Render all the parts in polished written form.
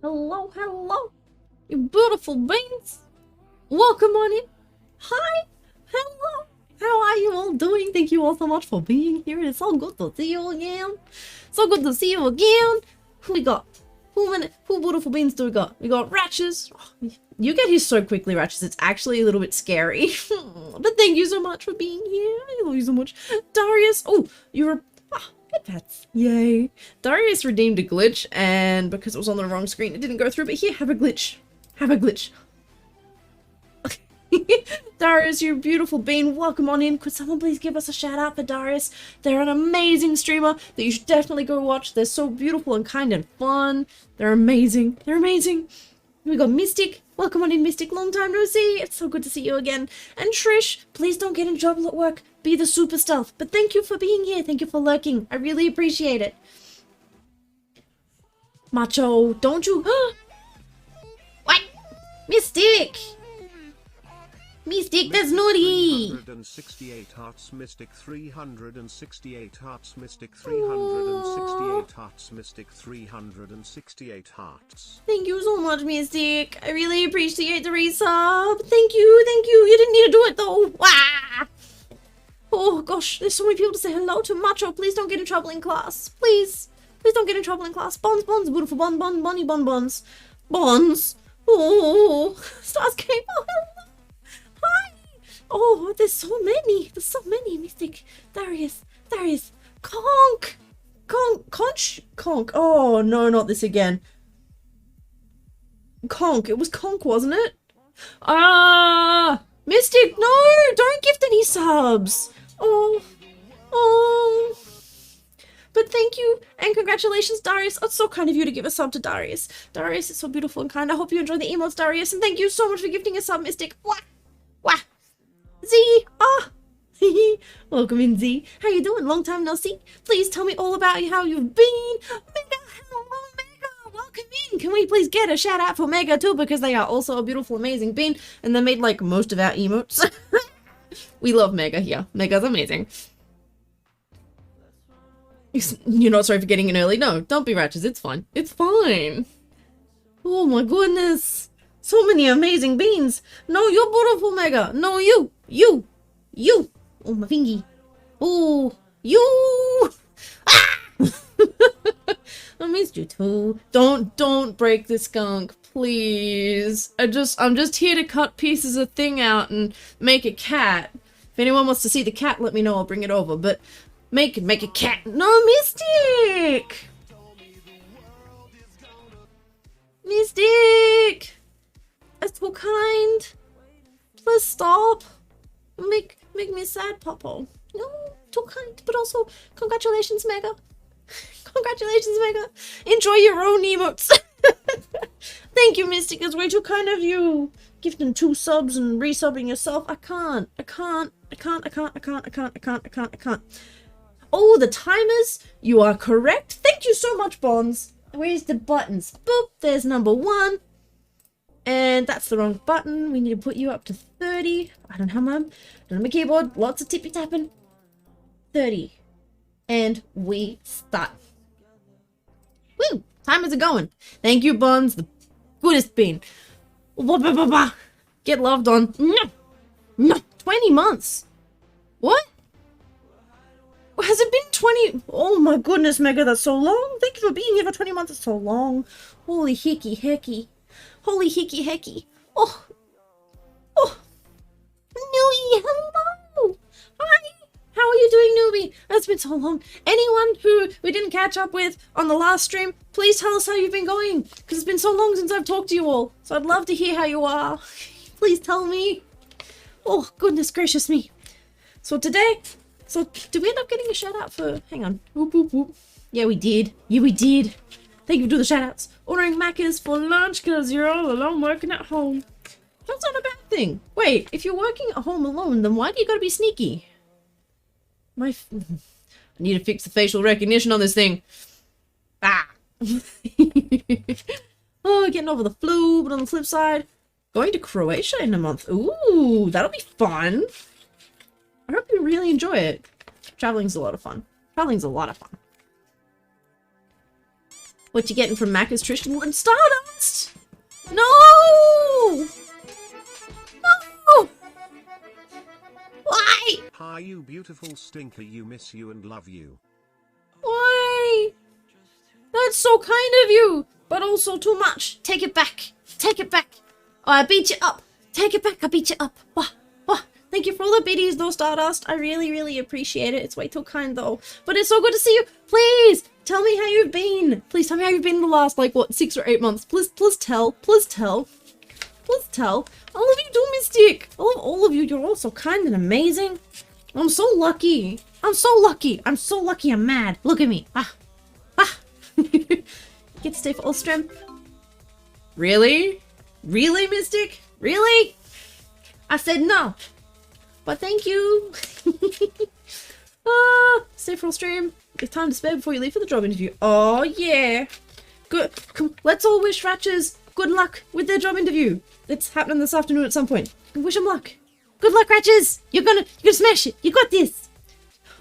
Hello, hello, you beautiful beings. Welcome on in. Hi, hello. How are you all doing? Thank you all so much for being here. It's so good to see you again. So good to see you again. Who we got? Who beautiful beings do we got? We got Ratches. Oh, you get here so quickly, Ratches. It's actually a little bit scary. But thank you so much for being here. I love you so much. Darius. Oh, you're good pets. Yay. Darius redeemed a glitch, and because it was on the wrong screen, it didn't go through. But here, have a glitch. Have a glitch. Darius, you beautiful bean. Welcome on in. Could someone please give us a shout out for Darius? They're an amazing streamer that you should definitely go watch. They're so beautiful and kind and fun. They're amazing. They're amazing. We got Mystic. Welcome on in, Mystic. Long time no see. It's so good to see you again. And Trish, please don't get in trouble at work. Be the super stealth. But thank you for being here. Thank you for lurking. I really appreciate it. Macho, don't you... What? Mystic! Mystic, that's naughty! 368 hearts, Mystic 368 hearts, Mystic 368 hearts, Mystic 368 hearts. Thank you so much, Mystic. I really appreciate the resub. Thank you, thank you. You didn't need to do it though. Wah! Oh gosh, there's so many people to say hello to. Macho, please don't get in trouble in class. Please. Please don't get in trouble in class. Bonds, beautiful bonds. Bonds. Oh, Stars came. Oh, hello. Hi! Oh, there's so many. There's so many. Mystic. Darius. Conk. Conk. Oh, no, not this again. Conk. It was Conk, wasn't it? Mystic, no! Don't gift any subs. Oh. But thank you and congratulations, Darius. It's so kind of you to give a sub to Darius. Darius is so beautiful and kind. I hope you enjoy the emotes, Darius. And thank you so much for gifting a sub, Mystic. Wah! Z! Welcome in, Z. How you doing? Long time no see. Please tell me all about how you've been. Mega, hello, Mega. Welcome in. Can we please get a shout out for Mega too? Because they are also a beautiful, amazing bean. And they made like most of our emotes. We love Mega here. Mega's amazing. You're not sorry for getting in early? No, don't be ratchet. It's fine. It's fine. Oh my goodness. So many amazing beans. No, you're beautiful, Mega. No, you. Oh, my fingy. Oh, you. Ah! I missed you too. Don't break the skunk, please. I'm just here to cut pieces of thing out and make a cat. If anyone wants to see the cat, let me know. I'll bring it over. But make a cat. No, Mystic. Mystic. That's so kind. Please stop. Make me sad, Popo. No, too kind. But also, congratulations, Mega. Congratulations, Mega. Enjoy your own emotes. Thank you, Mystic. It's way too kind of you. Gifting 2 subs and resubbing yourself. I can't. Oh, the timers. You are correct. Thank you so much, Bonds. Where's the buttons? Boop. There's number 1. And that's the wrong button. We need to put you up to 30. I don't have my keyboard. Lots of tippy tapping. 30. And we start. Woo! Time is going. Thank you, Buns. The goodest bean. Get loved on. No, 20 months. What? Has it been 20? Oh my goodness, Mega, that's so long. Thank you for being here for 20 months. It's so long. Holy hickey hecky. Holy hickey hecky. Oh. Oh. Newbie, hello. Hi. How are you doing, Newbie? It's been so long. Anyone who we didn't catch up with on the last stream, please tell us how you've been going. Because it's been so long since I've talked to you all. So I'd love to hear how you are. Please tell me. Oh, goodness gracious me. So today... So, did we end up getting a shout out for... Hang on. Whoop, whoop, whoop. Yeah, we did. Yeah, we did. Thank you for doing the shout outs. Ordering Macca's for lunch because you're all alone working at home. That's not a bad thing. Wait, if you're working at home alone, then why do you gotta be sneaky? I need to fix the facial recognition on this thing. Ah. Oh, getting over the flu, but on the flip side, going to Croatia in a month. Ooh, that'll be fun. I hope you really enjoy it. Traveling's a lot of fun. Traveling's a lot of fun. What you getting from Macca's, Tristan? And Stardust? No! No! Why? Hi, you beautiful stinker. You miss you and love you. Why? That's so kind of you, but also too much. Take it back. Take it back. Oh, I beat you up. Take it back. I beat you up. Wah, wah. Thank you for all the biddies, though, Stardust. I really, really appreciate it. It's way too kind, though. But it's so good to see you. Please, tell me how you've been. Please tell me how you've been in the last, like, what, 6 or 8 months. Please tell. Please tell. Please tell. I love you too, Mystic. I love all of you. You're all so kind and amazing. I'm so lucky. I'm so lucky. I'm so lucky I'm mad. Look at me. Ah. Ah. Get to stay for Ostrom. Really? Really, Mystic? Really? I said no. But thank you. Stay for a stream. It's time to spare before you leave for the job interview. Oh, yeah. Good. Come, let's all wish Ratchers good luck with their job interview. It's happening this afternoon at some point. Wish them luck. Good luck, Ratchers. You're gonna smash it. You got this.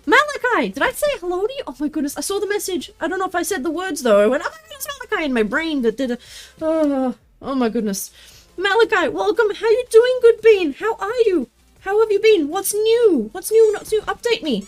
Malachi, did I say hello to you? Oh my goodness, I saw the message. I don't know if I said the words though. I went, oh, it's Malachi in my brain that did a... Oh my goodness. Malachi, welcome. How you doing, good bean? How are you? How have you been? What's new? What's new? What's new? Update me.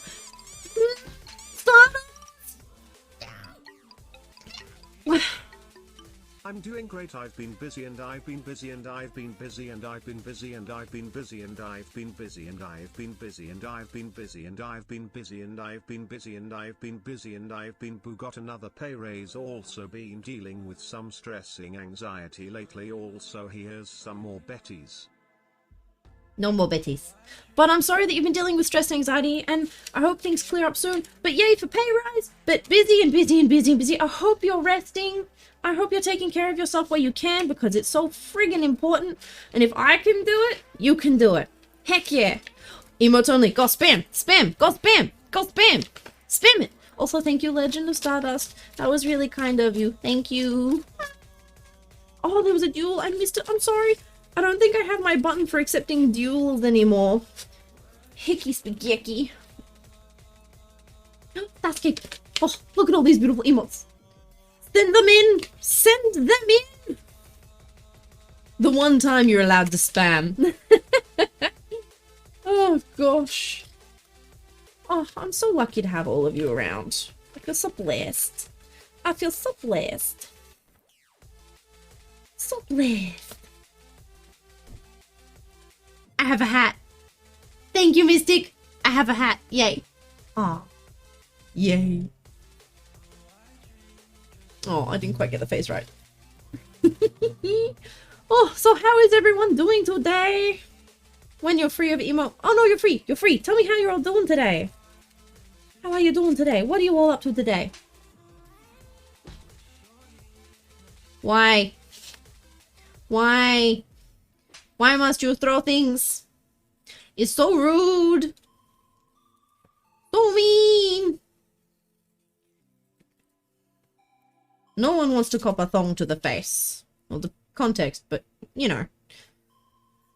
I'm doing great. I've been busy and I've been busy and I've been busy and I've been busy and I've been busy and I've been busy and I've been busy and I've been busy and I've been busy and I've been busy and I've been busy and I've been got another pay raise. Also been dealing with some stressing anxiety lately. Also here's some more Bettys. No more Bettys. But I'm sorry that you've been dealing with stress and anxiety, and I hope things clear up soon. But yay for pay rise, but busy and busy and busy and busy. I hope you're resting. I hope you're taking care of yourself where you can, because it's so friggin' important. And if I can do it, you can do it. Heck yeah. Emotes only. Go spam. Spam. Go spam. Go spam. Spam it. Also, thank you, Legend of Stardust. That was really kind of you. Thank you. Oh, there was a duel. I missed it. I'm sorry. I don't think I have my button for accepting duels anymore. Hickey spaghetti. That's cake. Oh, look at all these beautiful emotes. Send them in. Send them in. The one time you're allowed to spam. Oh, gosh. Oh, I'm so lucky to have all of you around. I feel so blessed. I feel so blessed. So blessed. I have a hat. Thank you, Mystic. I have a hat. Yay. Aw. Yay. Oh, I didn't quite get the face right. Oh, so how is everyone doing today? When you're free of emo... Oh, no, you're free. You're free. Tell me how you're all doing today. How are you doing today? What are you all up to today? Why? Why? Why must you throw things? It's so rude. So mean. No one wants to cop a thong to the face. Or to context, but, you know.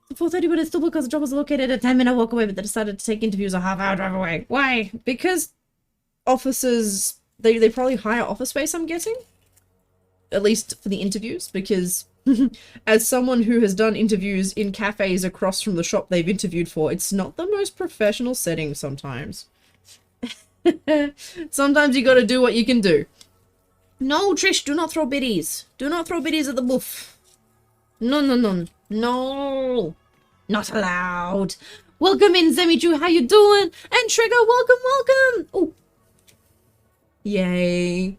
The 4:30, but it's still because the job was located at a 10-minute walk away, but they decided to take interviews a half-hour drive away. Why? Because offices, they probably hire office space, I'm guessing? At least for the interviews, because as someone who has done interviews in cafes across from the shop they've interviewed for, it's not the most professional setting sometimes. Sometimes you gotta do what you can do. No, Trish, do not throw biddies. Do not throw biddies at the booth. No, no, no. No. Not allowed. Welcome in, Zemiju. How you doing? And Trigger, welcome, welcome. Oh. Yay.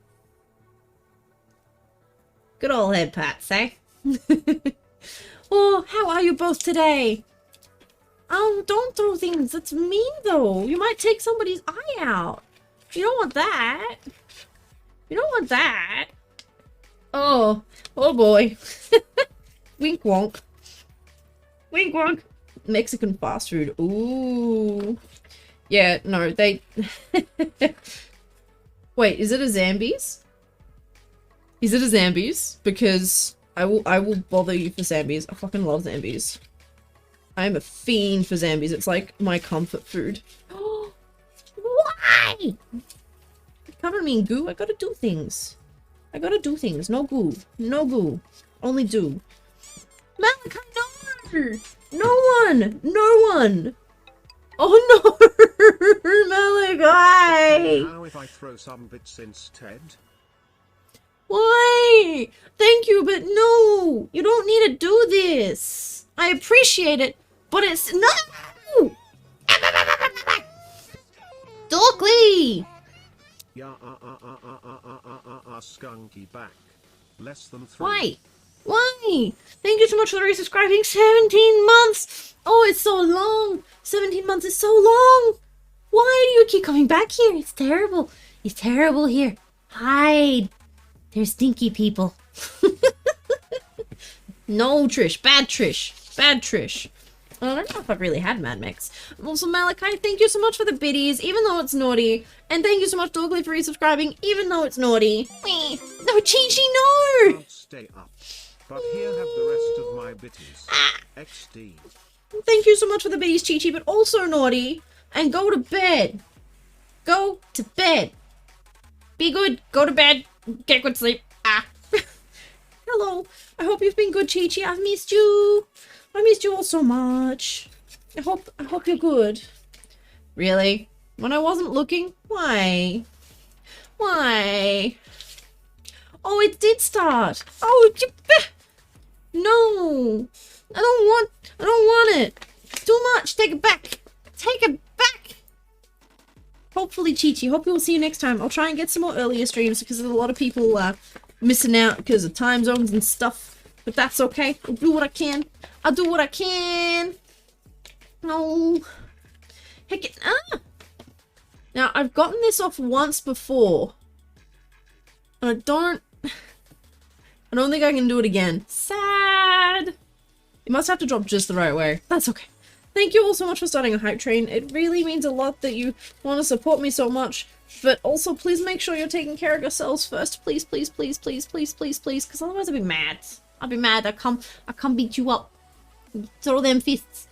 Good old head pats, eh? Oh, how are you both today? Oh, don't throw things. That's mean, though. You might take somebody's eye out. You don't want that. You don't want that. Oh. Oh, boy. Wink wonk. Wink wonk. Mexican fast food. Ooh. Yeah, no, they... Wait, is it a Zambies? Is it a Zambies? Because I will bother you for Zambies. I fucking love Zambies. I am a fiend for Zambies. It's like my comfort food. Why? Cover me in goo. I gotta do things. I gotta do things. No goo. No goo. Only do. Malachi, no! No one! No one! Oh no! Malachi! How if I throw some bits instead? Why? Thank you, but no! You don't need to do this! I appreciate it, but it's... No! Dorkly! Yeah, skunky back. Less than 3. Why? Why? Thank you so much for resubscribing. 17 months! Oh, it's so long! 17 months is so long! Why do you keep coming back here? It's terrible. It's terrible here. Hide. They're stinky people. No, Trish. Bad Trish. Bad Trish. I don't know if I've really had Mad Mix. Also, Malachi, thank you so much for the biddies, even though it's naughty. And thank you so much, Dogly, for resubscribing, even though it's naughty. Wee. No, Chi-Chi, no! Can't stay up. But here have the rest of my bitties. XD. Thank you so much for the biddies, Chi-Chi, but also naughty. And go to bed. Go to bed. Be good. Go to bed. Get good sleep. Ah. Hello. I hope you've been good, Chi-Chi. I've missed you. I missed you all so much. I hope you're good. Really? When I wasn't looking? Why? Why? Oh, it did start. Oh, no. I don't want it. It's too much. Take it back. Take it back. Hopefully, Chi-Chi. Hope we'll see you next time. I'll try and get some more earlier streams because there's a lot of people missing out because of time zones and stuff. But that's okay. I'll do what I can. I'll do what I can. No. Heck it. Ah! Now, I've gotten this off once before. And I don't think I can do it again. Sad. You must have to drop just the right way. That's okay. Thank you all so much for starting a hype train. It really means a lot that you want to support me so much. But also, please make sure you're taking care of yourselves first. Please, please, please, please, please, please, please. Because otherwise I'll be mad. I'll be mad. I come beat you up. Throw them fists.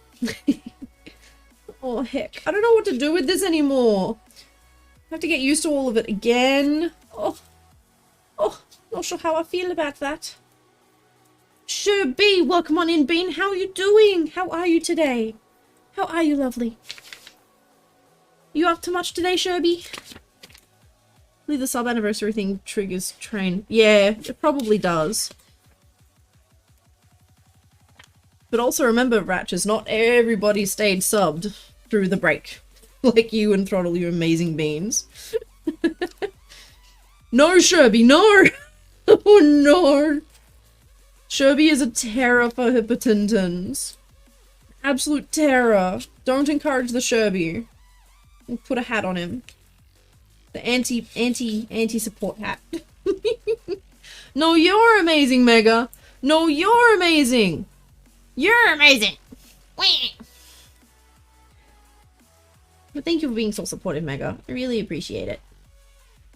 Oh, heck. I don't know what to do with this anymore. I have to get used to all of it again. Oh, not sure how I feel about that. Sure, B, welcome on in, Bean. How are you doing? How are you today? How are you, lovely? You up to much today, Sherby? I believe the sub-anniversary thing triggers train. Yeah, it probably does. But also remember, Ratchers, not everybody stayed subbed through the break. Like you and Throttle, you amazing beans. No, Sherby, no! Oh no! Sherby is a terror for Hippotentons. Absolute terror. Don't encourage the Sherby. Put a hat on him. The anti-support hat. No, you're amazing, Mega! No, you're amazing! You're amazing! Whee! But thank you for being so supportive, Mega. I really appreciate it.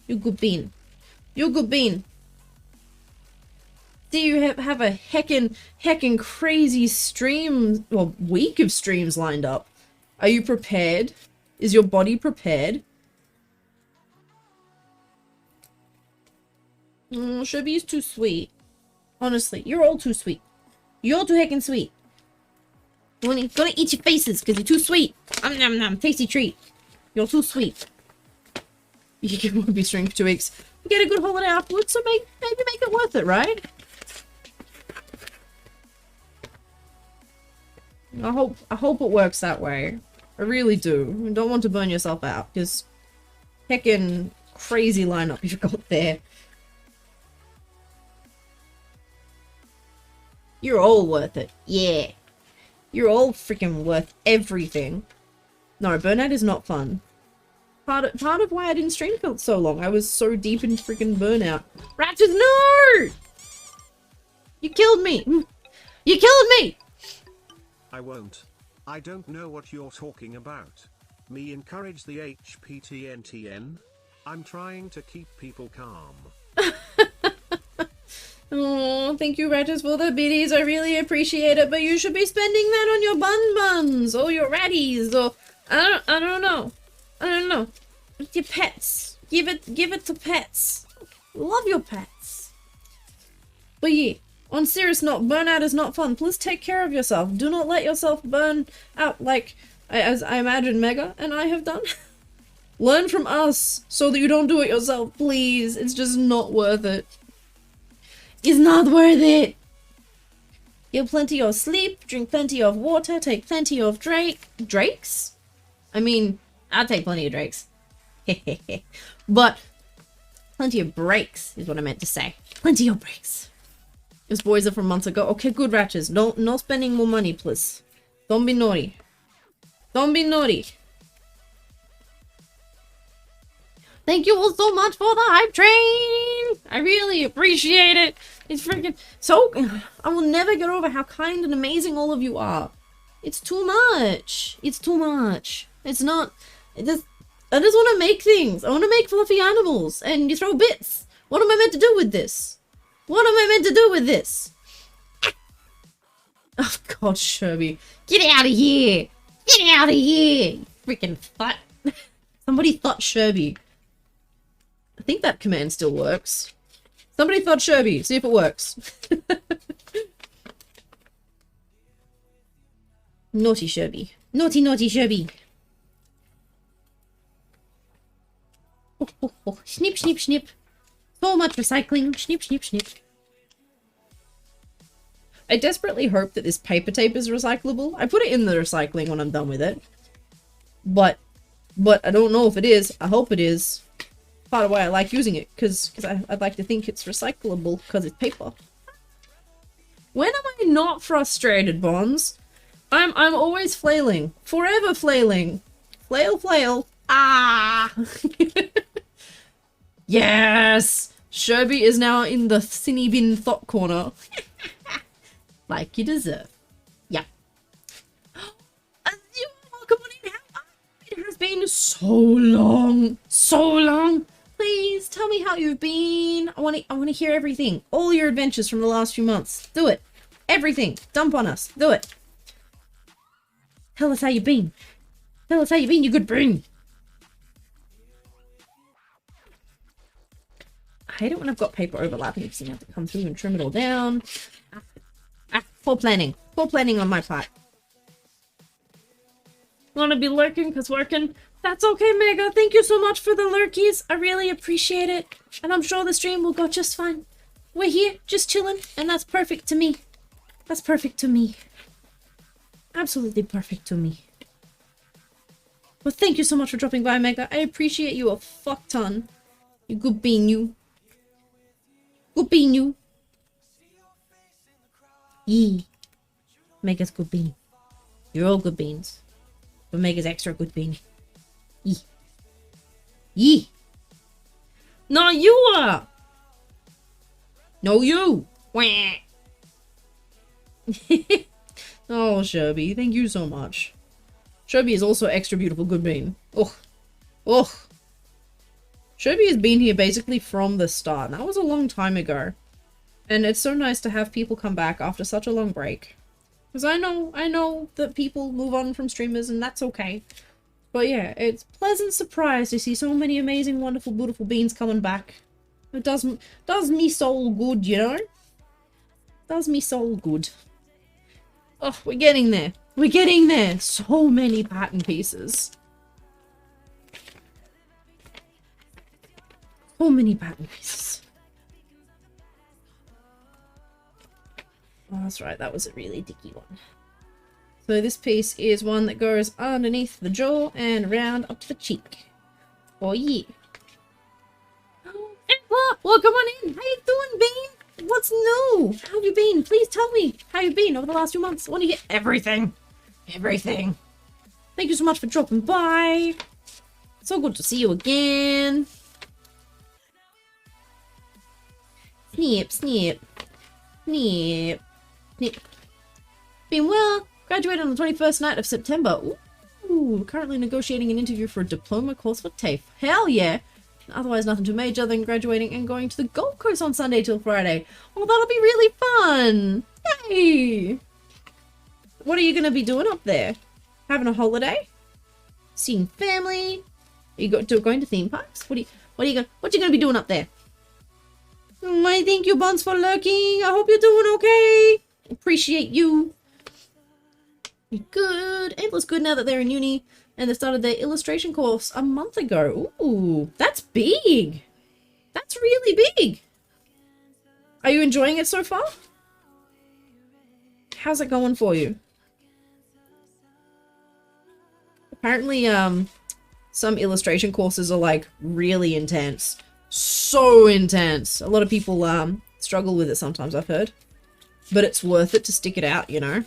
You good bean. You good bean. See, you have a heckin' crazy stream, well, week of streams lined up. Are you prepared? Is your body prepared? Shuby is too sweet. Honestly, you're all too sweet. You're all too heckin' sweet. Gonna eat your faces because you're too sweet. Nom nom, tasty treat. You're too sweet. You can be streaming for 2 weeks. You get a good holiday afterwards, so maybe make it worth it, right? I hope it works that way. I really do. You don't want to burn yourself out, because heckin' crazy lineup you've got there. You're all worth it. Yeah. You're all freaking worth everything. No, burnout is not fun. Part of why I didn't stream for so long. I was so deep in freaking burnout. Ratchet, no! You killed me! You killed me! I won't. I don't know what you're talking about. Me encourage the HPTNTN? I'm trying to keep people calm. Oh, thank you, Ratchet, for the biddies. I really appreciate it, but you should be spending that on your buns, or your ratties, or I don't know. I don't know. Your pets. Give it to pets. Love your pets. But yeah, on serious note, burnout is not fun. Please take care of yourself. Do not let yourself burn out like as I imagine Mega and I have done. Learn from us so that you don't do it yourself, please. It's just not worth it. It's not worth it. Get plenty of sleep, drink plenty of water, take plenty of drakes? I mean, I'll take plenty of drakes. But plenty of breaks is what I meant to say. Plenty of breaks. Those boys are from months ago. Okay, good, Ratchets. No spending more money, please. Don't be naughty. Don't be naughty. Thank you all so much for the hype train! I really appreciate it. It's freaking so... I will never get over how kind and amazing all of you are. It's too much. It's too much. It's not... I just want to make things. I want to make fluffy animals. And you throw bits. What am I meant to do with this? What am I meant to do with this? Oh god, Sherby. Get out of here! Get out of here! You freaking thought. Somebody thought Sherby. I think that command still works. Somebody thought Sherby. See if it works. Naughty Sherby. Naughty, naughty Sherby. Oh, oh, oh. Snip, snip, snip. So much recycling. Snip, snip, snip. I desperately hope that this paper tape is recyclable. I put it in the recycling when I'm done with it. But I don't know if it is. I hope it is. Part of why I like using it, because I'd like to think it's recyclable, because it's paper. When am I not frustrated, Bonds? I'm always flailing. Forever flailing. Flail, flail. Ah! Yes! Sherby is now in the Cinny Bin Thought Corner. Like you deserve. Yeah. Welcome on in. It has been so long. So long. Please tell me how you've been. I want to hear everything. All your adventures from the last few months. Do it. Everything. Dump on us. Do it. Tell us how you've been. Tell us how you've been, you good brain. I hate it when I've got paper overlapping because you have to come through and trim it all down. Poor planning. Poor planning on my part. Want to be lurking because working? That's okay, Mega. Thank you so much for the lurkies. I really appreciate it. And I'm sure the stream will go just fine. We're here, just chilling, and that's perfect to me. That's perfect to me. Absolutely perfect to me. Well, thank you so much for dropping by, Mega. I appreciate you a fuck ton. You good bean, you. Good bean, you. Yee. Mega's good bean. You're all good beans. But Mega's extra good bean. Yee. Yee. No, you are. No, you. Wah. Oh, Sherby, thank you so much. Sherby is also extra beautiful good bean. Ugh. Ugh. Sherby has been here basically from the start. That was a long time ago. And it's so nice to have people come back after such a long break. Because I know that people move on from streamers and that's okay. But yeah, it's a pleasant surprise to see so many amazing, wonderful, beautiful beans coming back. It does me soul good, you know? Does me soul good. Oh, we're getting there. We're getting there. So many pattern pieces. So many pattern pieces. Oh, that's right. That was a really dicky one. So this piece is one that goes underneath the jaw and around up to the cheek. Oh yeah. Oh, welcome on in. How you doing, Bean? What's new? How have you been? Please tell me how you've been over the last few months. I want to hear everything. Everything. Thank you so much for dropping by. So good to see you again. Snip, snip. Snip. Snip. Been well. Graduated on the 21st night of September. Ooh, currently negotiating an interview for a diploma course for TAFE. Hell yeah. Otherwise nothing too major than graduating and going to the Gold Coast on Sunday till Friday. Well, that'll be really fun. Yay. What are you going to be doing up there? Having a holiday? Seeing family? Are you going to theme parks? What you going to be doing up there? I thank you, Buns, for lurking. I hope you're doing okay. Appreciate you. Good. Antler's good now that they're in uni and they started their illustration course a month ago. Ooh, that's big. That's really big. Are you enjoying it so far? How's it going for you? Apparently, some illustration courses are like really intense. So intense. A lot of people struggle with it sometimes, I've heard. But it's worth it to stick it out, you know?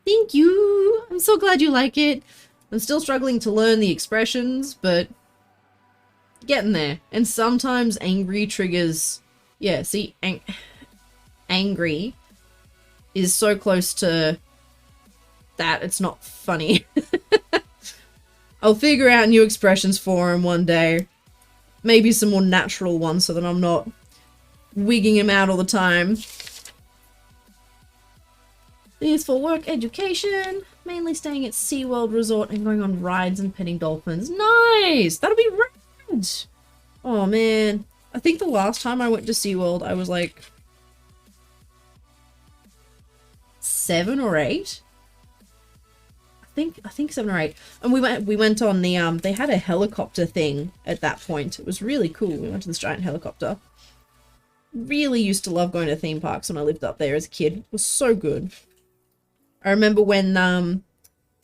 Thank you. I'm so glad you like it. I'm still struggling to learn the expressions, but getting there. And sometimes angry triggers... Yeah, see, angry is so close to that it's not funny. I'll figure out new expressions for him one day. Maybe some more natural ones so that I'm not wigging him out all the time. These for work, education, mainly staying at SeaWorld Resort and going on rides and petting dolphins. Nice! That'll be rad! Oh man. I think the last time I went to SeaWorld I was like 7 or 8. I think 7 or 8. And we went on the they had a helicopter thing at that point. It was really cool. We went to this giant helicopter. Really used to love going to theme parks when I lived up there as a kid. It was so good. I remember when the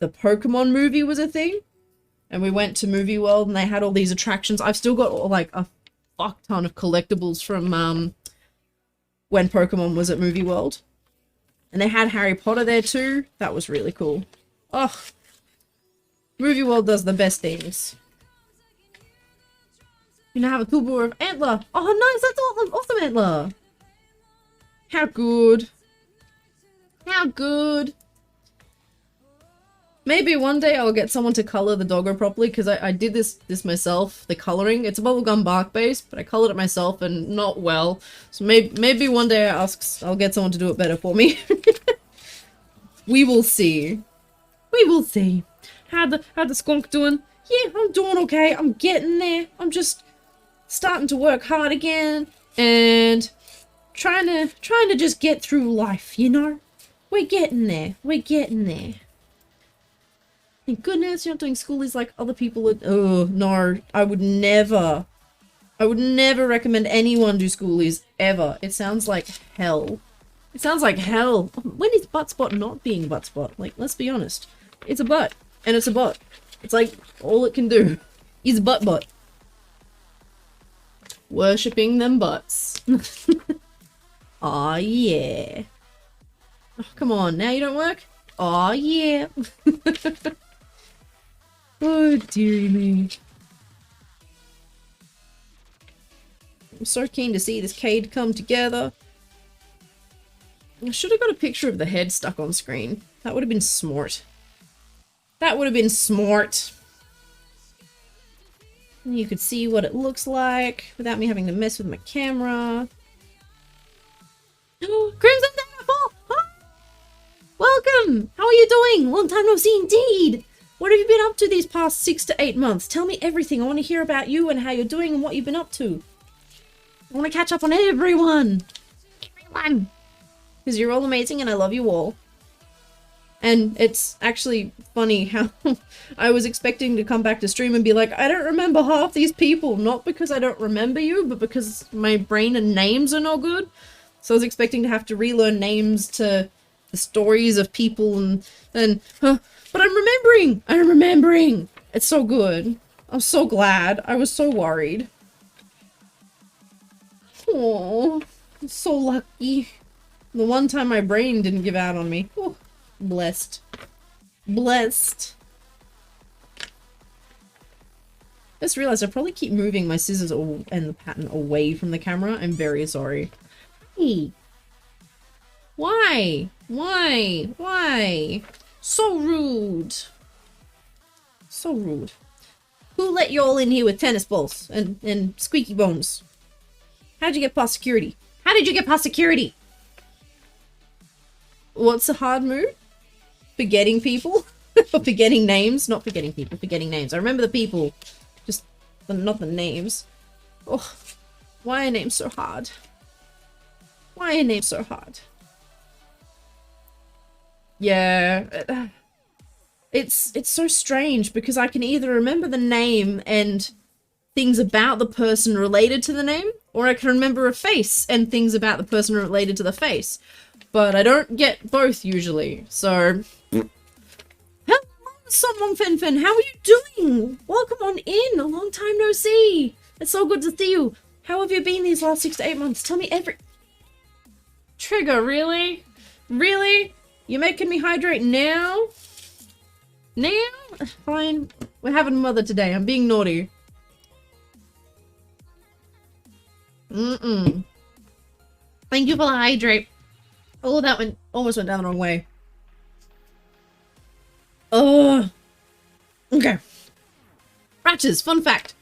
Pokemon movie was a thing and we went to Movie World and they had all these attractions. I've still got like a fuck ton of collectibles from when Pokemon was at Movie World. And they had Harry Potter there too. That was really cool. Oh, Movie World does the best things. You now have a toolbar of Antler. Oh, nice. That's awesome, Antler. How good. How good. Maybe one day I'll get someone to color the doggo properly, because I did this myself, the coloring. It's a bubblegum bark base, but I colored it myself and not well. So maybe one day I'll get someone to do it better for me. We will see. We will see. How the skunk doing? Yeah, I'm doing okay. I'm getting there. I'm just starting to work hard again and trying to just get through life, you know? We're getting there. We're getting there. Thank goodness you're not doing schoolies like other people. Oh, no. I would never recommend anyone do schoolies, ever. It sounds like hell. It sounds like hell. When is butt spot not being butt spot? Like, let's be honest. It's a butt. And it's a butt. It's like, all it can do is butt. Worshipping them butts. Aw, yeah. Oh, come on, now you don't work? Aw, yeah. Oh, dearie me. I'm so keen to see this Cade come together. I should have got a picture of the head stuck on screen. That would have been smart. That would have been smart. And you could see what it looks like without me having to mess with my camera. Crimson Daggerfall! Hi! Welcome! How are you doing? Long time no see indeed! What have you been up to these past 6 to 8 months? Tell me everything. I want to hear about you and how you're doing and what you've been up to. I want to catch up on everyone! Everyone! Because you're all amazing and I love you all. And it's actually funny how I was expecting to come back to stream and be like, I don't remember half these people. Not because I don't remember you, but because my brain and names are not good. So I was expecting to have to relearn names to the stories of people and but I'm remembering! I'm remembering! It's so good. I'm so glad. I was so worried. Oh, I'm so lucky. The one time my brain didn't give out on me. Oh, blessed. Blessed. Just realized I probably keep moving my scissors and the pattern away from the camera. I'm very sorry. Hey. Why? Why? Why? So rude. So rude. Who let you all in here with tennis balls and squeaky bones? How'd you get past security? How did you get past security? What's a hard move? Forgetting people? Forgetting names? Not forgetting people, forgetting names. I remember the people, just not the names. Oh, why are names so hard? Why are names so hard? Yeah, it's so strange because I can either remember the name and things about the person related to the name, or I can remember a face and things about the person related to the face. But I don't get both usually, so... Hello, Someone Fen, how are you doing? Welcome on in, a long time no see. It's so good to see you. How have you been these last 6 to 8 months? Tell me every... Trigger, really? Really? You're making me hydrate now? Now? Fine. We're having mother today. I'm being naughty. Thank you for the hydrate. Oh, that one almost went down the wrong way. Oh. Okay. Ratchers, fun fact.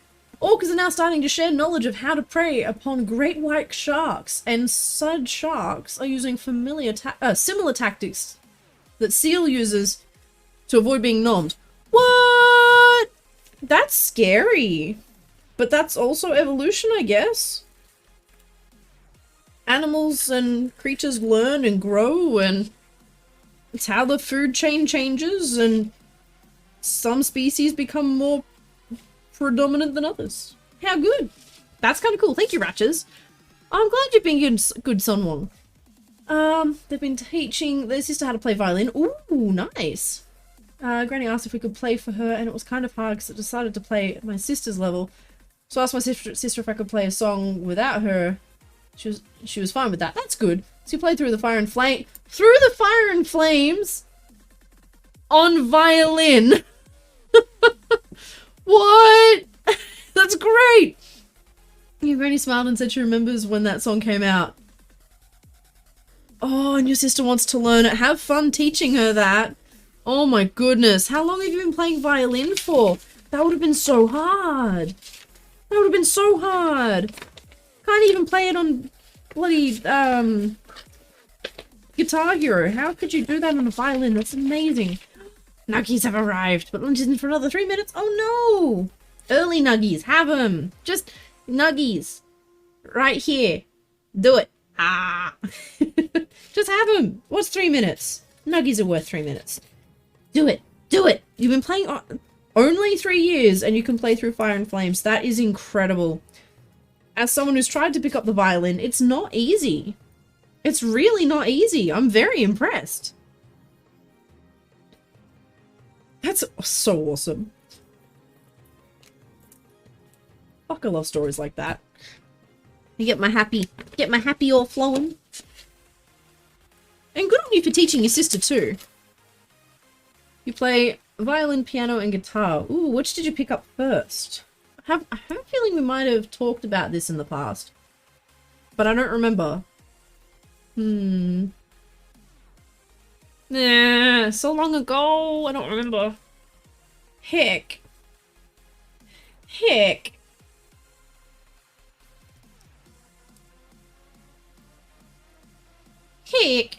Orcas are now starting to share knowledge of how to prey upon great white sharks, and such sharks are using similar tactics that seal uses to avoid being nommed. What? That's scary. But that's also evolution, I guess. Animals and creatures learn and grow, and it's how the food chain changes, and some species become more predominant than others. How good. That's kind of cool. Thank you, Ratchers. I'm glad you've been good, Sunwong. They've been teaching their sister how to play violin. Ooh, nice. Granny asked if we could play for her, and it was kind of hard because I decided to play at my sister's level. So I asked my sister if I could play a song without her. She was fine with that. That's good. So you played Through the Fire and Flame. Through the Fire and Flames? On violin? What? That's great! Your granny smiled and said she remembers when that song came out. Oh, and your sister wants to learn it. Have fun teaching her that. Oh my goodness. How long have you been playing violin for? That would have been so hard. That would have been so hard. Can't even play it on bloody, Guitar Hero. How could you do that on a violin? That's amazing. Nuggies have arrived, but lunch isn't for another 3 minutes. Oh no! Early nuggies, have them. Just nuggies. Right here. Do it. Ah! Just have them. What's 3 minutes? Nuggies are worth 3 minutes. Do it. Do it. You've been playing only 3 years and you can play Through Fire and Flames. That is incredible. As someone who's tried to pick up the violin, it's not easy. It's really not easy. I'm very impressed. That's so awesome. Fuck, I love stories like that. You get my happy all flowing. And good on you for teaching your sister too. You play violin, piano, and guitar. Ooh, which did you pick up first? I have a feeling we might have talked about this in the past. But I don't remember. Nah, so long ago, I don't remember. Heck. Heck. Heck.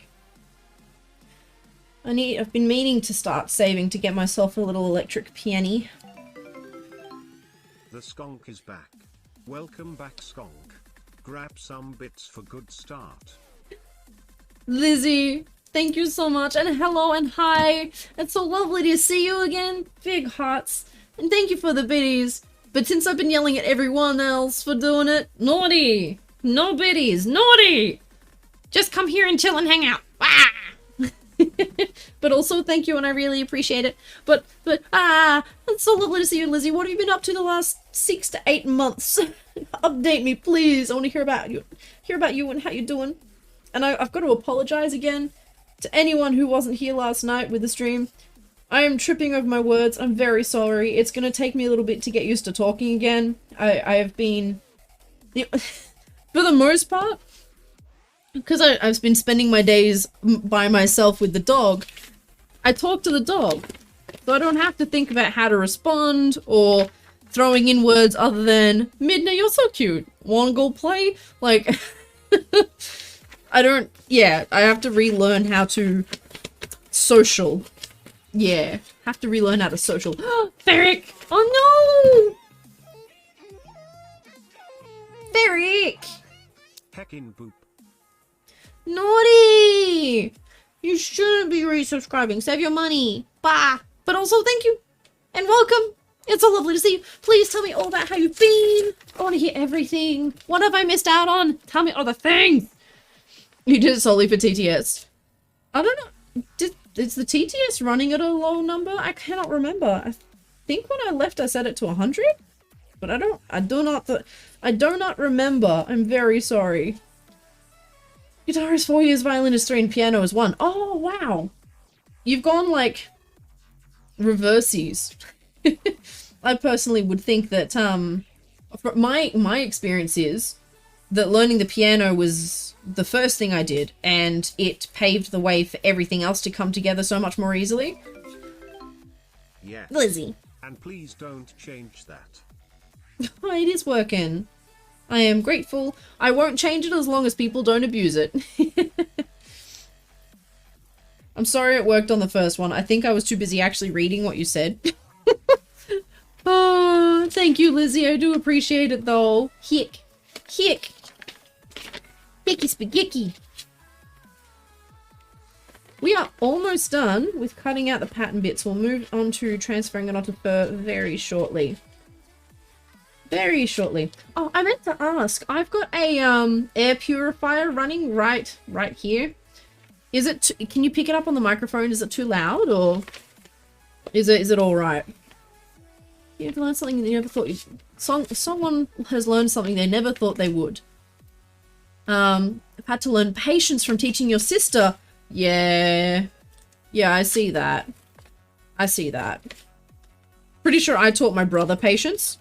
I've been meaning to start saving to get myself a little electric piano. The skunk is back. Welcome back, skunk. Grab some bits for good start. Lizzie, thank you so much, and hello and hi. It's so lovely to see you again. Big hearts. And thank you for the biddies. But since I've been yelling at everyone else for doing it, naughty. No biddies, naughty. Just come here and chill and hang out. Ah! But also thank you, and I really appreciate it. But it's so lovely to see you, Lizzie. What have you been up to the last 6 to 8 months? Update me, please. I want to hear about you and how you're doing. And I've got to apologize again to anyone who wasn't here last night with the stream. I am tripping over my words. I'm very sorry. It's gonna take me a little bit to get used to talking again. I have been, for the most part, because I've been spending my days by myself with the dog, I talk to the dog. So I don't have to think about how to respond or throwing in words other than, Midna, you're so cute. Wanna go play? Like, I have to relearn how to social. Yeah, have to relearn how to social. Ferric! Oh no! Ferric! Heckin' boop. Naughty! You shouldn't be resubscribing. Save your money. Bah! But also, thank you. And welcome. It's so lovely to see you. Please tell me all about how you've been. I want to hear everything. What have I missed out on? Tell me all the things. You did it solely for TTS. I don't know. Is the TTS running at a low number? I cannot remember. I think when I left I set it to 100? But I do not remember. I'm very sorry. Guitar is 4 years, violin is 3, and piano is 1. Oh, wow. You've gone, like, reversies. I personally would think that, my experience is that learning the piano was the first thing I did, and it paved the way for everything else to come together so much more easily. Yes. Lizzie. And please don't change that. Oh, it is working. I am grateful. I won't change it as long as people don't abuse it. I'm sorry it worked on the first one. I think I was too busy actually reading what you said. Oh, thank you, Lizzie. I do appreciate it, though. Hick. Hick. Hickey spaghetti. We are almost done with cutting out the pattern bits. We'll move on to transferring it onto fur very shortly. Very shortly. Oh, I meant to ask. I've got a air purifier running right here. Is it? Can you pick it up on the microphone? Is it too loud, or is it all right? You've learned something you never thought you. Someone has learned something they never thought they would. I've had to learn patience from teaching your sister. Yeah, I see that. I see that. Pretty sure I taught my brother patience.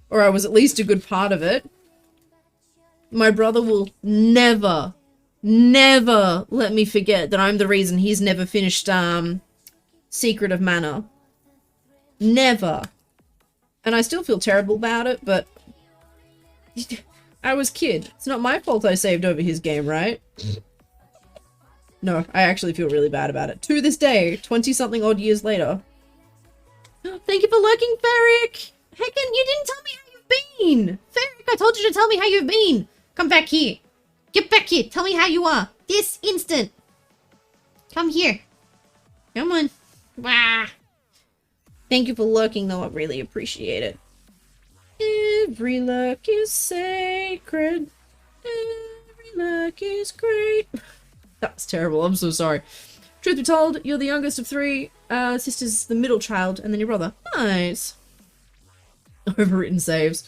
Or I was at least a good part of it. My brother will never let me forget that I'm the reason he's never finished, Secret of Mana. Never. And I still feel terrible about it, but I was kid. It's not my fault I saved over his game, right? No, I actually feel really bad about it. To this day, 20-something odd years later. Thank you for lurking, Ferric! Heckin', you didn't tell me how you've been! Ferric, I told you to tell me how you've been! Come back here. Get back here. Tell me how you are. This instant. Come here. Come on. Wah. Thank you for lurking, though. I really appreciate it. Every lurk is sacred. Every lurk is great. That's terrible. I'm so sorry. Truth be told, you're the youngest of 3. Sister's the middle child, and then your brother. Nice. Overwritten saves.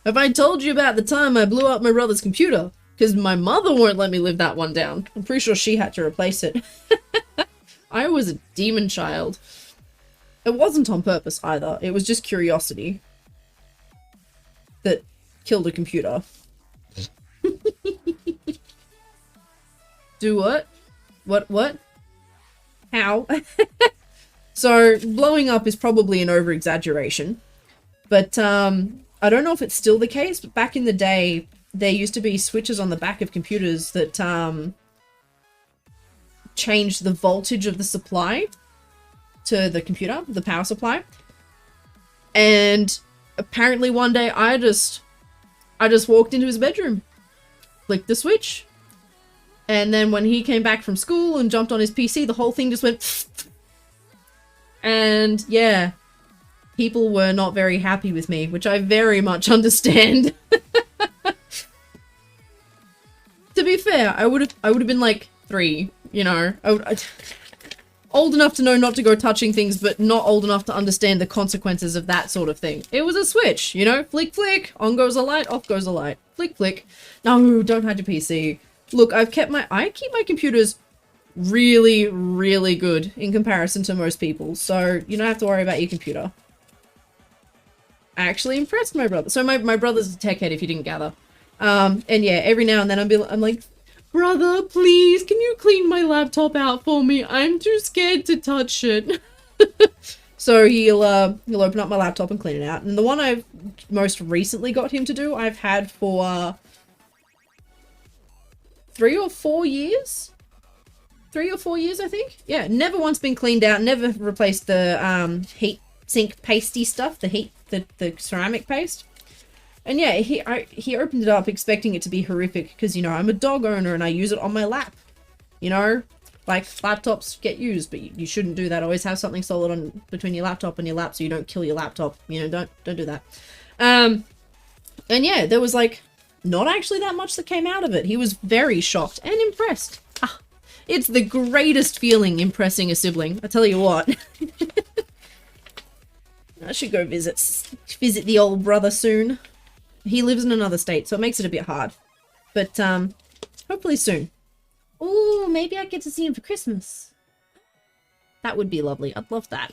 Have I told you about the time I blew up my brother's computer? Because my mother won't let me live that one down. I'm pretty sure she had to replace it. I was a demon child. It wasn't on purpose either. It was just curiosity that killed a computer. Do what? What? How? So, blowing up is probably an over-exaggeration. But, I don't know if it's still the case, but back in the day, there used to be switches on the back of computers that changed the voltage of the supply to the computer, the power supply. And apparently one day I just walked into his bedroom, flicked the switch, and then when he came back from school and jumped on his PC, the whole thing just went and yeah, people were not very happy with me, which I very much understand. To be fair, I would have been like 3, you know. Old enough to know not to go touching things, but not old enough to understand the consequences of that sort of thing. It was a switch, you know? Flick, flick, on goes a light, off goes a light. Flick, flick. No, don't hide your PC. Look, I keep my computers really, really good in comparison to most people, so you don't have to worry about your computer. I actually impressed my brother. So my brother's a tech head, if you didn't gather. And yeah, every now and then I'm like, brother, please, can you clean my laptop out for me? I'm too scared to touch it. So he'll open up my laptop and clean it out. And the one I've most recently got him to do, I've had for 3 or 4 years. 3 or 4 years, I think. Yeah, never once been cleaned out. Never replaced the heat sink pasty stuff, the ceramic paste. And yeah, he opened it up expecting it to be horrific because, you know, I'm a dog owner and I use it on my lap. You know, like laptops get used, but you shouldn't do that. Always have something solid on between your laptop and your lap so you don't kill your laptop. You know, don't do that. And yeah, there was like not actually that much that came out of it. He was very shocked and impressed. Ah, it's the greatest feeling impressing a sibling. I tell you what. I should go visit the old brother soon. He lives in another state, so it makes it a bit hard. But, hopefully soon. Ooh, maybe I get to see him for Christmas. That would be lovely. I'd love that.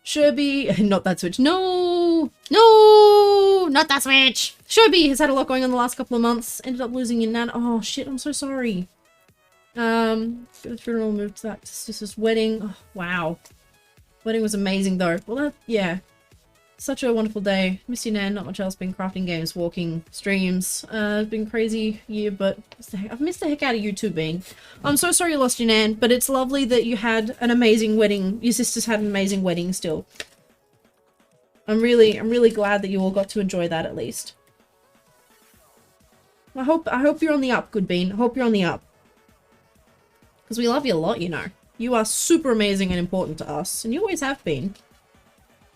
Sherby, not that Switch. No! No! Not that Switch! Sherby has had a lot going on the last couple of months. Ended up losing your nan. Oh, shit, I'm so sorry. The funeral moved to that sister's wedding. Oh, wow. Wedding was amazing, though. Well, yeah. Such a wonderful day. Miss you, Nan. Not much else. Been crafting games, walking, streams. It's been a crazy year, but I've missed the heck out of you too, Bean. I'm so sorry you lost your Nan, but it's lovely that you had an amazing wedding. Your sisters had an amazing wedding still. I'm really glad that you all got to enjoy that at least. I hope you're on the up, good Bean. I hope you're on the up. Because we love you a lot, you know. You are super amazing and important to us, and you always have been.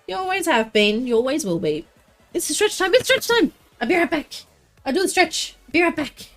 You always have been. You always will be. It's stretch time. It's stretch time. I'll be right back. I'll do the stretch. Be right back.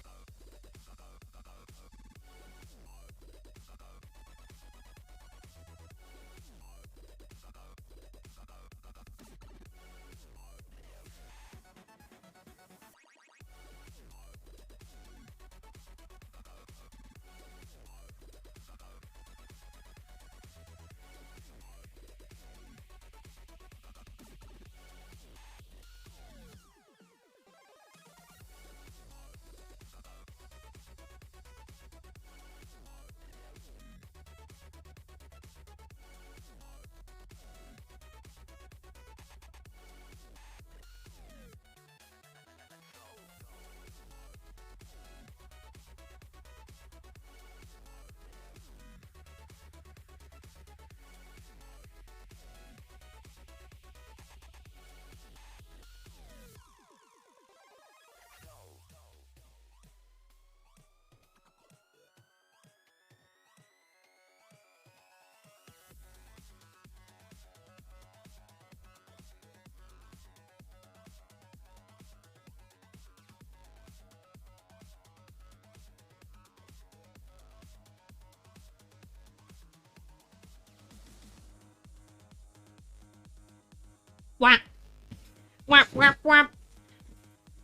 Whap. Whap, whap, whap.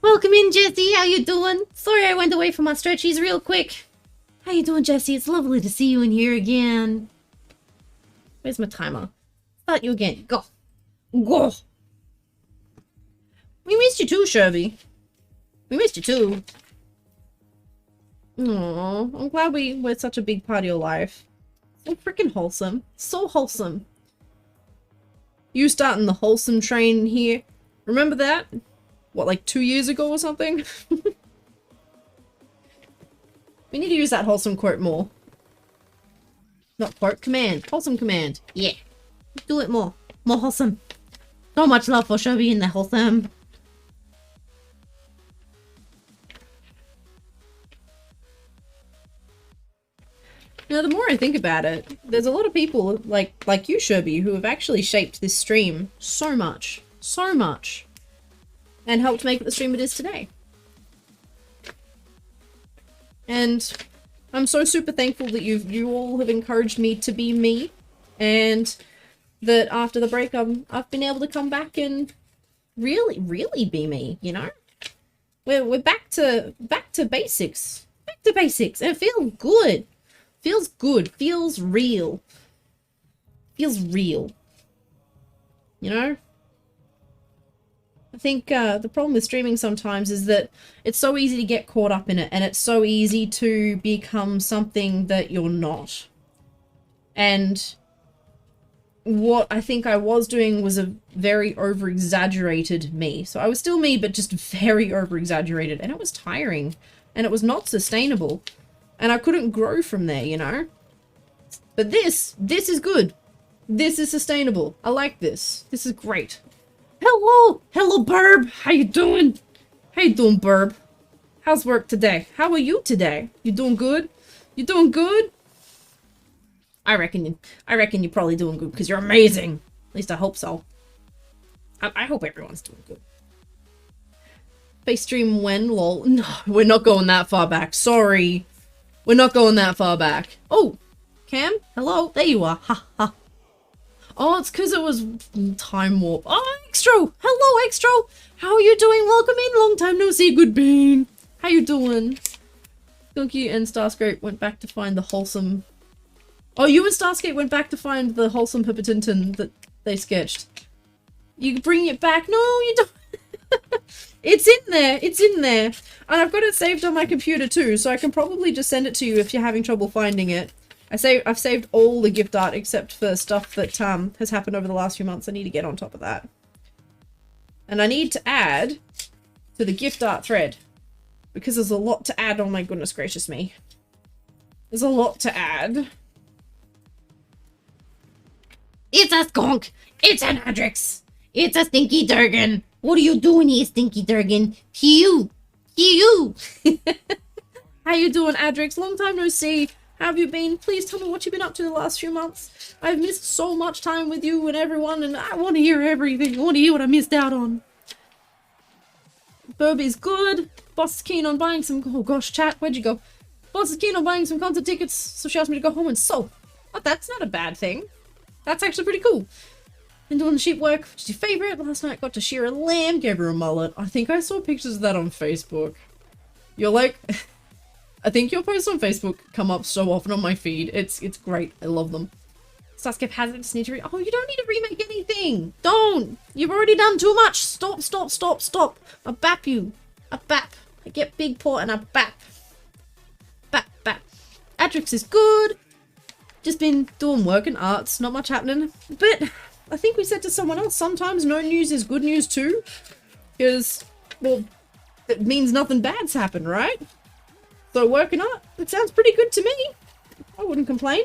Welcome in, Jessie. How you doing? Sorry I went away from my stretchies real quick. How you doing, Jessie? It's lovely to see you in here again. Where's my timer? Start you again. Go. Go. We missed you too, Sherby. We missed you too. Aww, I'm glad we're such a big part of your life. So freaking wholesome. So wholesome. You starting the wholesome train here. Remember that? what, like 2 years ago or something? We need to use that wholesome quote more. Not quote, command. Wholesome command. Yeah. Do it more. More wholesome. So much love for Shelby in the wholesome. You know, the more I think about it, there's a lot of people like you, Shelby, who have actually shaped this stream so much. So much. And helped make it the stream it is today. And I'm so super thankful that you all have encouraged me to be me, and that after the break I've been able to come back and really be me, you know? We're back to basics. Back to basics. And it feels good. Feels good. Feels real. Feels real. You know? I think the problem with streaming sometimes is that it's so easy to get caught up in it, and it's so easy to become something that you're not. And what I think I was doing was a very over-exaggerated me. So I was still me, but just very over-exaggerated, and it was tiring, and it was not sustainable, and I couldn't grow from there, you know? But this is good. This is sustainable. I like this. This is great. Hello! Hello, Burb! How you doing? How you doing, Burb? How's work today? How are you today? You doing good? You doing good? I reckon you're probably doing good because you're amazing. At least I hope so. I hope everyone's doing good. Face stream when, lol? No, we're not going that far back. Sorry. We're not going that far back. Oh, Cam? Hello? There you are. Ha ha. Oh, it's because it was time warp. Oh, Extro! Hello, Extro! How are you doing? Welcome in. Long time no see. Good bean. How you doing? Skunky and Starscape went back to find the wholesome... Oh, you and Starscape went back to find the wholesome Pippertinton that they sketched. You bring it back? No, you don't. It's in there. It's in there. And I've got it saved on my computer too, so I can probably just send it to you if you're having trouble finding it. I've saved all the gift art except for stuff that has happened over the last few months. I need to get on top of that. And I need to add to the gift art thread, because there's a lot to add. Oh my goodness gracious me. There's a lot to add. It's a skunk! It's an Adrix! It's a Stinky Durgan! What are you doing here, Stinky Durgan? You! You! How you doing, Adrix? Long time no see. How have you been? Please tell me what you've been up to the last few months. I've missed so much time with you and everyone, and I want to hear everything. I want to hear what I missed out on. Burby's good. Boss is keen on buying some... Oh gosh, chat, where'd you go? Boss is keen on buying some concert tickets, so she asked me to go home and sew. Oh, that's not a bad thing. That's actually pretty cool. Been doing sheep work, which is your favourite. Last night got to shear a lamb, gave her a mullet. I think I saw pictures of that on Facebook. You're like... I think your posts on Facebook come up so often on my feed. It's great. I love them. Starscape has it. Just need to oh, you don't need to remake anything. Don't. You've already done too much. Stop, stop, stop, stop. I bap you. I bap. I get big paw and I bap. Bap, bap. Adrix is good. Just been doing work and arts. Not much happening. But I think we said to someone else, sometimes no news is good news too. Because, well, it means nothing bad's happened, right? So working on it, it sounds pretty good to me. I wouldn't complain.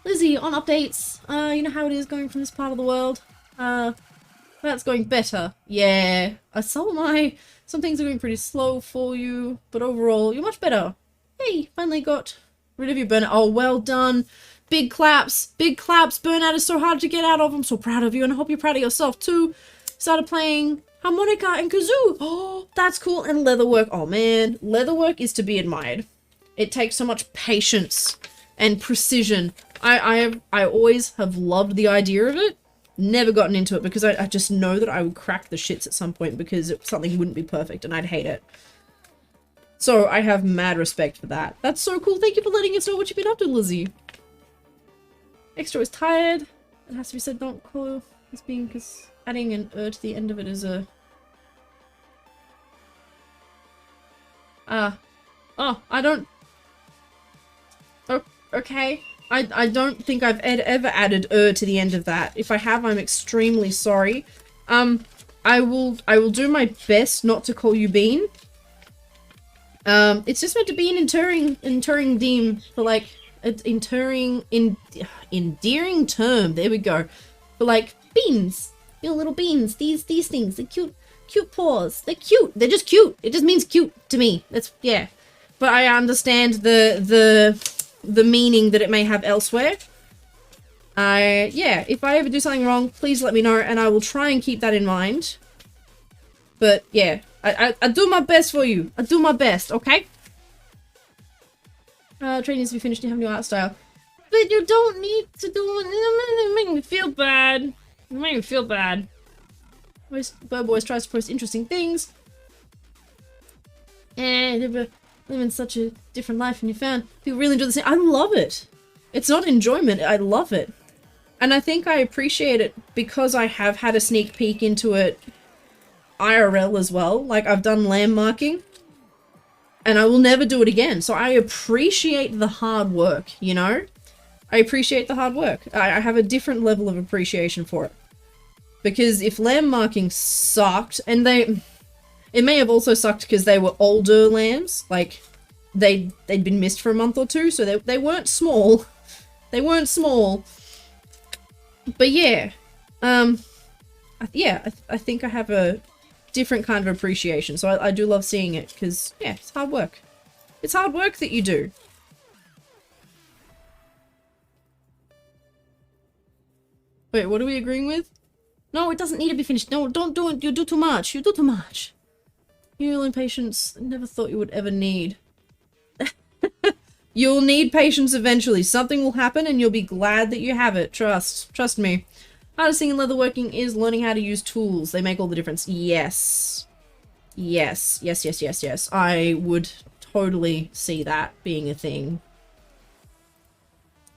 Lizzie, on updates. You know how it is going from this part of the world. That's going better. Yeah. I saw some things are going pretty slow for you, but overall, you're much better. Hey, finally got rid of your burnout. Oh, well done. Big claps. Big claps. Burnout is so hard to get out of. I'm so proud of you, and I hope you're proud of yourself too. Started playing harmonica and kazoo. Oh, that's cool. And leatherwork. Oh man, leatherwork is to be admired. It takes so much patience and precision. I always have loved the idea of it. Never gotten into it because I just know that I would crack the shits at some point because something wouldn't be perfect and I'd hate it. So I have mad respect for that. That's so cool. Thank you for letting us know what you've been up to, Lizzie. Extra is tired. It has to be said, don't call this being because adding an to the end of it is a... Oh, I don't... Oh, okay. I don't think I've ever added to the end of that. If I have, I'm extremely sorry. I will do my best not to call you Bean. It's just meant to be an enduring theme for like an endearing term. There we go. For like beans, you know, little beans. These things, the cute paws. They're cute. They're just cute. It just means cute to me. That's yeah. But I understand the meaning that it may have elsewhere. Yeah, if I ever do something wrong, please let me know, and I will try and keep that in mind. But yeah, I do my best for you. I do my best, okay? Training needs to be finished. You have a new art style. But you don't need to do it. It makes me feel bad. It makes me feel bad. Bird always tries to post interesting things. And living such a different life, and you found people really enjoy the same. I love it. It's not enjoyment. I love it. And I think I appreciate it because I have had a sneak peek into it IRL as well. Like, I've done landmarking. And I will never do it again. So I appreciate the hard work, you know? I appreciate the hard work. I have a different level of appreciation for it. Because if landmarking sucked, and it may have also sucked because they were older lambs. Like, they'd been missed for a month or two, so they weren't small. They weren't small. But yeah. I think I have a different kind of appreciation. So I do love seeing it, because, yeah, it's hard work. It's hard work that you do. Wait, what are we agreeing with? No, it doesn't need to be finished. No, don't do it. You do too much. You do too much. You'll impatience. Never thought you would ever need. You'll need patience eventually. Something will happen and you'll be glad that you have it. Trust me. Hardest thing in leatherworking is learning how to use tools. They make all the difference. Yes. Yes. Yes, yes, yes, yes. I would totally see that being a thing.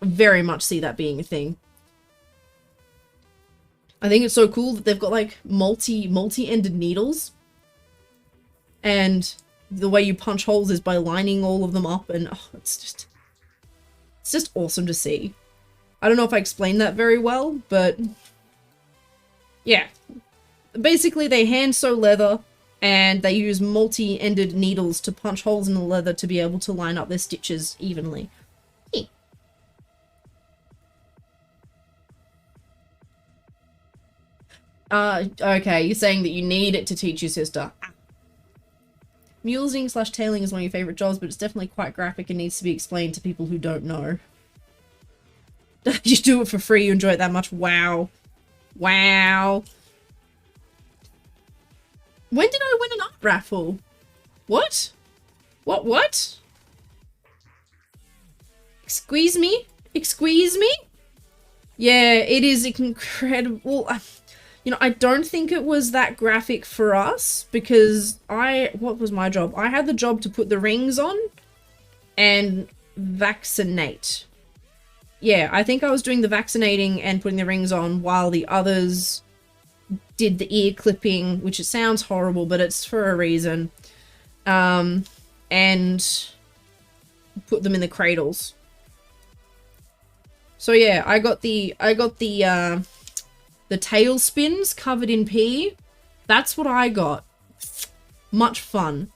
Very much see that being a thing. I think it's so cool that they've got like multi-ended needles. And the way you punch holes is by lining all of them up, and oh, it's just awesome to see. I don't know if I explained that very well, but yeah. Basically, they hand sew leather, and they use multi-ended needles to punch holes in the leather to be able to line up their stitches evenly. Yeah. Okay, you're saying that you need it to teach your sister. Mulesing / tailing is one of your favorite jobs, but it's definitely quite graphic and needs to be explained to people who don't know. You do it for free, you enjoy it that much. Wow. Wow. When did I win an art raffle? What? What? Excuse me? Excuse me? Yeah, it is incredible. You know, I don't think it was that graphic for us because what was my job? I had the job to put the rings on and vaccinate. Yeah, I think I was doing the vaccinating and putting the rings on while the others did the ear clipping, which it sounds horrible, but it's for a reason. And put them in the cradles. So yeah, I got the tail spins covered in pee. That's what I got. Much fun.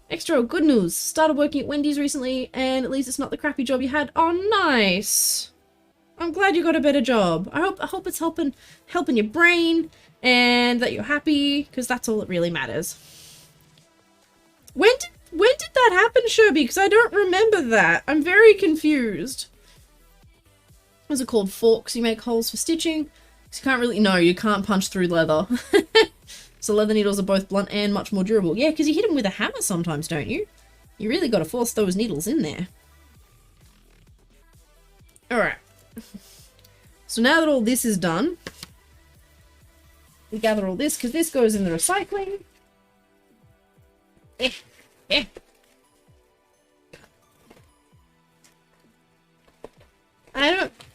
Extra good news. Started working at Wendy's recently, and at least it's not the crappy job you had. Oh, nice. I'm glad you got a better job. I hope it's helping your brain, and that you're happy, because that's all that really matters. When did that happen, Sherby? Because I don't remember that. I'm very confused. What's it called? Forks. You make holes for stitching. So you can't really... No, you can't punch through leather. So leather needles are both blunt and much more durable. Yeah, because you hit them with a hammer sometimes, don't you? You really got to force those needles in there. Alright. So now that all this is done, we gather all this, because this goes in the recycling.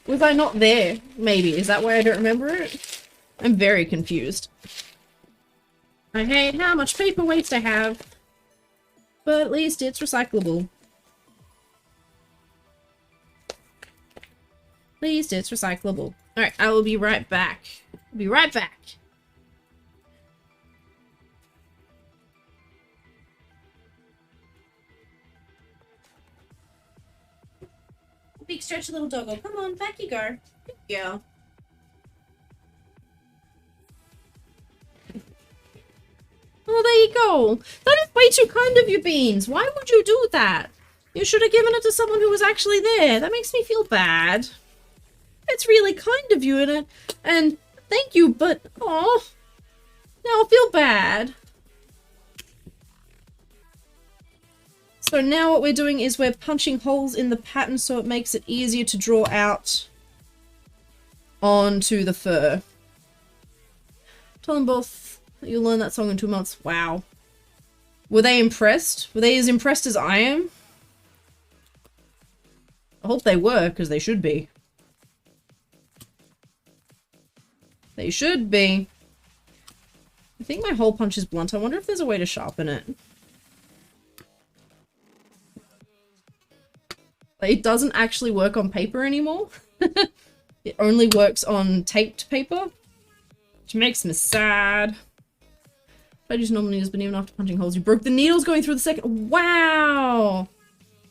Was I not there? Maybe. Is that why I don't remember it? I'm very confused. I hate how much paper waste I have. But at least it's recyclable. At least it's recyclable. Alright, I will be right back. Be right back. Big stretch, little doggo. Come on, back you go. Good girl. Oh, there you go. That is way too kind of you, Beans. Why would you do that? You should have given it to someone who was actually there. That makes me feel bad. It's really kind of you, and thank you, but oh, now I feel bad. So now what we're doing is we're punching holes in the pattern so it makes it easier to draw out onto the fur. Tell them both that you'll learn that song in 2 months. Wow. Were they impressed? Were they as impressed as I am? I hope they were, because they should be. They should be. I think my hole punch is blunt. I wonder if there's a way to sharpen it. It doesn't actually work on paper anymore. It only works on taped paper, which makes me sad. I use normal needles, but even after punching holes, you broke the needles going through the second. Wow!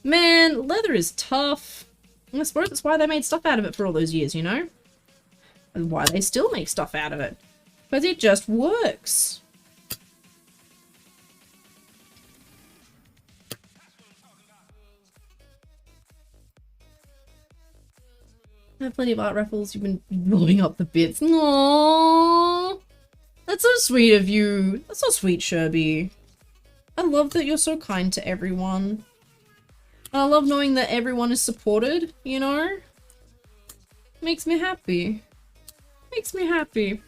Man, leather is tough. I suppose that's why they made stuff out of it for all those years, you know? And why they still make stuff out of it. Because it just works. I have plenty of art raffles. You've been blowing up the bits. Aww. That's so sweet of you. That's so sweet, Sherby. I love that you're so kind to everyone. And I love knowing that everyone is supported, you know? Makes me happy. Makes me happy.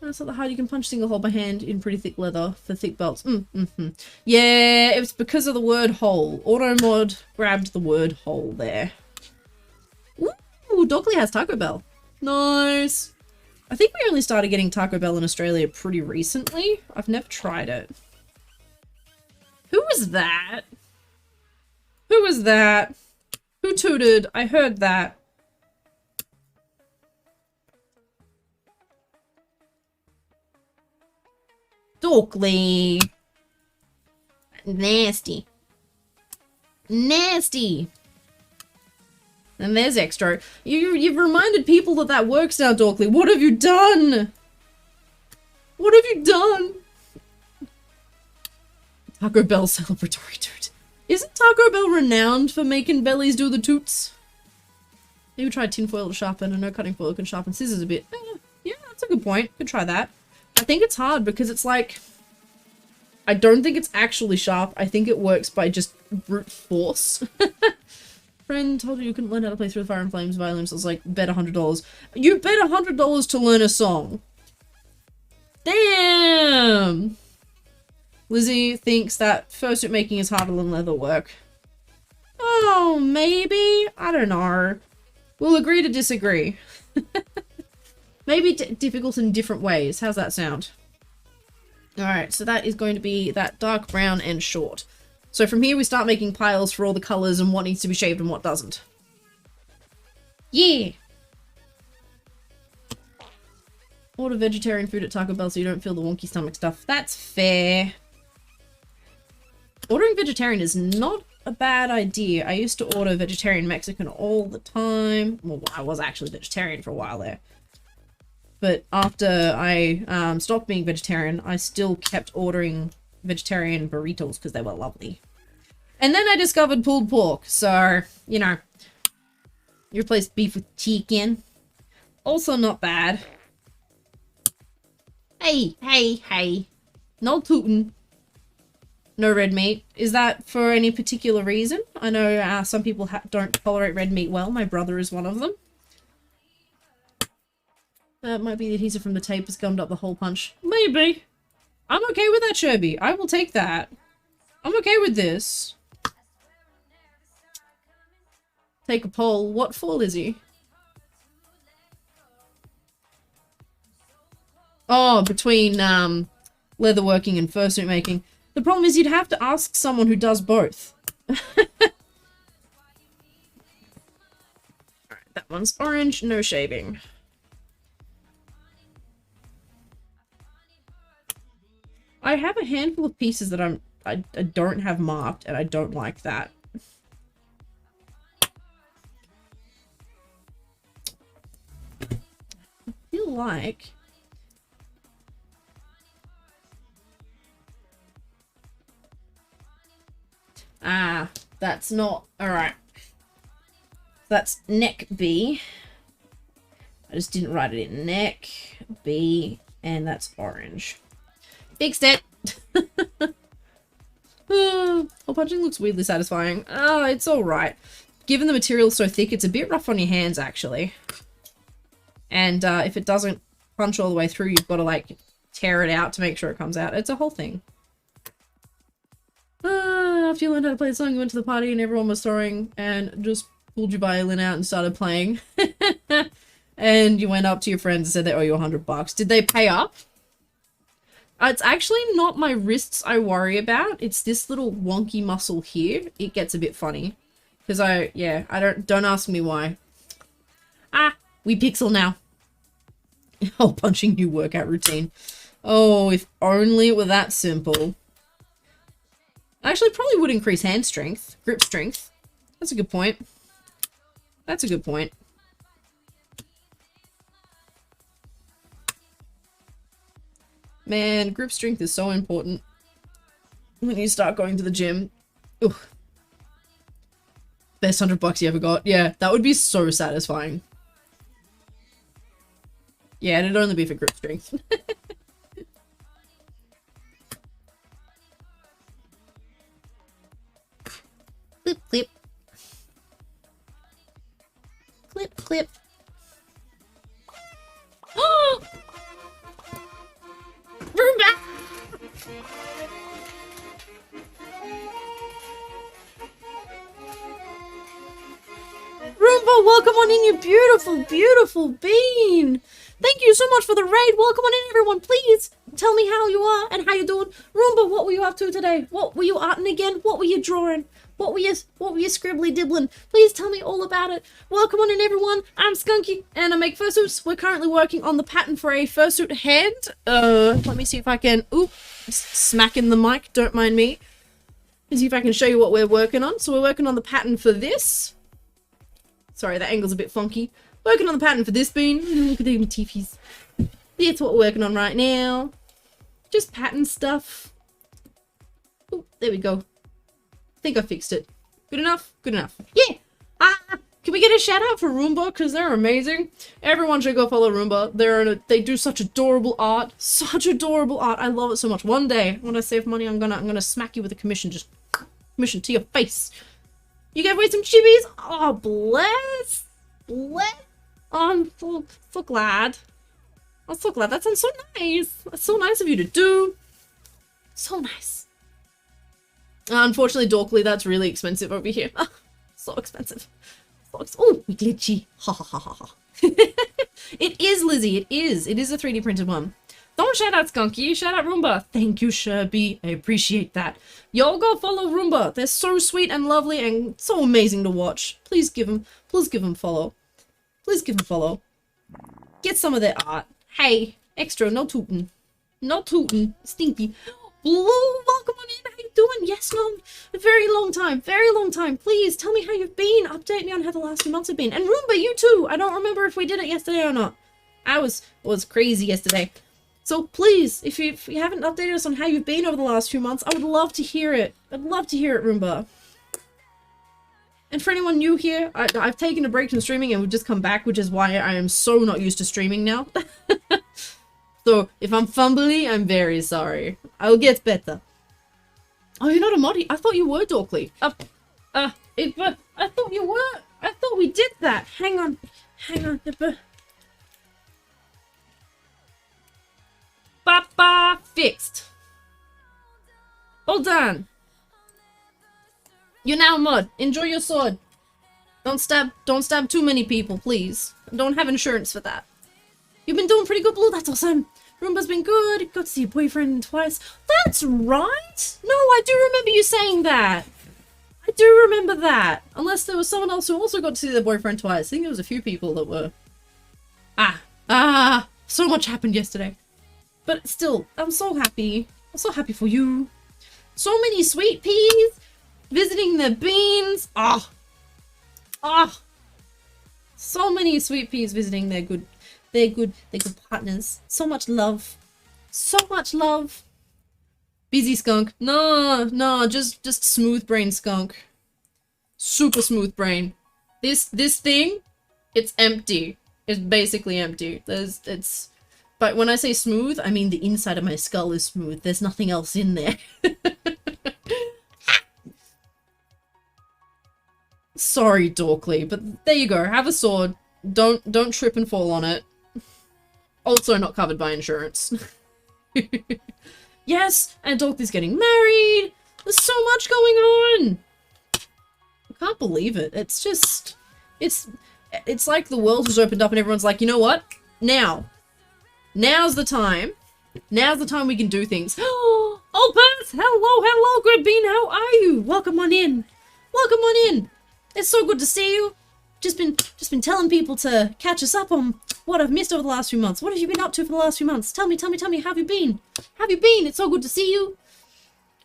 That's not the hard. You can punch single hole by hand in pretty thick leather for thick belts. Yeah, it was because of the word hole. Automod grabbed the word hole there. Ooh, Dockley has Taco Bell. Nice. I think we only started getting Taco Bell in Australia pretty recently. I've never tried it. Who was that? Who was that? Who tooted? I heard that. Dockley. Nasty. Nasty. And there's extra. You've reminded people that that works now, Dorkley. What have you done? What have you done? Taco Bell celebratory toot. Isn't Taco Bell renowned for making bellies do the toots? Maybe try tinfoil to sharpen, and no cutting foil can sharpen scissors a bit. Yeah, that's a good point. Could try that. I think it's hard because it's like... I don't think it's actually sharp. I think it works by just brute force. Friend told you couldn't learn how to play Through the Fire and Flames violin, so I was like, bet $100. You bet $100 to learn a song. Damn! Lizzie thinks that fursuit making is harder than leather work. Oh, maybe? I don't know. We'll agree to disagree. Maybe difficult in different ways. How's that sound? Alright, so that is going to be that dark brown and short. So from here we start making piles for all the colours and what needs to be shaved and what doesn't. Yeah! Order vegetarian food at Taco Bell so you don't feel the wonky stomach stuff. That's fair. Ordering vegetarian is not a bad idea. I used to order vegetarian Mexican all the time. Well, I was actually vegetarian for a while there. But after I stopped being vegetarian, I still kept ordering vegetarian burritos because they were lovely. And then I discovered pulled pork, so, you know, you replace beef with chicken. Also not bad. Hey, hey, hey. No tootin'. No red meat. Is that for any particular reason? I know some people don't tolerate red meat well. My brother is one of them. That might be the adhesive from the tape has gummed up the hole punch. Maybe. I'm okay with that, Sherby. I will take that. I'm okay with this. Take a poll. What for, Lizzie? Oh, between leatherworking and fursuit making. The problem is you'd have to ask someone who does both. That one's orange, no shaving. I have a handful of pieces that I don't have marked, and I don't like that. I feel like... Ah, that's not... Alright. That's neck B. I just didn't write it in. Neck B, and that's orange. Fixed it! Oh, punching looks weirdly satisfying. Oh, it's alright. Given the material's so thick, it's a bit rough on your hands, actually. And if it doesn't punch all the way through, you've got to, like, tear it out to make sure it comes out. It's a whole thing. After you learned how to play the song, you went to the party and everyone was throwing and just pulled your violin out and started playing. And you went up to your friends and said they owe you $100. Did they pay up? It's actually not my wrists I worry about. It's this little wonky muscle here. It gets a bit funny. Because don't ask me why. Ah, we pixel now. Oh, punching new workout routine. Oh, if only it were that simple. Actually, probably would increase hand strength, grip strength. That's a good point. That's a good point. Man, grip strength is so important when you start going to the gym. Ugh. Best $100 you ever got. Yeah, that would be so satisfying. Yeah, it'd only be for grip strength. Clip, clip. Clip, clip. Oh! Roomba! Roomba, welcome on in, you beautiful, beautiful bean! Thank you so much for the raid. Welcome on in, everyone. Please tell me how you are and how you're doing. Roomba, what were you up to today? What were you arting again? What were you drawing? What were you scribbly dibbling? Please tell me all about it. Welcome on in, everyone. I'm Skunky and I make fursuits. We're currently working on the pattern for a fursuit hand. Let me see if I can... Oop, smacking the mic. Don't mind me. Let's see if I can show you what we're working on. So we're working on the pattern for this. Sorry, that angle's a bit funky. Working on the pattern for this bean. Look at them teefies. That's what we're working on right now. Just pattern stuff. Oh, there we go. I think I fixed it. Good enough? Good enough. Yeah! Can we get a shout out for Roomba? Because they're amazing. Everyone should go follow Roomba. They do such adorable art. Such adorable art. I love it so much. One day, when I save money, I'm gonna smack you with a commission. Just commission to your face. You gave away some chibis? Oh, bless. Bless. Oh, I'm so glad. I'm so glad. That sounds so nice. That's so nice of you to do. So nice. Unfortunately, Dorkly, that's really expensive over here. So expensive. Oh, glitchy. Ha ha ha ha ha. It is, Lizzie. It is. It is a 3D printed one. Don't shout out Skunky. Shout out Roomba. Thank you, Sherby. I appreciate that. Y'all go follow Roomba. They're so sweet and lovely and so amazing to watch. Please give them follow. Please give them follow. Get some of their art. Hey, extra, no tootin'. No tootin'. Stinky. Blue, welcome on in. How you doing? Yes, no, a very long time. Very long time. Please tell me how you've been. Update me on how the last few months have been. And Roomba, you too. I don't remember if we did it yesterday or not. I was crazy yesterday. So please, if you haven't updated us on how you've been over the last few months, I would love to hear it. I'd love to hear it, Roomba. And for anyone new here, I've taken a break from streaming and we've just come back, which is why I am so not used to streaming now. So if I'm fumbly, I'm very sorry. I'll get better. Oh, you're not a moddy. I thought you were Dorkly. I thought you were. I thought we did that. Hang on. Hang on. Papa fixed. All done. You're now a mod. Enjoy your sword. Don't stab too many people, please. I don't have insurance for that. You've been doing pretty good, Blue. That's awesome. Roomba's been good. Got to see your boyfriend twice. That's right. No, I do remember you saying that. I do remember that. Unless there was someone else who also got to see their boyfriend twice. I think there was a few people that were... so much happened yesterday. But still, I'm so happy. I'm so happy for you. So many sweet peas visiting their beans. So many sweet peas visiting their good partners. So much love. So much love. Busy skunk. No, just smooth brain skunk. Super smooth brain. This thing, it's empty. It's basically empty. But when I say smooth, I mean the inside of my skull is smooth. There's nothing else in there. Sorry, Dorkly, but there you go. Have a sword. Don't trip and fall on it. Also not covered by insurance. Yes, and Dorkly's getting married. There's so much going on. I can't believe it. It's just... It's like the world has opened up and everyone's like, you know what? Now's the time. Now's the time we can do things. Oh, Beth! Hello, good bean. How are you? Welcome on in. Welcome on in. It's so good to see you. Just been telling people to catch us up on what I've missed over the last few months. What have you been up to for the last few months? Tell me. How have you been? How have you been? It's so good to see you.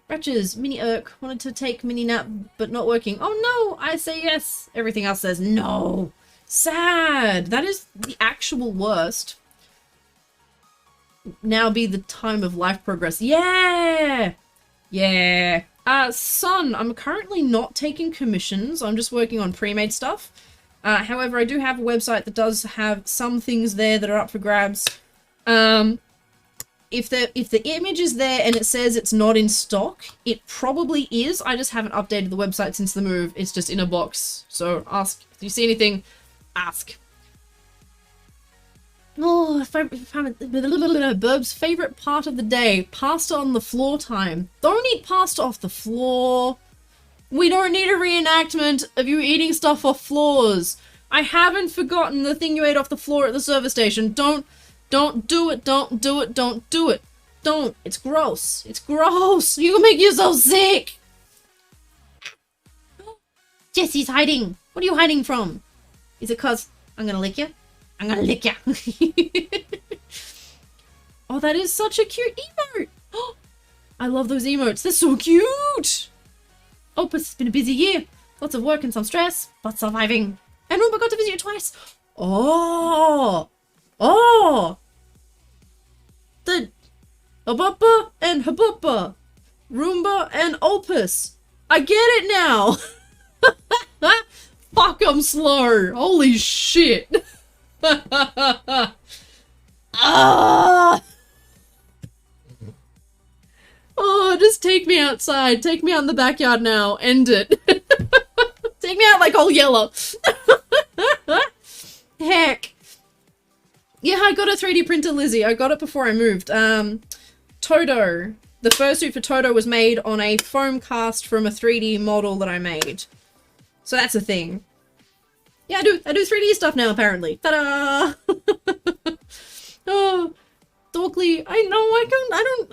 Ratches, mini irk. Wanted to take mini nap, but not working. Oh no! I say yes. Everything else says no. Sad. That is the actual worst. Now be the time of life progress. Yeah! Yeah. Son, I'm currently not taking commissions. I'm just working on pre-made stuff. However, I do have a website that does have some things there that are up for grabs. If the image is there and it says it's not in stock, it probably is. I just haven't updated the website since the move. It's just in a box. So ask. If you see anything, ask. Oh, Burb's favorite part of the day. Pasta on the floor time. Don't eat pasta off the floor. We don't need a reenactment of you eating stuff off floors. I haven't forgotten the thing you ate off the floor at the service station. Don't do it. Don't do it. Don't do it. Don't. It's gross. It's gross. You make yourself sick. Jessie's hiding. What are you hiding from? Is it cause I'm gonna lick you? I'm gonna lick ya. Oh, that is such a cute emote. Oh, I love those emotes. They're so cute. Oh, it's been a busy year. Lots of work and some stress, but surviving. And Roomba got to visit you twice. Oh. The Habuppa and Habuppa. Roomba and Opus. I get it now. Fuck, I'm slow. Holy shit. Oh, just take me outside. Take me out in the backyard now. End it. Take me out like all yellow. Heck. Yeah, I got a 3D printer, Lizzie. I got it before I moved. Toto. The fursuit for Toto was made on a foam cast from a 3D model that I made. So that's a thing. Yeah, I do 3D stuff now, apparently. Ta-da! Oh, Dorkly, I know,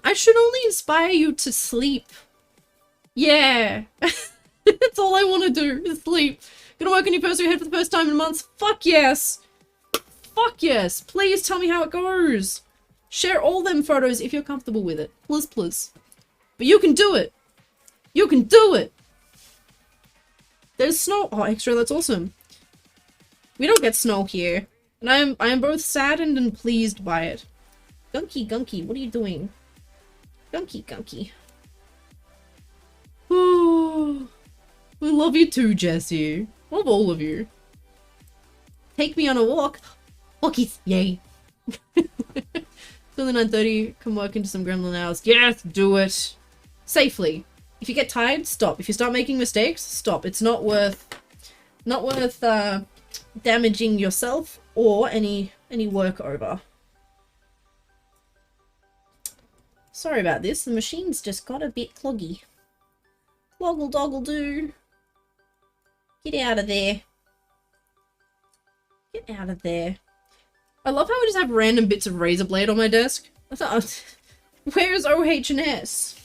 I should only inspire you to sleep. Yeah. That's all I want to do, is sleep. Gonna work on your fursuit head for the first time in months. Fuck yes. Fuck yes. Please tell me how it goes. Share all them photos if you're comfortable with it. Please. But you can do it. You can do it. There's snow. Oh, extra, that's awesome. We don't get snow here. And I am both saddened and pleased by it. Gunky, what are you doing? Gunky. Oh, we love you too, Jessie. Love all of you. Take me on a walk. Walkies, yay. Till the 9:30, come work into some gremlin hours. Yes, do it. Safely. If you get tired, stop. If you start making mistakes, stop. It's not worth damaging yourself or any work over. Sorry about this, the machine's just got a bit cloggy. Woggle doggle do. Get out of there. Get out of there. I love how I just have random bits of razor blade on my desk. I thought, where's OH&S?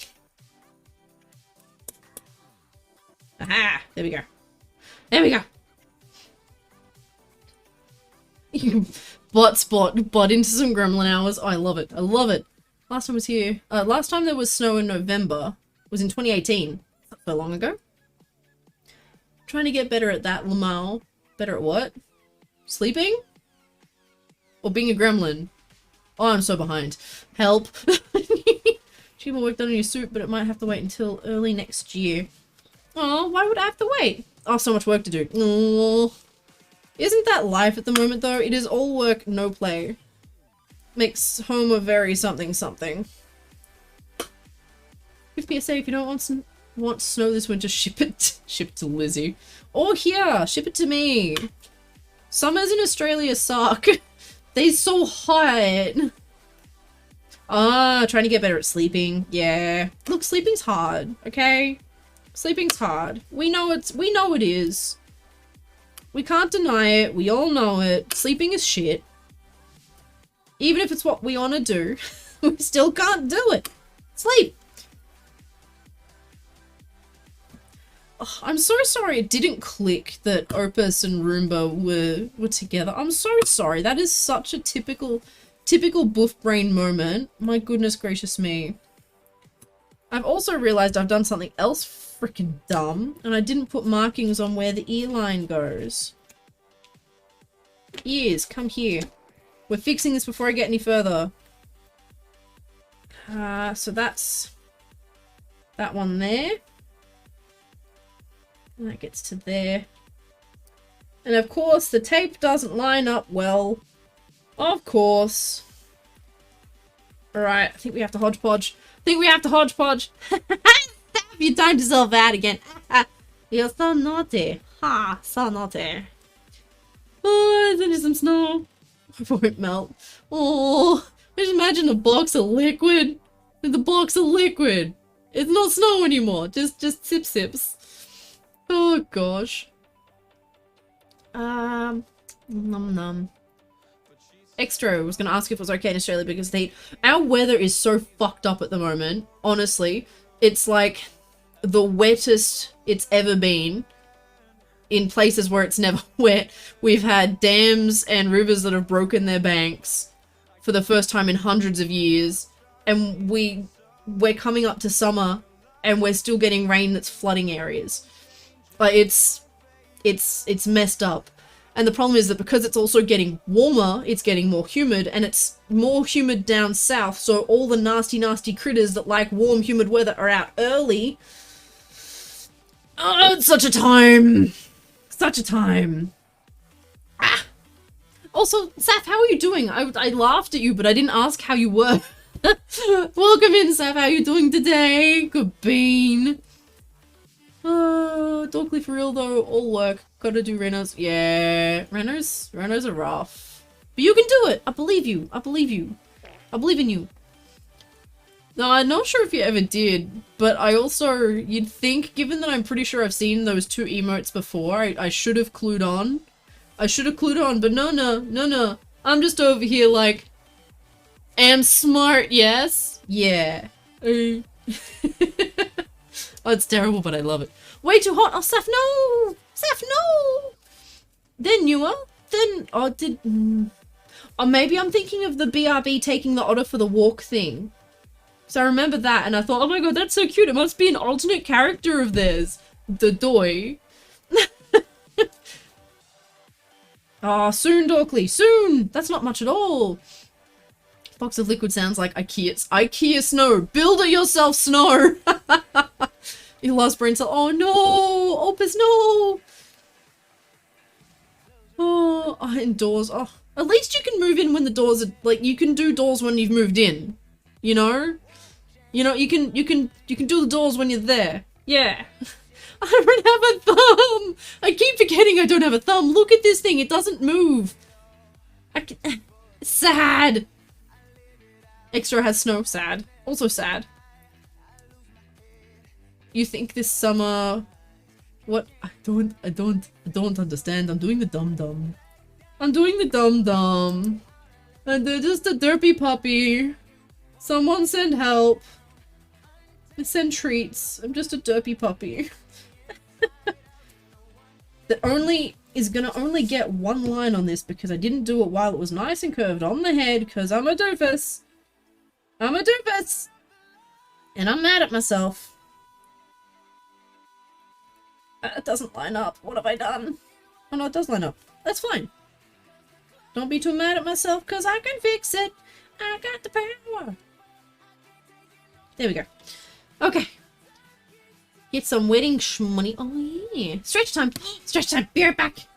Aha! There we go. There we go. You butt into some gremlin hours. Oh, I love it. I love it. Last time I was here. Last time there was snow in November was in 2018. Not so long ago. Trying to get better at that, Lamau. Better at what? Sleeping? Or being a gremlin? Oh, I'm so behind. Help. She more work done on your suit, but it might have to wait until early next year. Oh, why would I have to wait? Oh, so much work to do. Oh. Isn't that life at the moment, though? It is all work, no play. Makes home a very something something. If PSA, if you don't want snow this winter, ship it to Lizzie. Or here, ship it to me. Summers in Australia suck. They're so hot. Ah, trying to get better at sleeping. Yeah. Look, sleeping's hard, okay? Sleeping's hard. We know it is. We can't deny it. We all know it. Sleeping is shit. Even if it's what we want to do, we still can't do it. Sleep. Oh, I'm so sorry it didn't click that Opus and Roomba were together. I'm so sorry. That is such a typical boof brain moment. My goodness gracious me. I've also realized I've done something else freaking dumb, and I didn't put markings on where the ear line goes. Ears, come here. We're fixing this before I get any further. So that's that one there. And that gets to there. And of course, the tape doesn't line up well. Of course. Alright, I think we have to hodgepodge. You timed yourself out again. You're so naughty. Ha, so naughty. Oh, there's some snow. It won't melt. Oh, just imagine a box of liquid. The box of liquid. It's not snow anymore. Just sips. Oh gosh. Num. Extra was gonna ask if it was okay in Australia because our weather is so fucked up at the moment. Honestly, it's like the wettest it's ever been in places where it's never wet. We've had dams and rivers that have broken their banks for the first time in hundreds of years, and we're coming up to summer and we're still getting rain that's flooding areas. Like it's messed up. And the problem is that because it's also getting warmer, it's getting more humid, and it's more humid down south, so all the nasty critters that like warm, humid weather are out early. Oh, it's such a time. Such a time. Ah. Also, Saf, how are you doing? I laughed at you, but I didn't ask how you were. Welcome in, Saf. How are you doing today? Good bean. Dorkly for real though, all work. Gotta do Renos. Yeah, Renos are rough. But you can do it! I believe you. I believe in you. No, I'm not sure if you ever did, but you'd think, given that I'm pretty sure I've seen those two emotes before, I should have clued on. But no. I'm just over here like, am smart, yes? Yeah. Oh, it's terrible, but I love it. Way too hot. Oh, Saf, no! Saf, no! They're newer. Oh, maybe I'm thinking of the BRB taking the otter for the walk thing. So I remember that, and I thought, oh my god, that's so cute. It must be an alternate character of theirs. The doy. Oh, soon, Dorkly, soon! That's not much at all. Box of liquid sounds like IKEA snow. Build it yourself, snow! You lost brain cell. Oh no! Opus, no! Oh, indoors. Oh, at least you can move in when the doors are, like, you can do doors when you've moved in. You know? You can do the doors when you're there. Yeah. I don't have a thumb! I keep forgetting I don't have a thumb. Look at this thing. It doesn't move. Sad. Extra has snow. Sad. Also sad. You think this summer... What? I don't understand. I'm doing the dum-dum. And they're just a derpy puppy. Someone send help. Send treats. I'm just a derpy puppy. that only is gonna only get one line on this because I didn't do it while it was nice and curved on the head because I'm a doofus. I'm a doofus! And I'm mad at myself. It doesn't line up. What have I done? Oh no, it does line up. That's fine. Don't be too mad at myself because I can fix it. I got the power. There we go. Okay. Get some wedding shmoney. Oh yeah. Stretch time. Stretch time. Be right back.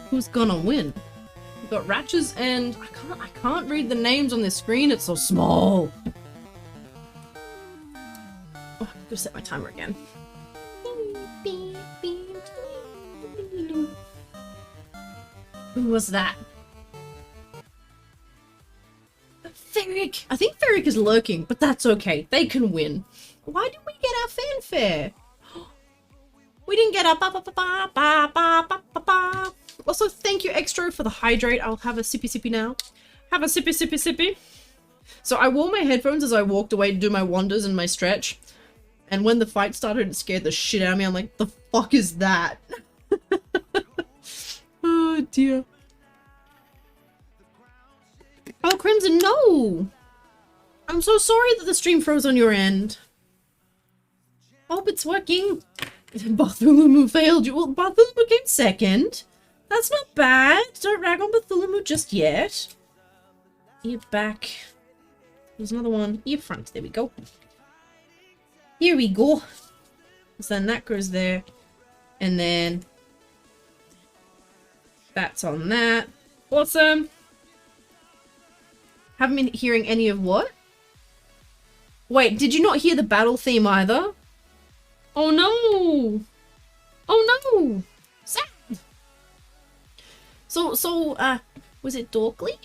Who's gonna win? We've got Ratches and I can't read the names on this screen, it's so small. Oh, I'm gonna set my timer again. Who was that? Ferric! I think Ferric is lurking, but that's okay. They can win. Why didn't we get our fanfare? We didn't get our ba ba ba ba ba ba ba ba ba. Also, thank you, Extra, for the hydrate. I'll have a sippy sippy now. Have a sippy sippy sippy. So I wore my headphones as I walked away to do my wanders and my stretch. And when the fight started, it scared the shit out of me. I'm like, the fuck is that? Oh, dear. Oh, Crimson, no! I'm so sorry that the stream froze on your end. I hope it's working. Bartholomew failed you. Well, Bartholomew came second. That's not bad. Don't rag on Bartholomew just yet. Ear back. There's another one. Ear front. There we go. Here we go. So then that goes there. And then that's on that. Awesome. Haven't been hearing any of what? Wait, did you not hear the battle theme either? Oh no! Oh no! Sad! So, was it Dorkly?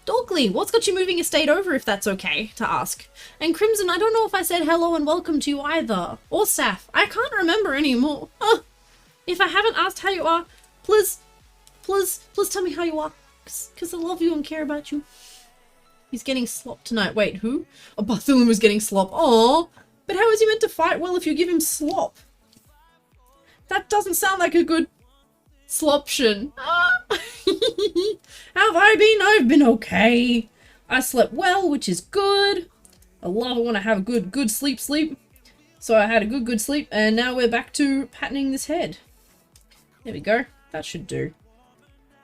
Dorkly, what's got you moving a state over if that's okay to ask? And Crimson, I don't know if I said hello and welcome to you either. Or Saf, I can't remember anymore. If I haven't asked how you are, please tell me how you are. Because I love you and care about you. He's getting slop tonight. Wait, who? Oh, Bartholomew was getting slop. Aww. But how is he meant to fight well if you give him slop? That doesn't sound like a good sloption. How have I been? I've been okay. I slept well, which is good. I love it when I have a good sleep. So I had a good sleep, and now we're back to patterning this head. There we go. That should do.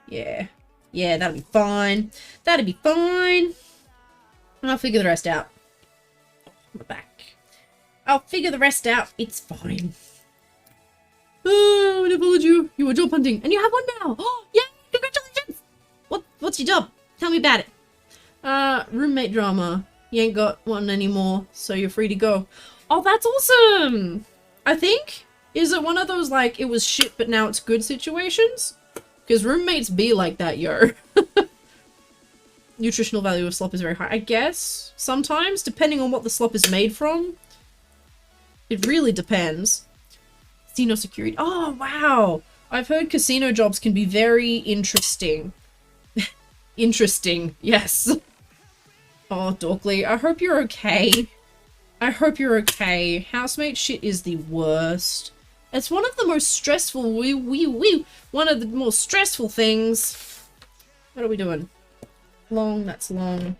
Yeah. Yeah, that'll be fine. That'll be fine. And I'll figure the rest out. On the back. I'll figure the rest out. It's fine. Oh, I followed you. You were job hunting, and you have one now. Oh, yeah! Congratulations! What's your job? Tell me about it. Roommate drama. You ain't got one anymore, so you're free to go. Oh, that's awesome! I think. Is it one of those, like, it was shit but now it's good situations? Because roommates be like that, yo. Nutritional value of slop is very high. I guess, sometimes, depending on what the slop is made from. It really depends. Casino security. Oh, wow! I've heard casino jobs can be very interesting. Interesting, yes. Oh, Dorkley, I hope you're okay. I hope you're okay. Housemate shit is the worst. It's one of the most stressful, one of the more stressful things. What are we doing? Long, that's long.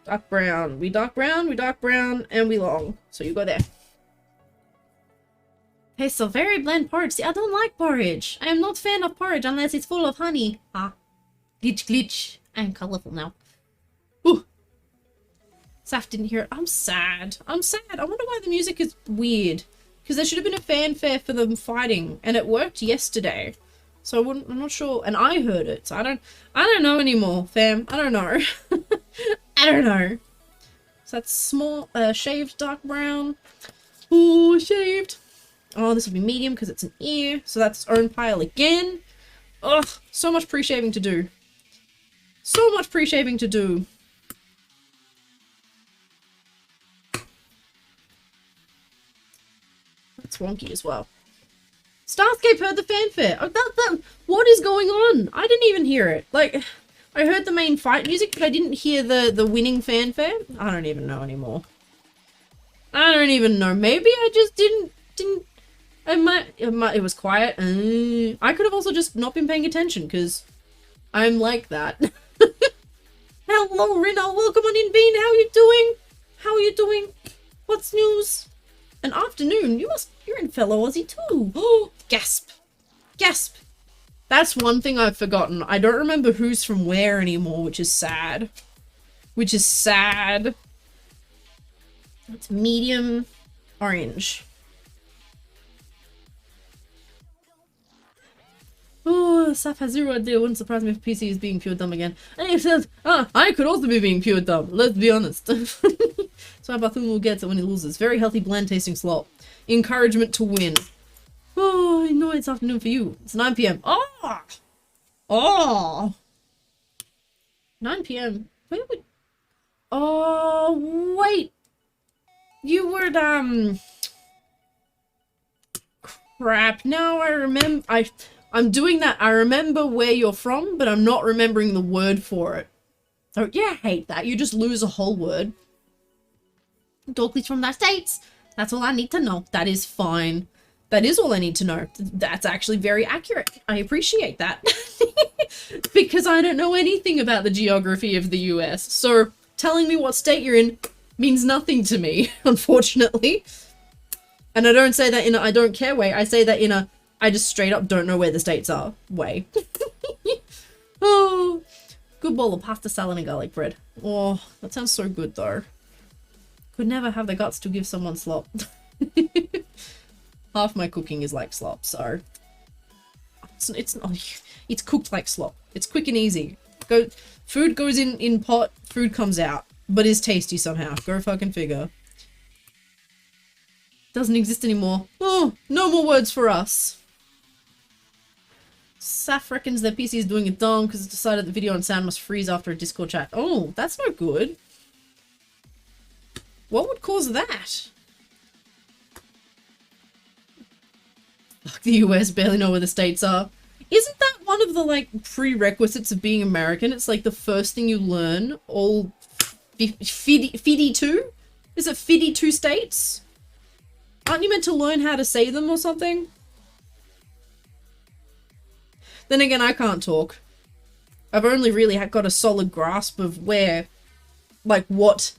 Dark brown. We dark brown, and we long. So you go there. Hey, so very bland porridge. See, I don't like porridge. I am not fan of porridge unless it's full of honey. Ah. Glitch, glitch. I am colorful now. Ooh. Saf didn't hear it. I'm sad. I'm sad. I wonder why the music is weird. Because there should have been a fanfare for them fighting, and it worked yesterday. So I'm not sure. And I heard it, so I don't know anymore, fam. I don't know. I don't know. So that's small, shaved dark brown. Ooh, shaved. Oh, this will be medium because it's an ear. So that's its own pile again. Ugh, so much pre-shaving to do. So much pre-shaving to do. That's wonky as well. Starscape heard the fanfare. Oh, what is going on? I didn't even hear it. Like, I heard the main fight music, but I didn't hear the winning fanfare. I don't even know anymore. I don't even know. Maybe I just didn't. It was quiet. I could have also just not been paying attention because I'm like that. Hello, Rina. Welcome on in, Bean. How you doing? How are you doing? What's news? An afternoon. You're in fellow Aussie too. Oh, gasp. Gasp. That's one thing I've forgotten. I don't remember who's from where anymore, which is sad. Which is sad. It's medium orange. Oh, Saf has zero idea. Wouldn't surprise me if PC is being pure dumb again. And he says, I could also be being pure dumb. Let's be honest. So Bethune gets it when he loses. Very healthy, bland tasting slop. Encouragement to win. Oh, I know it's afternoon for you. It's 9 p.m. Oh! Oh! 9 p.m. Where would... Oh, wait. You were, crap. Now I remember... I'm doing that. I remember where you're from, but I'm not remembering the word for it. So, yeah, I hate that. You just lose a whole word. Dorkley's from the States. That's all I need to know. That is fine. That is all I need to know. That's actually very accurate. I appreciate that. Because I don't know anything about the geography of the US. So, telling me what state you're in means nothing to me, unfortunately. And I don't say that in a I don't care way. I say that in a I just straight up don't know where the states are way. Oh, good bowl of pasta, salad, and garlic bread. Oh, that sounds so good though. Could never have the guts to give someone slop. Half my cooking is like slop, so it's cooked like slop. It's quick and easy. Food goes in pot, food comes out, but is tasty somehow. Go fucking figure. Doesn't exist anymore. Oh, no more words for us. Saf reckons their PC is doing it dumb because it's decided the video and sound must freeze after a Discord chat. Oh, that's no good. What would cause that? Fuck, the US barely know where the states are. Isn't that one of the, like, prerequisites of being American? It's like the first thing you learn, all 52? Is it 52 states? Aren't you meant to learn how to say them or something? Then again, I can't talk. I've only really got a solid grasp of where, like, what,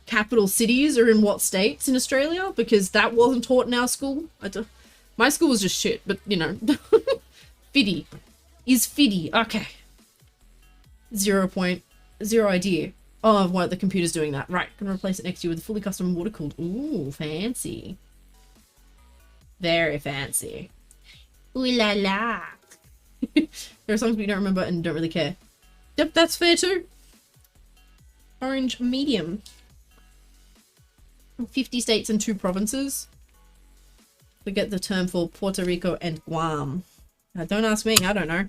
capital cities are in what states in Australia, because that wasn't taught in our school. My school was just shit, but, you know. Fiddy. Is Fiddy. Okay. 0 idea. Oh, why the computer's doing that. Right, gonna replace it next to you with a fully custom water-cooled. Ooh, fancy. Very fancy. Ooh la la. There are songs we don't remember and don't really care. Yep, that's fair too. Orange medium. 50 states and 2 provinces. Forget the term for Puerto Rico and Guam. Now, don't ask me, I don't know.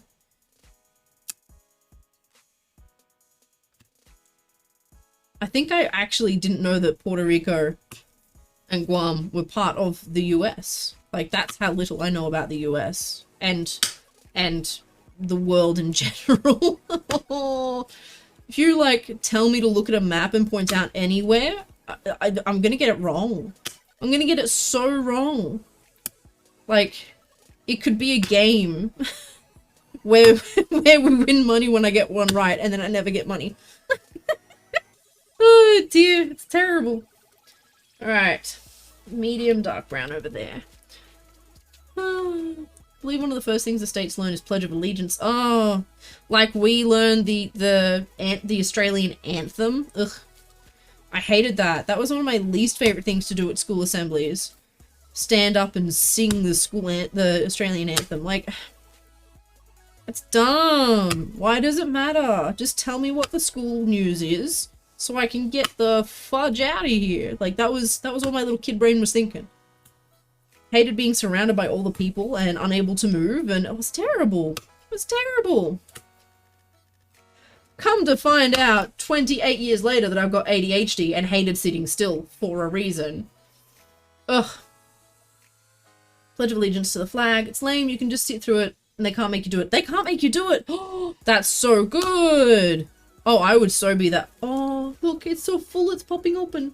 I think I actually didn't know that Puerto Rico and Guam were part of the US. Like, that's how little I know about the US and the world in general. If you, like, tell me to look at a map and point out anywhere, I'm gonna get it wrong. I'm gonna get it so wrong. Like, it could be a game where we win money when I get one right and then I never get money. Oh dear, it's terrible. Alright. Medium dark brown over there. I believe one of the first things the states learn is Pledge of Allegiance. Oh, like we learned the Australian anthem. Ugh. I hated that. That was one of my least favorite things to do at school assemblies. Stand up and sing the Australian anthem. Like, that's dumb. Why does it matter? Just tell me what the school news is so I can get the fudge out of here. Like, that was what my little kid brain was thinking. Hated being surrounded by all the people and unable to move, and it was terrible. It was terrible. Come to find out 28 years later that I've got ADHD and hated sitting still for a reason. Ugh. Pledge of Allegiance to the flag. It's lame, you can just sit through it and they can't make you do it. They can't make you do it! Oh, that's so good! Oh, I would so be that. Oh, look, it's so full, it's popping open.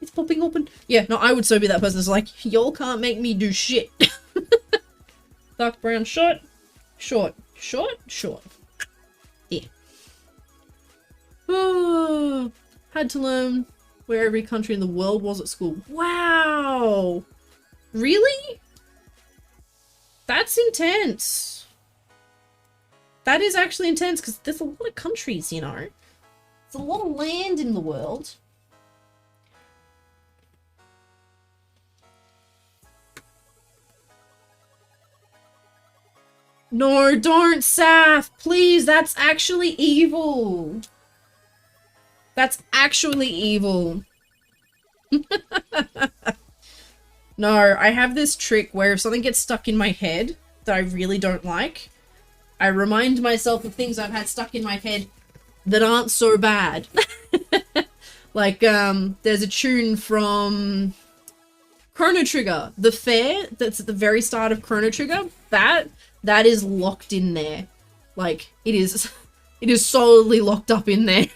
It's popping open. Yeah, no, I would so be that person that's like, y'all can't make me do shit. Dark brown short. Short. Short. Short. Yeah. Oh, had to learn where every country in the world was at school. Wow! Really? That's intense. That is actually intense, because there's a lot of countries, you know. There's a lot of land in the world. No, don't, Saf! Please, that's actually evil. That's actually evil. No, I have this trick where if something gets stuck in my head that I really don't like, I remind myself of things I've had stuck in my head that aren't so bad. Like, there's a tune from Chrono Trigger. The fair that's at the very start of Chrono Trigger, that is locked in there. Like, it is solidly locked up in there.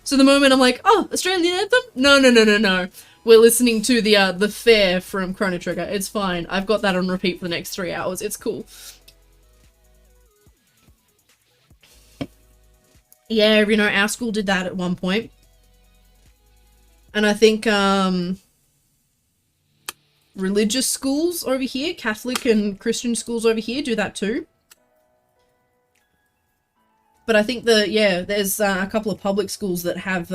So the moment I'm like, oh, Australian anthem? No. We're listening to the fair from Chrono Trigger. It's fine. I've got that on repeat for the next 3 hours. It's cool. Yeah, you know, our school did that at one point. And I think, religious schools over here, Catholic and Christian schools over here do that too. But I think there's a couple of public schools that have,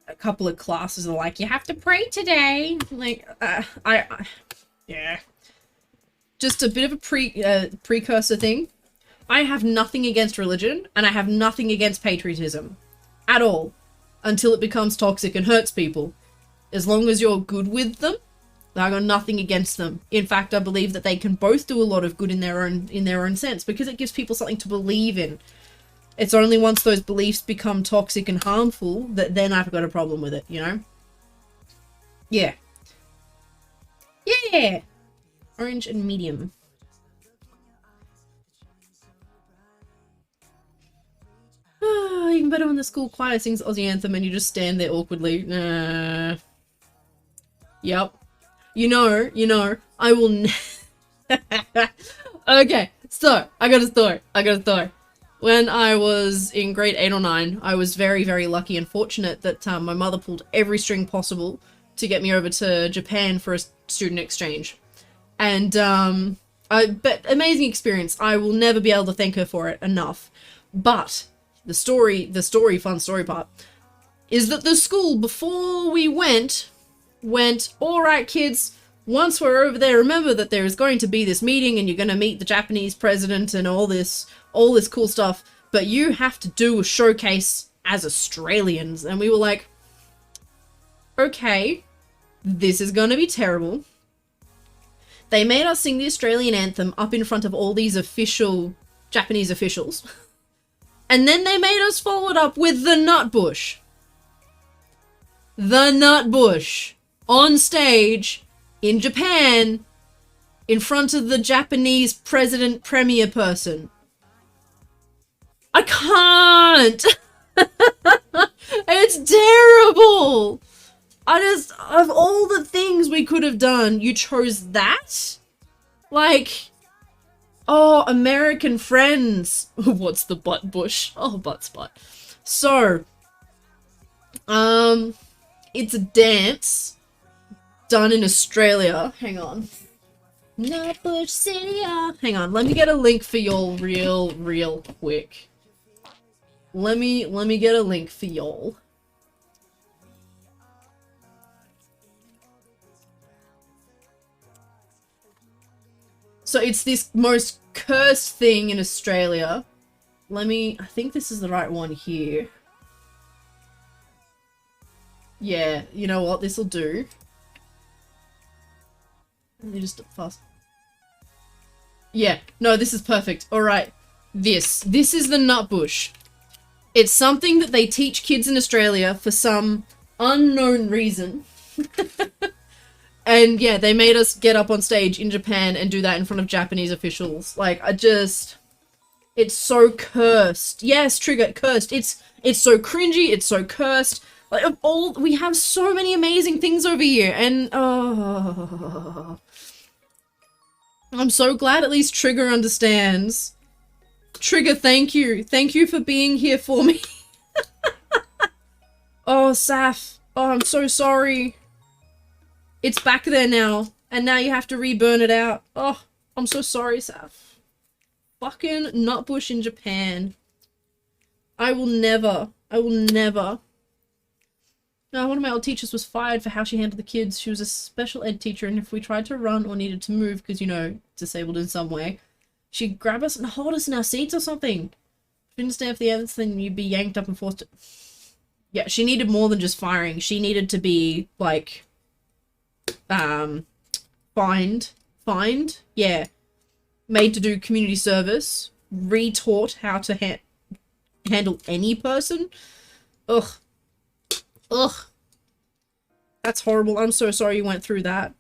a couple of classes that are like, you have to pray today. Like, yeah. Just a bit of a precursor thing. I have nothing against religion, and I have nothing against patriotism. At all. Until it becomes toxic and hurts people. As long as you're good with them, I got nothing against them. In fact, I believe that they can both do a lot of good in their own sense, because it gives people something to believe in. It's only once those beliefs become toxic and harmful that then I've got a problem with it, you know? Yeah. Yeah! Orange and medium. Even better when the school choir sings Aussie anthem and you just stand there awkwardly. Yep. You know, I will Okay, so, I got a story. When I was in grade 8 or 9, I was very, very lucky and fortunate that my mother pulled every string possible to get me over to Japan for a student exchange. And, but amazing experience. I will never be able to thank her for it enough. But the fun story part is that the school before we went, all right, kids, once we're over there, remember that there is going to be this meeting and you're going to meet the Japanese president and all this cool stuff, but you have to do a showcase as Australians. And we were like, okay, this is going to be terrible. They made us sing the Australian anthem up in front of all these official Japanese officials. And then they made us follow it up with the Nutbush. The Nutbush on stage in Japan in front of the Japanese president premier person. I can't! It's terrible! Of all the things we could have done, you chose that? Like, oh, American friends. What's the butt bush? Oh, butt's butt. So, it's a dance done in Australia. Hang on. Nutbush City. Hang on, let me get a link for y'all real quick. Let me get a link for y'all. So it's this most cursed thing in Australia. I think this is the right one here. Yeah, you know what? This'll do. Let me just fast. Yeah, no, this is perfect. Alright. This is the Nutbush. It's something that they teach kids in Australia for some unknown reason. And yeah, they made us get up on stage in Japan and do that in front of Japanese officials. Like, it's so cursed. Yes, Trigger, cursed. It's so cringy, it's so cursed. Like, we have so many amazing things over here, and I'm so glad at least Trigger understands. Trigger, thank you. Thank you for being here for me. Oh, Saf. Oh, I'm so sorry. It's back there now, and now you have to re-burn it out. Oh, I'm so sorry, Saf. Fucking Nutbush in Japan. I will never. No, one of my old teachers was fired for how she handled the kids. She was a special ed teacher, and if we tried to run or needed to move, because, you know, disabled in some way, she'd grab us and hold us in our seats or something. If we didn't stand for the others, then you'd be yanked up and forced to... Yeah, she needed more than just firing. She needed to be, like... fined, yeah, made to do community service, retaught how to handle any person. Ugh, that's horrible. I'm so sorry you went through that.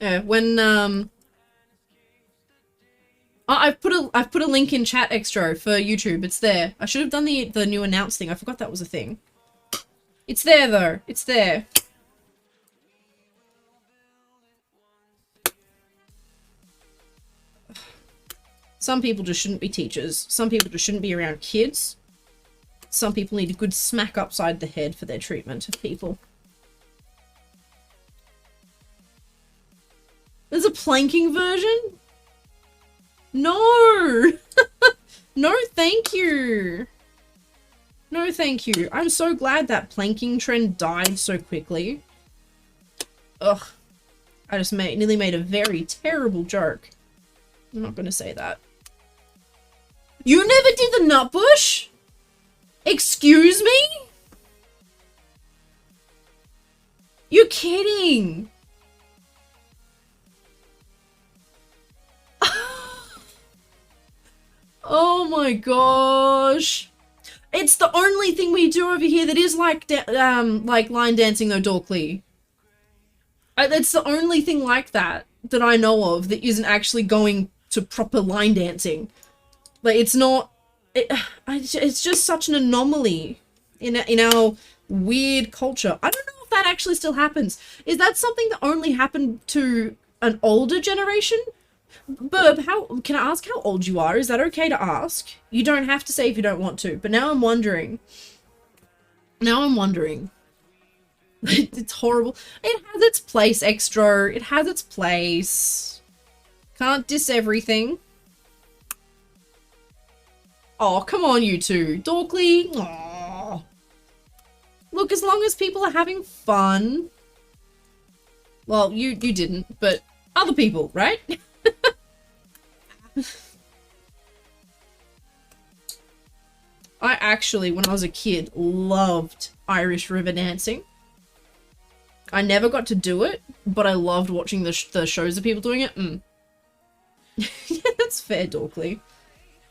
Yeah, when I've put a link in chat extra for YouTube. It's there. I should have done the new announce thing. I forgot that was a thing. It's there though. It's there. Some people just shouldn't be teachers. Some people just shouldn't be around kids. Some people need a good smack upside the head for their treatment of people. There's a planking version? No! No, thank you. No, thank you. I'm so glad that planking trend died so quickly. Ugh. I just nearly made a very terrible joke. I'm not gonna say that. You never did the Nutbush? Excuse me? You're kidding. Oh my gosh. It's the only thing we do over here that is like line dancing though, Dorkly. It's the only thing like that I know of that isn't actually going to proper line dancing. Like, it's not... it's just such an anomaly in our weird culture. I don't know if that actually still happens. Is that something that only happened to an older generation? Burb, can I ask how old you are? Is that okay to ask? You don't have to say if you don't want to, but now I'm wondering. It's horrible. It has its place, Extra. It has its place. Can't diss everything. Oh, come on, you two. Dorkly. Aww. Look, as long as people are having fun. Well, you didn't, but other people, right? I actually, when I was a kid, loved Irish river dancing. I never got to do it, but I loved watching the shows of people doing it. Yeah, that's fair, Dorkly.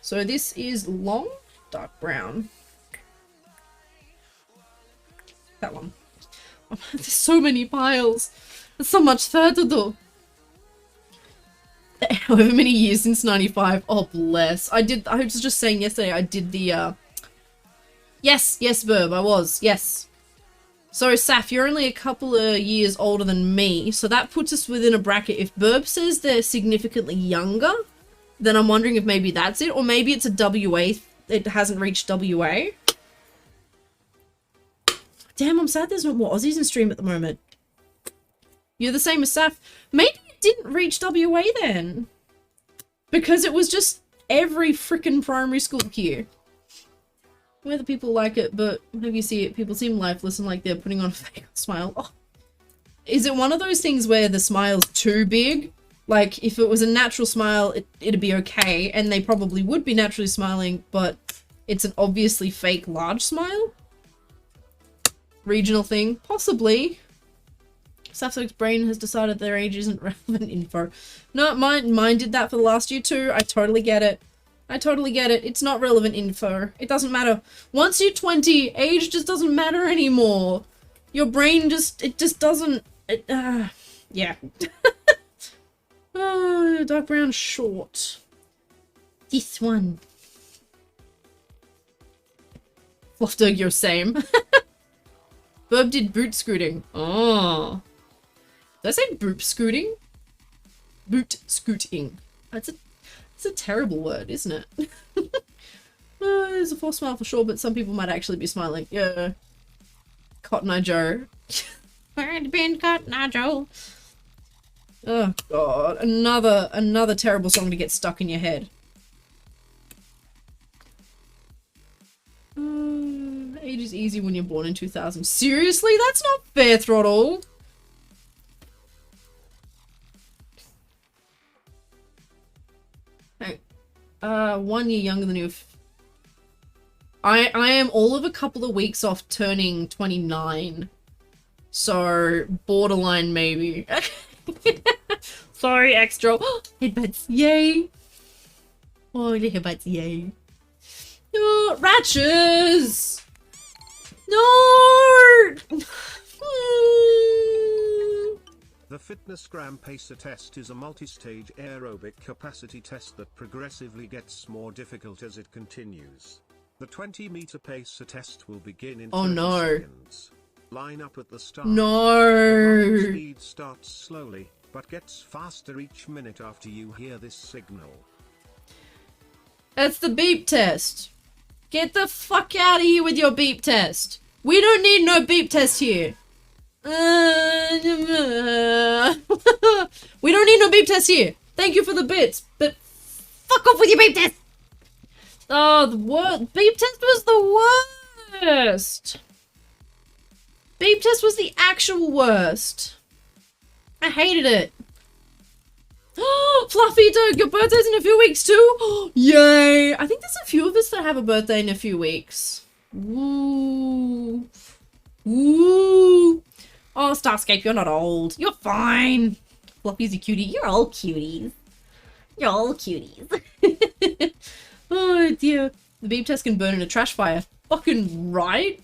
So this is long, dark brown. That one. Oh, there's so many piles. There's so much there to do. However many years since 95. Oh, bless. I was just saying yesterday, I did the, Yes, Burb, I was. Yes. So, Saf, you're only a couple of years older than me, so that puts us within a bracket. If Burb says they're significantly younger, then I'm wondering if maybe that's it, or maybe it's a WA. It hasn't reached WA. Damn, I'm sad there's not more Aussies in stream at the moment. You're the same as Saf. Maybe it didn't reach WA then. Because it was just every freaking primary school here. Whether people like it, but whenever you see it, people seem lifeless and like they're putting on a fake smile. Oh. Is it one of those things where the smile's too big? Like, if it was a natural smile, it'd be okay, and they probably would be naturally smiling, but it's an obviously fake large smile? Regional thing? Possibly. Safsog's brain has decided their age isn't relevant info. No, mine did that for the last year too. I totally get it. I totally get it. It's not relevant info. It doesn't matter. Once you're 20, age just doesn't matter anymore. Your brain it just doesn't... yeah. Oh, dark brown short. This one. Fluffdog, you're same. Burb did boot scooting. Oh. Did I say boot scooting? Boot scooting. It's a terrible word, isn't it? There's a forced smile for sure, but some people might actually be smiling. Yeah. Cotton Eye Joe. Where'd been Cotton Eye Joe? Oh god, another terrible song to get stuck in your head. Age is easy when you're born in 2000. Seriously? That's not fair, Throttle. Hey, 1 year younger than you. I am all of a couple of weeks off turning 29. So, borderline maybe. Sorry, extra. Headbutts, yay. Oh, the headbutts, yay. No, Ratches! No! The FitnessGram Pacer test is a multi-stage aerobic capacity test that progressively gets more difficult as it continues. The 20-meter pacer test will begin in 30 seconds. Line up at the start. No! The speed starts slowly, but gets faster each minute after you hear this signal. That's the beep test. Get the fuck out of here with your beep test. We don't need no beep test here. We don't need no beep test here. Thank you for the bits, but fuck off with your beep test. Oh, the beep test was the worst. Beep test was the actual worst. I hated it. Oh, Fluffy Dog, your birthday's in a few weeks too? Oh, yay! I think there's a few of us that have a birthday in a few weeks. Woo. Woo. Oh, Starscape, you're not old. You're fine. Fluffy's a cutie. You're all cuties. You're all cuties. Oh dear. The beep test can burn in a trash fire. Fucking right.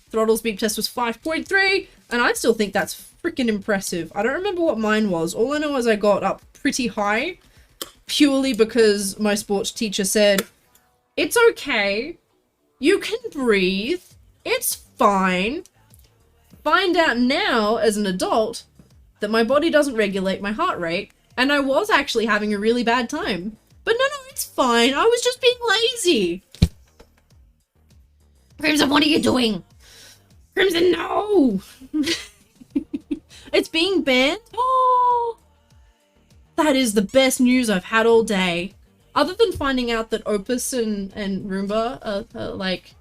Throttle's beep test was 5.3, and I still think that's freaking impressive. I don't remember what mine was. All I know is I got up pretty high, purely because my sports teacher said, it's okay, you can breathe, it's fine. Find out now, as an adult, that my body doesn't regulate my heart rate, and I was actually having a really bad time. But no, it's fine, I was just being lazy. Crimson, what are you doing? Crimson, no! It's being banned? Oh! That is the best news I've had all day. Other than finding out that Opus and Roomba are like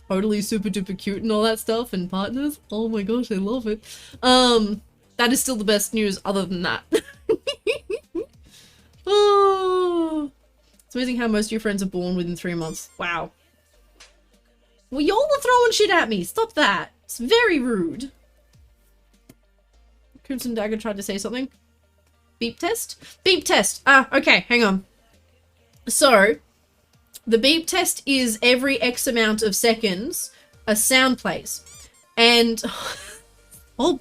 totally super duper cute and all that stuff, and partners. Oh my gosh, I love it. That is still the best news other than that. Oh, it's amazing how most of your friends are born within 3 months. Wow. Well, y'all are throwing shit at me. Stop that. It's very rude. Crimson Dagger tried to say something. Beep test? Beep test. Ah, okay, hang on. So, the beep test is every X amount of seconds a sound plays. And oh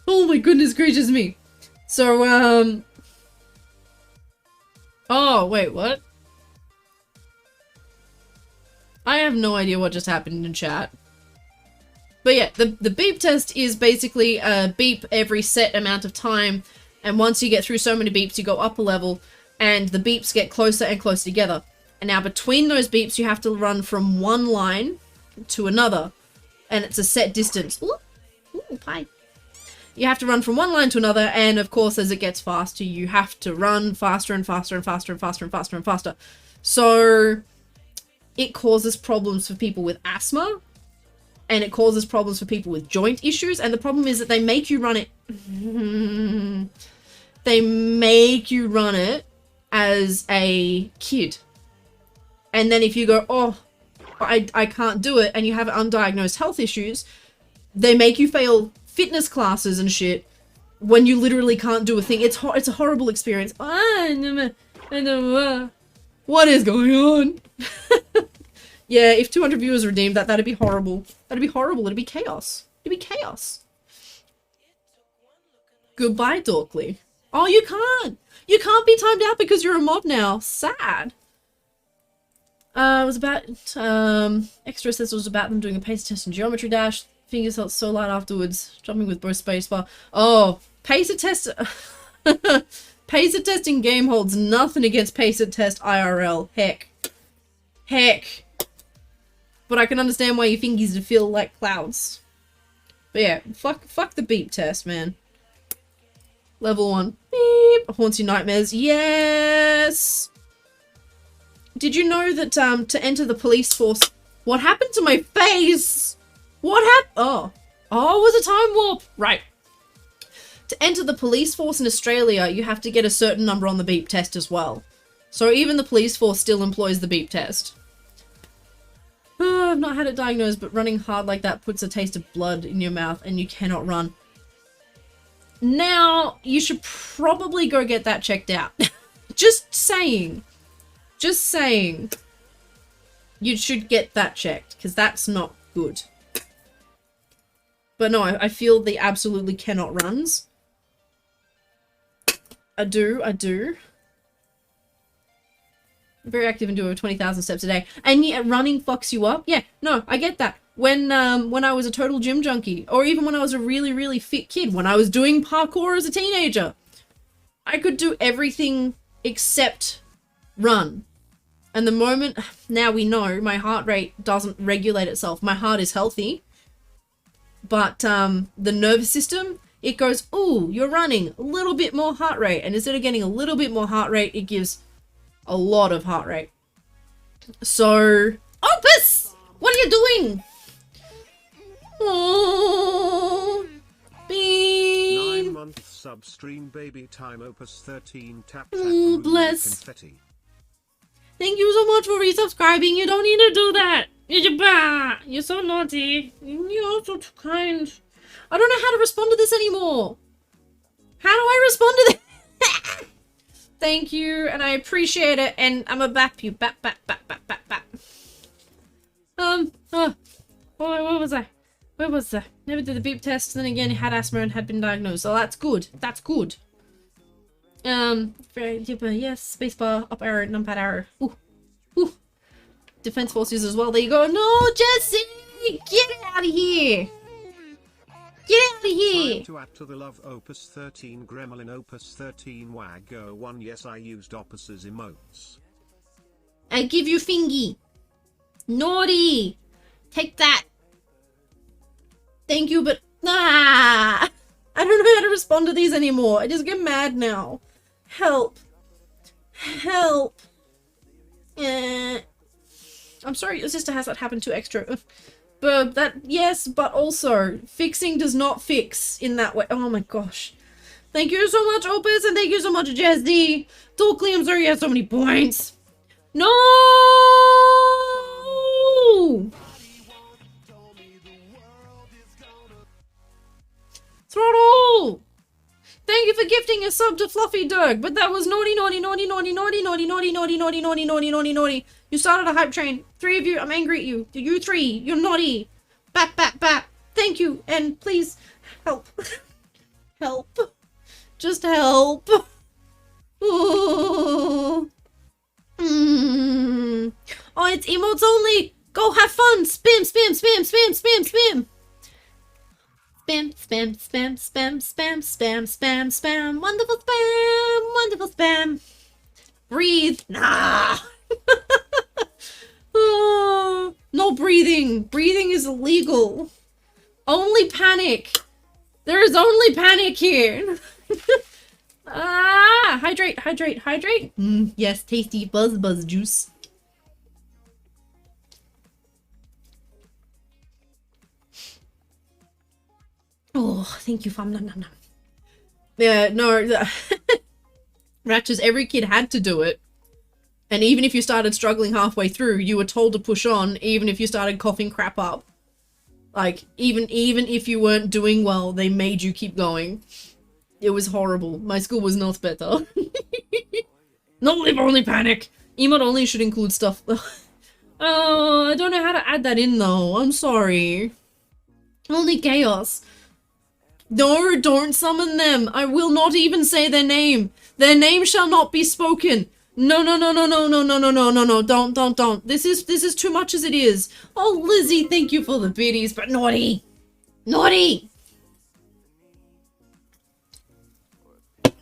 my goodness gracious me. So, oh, wait, what? I have no idea what just happened in chat. But yeah, the beep test is basically a beep every set amount of time, and once you get through so many beeps, you go up a level, and the beeps get closer and closer together. And now between those beeps, you have to run from one line to another, and it's a set distance. Ooh, pie. You have to run from one line to another, and of course, as it gets faster, you have to run faster and faster and faster and faster and faster and faster. So it causes problems for people with asthma, and it causes problems for people with joint issues, and the problem is that they make you run it. They make you run it as a kid. And then if you go, oh, I can't do it, and you have undiagnosed health issues, they make you fail fitness classes and shit when you literally can't do a thing. It's a horrible experience. What is going on? Yeah, if 200 viewers redeemed that, that'd be horrible. That'd be horrible. It'd be chaos. It'd be chaos. Goodbye, Dorkly. Oh, you can't. You can't be timed out because you're a mod now. Sad. It was about, extra says it was about them doing a pacer test in Geometry Dash. Fingers felt so light afterwards. Jumping with both spacebar. Oh, pacer test. Pacer test in game holds nothing against pacer test IRL. Heck. Heck. But I can understand why your fingies would feel like clouds. But yeah, fuck the beep test, man. Level 1. Beep. Haunts your nightmares. Yes! Did you know that, to enter the police force... What happened to my face? What happened? Oh. Oh, it was a time warp. Right. To enter the police force in Australia, you have to get a certain number on the beep test as well. So even the police force still employs the beep test. I've not had it diagnosed, but running hard like that puts a taste of blood in your mouth and you cannot run. Now, you should probably go get that checked out. Just saying. Just saying. You should get that checked, because that's not good. But no, I feel they absolutely cannot runs. I do. Very active and do over 20,000 steps a day. And yeah, running fucks you up. Yeah, no, I get that. When I was a total gym junkie, or even when I was a really, really fit kid, when I was doing parkour as a teenager, I could do everything except run. And the moment, now we know, my heart rate doesn't regulate itself. My heart is healthy, but the nervous system, it goes, ooh, you're running, a little bit more heart rate. And instead of getting a little bit more heart rate, it gives a lot of heart rate. So, Opus! What are you doing? Oh, Bean. 9-month sub stream baby time Opus 13 tap Oh, bless. confetti. Thank you so much for resubscribing. You don't need to do that. You're so naughty. You're so kind. I don't know how to respond to this anymore. How do I respond to this? Thank you, and I appreciate it, and I'm a bap you. Bap. Where was I? Never did the beep test, then again had asthma and had been diagnosed. So that's good. That's good. Yes, spacebar, up arrow, numpad arrow. Ooh. Defense forces as well. There you go. No, Jesse! Get out of here! Get out of here! Time to add to the love Opus 13 Gremlin Opus 13 Wag 01. Yes, I used Opus's emotes. I give you fingy. Naughty! Take that! Thank you, but... I don't know how to respond to these anymore. I just get mad now. Help. Help. Oh, I'm sorry your sister has that happen to extra. But that, yes, but also, fixing does not fix in that way. Oh my gosh. Thank you so much, Opus, and thank you so much, Jazzy. Totally, I'm sorry you have so many points. No! Throttle! Thank you for gifting a sub to Fluffy Doug, but that was naughty, naughty, naughty, naughty, naughty, naughty, naughty, naughty, naughty, naughty, naughty, naughty, naughty. You started a hype train. 3 of you, I'm angry at you. You 3, you're naughty. Bat, bat, bat. Thank you, and please, help. Help. Just help. Oh, it's emotes only. Go have fun. Spam, spam, spam, spam, spam, spam. Spam, spam, spam, spam, spam, spam, spam, spam. Wonderful spam. Wonderful spam. Breathe. Nah. Oh, no breathing. Breathing is illegal. Only panic. There is only panic here. Ah, hydrate, hydrate, hydrate. Yes, tasty buzz juice. Oh, thank you, fam. Nom, nom, nom. Yeah, no. Ratchers, every kid had to do it. And even if you started struggling halfway through, you were told to push on, even if you started coughing crap up. Like, even if you weren't doing well, they made you keep going. It was horrible. My school was not better. No live only panic! Emote only should include stuff. Oh, I don't know how to add that in though. I'm sorry. Only chaos. No, don't summon them. I will not even say their name. Their name shall not be spoken. No, no, no, no, no, no, no, no, no, no, no, don't. This is too much as it is. Oh, Lizzie, thank you for the biddies, but naughty. Naughty.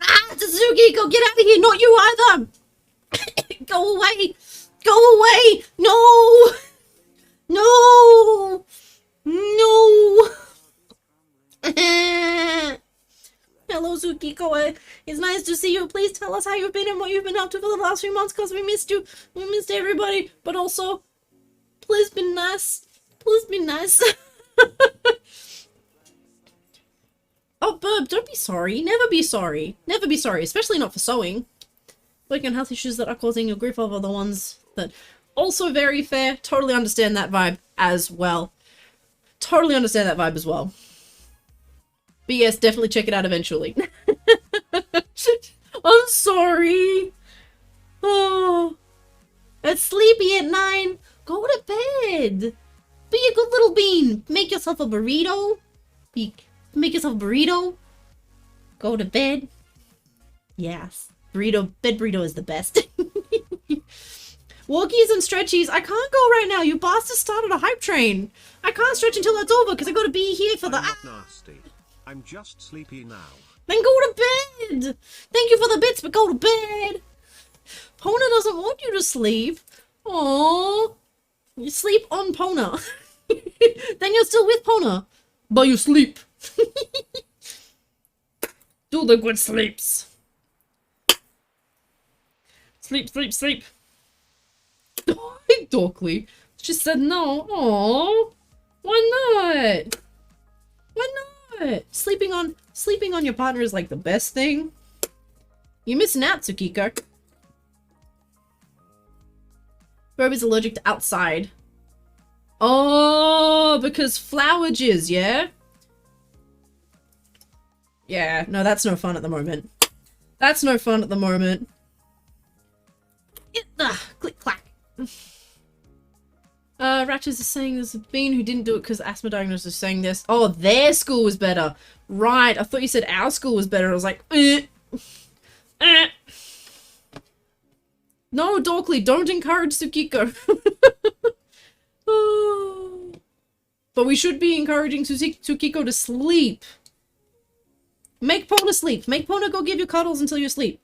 Ah, Suzuki, go get out of here. Not you either. Go away. Go away. No. No. No. Hello, Tsukiko. It's nice to see you. Please tell us how you've been and what you've been up to for the last few months, because we missed you. We missed everybody. But also, please be nice. Please be nice. Oh, Burb, don't be sorry. Never be sorry. Never be sorry, especially not for sewing. Working on health issues that are causing your grief are the ones that... Also very fair. Totally understand that vibe as well. Totally understand that vibe as well. But yes, definitely check it out eventually. I'm sorry. Oh, it's sleepy at 9. Go to bed. Be a good little bean. Make yourself a burrito. Make yourself a burrito. Go to bed. Yes. Burrito. Bed burrito is the best. Walkies and stretchies. I can't go right now. You bastards started a hype train. I can't stretch until that's over because I got to be here for the... I'm not nasty. I'm just sleepy now. Then go to bed! Thank you for the bits, but go to bed! Pona doesn't want you to sleep. Aww. You sleep on Pona. Then you're still with Pona. But you sleep. Do the good sleeps. Sleep, sleep, sleep. Hi, Dorkly. She said no. Aww. Why not? Why not? Sleeping on your partner is like the best thing. You missing out, Tsukiko. Rob is allergic to outside. Oh, because flower jizz, yeah? Yeah, no, that's no fun at the moment. That's no fun at the moment. Click clack. Ratchers is saying there's a bean who didn't do it because asthma diagnosis is saying this. Oh, their school was better. Right, I thought you said our school was better. I was like, No, Dorkly, don't encourage Tsukiko. But we should be encouraging Tsukiko to sleep. Make Pona sleep. Make Pona go give you cuddles until you sleep.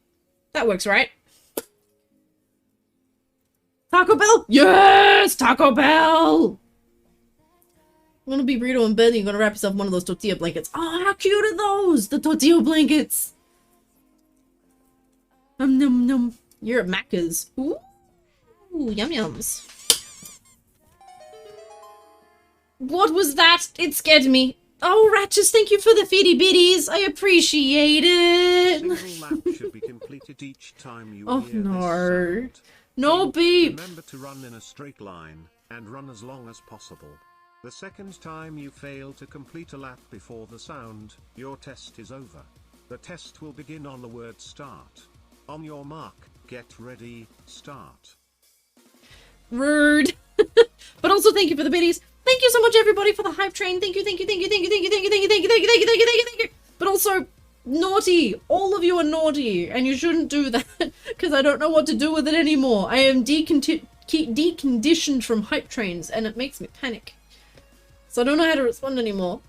That works, right? Taco Bell? Yes! Taco Bell! I'm gonna be burrito in bed and you're gonna wrap yourself in one of those tortilla blankets. Oh, how cute are those? The tortilla blankets. Num num. You're at Macca's. Ooh, yum yums. What was that? It scared me. Oh, Ratchers, thank you for the fitty bitties. I appreciate it. Single lap should be completed each time you Oh, hear no. this sound. No beep. Remember to run in a straight line, and run as long as possible. The second time you fail to complete a lap before the sound, your test is over. The test will begin on the word start. On your mark, get ready, start. Rude. But also thank you for the biddies. Thank you so much everybody for the hype train. Thank you, thank you, thank you, thank you, thank you, thank you, thank you, thank you, thank you, thank you, thank you, thank you, thank you. But also, naughty. All of you are naughty, and you shouldn't do that, because I don't know what to do with it anymore. I am deconditioned from hype trains, and it makes me panic. So I don't know how to respond anymore.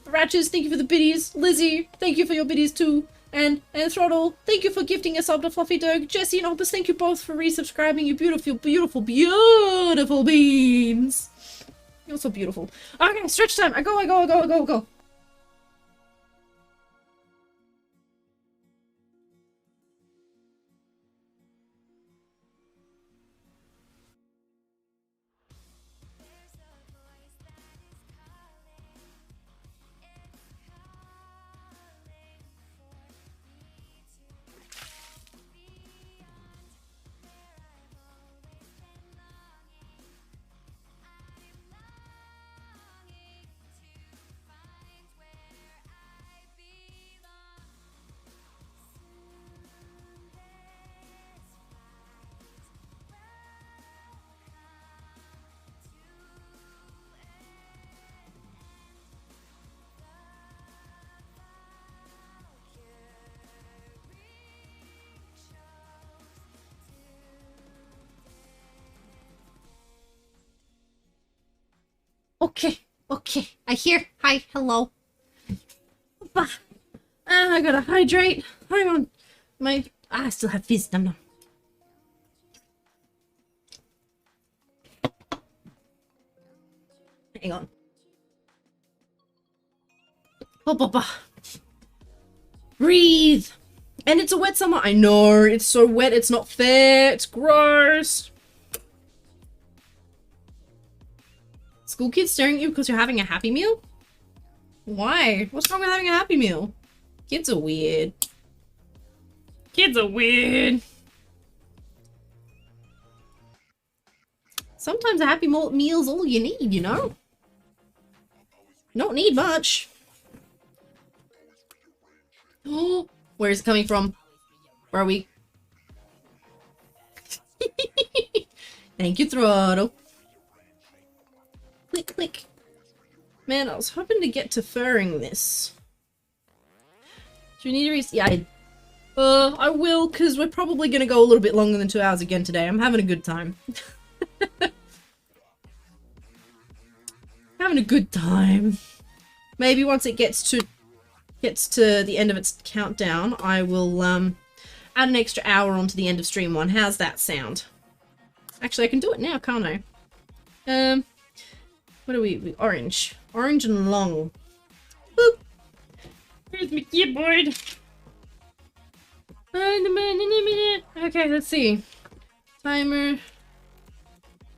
Ratches, thank you for the biddies. Lizzie, thank you for your biddies too. And Throttle, thank you for gifting a sub to Fluffy Dog. Jesse and Opus, thank you both for resubscribing, you beautiful, beautiful, beautiful beans. You're so beautiful. Okay, stretch time. I go. Okay. I hear. Hi, hello. I gotta hydrate. Hang on. I still have fizz. No. Hang on. Breathe. And it's a wet summer. I know. It's so wet. It's not fair. It's gross. School kids staring at you because you're having a Happy Meal? Why? What's wrong with having a Happy Meal? Kids are weird. Sometimes a Happy Meal's all you need, you know? You don't need much. Oh, where is it coming from? Where are we? Thank you, Throttle. Click. Man, I was hoping to get to furring this. Do we need to yeah, I will, because we're probably going to go a little bit longer than 2 hours again today. I'm having a good time. Having a good time. Maybe once it gets to the end of its countdown, I will add an extra hour onto the end of stream 1. How's that sound? Actually, I can do it now, can't I? What are we? Orange. Orange and long. Boop. Here's my keyboard. Okay, let's see. Timer.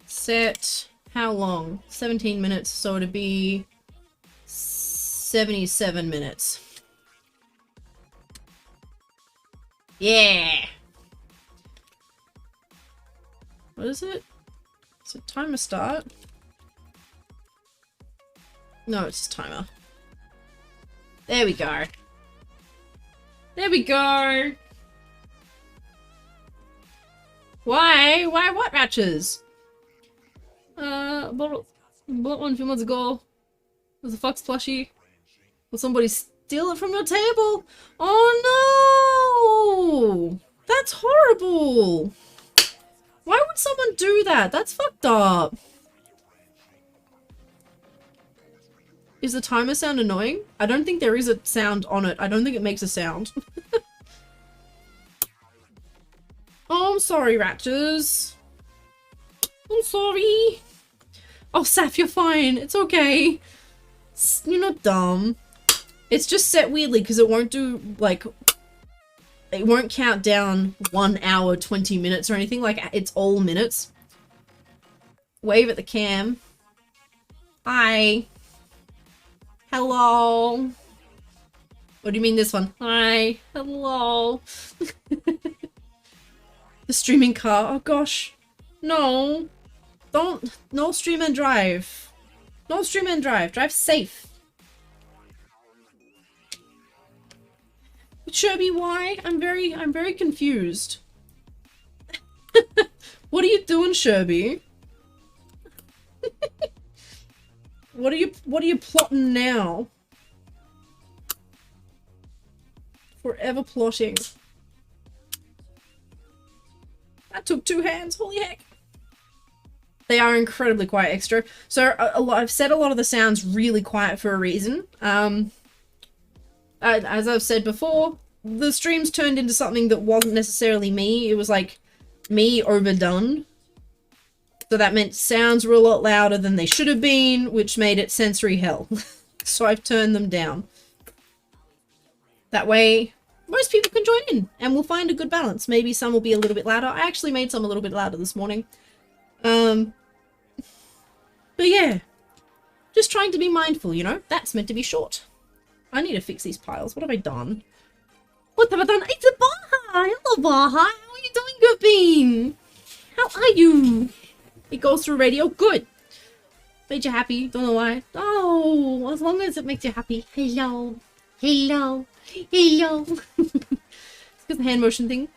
Set. How long? 17 minutes, so it'd be 77 minutes. Yeah! What is it? Is it timer start? No, it's timer. There we go. There we go! Why? Why what matches? Bought one a few months ago. There's a fox plushie. Will somebody steal it from your table? Oh no! That's horrible! Why would someone do that? That's fucked up. Is the timer sound annoying? I don't think there is a sound on it. I don't think it makes a sound. Oh, I'm sorry, Ratchers. I'm sorry. Oh, Saf, you're fine. It's okay. You're not dumb. It's just set weirdly because it won't do, like... It won't count down 1 hour, 20 minutes or anything. Like, it's all minutes. Wave at the cam. Hi. Hello. What do you mean this one? Hi. Hello. The streaming car. Oh gosh. No. Don't. No stream and drive. No stream and drive. Drive safe. Sherby, why? I'm very confused. What are you doing, Sherby? What are you plotting now? Forever plotting. That took 2 hands, holy heck. They are incredibly quiet extra. So I've set a lot of the sounds really quiet for a reason. As I've said before, the streams turned into something that wasn't necessarily me. It was like me overdone. So that meant sounds were a lot louder than they should have been, which made it sensory hell. So I've turned them down. That way, most people can join in and we'll find a good balance. Maybe some will be a little bit louder. I actually made some a little bit louder this morning. But yeah, just trying to be mindful, you know? That's meant to be short. I need to fix these piles. What have I done? What have I done? It's a Baha! Hello, Baha! How are you doing, good bean? How are you? It goes through radio. Good. Made you happy. Don't know why. Oh, as long as it makes you happy. Hello. Hello. Hello. It's because the hand motion thing.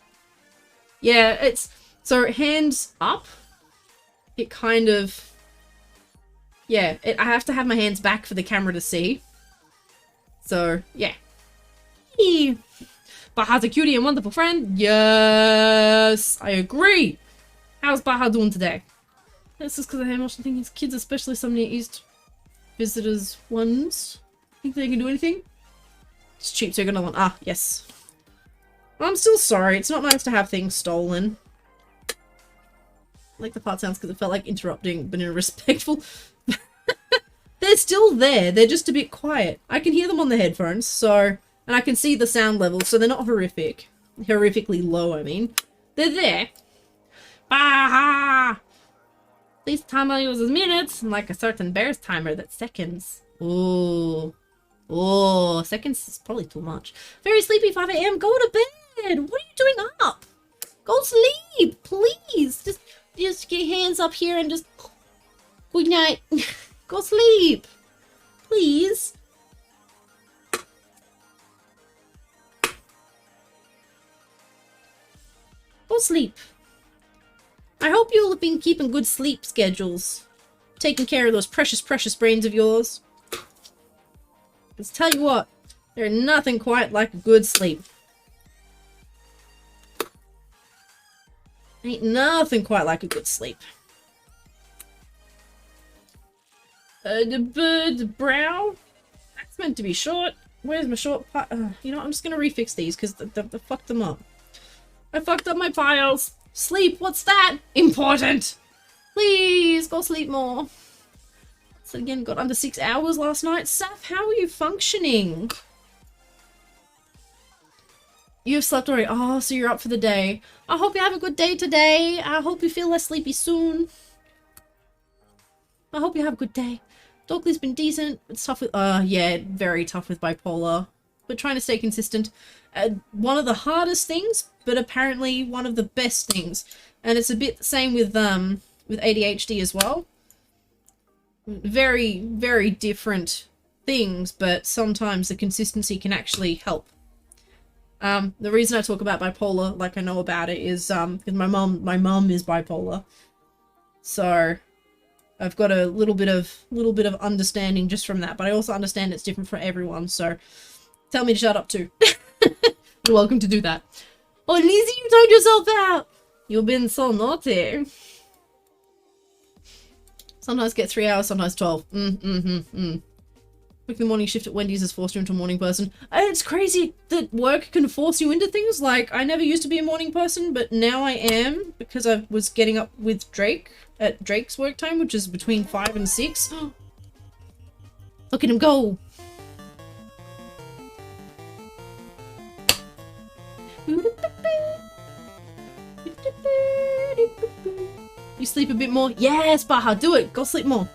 Yeah, it's... So, hands up. It kind of... Yeah, I have to have my hands back for the camera to see. So, yeah. Baha's a cutie and wonderful friend. Yes, I agree. How's Baha doing today? This is because of the hand motion thing. His kids, especially some near East visitors ones. Think they can do anything? It's cheap, so you're gonna want... Ah, yes. I'm still sorry. It's not nice to have things stolen. I like the fart sounds because it felt like interrupting, but in a respectful... They're still there. They're just a bit quiet. I can hear them on the headphones, so... And I can see the sound levels, so they're not horrific. Horrifically low, I mean. They're there. Baha! This timer uses minutes, like a certain bear's timer that's seconds. Ooh. Oh, seconds is probably too much. Very sleepy, 5 AM. Go to bed. What are you doing up? Go sleep, please. Just get your hands up here and just... Good night. Go sleep. Please. Go sleep. I hope you'll have been keeping good sleep schedules. Taking care of those precious, precious brains of yours. Let's tell you what. There's nothing quite like a good sleep. Ain't nothing quite like a good sleep. The bird's brow. That's meant to be short. Where's my short part? You know what? I'm just gonna refix these because I fucked them up. I fucked up my piles. Sleep. What's that? Important. Please go sleep more. So again, got under 6 hours last night. Saf, how are you functioning? You've slept already. Oh, so you're up for the day. I hope you have a good day today. I hope you feel less sleepy soon. I hope you have a good day. Dorkley's been decent. It's tough with... yeah, very tough with bipolar. But trying to stay consistent. One of the hardest things, but apparently one of the best things. And it's a bit the same with ADHD as well. Very, very different things, but sometimes the consistency can actually help. The reason I talk about bipolar, like I know about it, is because my mum is bipolar. So I've got a little bit of understanding just from that, but I also understand it's different for everyone, so tell me to shut up too. You're welcome to do that. Oh, Lizzie, you told yourself out! You've been so naughty. Sometimes get 3 hours, sometimes 12. Working the morning shift at Wendy's has forced you into a morning person. It's crazy that work can force you into things. Like, I never used to be a morning person, but now I am, because I was getting up with Drake at Drake's work time, which is between 5 and 6. Look at him go! You sleep a bit more? Yes, Baha, do it! Go sleep more.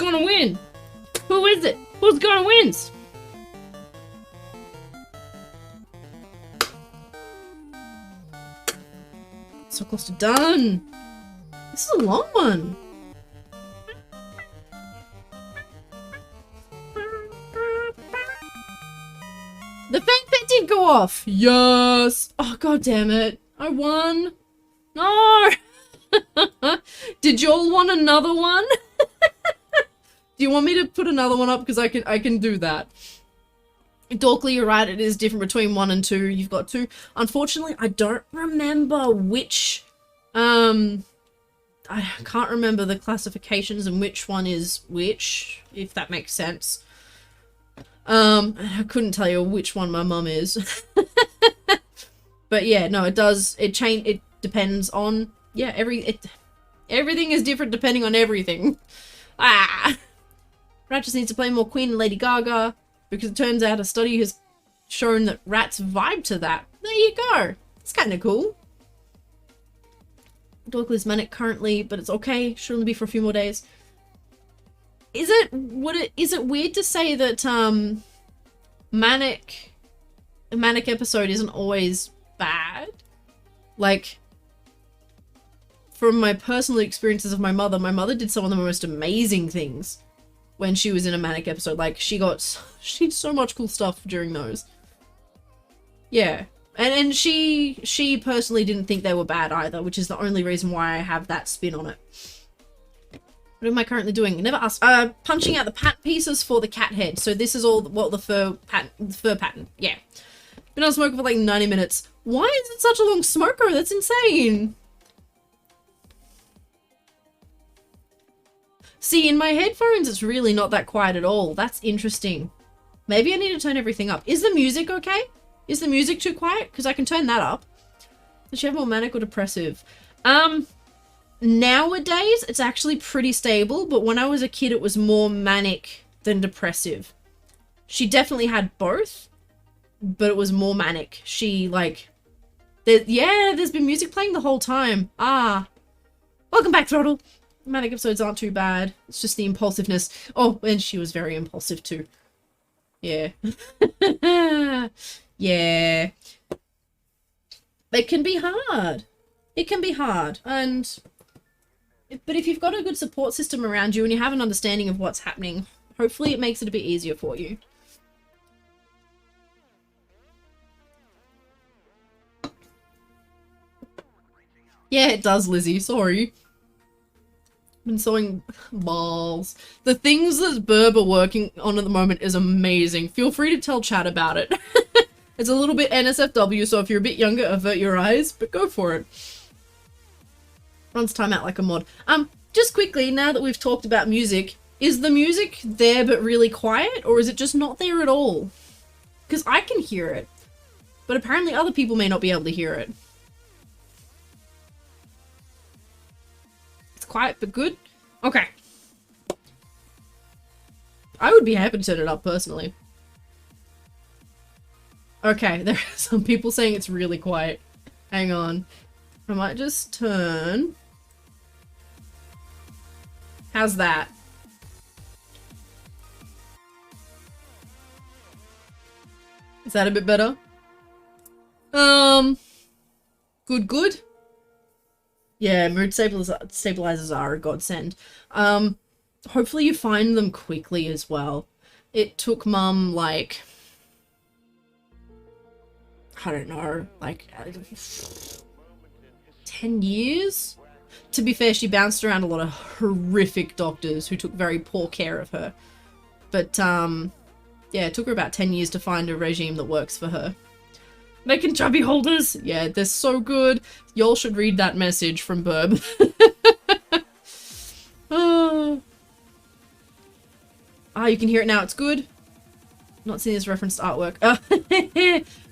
gonna win? Who is it? Who's gonna win? So close to done. This is a long one. The fanfare did go off. Yes. Oh, god damn it. I won. No. Did y'all want another one? Do you want me to put another one up? Because I can do that. Dorkly, you're right. It is different between 1 and 2. You've got 2. Unfortunately, I don't remember which. I can't remember the classifications and which one is which, if that makes sense. I couldn't tell you which one my mum is. But yeah, no, it does. It depends on, yeah, everything is different depending on everything. Ah! Ratchet needs to play more Queen and Lady Gaga, because it turns out a study has shown that rats vibe to that. There you go. It's kind of cool. Dorkly's manic currently, but it's okay. Should only be for a few more days. Is it weird to say that a manic episode isn't always bad? Like, from my personal experiences of my mother did some of the most amazing things when she was in a manic episode. Like, she did so much cool stuff during those. Yeah. And she personally didn't think they were bad either, which is the only reason why I have that spin on it. What am I currently doing? Never asked. Punching out the pat pieces for the cat head. So this is all what the fur pattern. Yeah. Been on smoker for like 90 minutes. Why is it such a long smoker? That's insane. See, in my headphones, it's really not that quiet at all. That's interesting. Maybe I need to turn everything up. Is the music okay? Is the music too quiet? Because I can turn that up. Does she have more manic or depressive? Nowadays, it's actually pretty stable, but when I was a kid, it was more manic than depressive. She definitely had both, but it was more manic. She, like... there's been music playing the whole time. Ah. Welcome back, Throttle. Manic episodes aren't too bad. It's just the impulsiveness. Oh, and she was very impulsive too. Yeah. Yeah. It can be hard. It can be hard. But if you've got a good support system around you and you have an understanding of what's happening, hopefully it makes it a bit easier for you. Yeah, it does, Lizzie. Sorry. Been sewing balls. The things that Burb are working on at the moment is amazing. Feel free to tell chat about it. It's a little bit NSFW, so if you're a bit younger, avert your eyes, but go for it. Runs time out like a mod. Just quickly, now that we've talked about music, is the music there but really quiet, or is it just not there at all? Because I can hear it, but apparently other people may not be able to hear it. It's quiet but good? Okay. I would be happy to turn it up, personally. Okay, there are some people saying it's really quiet. Hang on. I might just turn... How's that? Is that a bit better? Good? Yeah, mood stabilizers are a godsend. Hopefully you find them quickly as well. It took Mum, like... I don't know, like... 10 years? To be fair, she bounced around a lot of horrific doctors who took very poor care of her. But, yeah, it took her about 10 years to find a regime that works for her. Making chubby holders! Yeah, they're so good. Y'all should read that message from Burb. Oh. Ah, you can hear it now. It's good. Not seeing this referenced artwork.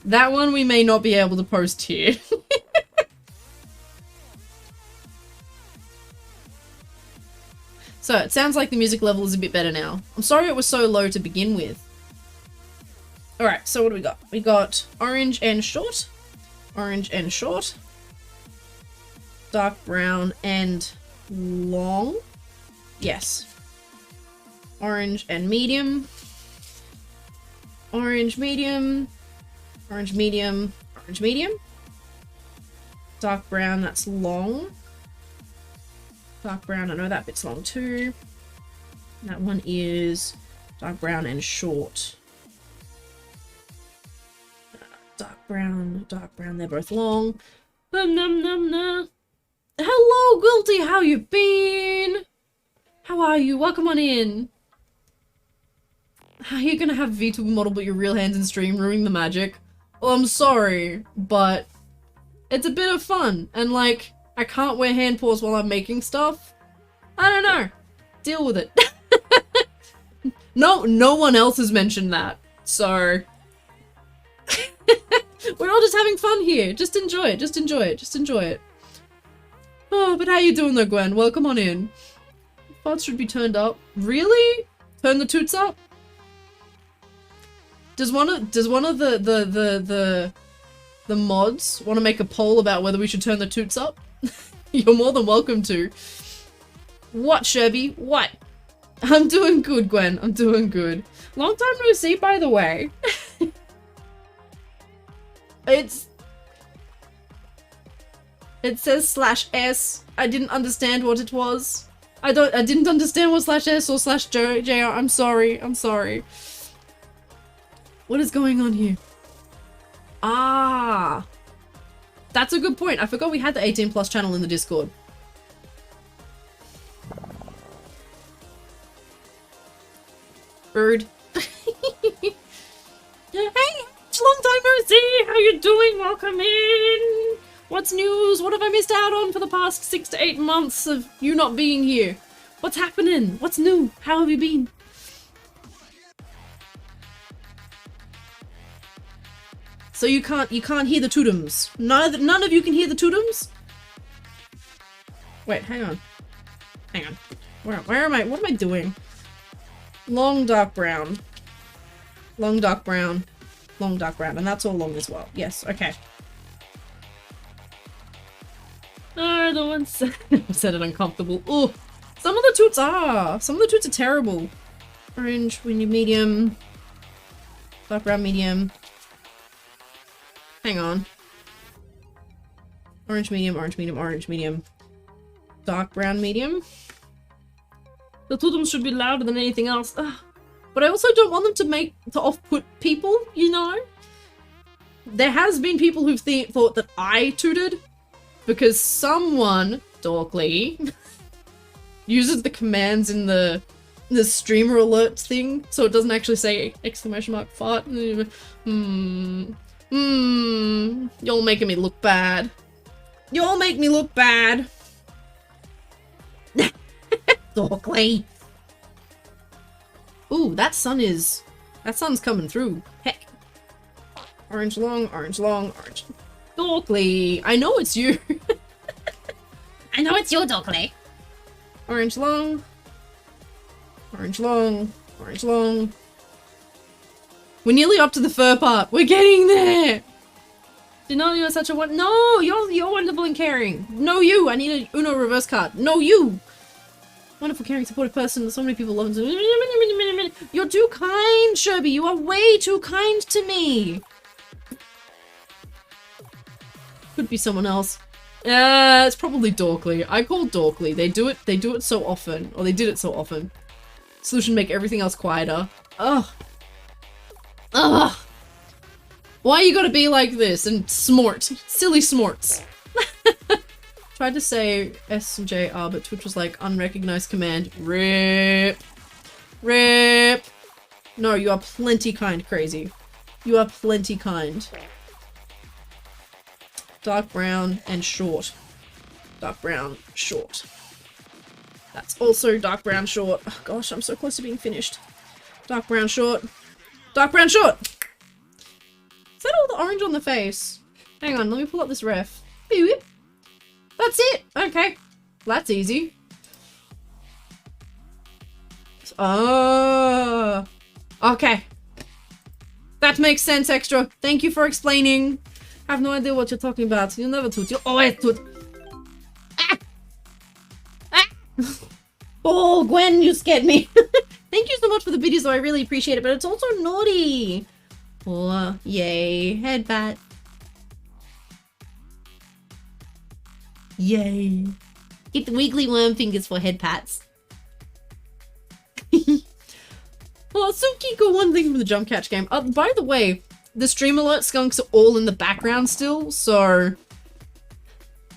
That one we may not be able to post here. So, it sounds like the music level is a bit better now. I'm sorry it was so low to begin with. Alright, so what do we got? We got orange and short. Orange and short. Dark brown and long. Yes. Orange and medium. Orange, medium. Orange, medium. Orange, medium. Dark brown, that's long. Dark brown, I know that bit's long too. That one is dark brown and short. Dark brown, they're both long. Num num num num. Hello, Guilty, how you been? How are you? Welcome on in. How are you gonna have VTuber model but your real hands in stream, ruining the magic? Well, I'm sorry, but it's a bit of fun, and like, I can't wear hand paws while I'm making stuff. I don't know. Deal with it. No one else has mentioned that, so... We're all just having fun here. Just enjoy it, just enjoy it, just enjoy it. Oh, but how you doing though, Gwen? Welcome on in. Farts should be turned up. Really? Turn the toots up? Does one of the mods want to make a poll about whether we should turn the toots up? You're more than welcome to. What, Sherby? What? I'm doing good, Gwen. I'm doing good. Long time no see, by the way. It says /S. I didn't understand what it was. I didn't understand what /S or /JR. I'm sorry. I'm sorry. What is going on here? Ah. That's a good point. I forgot we had the 18+ channel in the Discord. Bird. Hey, long time no see. How you doing? Welcome in. What's news? What have I missed out on for the past 6 to 8 months of you not being here? What's happening? What's new? How have you been? So you can't hear the totems. None of you can hear the totems? Wait, hang on. Hang on. Where am I? What am I doing? Long dark brown. Long dark brown. Long dark brown. And that's all long as well. Yes, okay. Oh, the one said it uncomfortable. Oh, some of the toots are. Some of the toots are terrible. Orange, we need medium. Dark brown, medium. Hang on. Orange, medium, orange, medium, orange, medium. Dark brown, medium. The totems should be louder than anything else. Ugh. But I also don't want them to off-put people, you know? There has been people who've thought that I tooted because someone, Dorkly, uses the commands in the streamer alerts thing, so it doesn't actually say ! fart. You're making me look bad. You'll make me look bad. Dorkly. Ooh, that sun's coming through. Heck. Orange long, orange long, orange. Dorkly. I know it's you. I know it's you, Dorkly. Orange long. Orange long. Orange long. We're nearly up to the fur part. We're getting there. Did not know you were such a one. No, you're wonderful and caring. No, you. I need an Uno reverse card. No, you. Wonderful, caring, supportive person. So many people love him. You're too kind, Sherby. You are way too kind to me. Could be someone else. It's probably Dorkly. I call Dorkly. They do it so often. Or they did it so often. Solution, make everything else quieter. Ugh. Ugh. Why you gotta be like this and smort? Silly smorts. Tried to say SJR, but Twitch was like, unrecognized command. RIP. RIP. No, you are plenty kind, crazy. You are plenty kind. Dark brown and short. Dark brown, short. That's also dark brown, short. Oh gosh, I'm so close to being finished. Dark brown, short. Dark brown, short! Is that all the orange on the face? Hang on, let me pull up this ref. Beep. That's it! Okay. That's easy. Oh. Okay. That makes sense, Extra. Thank you for explaining. I have no idea what you're talking about. You'll never toot. You'll always toot. Ah! Ah! Oh, Gwen, you scared me. Thank you so much for the videos, though. I really appreciate it, but it's also naughty. Oh, yay. Headbat. Yay. Get the wiggly worm fingers for head pats. Oh, so Kiko, one thing from the jump catch game. By the way, the stream alert skunks are all in the background still, so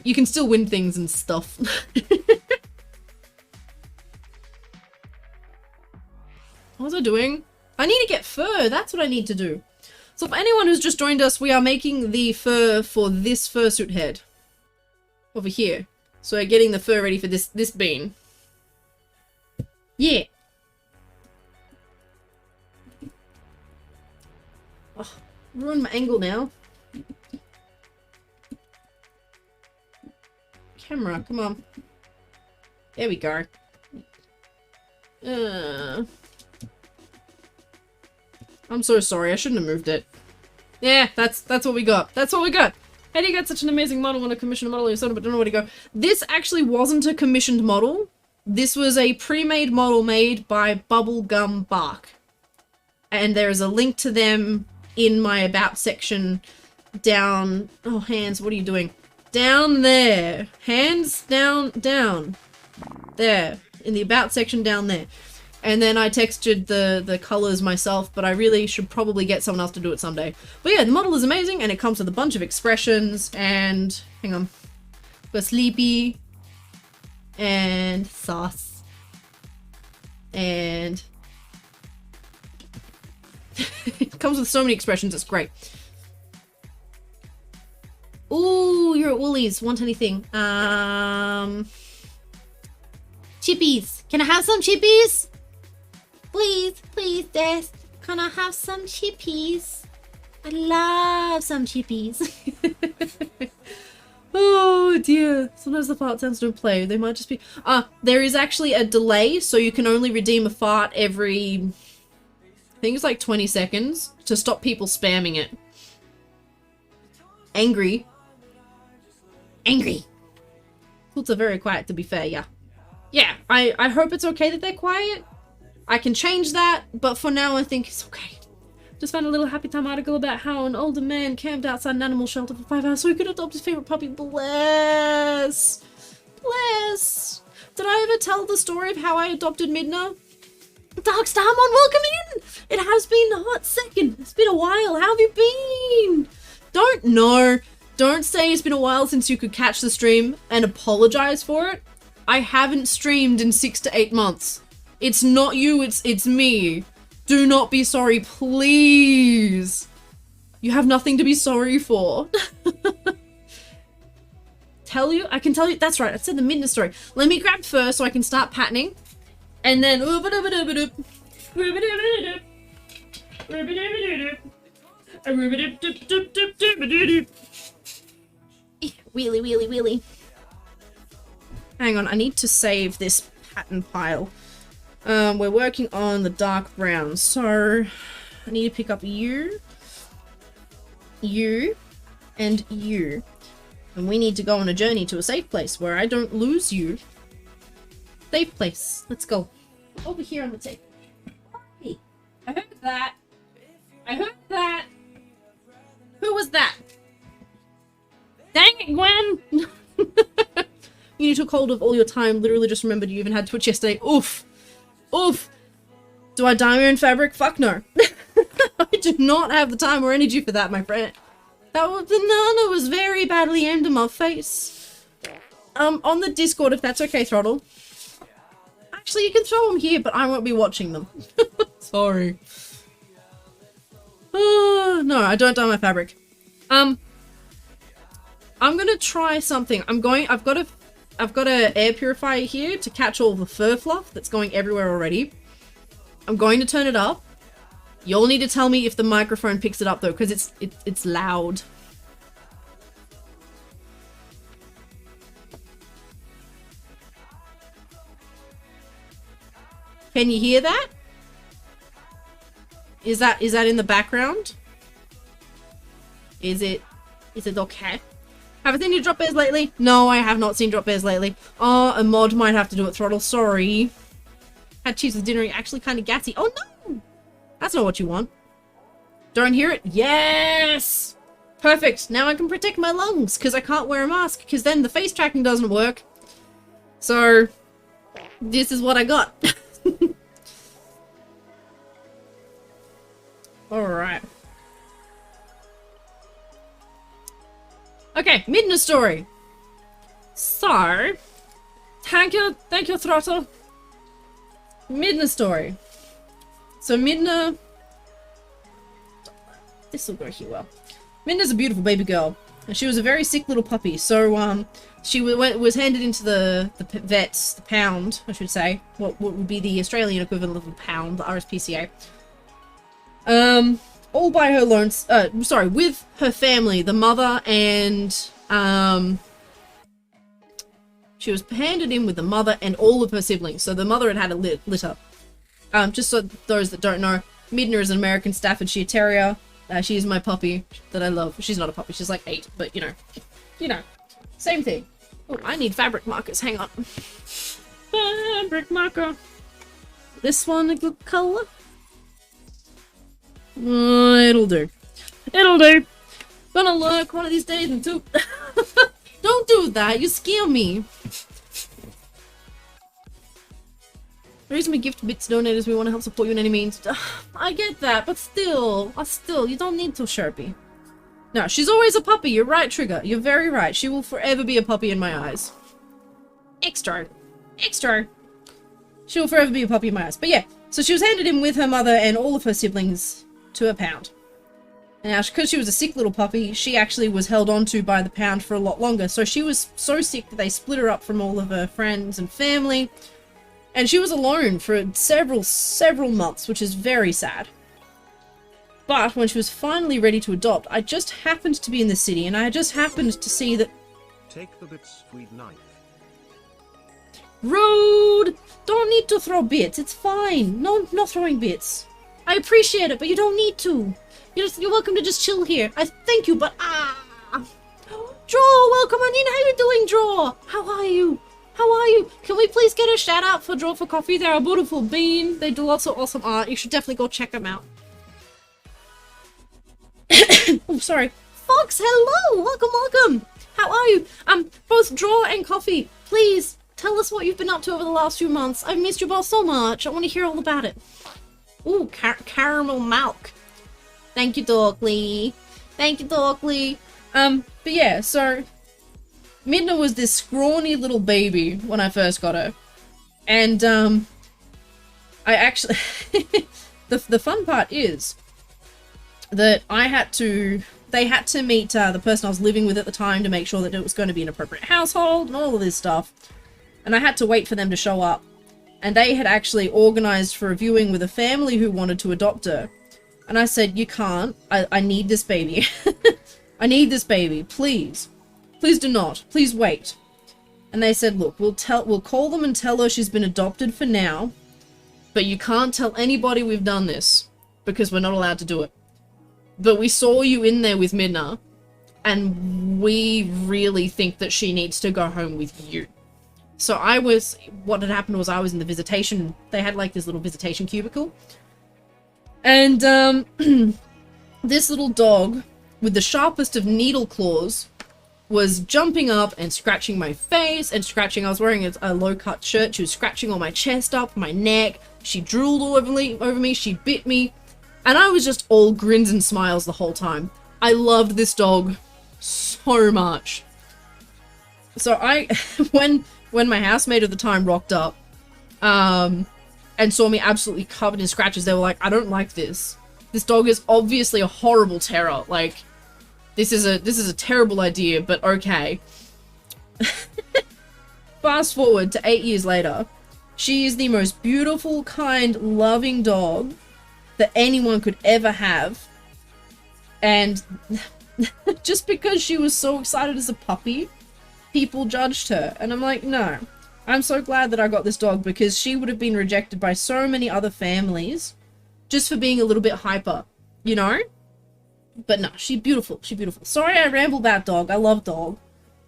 you can still win things and stuff. What was I doing? I need to get fur. That's what I need to do. So for anyone who's just joined us, we are making the fur for this fursuit head. Over here. So we're getting the fur ready for this bean. Yeah. Oh, ruined my angle now. Camera, come on. There we go. I'm so sorry, I shouldn't have moved it. Yeah, that's what we got. That's what we got. How do you get such an amazing model when a commissioned model is sold but don't know where to go? This actually wasn't a commissioned model. This was a pre-made model made by Bubblegum Bark. And there is a link to them in my about section down... Oh, hands, what are you doing? Down there. Hands down. There. In the about section down there. And then I textured the colors myself, but I really should probably get someone else to do it someday. But yeah, the model is amazing, and it comes with a bunch of expressions, and... Hang on. Got Sleepy. And Sauce. And... it comes with so many expressions, it's great. Ooh, you're at Woolies. Want anything? Chippies. Can I have some chippies? Please, please, Des. Can I have some chippies? I love some chippies. Oh dear. Sometimes the fart sounds don't play. They might just be... there is actually a delay, so you can only redeem a fart every... I think it's like 20 seconds to stop people spamming it. Angry. Angry. Thoughts are very quiet, to be fair, yeah. Yeah, I hope it's okay that they're quiet. I can change that, but for now I think it's okay. Just found a little Happy Time article about how an older man camped outside an animal shelter for 5 hours so he could adopt his favorite puppy. Bless. Bless. Did I ever tell the story of how I adopted Midna? Darkstarmon, welcome in! It has been a hot second. It's been a while. How have you been? Don't know. Don't say it's been a while since you could catch the stream and apologize for it. I haven't streamed in 6 to 8 months. It's not you, it's me. Do not be sorry, please. You have nothing to be sorry for. Tell you? I can tell you. That's right, I said the Midna story. Let me grab fur so I can start patterning. And then... Wheelie, wheelie, wheelie. Hang on, I need to save this pattern pile. We're working on the dark brown, so I need to pick up you, and you. And we need to go on a journey to a safe place where I don't lose you. Safe place. Let's go. Over here on the table. Hey, I heard that. I heard that. Who was that? Dang it, Gwen! You took hold of all your time. Literally just remembered you even had Twitch yesterday. Oof. Oof. Do I dye my own fabric? Fuck no. I do not have the time or energy for that, my friend. That banana was very badly aimed in my face. On the Discord, if that's okay, Throttle. Actually, you can throw them here, but I won't be watching them. Sorry. No, I don't dye my fabric. I'm gonna try something. I've got a air purifier here to catch all the fur fluff that's going everywhere already. I'm going to turn it up. You'll need to tell me if the microphone picks it up though, because it's loud. Can you hear that? Is that in the background? Is it okay? Have I seen you drop bears lately? No, I have not seen drop bears lately. Oh, a mod might have to do it, Throttle. Sorry. Had cheese with dinner, you're actually kind of gassy. Oh no! That's not what you want. Don't hear it? Yes! Perfect. Now I can protect my lungs, because I can't wear a mask, because then the face tracking doesn't work. So, this is what I got. Alright. Okay, Midna story. So, thank you, Throttle. Midna story. So Midna... This will go here well. Midna's a beautiful baby girl. And she was a very sick little puppy. So, she was handed into the vets, the pound, I should say. What would be the Australian equivalent of a pound, the RSPCA. All by her own, sorry, with her family, the mother and, she was handed in with the mother and all of her siblings. So the mother had had a litter. Just so those that don't know, Midna is an American Staffordshire Terrier. She is my puppy that I love. She's not a puppy, she's like 8, but you know, same thing. Oh, I need fabric markers, hang on. Fabric marker. This one a good color? It'll do. It'll do. Gonna look one of these days and do. Don't do that, you scare me. The reason we gift bits to donators, we want to help support you in any means. I get that, but still, you don't need to, Sharpie. No, she's always a puppy. You're right, Trigger. You're very right. She will forever be a puppy in my eyes. Extra. Extra. She will forever be a puppy in my eyes. But yeah, so she was handed in with her mother and all of her siblings to a pound. And now, because she was a sick little puppy, she actually was held onto by the pound for a lot longer. So she was so sick that they split her up from all of her friends and family. And she was alone for several months, which is very sad. But when she was finally ready to adopt, I just happened to be in the city, and I just happened to see that... Take the bits, sweet knife. Rude! Don't need to throw bits, it's fine. No throwing bits. I appreciate it, but you don't need to. You're welcome to just chill here. I thank you, but Draw, welcome on in. How you doing, Draw? How are you? How are you? Can we please get a shout out for Draw for Coffee? They're a beautiful bean. They do lots of awesome art. You should definitely go check them out. Oh, sorry. Fox, hello! Welcome! How are you? Both Draw and Coffee, please tell us what you've been up to over the last few months. I've missed you both so much. I want to hear all about it. Ooh, caramel milk. Thank you, Dorkly. Thank you, Dorkly. But yeah, so Midna was this scrawny little baby when I first got her. And, I actually... the fun part is that they had to meet the person I was living with at the time to make sure that it was going to be an appropriate household and all of this stuff. And I had to wait for them to show up. And they had actually organized for a viewing with a family who wanted to adopt her. And I said, you can't. I need this baby. I need this baby. Please. Please do not. Please wait. And they said, look, we'll call them and tell her she's been adopted for now. But you can't tell anybody we've done this. Because we're not allowed to do it. But we saw you in there with Midna. And we really think that she needs to go home with you. So what had happened was I was in the visitation, they had like this little visitation cubicle. And, this little dog, with the sharpest of needle claws, was jumping up and scratching my face and scratching, I was wearing a low-cut shirt, she was scratching all my chest up, my neck, she drooled all over me, she bit me, and I was just all grins and smiles the whole time. I loved this dog so much. So when my housemate at the time rocked up, and saw me absolutely covered in scratches, they were like, I don't like this. This dog is obviously a horrible terror. Like, this is a terrible idea, but okay. Fast forward to 8 years later, she is the most beautiful, kind, loving dog that anyone could ever have. And just because she was so excited as a puppy, people judged her. And I'm like, no. I'm so glad that I got this dog because she would have been rejected by so many other families just for being a little bit hyper, you know? But no, she's beautiful. She's beautiful. Sorry I rambled about dog. I love dog.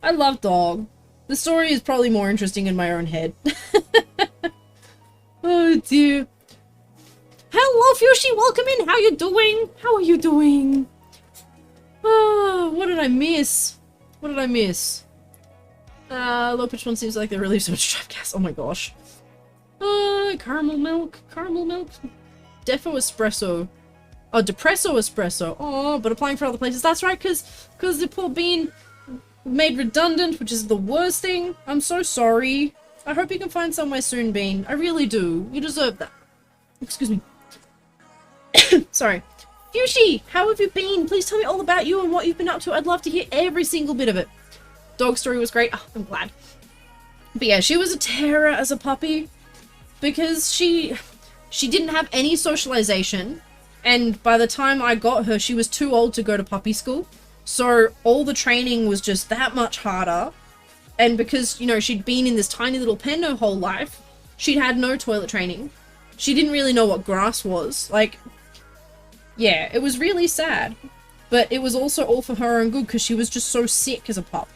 I love dog. The story is probably more interesting in my own head. Oh dear. Hello, Fushi, welcome in. How you doing? How are you doing? Oh, what did I miss? What did I miss? Low pitch one seems like they really so much trap gas. Oh my gosh. Caramel milk. Caramel milk. Defo espresso. Oh, depresso espresso. Oh, but applying for other places. That's right, because the poor bean made redundant, which is the worst thing. I'm so sorry. I hope you can find somewhere soon, Bean. I really do. You deserve that. Excuse me. Sorry. Fushi, how have you been? Please tell me all about you and what you've been up to. I'd love to hear every single bit of it. Dog story was great. Oh, I'm glad. But yeah, she was a terror as a puppy because she didn't have any socialization, and by the time I got her, she was too old to go to puppy school. So all the training was just that much harder. And because, you know, she'd been in this tiny little pen her whole life, she'd had no toilet training. She didn't really know what grass was. Like, yeah, it was really sad. But it was also all for her own good because she was just so sick as a pup.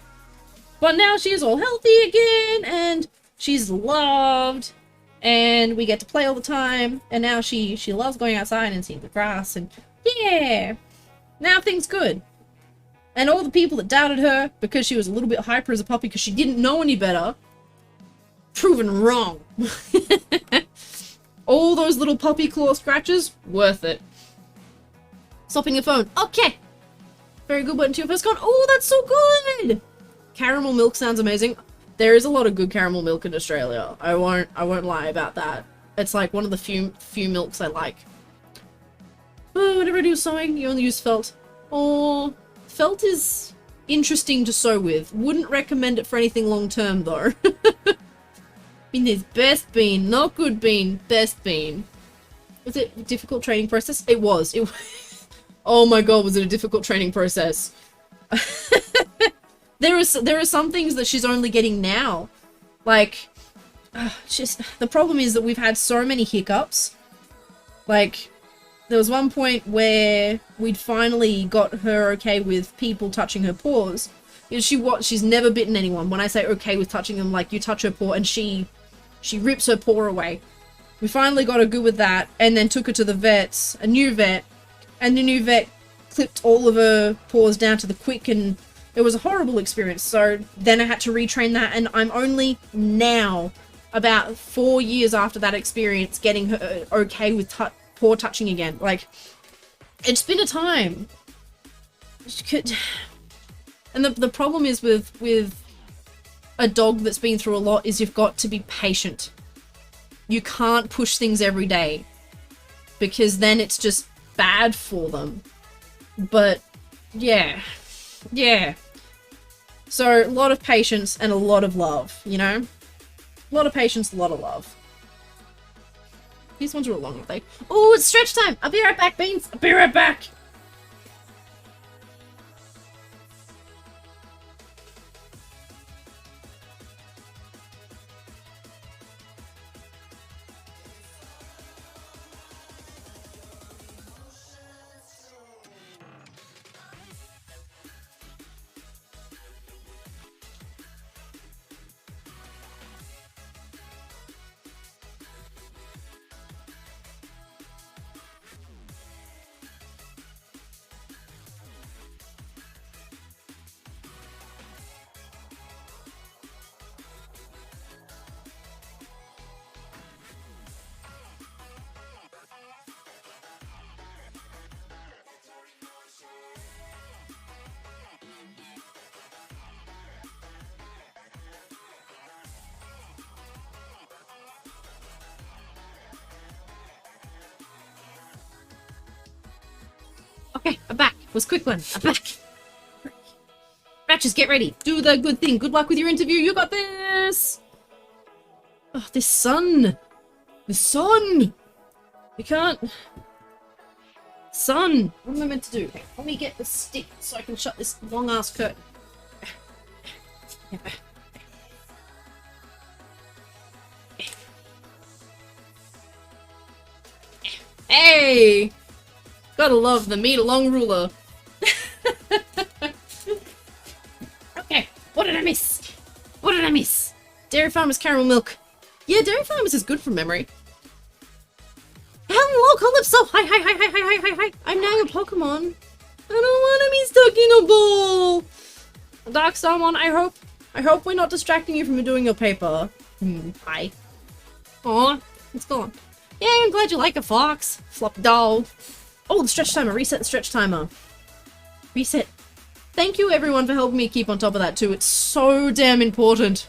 But now she's all healthy again, and she's loved, and we get to play all the time, and now she loves going outside and seeing the grass, and yeah, now things good. And all the people that doubted her because she was a little bit hyper as a puppy because she didn't know any better, proven wrong. All those little puppy claw scratches, worth it. Stopping your phone. Okay. Very good button to your first con. Oh, that's so good. Caramel milk sounds amazing. There is a lot of good caramel milk in Australia. I won't lie about that. It's like one of the few milks I like. Oh, whenever I do sewing, you only use felt. Oh, felt is interesting to sew with. Wouldn't recommend it for anything long term though. Bean is best bean, not good bean, best bean. Was it a difficult training process? It was. Oh my god, was it a difficult training process? There are some things that she's only getting now. Like, the problem is that we've had so many hiccups. Like, there was one point where we'd finally got her okay with people touching her paws. You know, she's never bitten anyone. When I say okay with touching them, like, you touch her paw and she rips her paw away. We finally got her good with that, and then took her to the vet, a new vet, and the new vet clipped all of her paws down to the quick, and it was a horrible experience. So then I had to retrain that, and I'm only now, about 4 years after that experience, getting her okay with paw touching again. Like, it's been a time. And the problem is with a dog that's been through a lot is you've got to be patient. You can't push things every day because then it's just bad for them. But yeah. So a lot of patience and a lot of love, you know? A lot of patience, a lot of love. These ones are long, aren't they? Oh, it's stretch time! I'll be right back, Beans! I'll be right back! Okay, I'm back. It was a quick one. I'm back. Ratchets, get ready. Do the good thing. Good luck with your interview. You got this. Oh, this sun. The sun. You can't. Sun. What am I meant to do? Okay, let me get the stick so I can shut this long ass curtain. Hey! Gotta love the meat along ruler. Okay, what did I miss? What did I miss? Dairy Farmers caramel milk. Yeah, Dairy Farmers is good from memory. Calypso! Hi, hi, hi, hi, hi, hi, hi! I'm now a Pokemon. I don't want to be stuck in a ball! Dark Starmon, I hope we're not distracting you from doing your paper. Hi. Aw, it's gone. Yeah, I'm glad you like a fox. Flop doll. Oh, the stretch timer. Reset the stretch timer. Reset. Thank you everyone for helping me keep on top of that too. It's so damn important.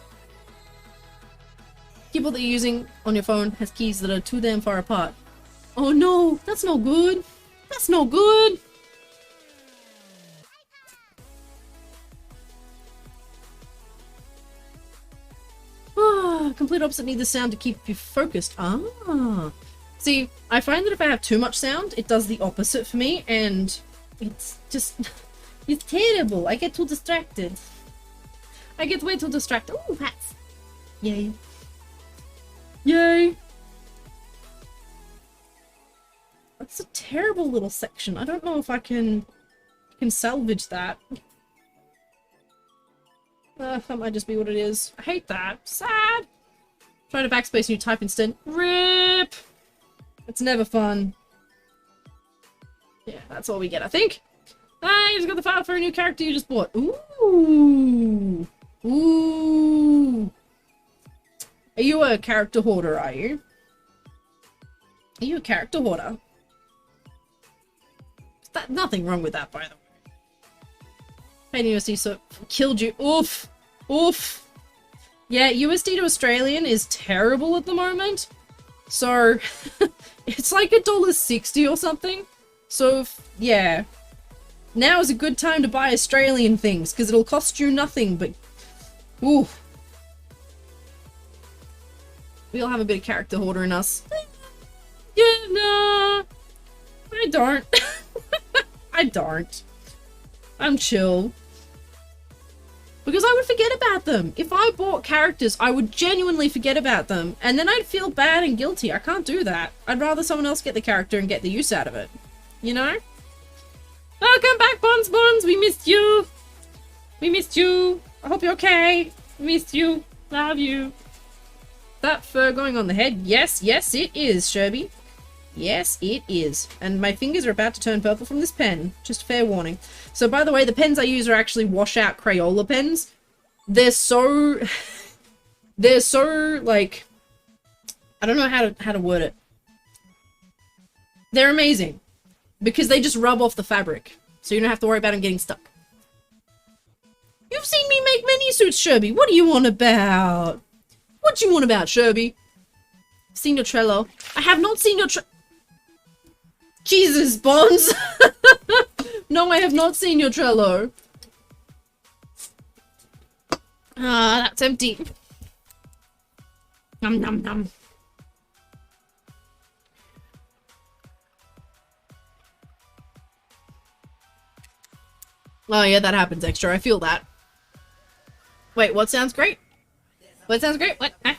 Keyboard that you're using on your phone has keys that are too damn far apart. Oh no, that's no good. That's no good. Ah, complete opposite need the sound to keep you focused. Ah. See, I find that if I have too much sound, it does the opposite for me, and it's just... it's terrible. I get too distracted. I get way too distracted. Ooh, rats. Yay. Yay. That's a terrible little section. I don't know if I can salvage that. That might just be what it is. I hate that. Sad. Try to backspace and you type instead. RIP! It's never fun. Yeah, that's all we get, I think. Ah, you just got the file for a new character you just bought. Ooh. Ooh. Are you a character hoarder, are you? Are you a character hoarder? Nothing wrong with that, by the way. Paying USD so killed you. Oof. Oof. Yeah, USD to Australian is terrible at the moment. So, it's like $1.60 or something. So, yeah. Now is a good time to buy Australian things, because it'll cost you nothing, but... ooh. We all have a bit of character hoarder in us. Yeah, no. I don't. I don't. I'm chill. Because I would forget about them. If I bought characters, I would genuinely forget about them. And then I'd feel bad and guilty. I can't do that. I'd rather someone else get the character and get the use out of it. You know? Welcome back, Buns. We missed you. We missed you. I hope you're okay. Missed you. Love you. That fur going on the head? Yes, yes it is, Sherby. Yes, it is. And my fingers are about to turn purple from this pen. Just fair warning. So, by the way, the pens I use are actually wash-out Crayola pens. They're so... they're so, like... I don't know how to word it. They're amazing. Because they just rub off the fabric. So you don't have to worry about them getting stuck. You've seen me make many suits, Sherby. What do you want about? What do you want about, Sherby? Seen your Trello. I have not seen your Jesus, Bonds! No, I have not seen your Trello. Ah, that's empty. Num num num. Oh yeah, that happens extra. I feel that. Wait, what sounds great? What sounds great? What? Have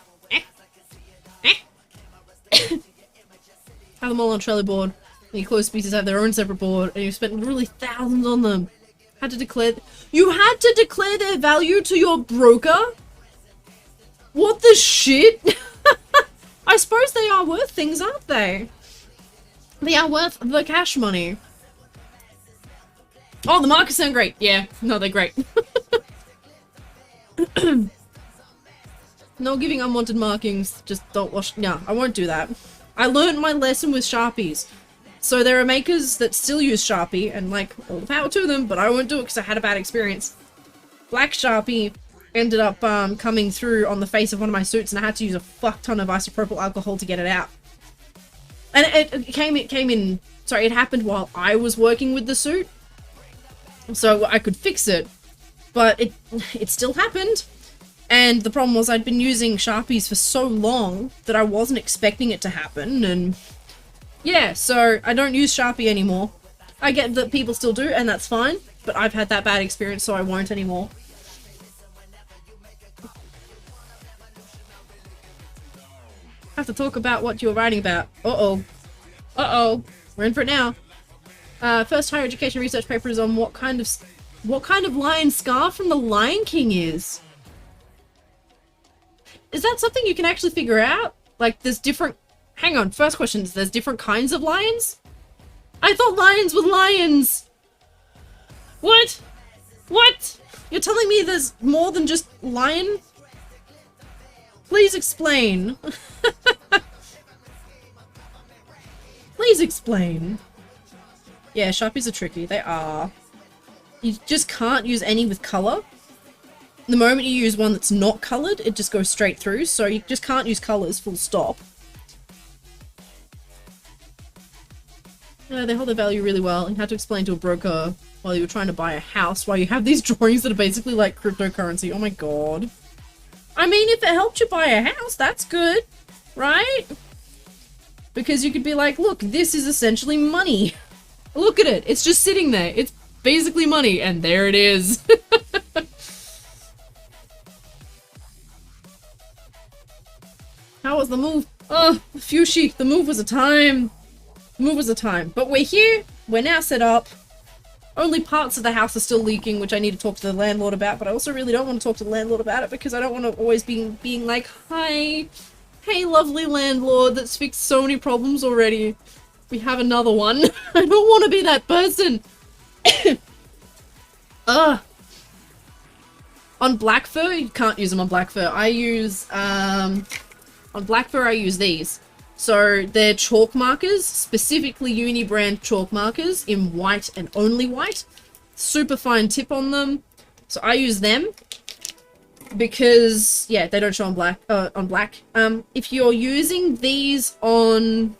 them all on Trello board. And your close pieces have their own separate board, and you've spent literally thousands on them. Had to declare... You had to declare their value to your broker? What the shit? I suppose they are worth things, aren't they? They are worth the cash money. Oh, the markers sound great. Yeah, no, they're great. No giving unwanted markings. Just don't wash... No, I won't do that. I learned my lesson with Sharpies. So there are makers that still use Sharpie, and like, all the power to them, but I won't do it because I had a bad experience. Black Sharpie ended up coming through on the face of one of my suits, and I had to use a fuck ton of isopropyl alcohol to get it out. And it came in... Sorry, it happened while I was working with the suit. So I could fix it, but it still happened. And the problem was I'd been using Sharpies for so long that I wasn't expecting it to happen, and yeah, so I don't use Sharpie anymore. I get that people still do, and that's fine, but I've had that bad experience, so I won't anymore. Have to talk about what you're writing about. Uh-oh. Uh-oh. We're in for it now. First higher education research paper is on what kind of lion scar from the Lion King is. Is that something you can actually figure out? Like, there's different Hang on, first question is there's different kinds of lions? I thought lions were lions! What? What? You're telling me there's more than just lion? Please explain. Please explain. Yeah, Sharpies are tricky. They are. You just can't use any with color. The moment you use one that's not colored, it just goes straight through, so you just can't use colors, full stop. Yeah, they hold their value really well, and you had to explain to a broker while you were trying to buy a house while you have these drawings that are basically like cryptocurrency. Oh my god. I mean, if it helped you buy a house, that's good, right? Because you could be like, look, this is essentially money. Look at it. It's just sitting there. It's basically money, and there it is. How was the move? Oh, Fushi, the move was a time. The move was a time. But we're here. We're now set up. Only parts of the house are still leaking, which I need to talk to the landlord about, but I also really don't want to talk to the landlord about it because I don't want to always be being like, hi, hey lovely landlord that's fixed so many problems already. We have another one. I don't want to be that person. Ugh. On black fur, you can't use them on black fur. I use, on black fur I use these. So they're chalk markers, specifically uni brand chalk markers in white and only white. Super fine tip on them. So I use them because, yeah, they don't show on black. If you're using these on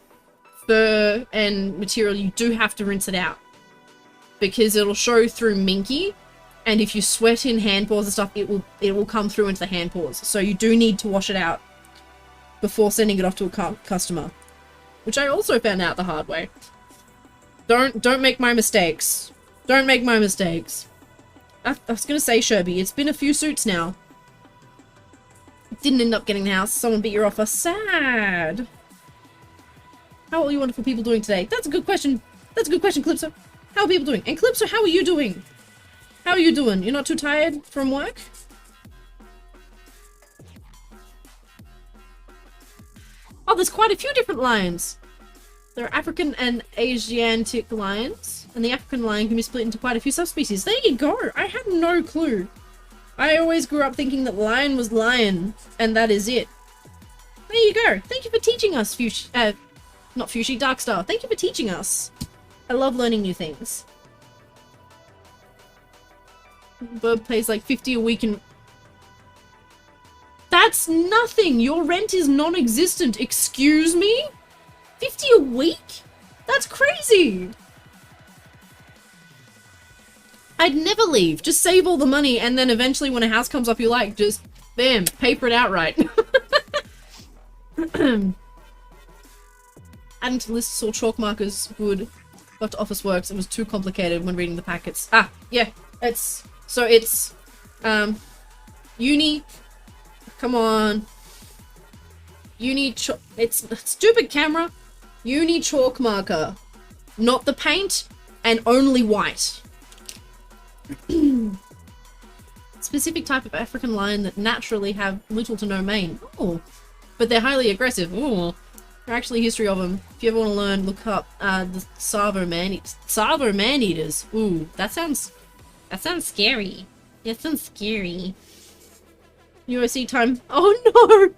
fur and material, you do have to rinse it out because it'll show through minky. And if you sweat in hand pores and stuff, it will come through into the hand pores. So you do need to wash it out before sending it off to a customer, which I also found out the hard way. Don't make my mistakes. Don't make my mistakes. I was gonna say, Sherby, it's been a few suits now. Didn't end up getting the house. Someone beat your offer. Sad. How are all you wonderful people doing today? That's a good question. That's a good question, Calypso. How are people doing? And Calypso, how are you doing? How are you doing? You're not too tired from work? Oh, there's quite a few different lions. There are African and Asiatic lions, and the African lion can be split into quite a few subspecies. There you go. I had no clue. I always grew up thinking that lion was lion, and that is it. There you go. Thank you for teaching us, not Fushi, Darkstar. Thank you for teaching us. I love learning new things. Bird pays like 50 a week and... That's nothing! Your rent is non-existent. Excuse me? 50 a week? That's crazy! I'd never leave. Just save all the money and then eventually when a house comes up you like, just, bam, paper it outright. Adding to lists or chalk markers would... But Office Works, it was too complicated when reading the packets. Ah, yeah, it's... So it's... Uni... Come on. It's stupid camera. Uni chalk marker. Not the paint, and only white. Specific type of African lion that naturally have little to no mane. Oh, but they're highly aggressive. Oh, there's actually a history of them. If you ever want to learn, look up the Savo man-eaters. Ooh, that sounds scary. That sounds scary. USC time. Oh no!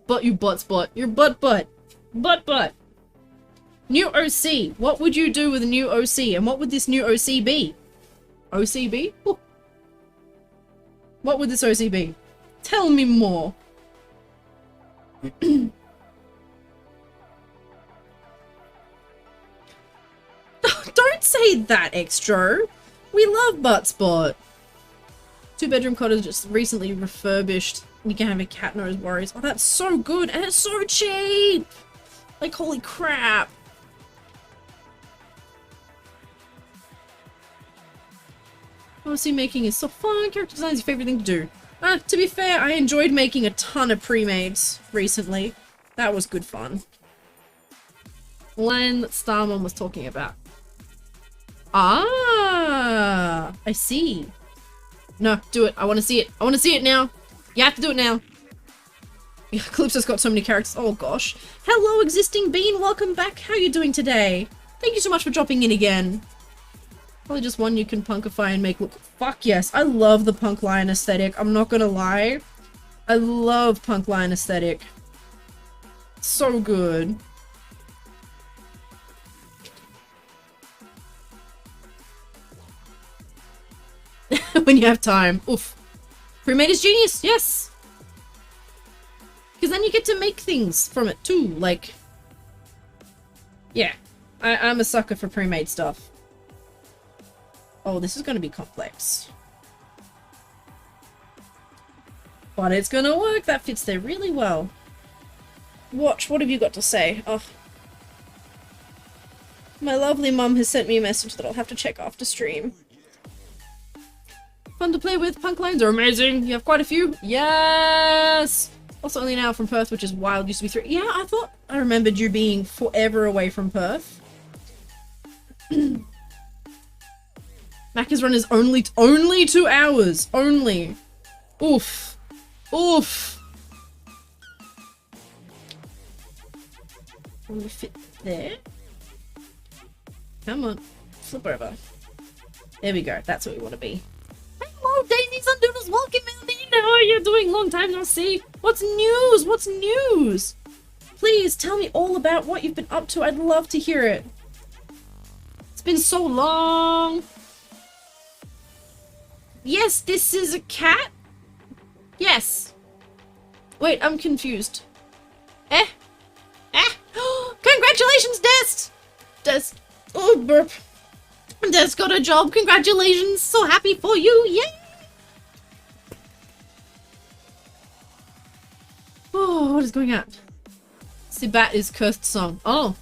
But you butt. You're butt. New OC. What would you do with a new OC? And what would this new OC be? OC be? Ooh. What would this OC be? Tell me more. Don't say that, Extro. We love Buttspot. 2-bedroom cottage just recently refurbished. You can have a cat, no worries. Oh, that's so good, and it's so cheap! Like, holy crap. Policy making is so fun. Character design is your favorite thing to do. To be fair, I enjoyed making a ton of pre-mades recently. That was good fun. Land that Starmon was talking about. Ah, I see. No, do it. I want to see it. I want to see it now. You have to do it now. Yeah, Calypso's got so many characters. Oh gosh. Hello, existing bean. Welcome back. How are you doing today? Thank you so much for dropping in again. Probably just one you can punkify and make look. Fuck yes. I love the punk line aesthetic. I'm not gonna lie. I love punk line aesthetic. So good. When you have time. Oof. Crewmate is genius. Yes. Because then you get to make things from it too, like... Yeah. I'm a sucker for pre-made stuff. Oh, this is going to be complex. But it's going to work. That fits there really well. Watch, what have you got to say? Oh. My lovely mum has sent me a message that I'll have to check after stream. Fun to play with. Punk lines are amazing. You have quite a few. Yes! Also only an hour from Perth, which is wild. Used to be 3. Yeah, I thought I remembered you being forever away from Perth. Macca's run is only 2 hours. Only. Oof. Oof. Will we fit there? Come on. Flip over. There we go. That's what we want to be. Hello, Daisies and Doodles. Welcome in. How are you doing? Long time no see. What's news? What's news? Please tell me all about what you've been up to. I'd love to hear it. It's been so long. Yes, this is a cat? Yes. Wait, I'm confused. Eh? Eh? Congratulations, Dest! Dest. Oh, burp. Dest got a job. Congratulations. So happy for you. Yay! Oh, what is going on? Sibat is cursed song. Oh.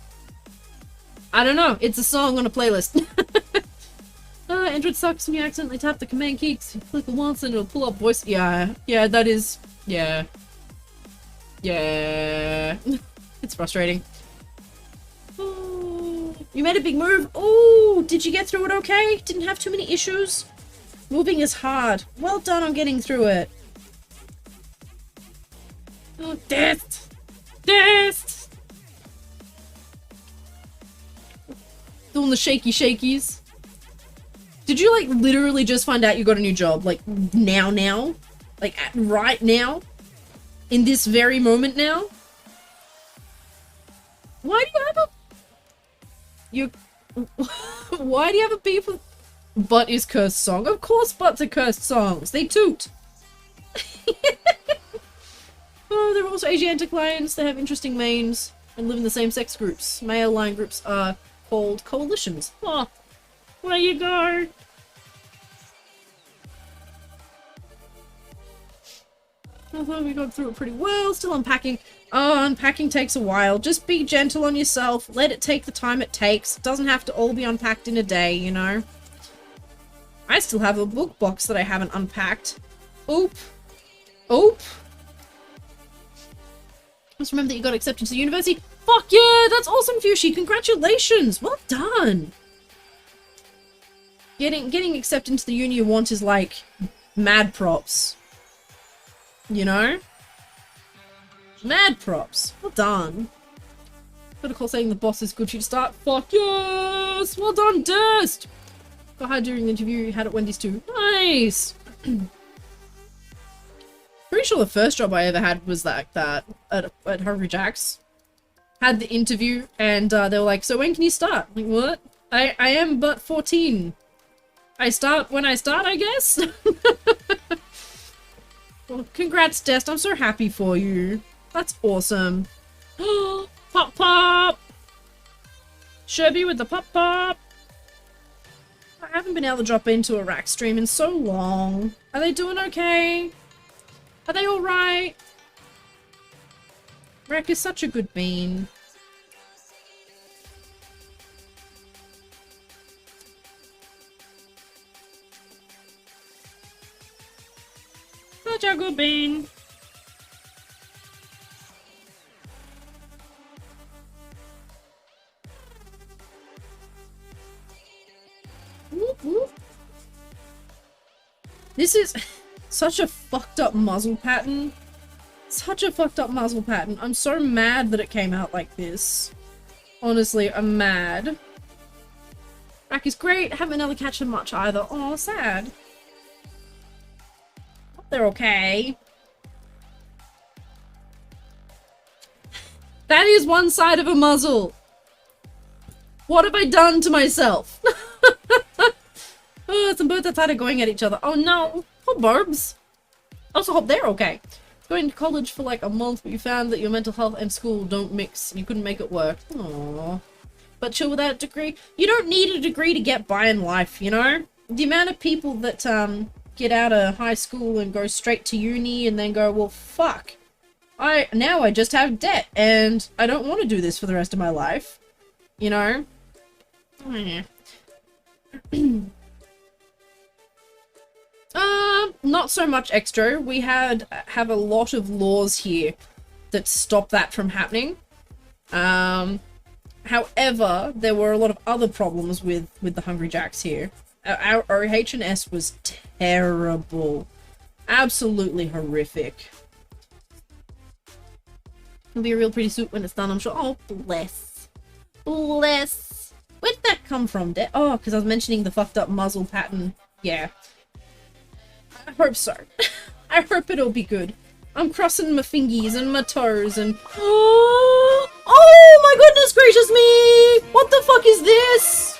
I don't know. It's a song on a playlist. Android sucks when you accidentally tap the command key. You click it once and it'll pull up voice. Yeah. Yeah, that is... Yeah. Yeah. It's frustrating. Oh, you made a big move. Oh, did you get through it okay? Didn't have too many issues? Moving is hard. Well done on getting through it. Oh, Dest! Dest! Doing the shaky shakies. Did you, like, literally just find out you got a new job? Like, now? Like, right now? In this very moment now? Why do you have a... Why do you have a beef with... Butt is cursed song? Of course butts are cursed songs. They toot. Oh, there are also Asiatic lions. They have interesting manes and live in the same sex groups. Male lion groups are called coalitions. Oh, where you go? I thought we got through it pretty well. Still unpacking. Oh, unpacking takes a while. Just be gentle on yourself. Let it take the time it takes. It doesn't have to all be unpacked in a day, you know? I still have a book box that I haven't unpacked. Oop. Oop. Just remember that you got accepted to the university. Fuck yeah, that's awesome, Fushi. Congratulations. Well done. Getting accepted into the uni you want is like mad props. You know? Mad props. Well done. Got a call saying the boss is good for you to start. Fuck yes! Well done, Dust! Got hired during the interview you had at Wendy's too. Nice! Pretty sure the first job I ever had was like that at Hungry Jack's. Had the interview and they were like, so when can you start? I'm like, what? I am but 14. I start when I start, I guess? Well, congrats, Dest. I'm so happy for you. That's awesome. Pop pop! Sherby with the pop pop! I haven't been able to drop into a rack stream in so long. Are they doing okay? Are they alright? Rack is such a good bean. Such a good bean. Whoop, whoop. This is such a fucked up muzzle pattern. Such a fucked up muzzle pattern. I'm so mad that it came out like this. Honestly, I'm mad. Rack is great. Haven't really catch them much either. Oh, sad. Hope they're okay. That is one side of a muzzle. What have I done to myself? Oh, some birds outside are going at each other. Oh no. Oh, barbs. Also hope they're okay. Going to college for like a month, but you found that your mental health and school don't mix. You couldn't make it work. Aww. But chill without a degree. You don't need a degree to get by in life, you know? The amount of people that get out of high school and go straight to uni and then go, well, fuck. Now I just have debt and I don't want to do this for the rest of my life. You know? Not so much extra. We have a lot of laws here that stop that from happening. However, there were a lot of other problems with the Hungry Jacks here. Our OH&S was terrible. Absolutely horrific. It'll be a real pretty suit when it's done, I'm sure. Oh, bless. Bless. Where'd that come from? Oh, because I was mentioning the fucked up muzzle pattern. Yeah. I hope so. I hope it'll be good. I'm crossing my fingies and my toes and... Oh my goodness gracious me! What the fuck is this?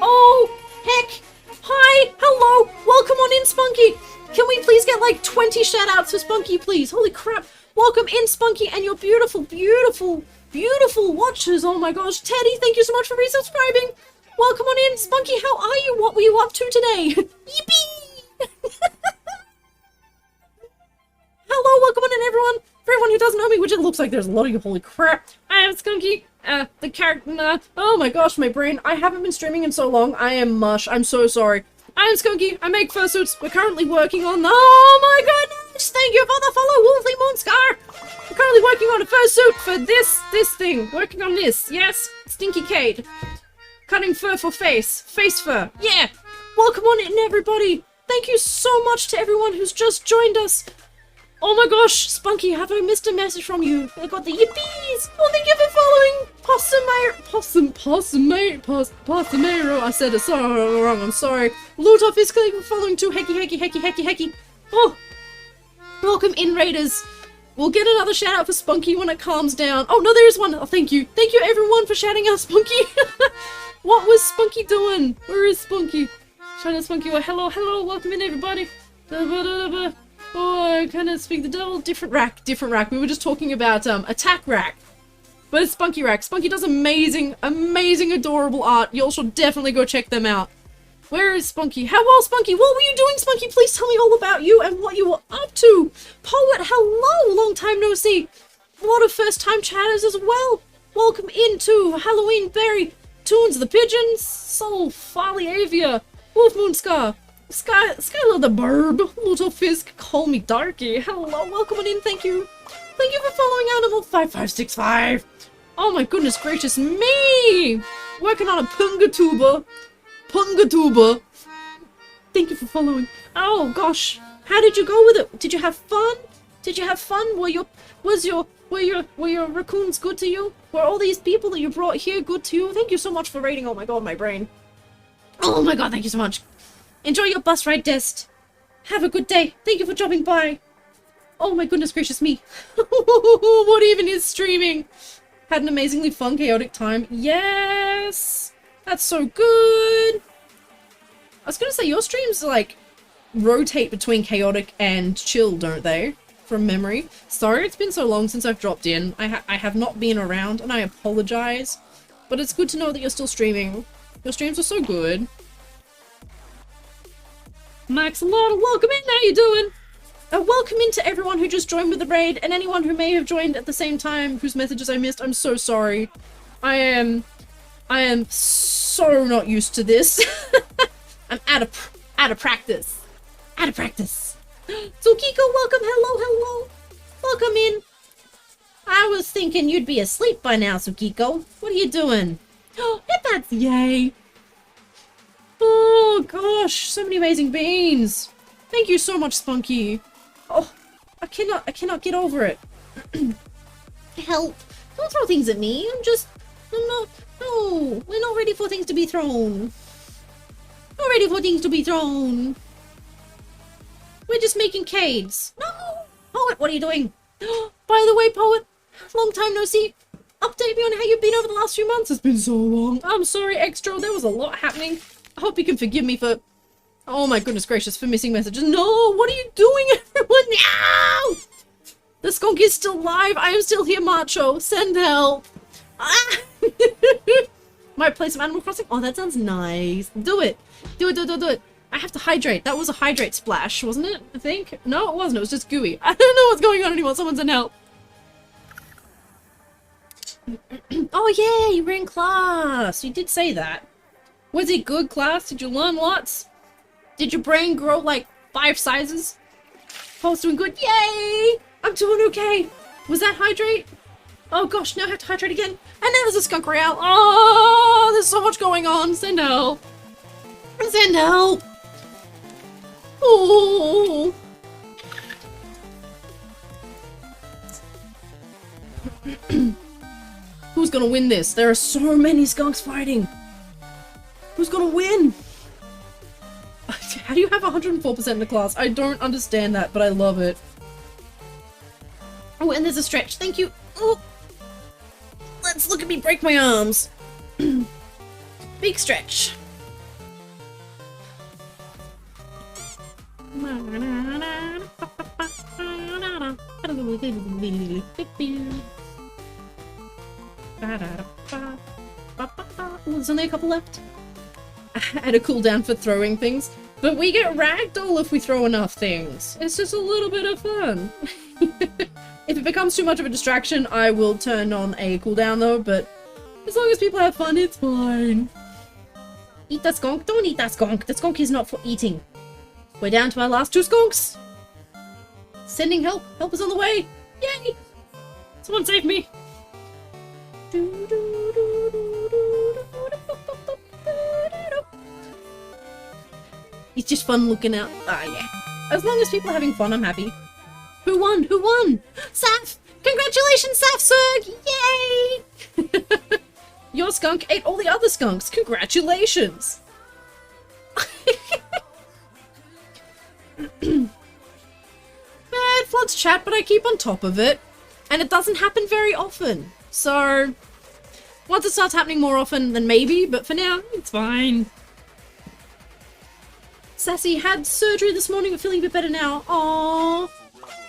Oh, heck. Hi, hello, welcome on in, Spunky. Can we please get like 20 shout-outs for Spunky, please? Holy crap. Welcome in, Spunky, and your beautiful, beautiful, beautiful watchers. Oh my gosh. Teddy, thank you so much for resubscribing. Welcome on in, Spunky. How are you? What were you up to today? Yippee! Hello, welcome on in, everyone. For everyone who doesn't know me, which it looks like there's a lot of you, holy crap. I am Skunky, the character, oh my gosh, my brain. I haven't been streaming in so long. I am mush. I'm so sorry. I am Skunky. I make fursuits. We're currently working on, oh my goodness. Thank you for the follow, Wolfly Moonscar. We're currently working on a fursuit for this thing. Working on this. Yes, Stinky Cade. Cutting fur for face. Face fur. Yeah. Welcome on in, everybody. Thank you so much to everyone who's just joined us. Oh my gosh, Spunky, have I missed a message from you? I got the yippies! Oh, thank you for following! Possumero, I said it so wrong, I'm sorry. Lutoff is following too, hecky. Oh, welcome in, Raiders. We'll get another shout out for Spunky when it calms down. Oh, no, there is one. Oh, thank you. Thank you, everyone, for shouting out Spunky. What was Spunky doing? Where is Spunky? Shout out Spunky. Well, hello, welcome in, everybody. Oh, I kind of speak the devil. Different rack. We were just talking about attack rack, but it's Spunky rack. Spunky does amazing, adorable art. Y'all should definitely go check them out. Where is Spunky? How well, Spunky? What were you doing, Spunky? Please tell me all about you and what you were up to. Poet, hello, long time no see. A lot of first-time chatters as well. Welcome into Halloween Berry, Toons the Pigeons, Soul Farley Avia, Wolf Moonscar. Skylar the Burb, Little Fisk, call me Darky. Hello, welcome on in, thank you. Thank you for following Animal5565. Oh my goodness gracious me! Working on a Pungatuba. Thank you for following. Oh gosh, how did you go with it? Did you have fun? Were your raccoons good to you? Were all these people that you brought here good to you? Thank you so much for rating. Oh my god, my brain. Oh my god, thank you so much. Enjoy your bus ride, Dest. Have a good day. Thank you for dropping by. Oh my goodness gracious me. What even is streaming? Had an amazingly fun, chaotic time. Yes! That's so good! I was gonna say, your streams, like, rotate between chaotic and chill, don't they? From memory. Sorry it's been so long since I've dropped in. I have not been around, and I apologize. But it's good to know that you're still streaming. Your streams are so good. Max Lotta, welcome in, how you doing? Welcome in to everyone who just joined with the raid, and anyone who may have joined at the same time whose messages I missed. I'm so sorry. I am so not used to this. I'm out of practice. Tsukiko, welcome, hello. Welcome in. I was thinking you'd be asleep by now, Tsukiko. What are you doing? Oh, that's yay. Oh gosh, so many amazing beans. Thank you so much, Spunky. Oh, I cannot get over it. Help. Don't throw things at me. I'm not, no, we're not ready for things to be thrown. Not ready for things to be thrown. We're just making cades. No! Poet, what are you doing? By the way, Poet, long time no see. Update me on how you've been over the last few months. It's been so long. I'm sorry, Extra. There was a lot happening. I hope you can forgive me for... Oh my goodness gracious, for missing messages. No! What are you doing, everyone? No! The skunk is still live. I am still here, Macho. Send help. Ah! Might play some Animal Crossing? Oh, that sounds nice. Do it. Do it. I have to hydrate. That was a hydrate splash, wasn't it? I think? No, it wasn't. It was just gooey. I don't know what's going on anymore. Someone send help. Oh yeah, you were in class. You did say that. Was it good class? Did you learn lots? Did your brain grow like 5 sizes? Paul's doing good. Yay! I'm doing okay. Was that hydrate? Oh gosh, now I have to hydrate again. And now there's a skunk royale. Oh, there's so much going on. Send help. Send help. Oh. Who's gonna win this? There are so many skunks fighting. Who's gonna win? How do you have 104% in the class? I don't understand that, but I love it. Oh, and there's a stretch. Thank you. Oh. Let's look at me break my arms. Big stretch. There's only a couple left. I had a cooldown for throwing things, but we get ragdoll if we throw enough things. It's just a little bit of fun. If it becomes too much of a distraction, I will turn on a cooldown though, but as long as people have fun, it's fine. Eat that skunk? Don't eat that skunk. The skunk is not for eating. We're down to our last 2 skunks. Sending help. Help is on the way. Yay! Someone save me. It's just fun looking out. Ah, yeah. As long as people are having fun, I'm happy. Who won? Who won? Saf! Congratulations, Saf Surg! Yay! Your skunk ate all the other skunks. Congratulations! Bad floods chat, but I keep on top of it. And it doesn't happen very often. So, once it starts happening more often, then maybe, but for now, it's fine. Sassy had surgery this morning, but feeling a bit better now. Aww.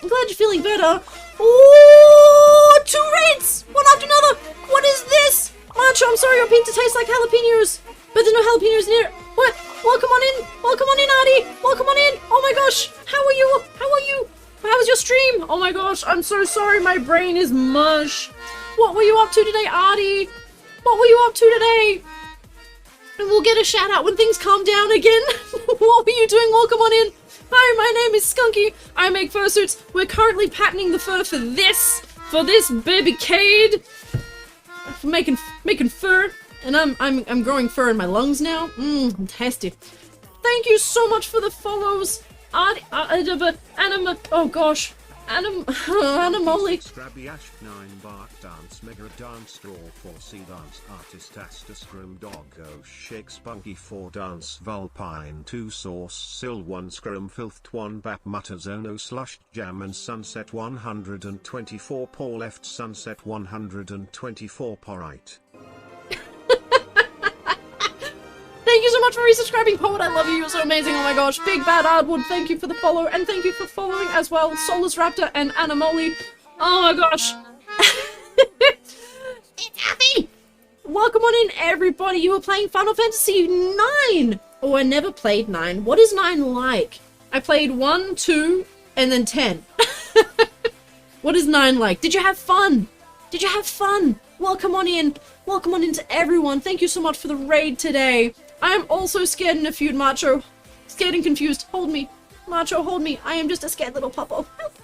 I'm glad you're feeling better. Ooh, 2 raids! One after another! What is this? Macho, I'm sorry your pizza tastes like jalapenos. But there's no jalapenos near it. What? Welcome on in. Welcome on in, Artie. Welcome on in. Oh my gosh. How are you? How are you? How was your stream? Oh my gosh, I'm so sorry. My brain is mush. What were you up to today, Artie? What were you up to today? And we'll get a shout out when things calm down again. What were you doing? Welcome on in. Hi, my name is Skunky. I make fursuits. We're currently patenting the fur for this baby cade. For making fur, and I'm growing fur in my lungs now. Fantastic. Thank you so much for the follows. Oh gosh. Animoli. Scrabby Ash 9 Bark Dance Mega Dance Draw 4 C Dance Artist Asta Scrum Doggo Shake Spunky 4 Dance Vulpine 2 Source Sil 1 Scrum Filth 1 Bap Mutter Zono Slush Jam and Sunset 124 Paul Left Sunset 124 Porite. Thank you so much for resubscribing, Poet. I love you. You're so amazing. Oh my gosh. Big Bad Ardwood, thank you for the follow. And thank you for following as well. Solus Raptor and Animoli. Oh my gosh. It's happy. Welcome on in, everybody. You were playing Final Fantasy 9. Oh, I never played 9. What is 9 like? I played 1, 2, and then 10. What is 9 like? Did you have fun? Did you have fun? Welcome on in. Welcome on in to everyone. Thank you so much for the raid today. I am also scared in a feud, Macho. Scared and confused. Hold me. Macho, hold me. I am just a scared little puppo. Help.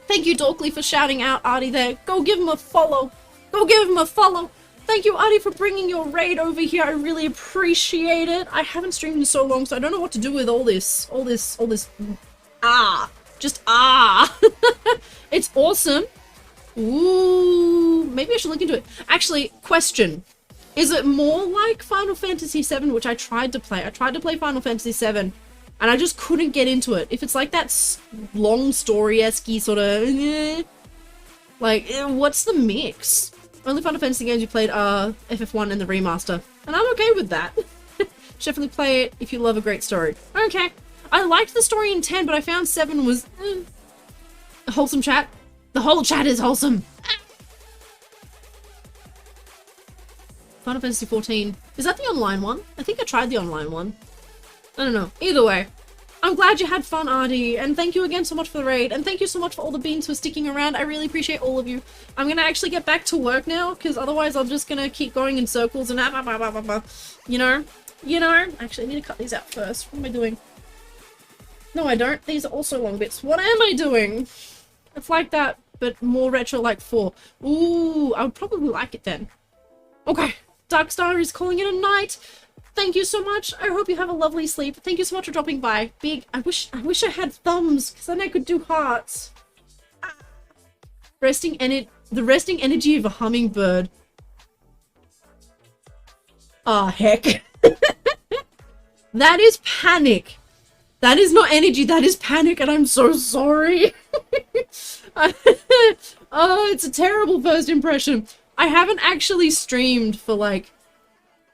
Thank you, Dorkly, for shouting out Artie there. Go give him a follow. Go give him a follow. Thank you, Artie, for bringing your raid over here. I really appreciate it. I haven't streamed in so long, so I don't know what to do with all this. Just, ah! It's awesome. Ooh, maybe I should look into it. Actually, question. Is it more like Final Fantasy VII, which I tried to play? I tried to play Final Fantasy VII, and I just couldn't get into it. If it's like that long story-esque sort of... what's the mix? Only Final Fantasy games you played are FF1 and the remaster, and I'm okay with that. Definitely play it if you love a great story. Okay. I liked the story in 10, but I found 7 was... wholesome chat. The whole chat is wholesome. Final Fantasy 14. Is that the online one? I think I tried the online one. I don't know. Either way. I'm glad you had fun, Artie, and thank you again so much for the raid, and thank you so much for all the beans for sticking around. I really appreciate all of you. I'm gonna actually get back to work now, because otherwise I'm just gonna keep going in circles and you know? Actually, I need to cut these out first. What am I doing? No, I don't. These are also long bits. What am I doing? It's like that, but more retro like 4. Ooh, I would probably like it then. Okay, Darkstar is calling it a night. Thank you so much. I hope you have a lovely sleep. Thank you so much for dropping by. Big. I wish I had thumbs, because then I could do hearts. The resting energy of a hummingbird. Ah, heck. That is panic. That is not energy, that is panic, and I'm so sorry. Oh, it's a terrible first impression. I haven't actually streamed for like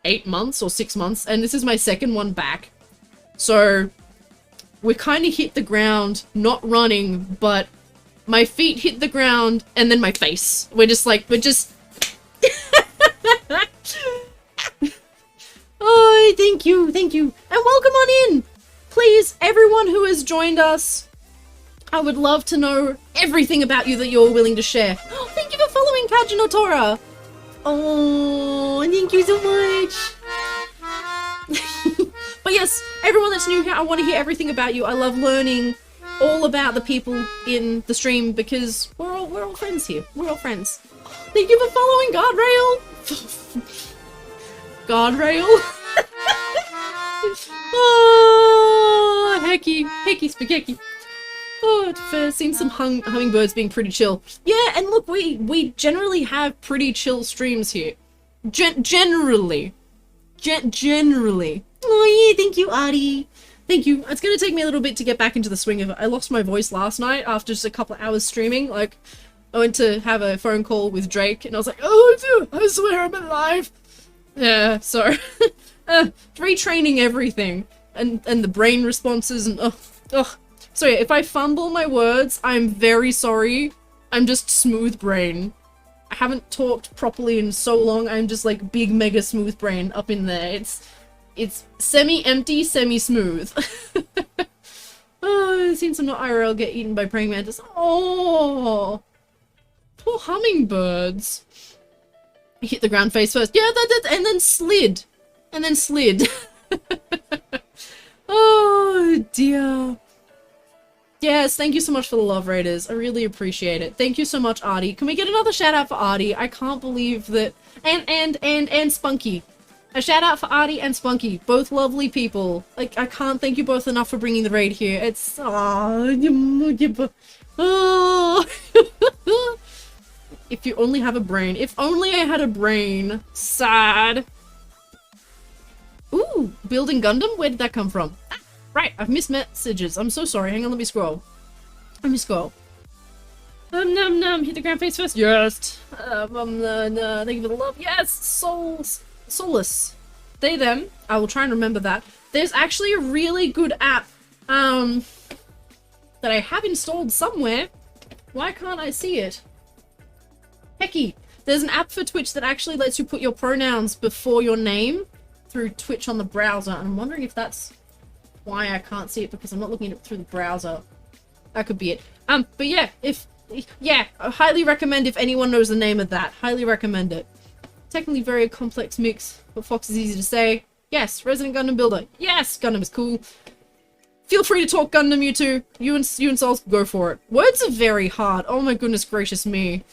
8 months or 6 months, and this is my second one back. So we kind of hit the ground, not running, but my feet hit the ground and then my face. We're just oh, thank you, and welcome on in. Please, everyone who has joined us, I would love to know everything about you that you're willing to share. Oh, thank you for following Kajinotora. Oh, thank you so much. But yes, everyone that's new here, I want to hear everything about you. I love learning all about the people in the stream because we're all friends here. We're all friends. Thank you for following Guardrail. Guardrail. Oh, hecky spaghetti. Oh, I've seen some hummingbirds being pretty chill. Yeah, and look, we generally have pretty chill streams here. Generally. Oh yeah, thank you, Artie. Thank you. It's gonna take me a little bit to get back into the swing of it. I lost my voice last night after just a couple of hours streaming. Like, I went to have a phone call with Drake, and I was like, oh, I swear I'm alive. Yeah, so retraining everything and the brain responses and So yeah, if I fumble my words, I'm very sorry. I'm just smooth brain. I haven't talked properly in so long. I'm just like big mega smooth brain up in there. It's semi-empty, semi-smooth. Oh, I've seen some not IRL get eaten by praying mantis. Oh, poor hummingbirds. I hit the ground face first. Yeah, and then slid. And then slid. Oh, dear. Yes, thank you so much for the love raiders. I really appreciate it. Thank you so much, Artie. Can we get another shout out for Artie? I can't believe that. And Spunky. A shout out for Artie and Spunky. Both lovely people. Like, I can't thank you both enough for bringing the raid here. It's... Oh. If you only have a brain. If only I had a brain. Sad. Ooh, building Gundam? Where did that come from? Ah, right, I've missed messages. I'm so sorry. Hang on, let me scroll. Let me scroll. Hit the ground face first. Yes. Thank you for the love. Yes. Solus. They, them. I will try and remember that. There's actually a really good app, that I have installed somewhere. Why can't I see it? Hecky. There's an app for Twitch that actually lets you put your pronouns before your name through Twitch on the browser. And I'm wondering if that's why I can't see it, because I'm not looking at it through the browser. That could be it. But yeah, I highly recommend if anyone knows the name of that. Highly recommend it. Technically very complex mix, but Fox is easy to say. Yes, Resident Gundam Builder. Yes, Gundam is cool. Feel free to talk Gundam, you two. You and Souls, go for it. Words are very hard. Oh my goodness gracious me.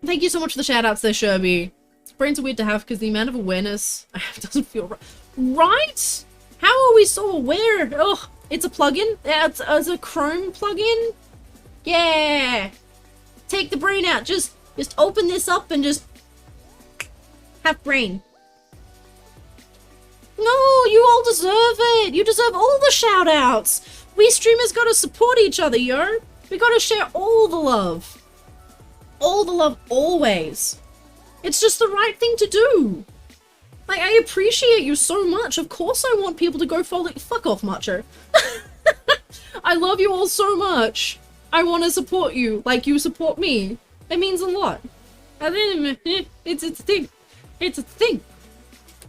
Thank you so much for the shoutouts there, Sherby. Brains are weird to have because the amount of awareness I have doesn't feel right. Right? How are we so aware? Oh, It's a plugin. It's a Chrome plugin. Yeah. Take the brain out. Just open this up and just have brain. No, you all deserve it. You deserve all the shout outs. We streamers gotta support each other, yo. We gotta share all the love. All the love, always. It's just the right thing to do. Like, I appreciate you so much. Of course I want people to go follow- Fuck off, Macho. I love you all so much. I want to support you like you support me. It means a lot. It's a thing. It's a thing.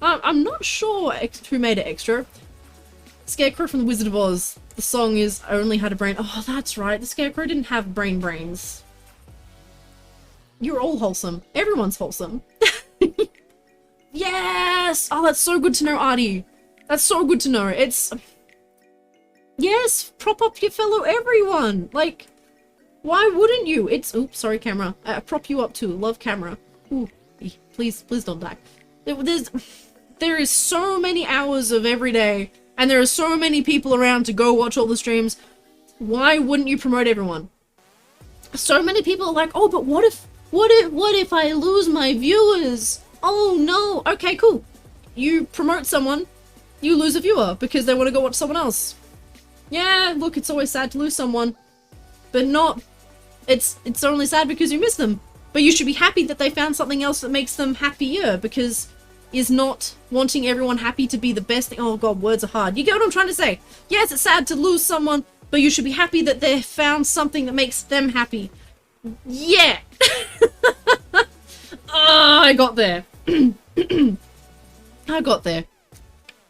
I'm not sure who made it extra. Scarecrow from The Wizard of Oz. The song is I Only Had a Brain. Oh, that's right. The Scarecrow didn't have brains. You're all wholesome. Everyone's wholesome. Yes! Oh, that's so good to know, Artie. That's so good to know. It's... Yes! Prop up your fellow everyone! Like, why wouldn't you? It's... Oops, sorry, camera. I prop you up too. Love camera. Ooh, please don't die. There is so many hours of every day, and there are so many people around to go watch all the streams. Why wouldn't you promote everyone? So many people are like, oh, but what if I lose my viewers? Oh no. Okay, cool. You promote someone, you lose a viewer because they want to go watch someone else. Yeah, look, it's always sad to lose someone, but not, it's only sad because you miss them. But you should be happy that they found something else that makes them happier, because is not wanting everyone happy to be the best thing. Oh god, words are hard. You get what I'm trying to say? Yes, it's sad to lose someone, but you should be happy that they found something that makes them happy. Yeah! Oh, I got there. I got there.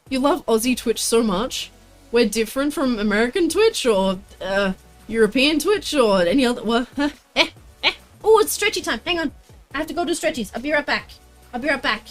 You love Aussie Twitch so much. We're different from American Twitch or European Twitch or any other. Well, oh, it's stretchy time. Hang on. I have to go do stretchies. I'll be right back. I'll be right back.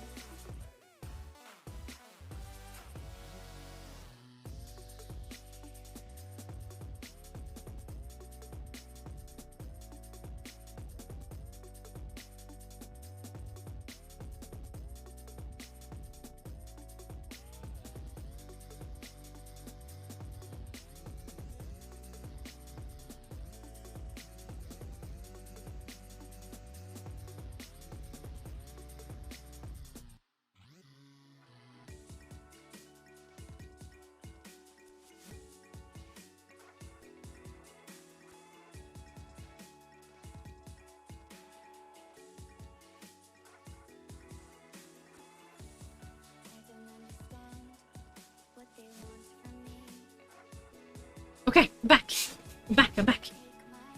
Okay, I'm back.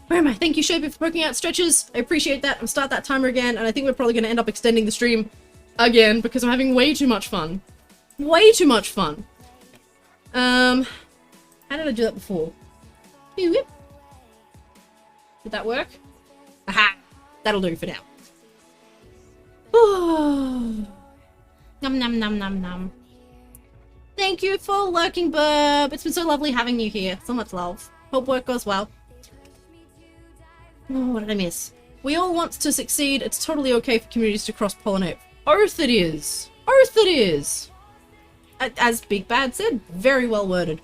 Where am I? Thank you, Shaper, for poking out stretches. I appreciate that. I'll start that timer again, and I think we're probably going to end up extending the stream again, because I'm having way too much fun. Way too much fun. How did I do that before? Did that work? Aha! That'll do for now. Oh. Num num num num num. Thank you for lurking, Burb. It's been so lovely having you here. So much love. Hope work goes well. Oh, what did I miss? We all want to succeed. It's totally okay for communities to cross-pollinate. Oath it is. Oath it is. As Big Bad said, very well worded.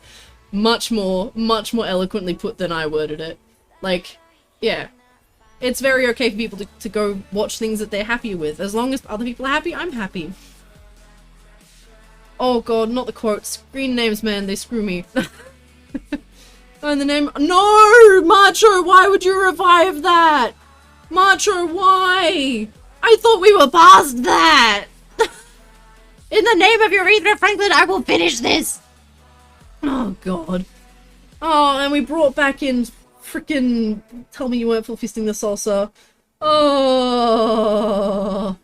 Much more eloquently put than I worded it. Like, yeah. It's very okay for people to go watch things that they're happy with. As long as other people are happy, I'm happy. Oh god, not the quotes. Screen names, man, they screw me. And the name- No! Macho, why would you revive that? Macho, why? I thought we were past that! In the name of Aretha Franklin, I will finish this! Oh god. Oh, and we brought back in frickin' Tell Me You Weren't Full Fisting the Salsa. Oh.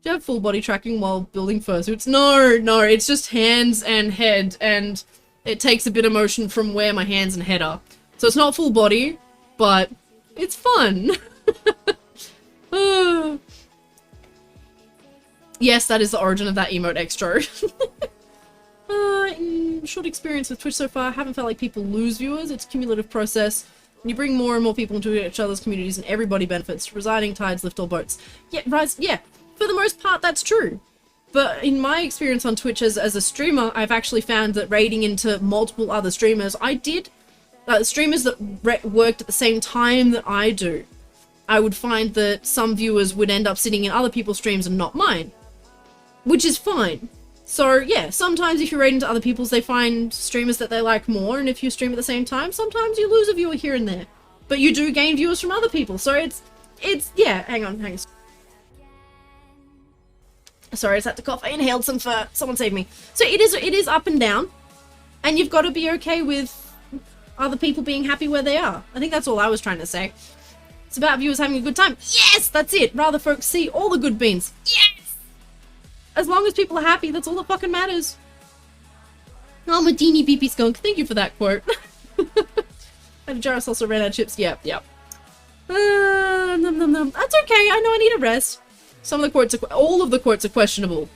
Do you have full body tracking while building fursuits? No, it's just hands and head, and it takes a bit of motion from where my hands and head are. So it's not full body, but it's fun. Yes, that is the origin of that emote extra. Short experience with Twitch so far, I haven't felt like people lose viewers. It's a cumulative process. When you bring more and more people into each other's communities and everybody benefits. Residing tides lift all boats. Yeah, yeah. For the most part, that's true. But in my experience on Twitch as a streamer, I've actually found that raiding into multiple other streamers, streamers that worked at the same time that I do, I would find that some viewers would end up sitting in other people's streams and not mine, which is fine. So yeah, sometimes if you raid into other people's, they find streamers that they like more, and if you stream at the same time, sometimes you lose a viewer here and there. But you do gain viewers from other people, so it's, yeah, hang on. Sorry, I just had to cough. I inhaled some fur. Someone save me. So it is up and down, and you've got to be okay with other people being happy where they are. I think that's all I was trying to say. It's about viewers having a good time. Yes, that's it. Rather folks see all the good beans. Yes! As long as people are happy, that's all that fucking matters. Oh, Madini Beepy Skunk, thank you for that quote. And Jarvis also ran out of chips. Yep. That's okay, I know I need a rest. Some of the quotes all of the quotes are questionable.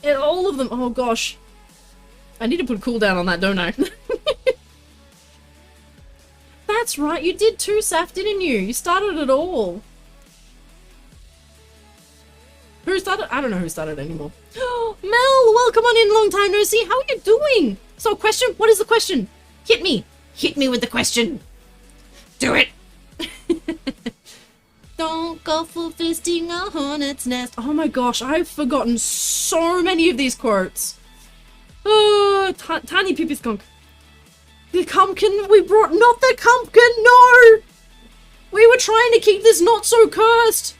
All of them, oh gosh. I need to put a cooldown on that, don't I? That's right, you did too, Saf, didn't you? You started it all. Who started? I don't know who started anymore. Mel, welcome on in, long time no see. How are you doing? So, question? What is the question? Hit me. Hit me with the question. Do it. Don't go for fisting a hornet's nest. Oh my gosh, I've forgotten so many of these quotes. Oh, tiny peepee skunk. The pumpkin we brought, not the pumpkin, no! We were trying to keep this not so cursed.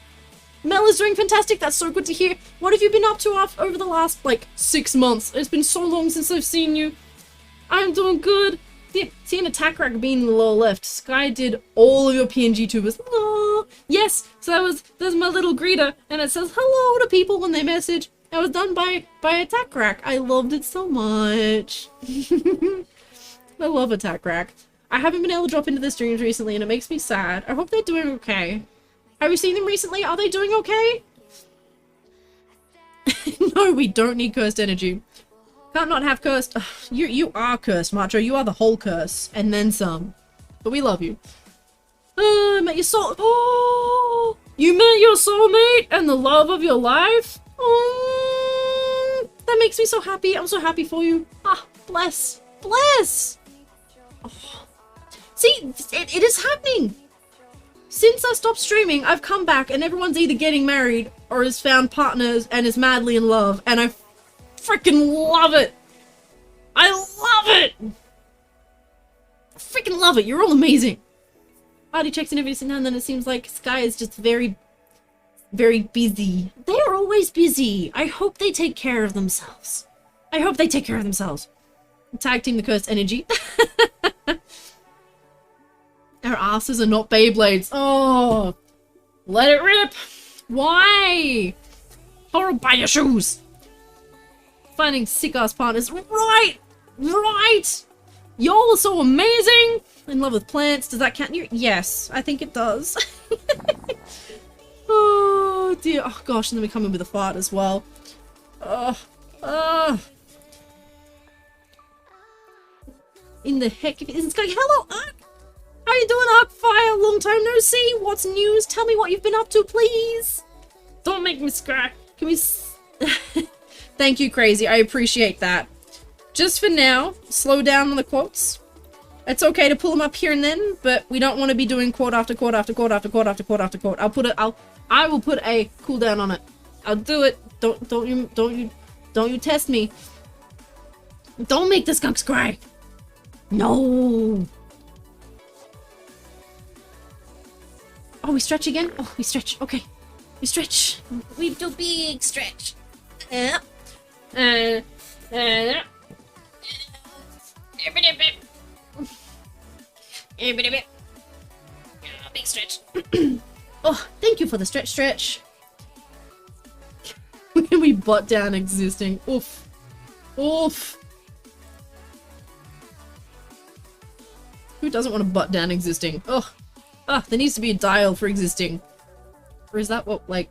Mel is doing fantastic, that's so good to hear. What have you been up to over the last, like, 6 months? It's been so long since I've seen you. I'm doing good. See an attack rack being in the lower left. Sky did all of your PNG tubers. Aww. Yes, so there's my little greeter, and it says hello to people when they message. It was done by attack rack. I loved it so much. I love attack rack. I haven't been able to drop into the streams recently, and it makes me sad. I hope they're doing okay. Have you seen them recently? Are they doing okay? No, we don't need cursed energy. Can't not have cursed. Ugh, you are cursed, Macho. You are the whole curse, and then some. But we love you. Met your soul. Oh, you met your soulmate and the love of your life. Oh, that makes me so happy. I'm so happy for you. Ah, bless. Oh. See, it is happening. Since I stopped streaming, I've come back and everyone's either getting married or has found partners and is madly in love, and I freaking love it. I love it. I freaking love it. You're all amazing. Party checks in every now and then. It seems like Sky is just very, very busy. They're always busy. I hope they take care of themselves. Tag team the cursed energy. Our asses are not Beyblades. Oh, let it rip. Why? Or buy your shoes. Finding sick-ass partners. Right. Y'all are so amazing. In love with plants. Does that count? Yes, I think it does. Oh dear. Oh gosh, and then we come in with a fart as well. In the heck is this guy? Hello, Ark. How you doing, Arkfire? Long time no see. What's news? Tell me what you've been up to, please. Don't make me scratch. Can we? Thank you, Crazy. I appreciate that. Just for now, slow down on the quotes. It's okay to pull them up here and then, but we don't want to be doing quote after quote after quote after quote after quote after quote. I will put a cooldown on it. I'll do it. Don't you test me. Don't make the skunks cry. No. Oh, we stretch again? Oh, we stretch. Okay. We stretch. We do big stretch. Big stretch. Oh, thank you for the stretch. We butt down existing. Oof. Who doesn't want to butt down existing? Ugh. There needs to be a dial for existing. Or is that what, like,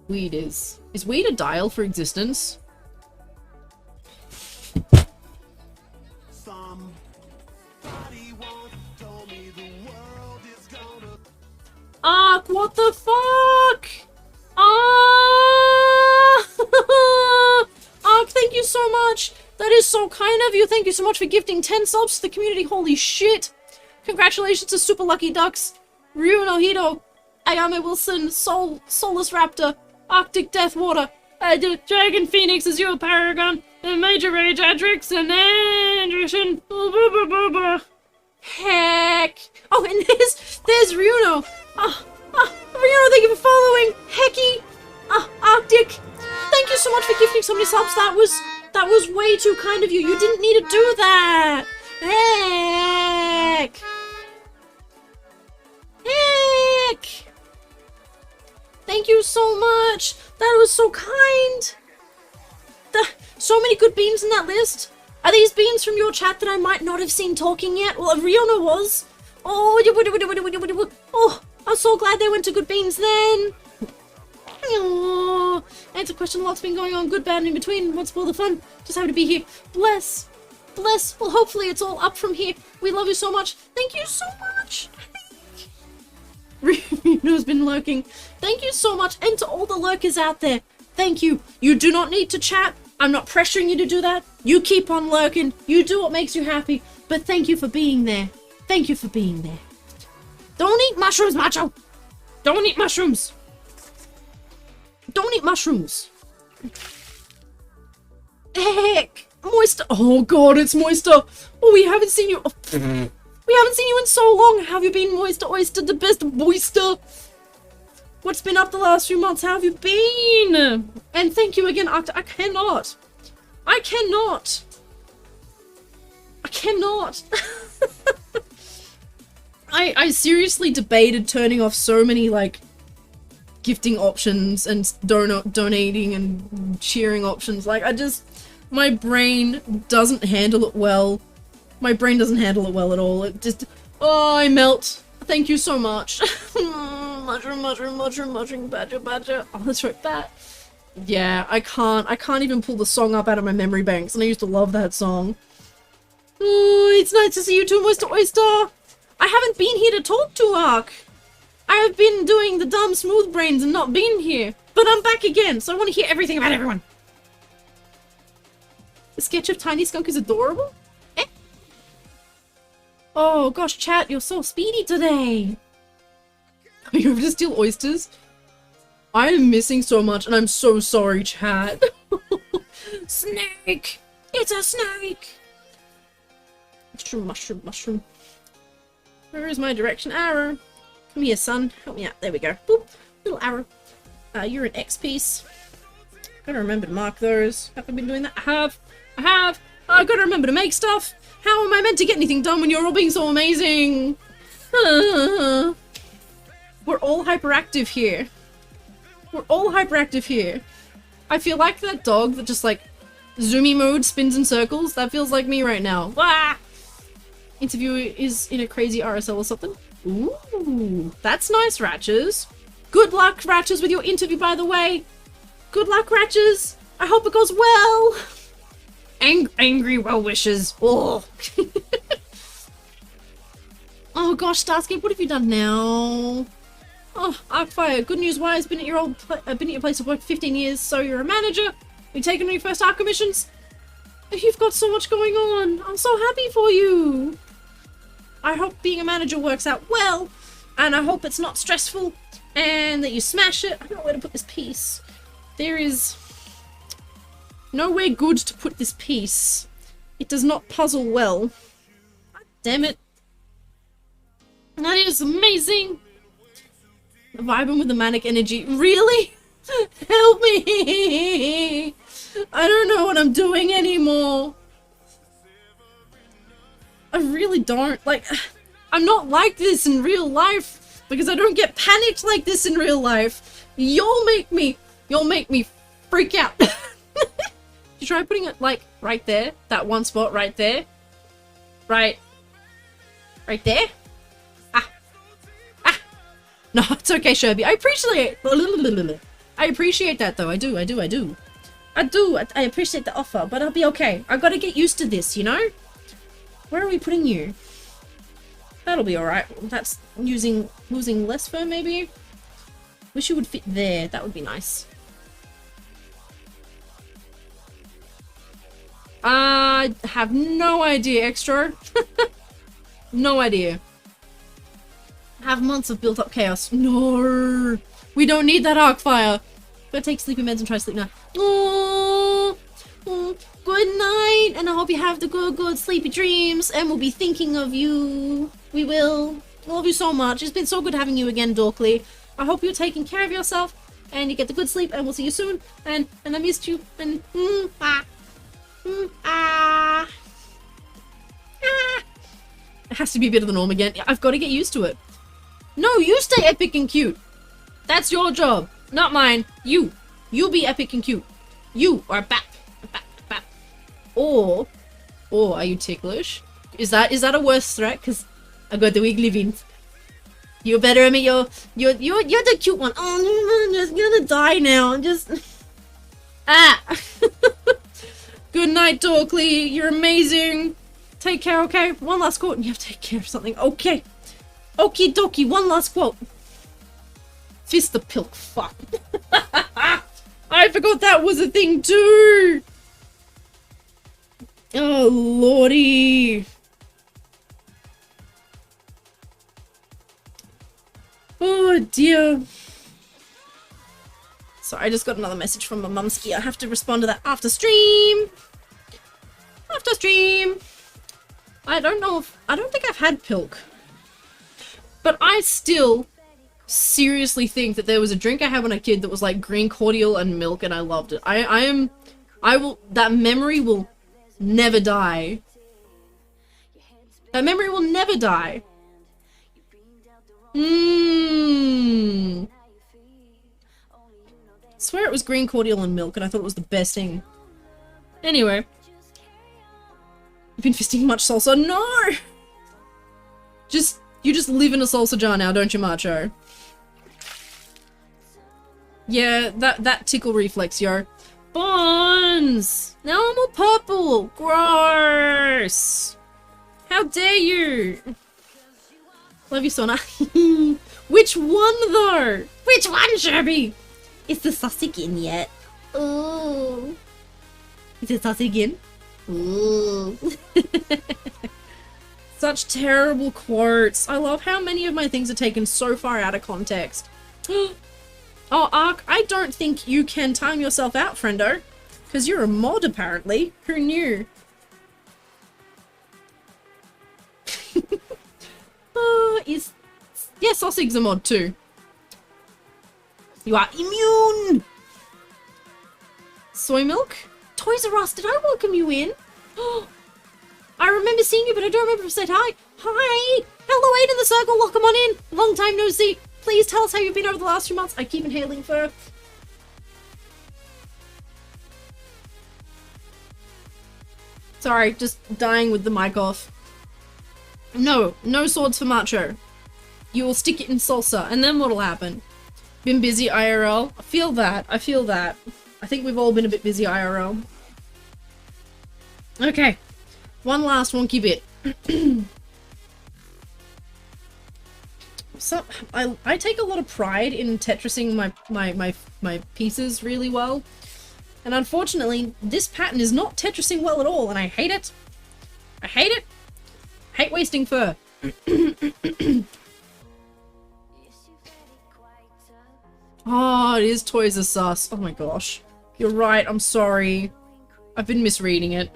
weed is? Is weed a dial for existence? Ark, what the fuck? Ark! is so kind of you. Thank you so much for gifting 10 subs to the community. Holy shit. Congratulations to Super Lucky Ducks, Ryu no Hito, Ayame Wilson, Solus Raptor, Arctic Deathwater, Dragon Phoenix, Azure Paragon, and Major Rage Adrix, and Anderson. Heck. Oh, and there's Ryuno. Ryuno, thank you for following. Hecky. Arctic. Thank you so much for gifting so many subs. That was way too kind of you. You didn't need to do that. Heck. Heck. Thank you so much. That was so kind. So many good beams in that list. Are these beams from your chat that I might not have seen talking yet? Well, Riona was. Oh, I'm so glad they went to good beams then. Oh, answer question, lots been going on, good, bad, and in between. What's all the fun? Just happy to be here. Bless. Well, hopefully it's all up from here. We love you so much. Thank you so much. Reno's been lurking. Thank you so much. And to all the lurkers out there, thank you. You do not need to chat. I'm not pressuring you to do that. You keep on lurking. You do what makes you happy. But thank you for being there. Thank you for being there. Don't eat mushrooms, macho. Don't eat mushrooms. Don't eat mushrooms. Heck. Moister. Oh god, it's Moister. Oh, we haven't seen you. We haven't seen you in so long. How have you been, Moister Oyster, the best Moister? What's been up the last few months? How have you been? And thank you again, Arctic. I cannot. I seriously debated turning off so many, like, gifting options and donating and cheering options. Like, my brain doesn't handle it well. My brain doesn't handle it well at all. It just, oh, I melt. Thank you so much. Mushroom, badger. Oh, that's right, bat. Yeah, I can't even pull the song up out of my memory banks, and I used to love that song. Oh, it's nice to see you too, Moister Oyster. I haven't been here to talk to Ark. I have been doing the dumb smooth brains and not been here. But I'm back again, so I want to hear everything about everyone. The sketch of Tiny Skunk is adorable? Eh? Oh gosh, chat, you're so speedy today. Are you ever to steal oysters? I am missing so much, and I'm so sorry, chat. Snake! It's a snake! Mushroom. Where is my direction arrow? Come here, son. Help me out. There we go. Boop. Little arrow. You're an X piece. Gotta remember to mark those. Have I been doing that? I have. I've gotta remember to make stuff. How am I meant to get anything done when you're all being so amazing? We're all hyperactive here. I feel like that dog that just, like, zoomy mode spins in circles. That feels like me right now. Ah! Interviewer is in a crazy RSL or something. Ooh, that's nice, Ratches. Good luck, Ratches, with your interview, by the way. Good luck, Ratches. I hope it goes well. Angry well wishes. Oh. Oh gosh, Starscape, what have you done now? Oh, Arcfire, good news wise, been at your place of work for 15 years, so you're a manager. You taken on your first Arc commissions? You've got so much going on. I'm so happy for you. I hope being a manager works out well, and I hope it's not stressful, and that you smash it. I don't know where to put this piece. There is nowhere good to put this piece. It does not puzzle well. God damn it. That is amazing. Vibing with the manic energy. Really? Help me! I don't know what I'm doing anymore. I really don't. Like, I'm not like this in real life because I don't get panicked like this in real life. You'll make me freak out. You try putting it, like, right there? That one spot right there? Right there? No, it's okay, Sherby. I appreciate that, though. I do. I appreciate the offer, but I'll be okay. I gotta get used to this, you know? Where are we putting you? That'll be alright. That's losing less fur, maybe? Wish you would fit there. That would be nice. I have no idea, extra. No idea. Have months of built-up chaos. No! We don't need that arc fire! Gotta take sleeping meds and try to sleep now. Oh, good night, and I hope you have the good sleepy dreams, and we'll be thinking of you. We will. Love you so much. It's been so good having you again, Dorkly. I hope you're taking care of yourself, and you get the good sleep, and we'll see you soon. And I missed you, and It has to be a bit of the norm again. I've got to get used to it. No, you stay epic and cute. That's your job, not mine. You be epic and cute. You are back. Or are you ticklish? Is that a worse threat? Cause I got the wiggly veins. You're better at me. You're the cute one. Oh, I'm just gonna die now. I'm just Good night, Dorkly. You're amazing. Take care, okay? One last quote and you have to take care of something. Okay. Okie dokie, one last quote. Fist the pilk, fuck. I forgot that was a thing too! Oh, lordy. Oh, dear. So I just got another message from my mumski. I have to respond to that after stream. After stream. I don't think I've had pilk. But I still seriously think that there was a drink I had when I was a kid that was like green cordial and milk and I loved it. That memory will never die. That memory will never die. Swear it was green cordial and milk and I thought it was the best thing. Anyway. You've been fisting much salsa? No! You just live in a salsa jar now, don't you, Macho? Yeah, that tickle reflex, yo. Bonds! Now I'm all purple! Gross! How dare you! Love you, Sona. Which one, though? Which one, Sherby? Is the sausage in yet? Ooh. Is the sausage in? Ooh. Such terrible quotes. I love how many of my things are taken so far out of context. Oh, Ark, I don't think you can time yourself out, friendo. Because you're a mod, apparently. Who knew? Yeah, Sausig's a mod too. You are immune! Soy milk? Toys R Us, did I welcome you in? I remember seeing you, but I don't remember if I said hi. Hi! Hello, 8 in the circle, welcome on in. Long time no see. Please tell us how you've been over the last few months. I keep inhaling fur. Sorry, just dying with the mic off. No swords for Macho. You will stick it in salsa, and then what'll happen? Been busy IRL? I feel that. I think we've all been a bit busy IRL. Okay. One last wonky bit. So, I take a lot of pride in Tetrising my pieces really well. And unfortunately, this pattern is not Tetrising well at all, and I hate it. I hate it. I hate wasting fur. Oh, it is Toys R Us. Oh my gosh. You're right, I'm sorry. I've been misreading it.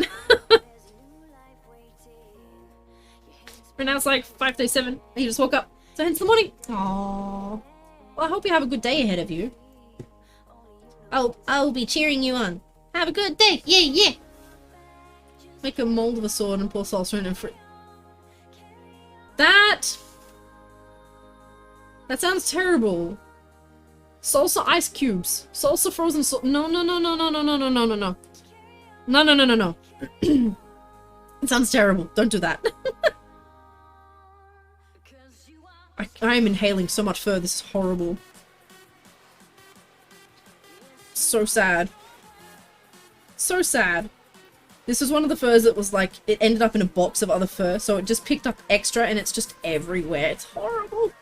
Right now it's like 5:37. He just woke up. So hence the morning. Aww. Well, I hope you have a good day ahead of you. I'll be cheering you on. Have a good day. Yeah, yeah. Make a mold of a sword and pour salsa in and fruit. That sounds terrible. Salsa ice cubes. Salsa frozen no. No. It sounds terrible. Don't do that. I am inhaling so much fur. This is horrible. So sad. So sad. This was one of the furs that was like, it ended up in a box of other fur, so it just picked up extra and it's just everywhere. It's horrible.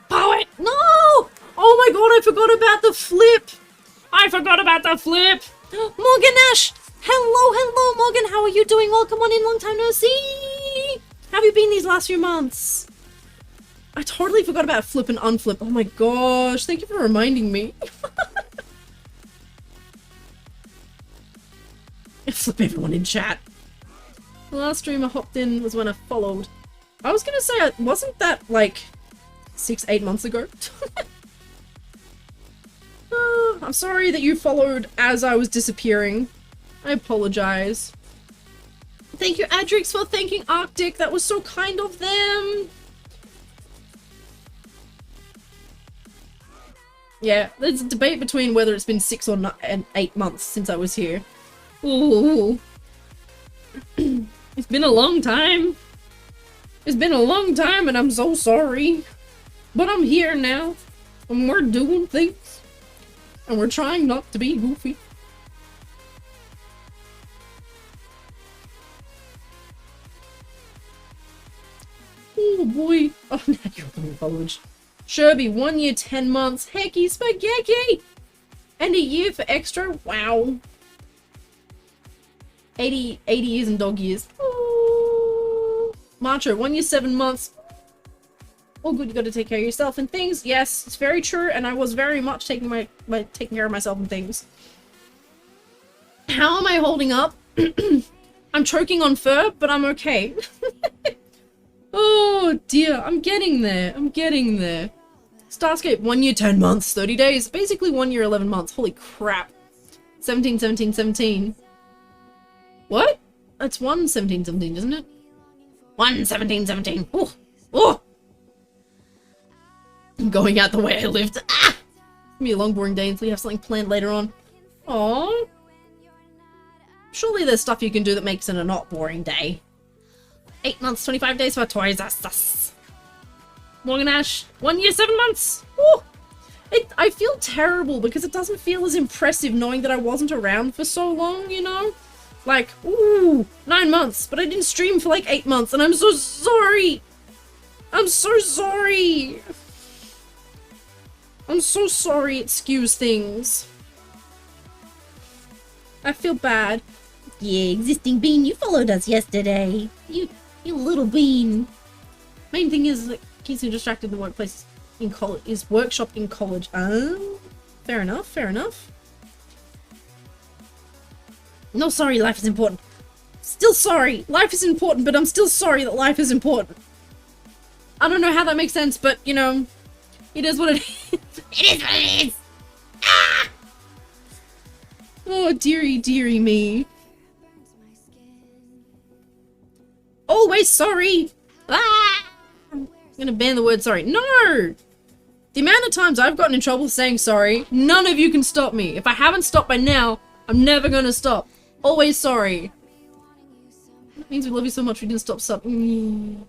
Poet! No! Oh my god, I forgot about the flip! I forgot about the flip! Morganash! Hello, Morgan. How are you doing? Welcome on in. Long time no see. How have you been these last few months? I totally forgot about flip and unflip. Oh my gosh. Thank you for reminding me. Flip everyone in chat. The last stream I hopped in was when I followed. I was gonna say, wasn't that like 6-8 months ago? I'm sorry that you followed as I was disappearing. I apologize. Thank you, Adrix, for thanking Arctic. That was so kind of them. Yeah, there's a debate between whether it's been 6 or 8 months since I was here. Ooh. It's been a long time. It's been a long time and I'm so sorry. But I'm here now. And we're doing things. And we're trying not to be goofy. Oh boy. Oh, now you're on college. Sherby, 1 year, 10 months. Hecky spaghetti! And a year for extra. Wow. 80 years and dog years. Ooh. Macho, 1 year, 7 months. Oh good, you gotta take care of yourself and things. Yes, it's very true, and I was very much taking care of myself and things. How am I holding up? I'm choking on fur, but I'm okay. Oh dear, I'm getting there. I'm getting there. Starscape, 1 year, 10 months, 30 days. Basically 1 year, 11 months. Holy crap. 17, 17, 17. What? That's 1, 17, 17, isn't it? 1, 17, 17. Oh! Oh! I'm going out the way I lived. Ah! It's gonna be a long, boring day until you have something planned later on. Aww. Surely there's stuff you can do that makes it a not boring day. 8 months, 25 days for Toys R Us. Morgan Ash, 1 year, 7 months. Woo! I feel terrible because it doesn't feel as impressive knowing that I wasn't around for so long, you know? Like, ooh, 9 months, but I didn't stream for like 8 months and I'm so sorry. I'm so sorry. I'm so sorry it skews things. I feel bad. Yeah, existing bean, you followed us yesterday. You little bean. Main thing is that keeps me distracted in the workplace in college is workshop in college. Fair enough, fair enough. No, sorry, life is important. Still sorry, life is important, but I'm still sorry that life is important. I don't know how that makes sense, but you know, it is what it is. It is what it is! Ah! Oh, dearie, dearie me. Always sorry! Ah! I'm gonna ban the word sorry. No! The amount of times I've gotten in trouble saying sorry, none of you can stop me. If I haven't stopped by now, I'm never gonna stop. Always sorry. That means we love you so much we didn't stop subbing.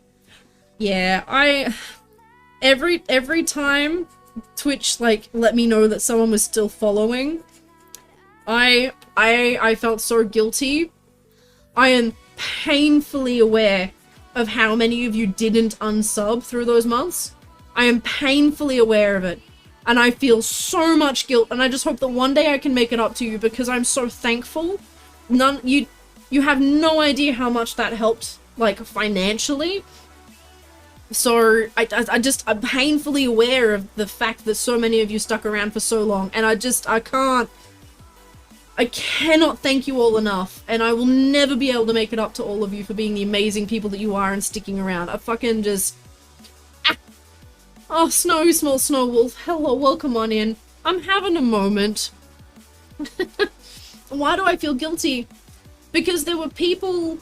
Yeah, every time Twitch like let me know that someone was still following, I felt so guilty. I am painfully aware of how many of you didn't unsub through those months. I am painfully aware of it. And I feel so much guilt, and I just hope that one day I can make it up to you because I'm so thankful. You have no idea how much that helped, like, financially. So, I'm painfully aware of the fact that so many of you stuck around for so long, and I cannot thank you all enough, and I will never be able to make it up to all of you for being the amazing people that you are and sticking around. I fucking just... Ah. Oh, Snowy Small Snow Wolf, hello, welcome on in. I'm having a moment. Why do I feel guilty? Because there were people...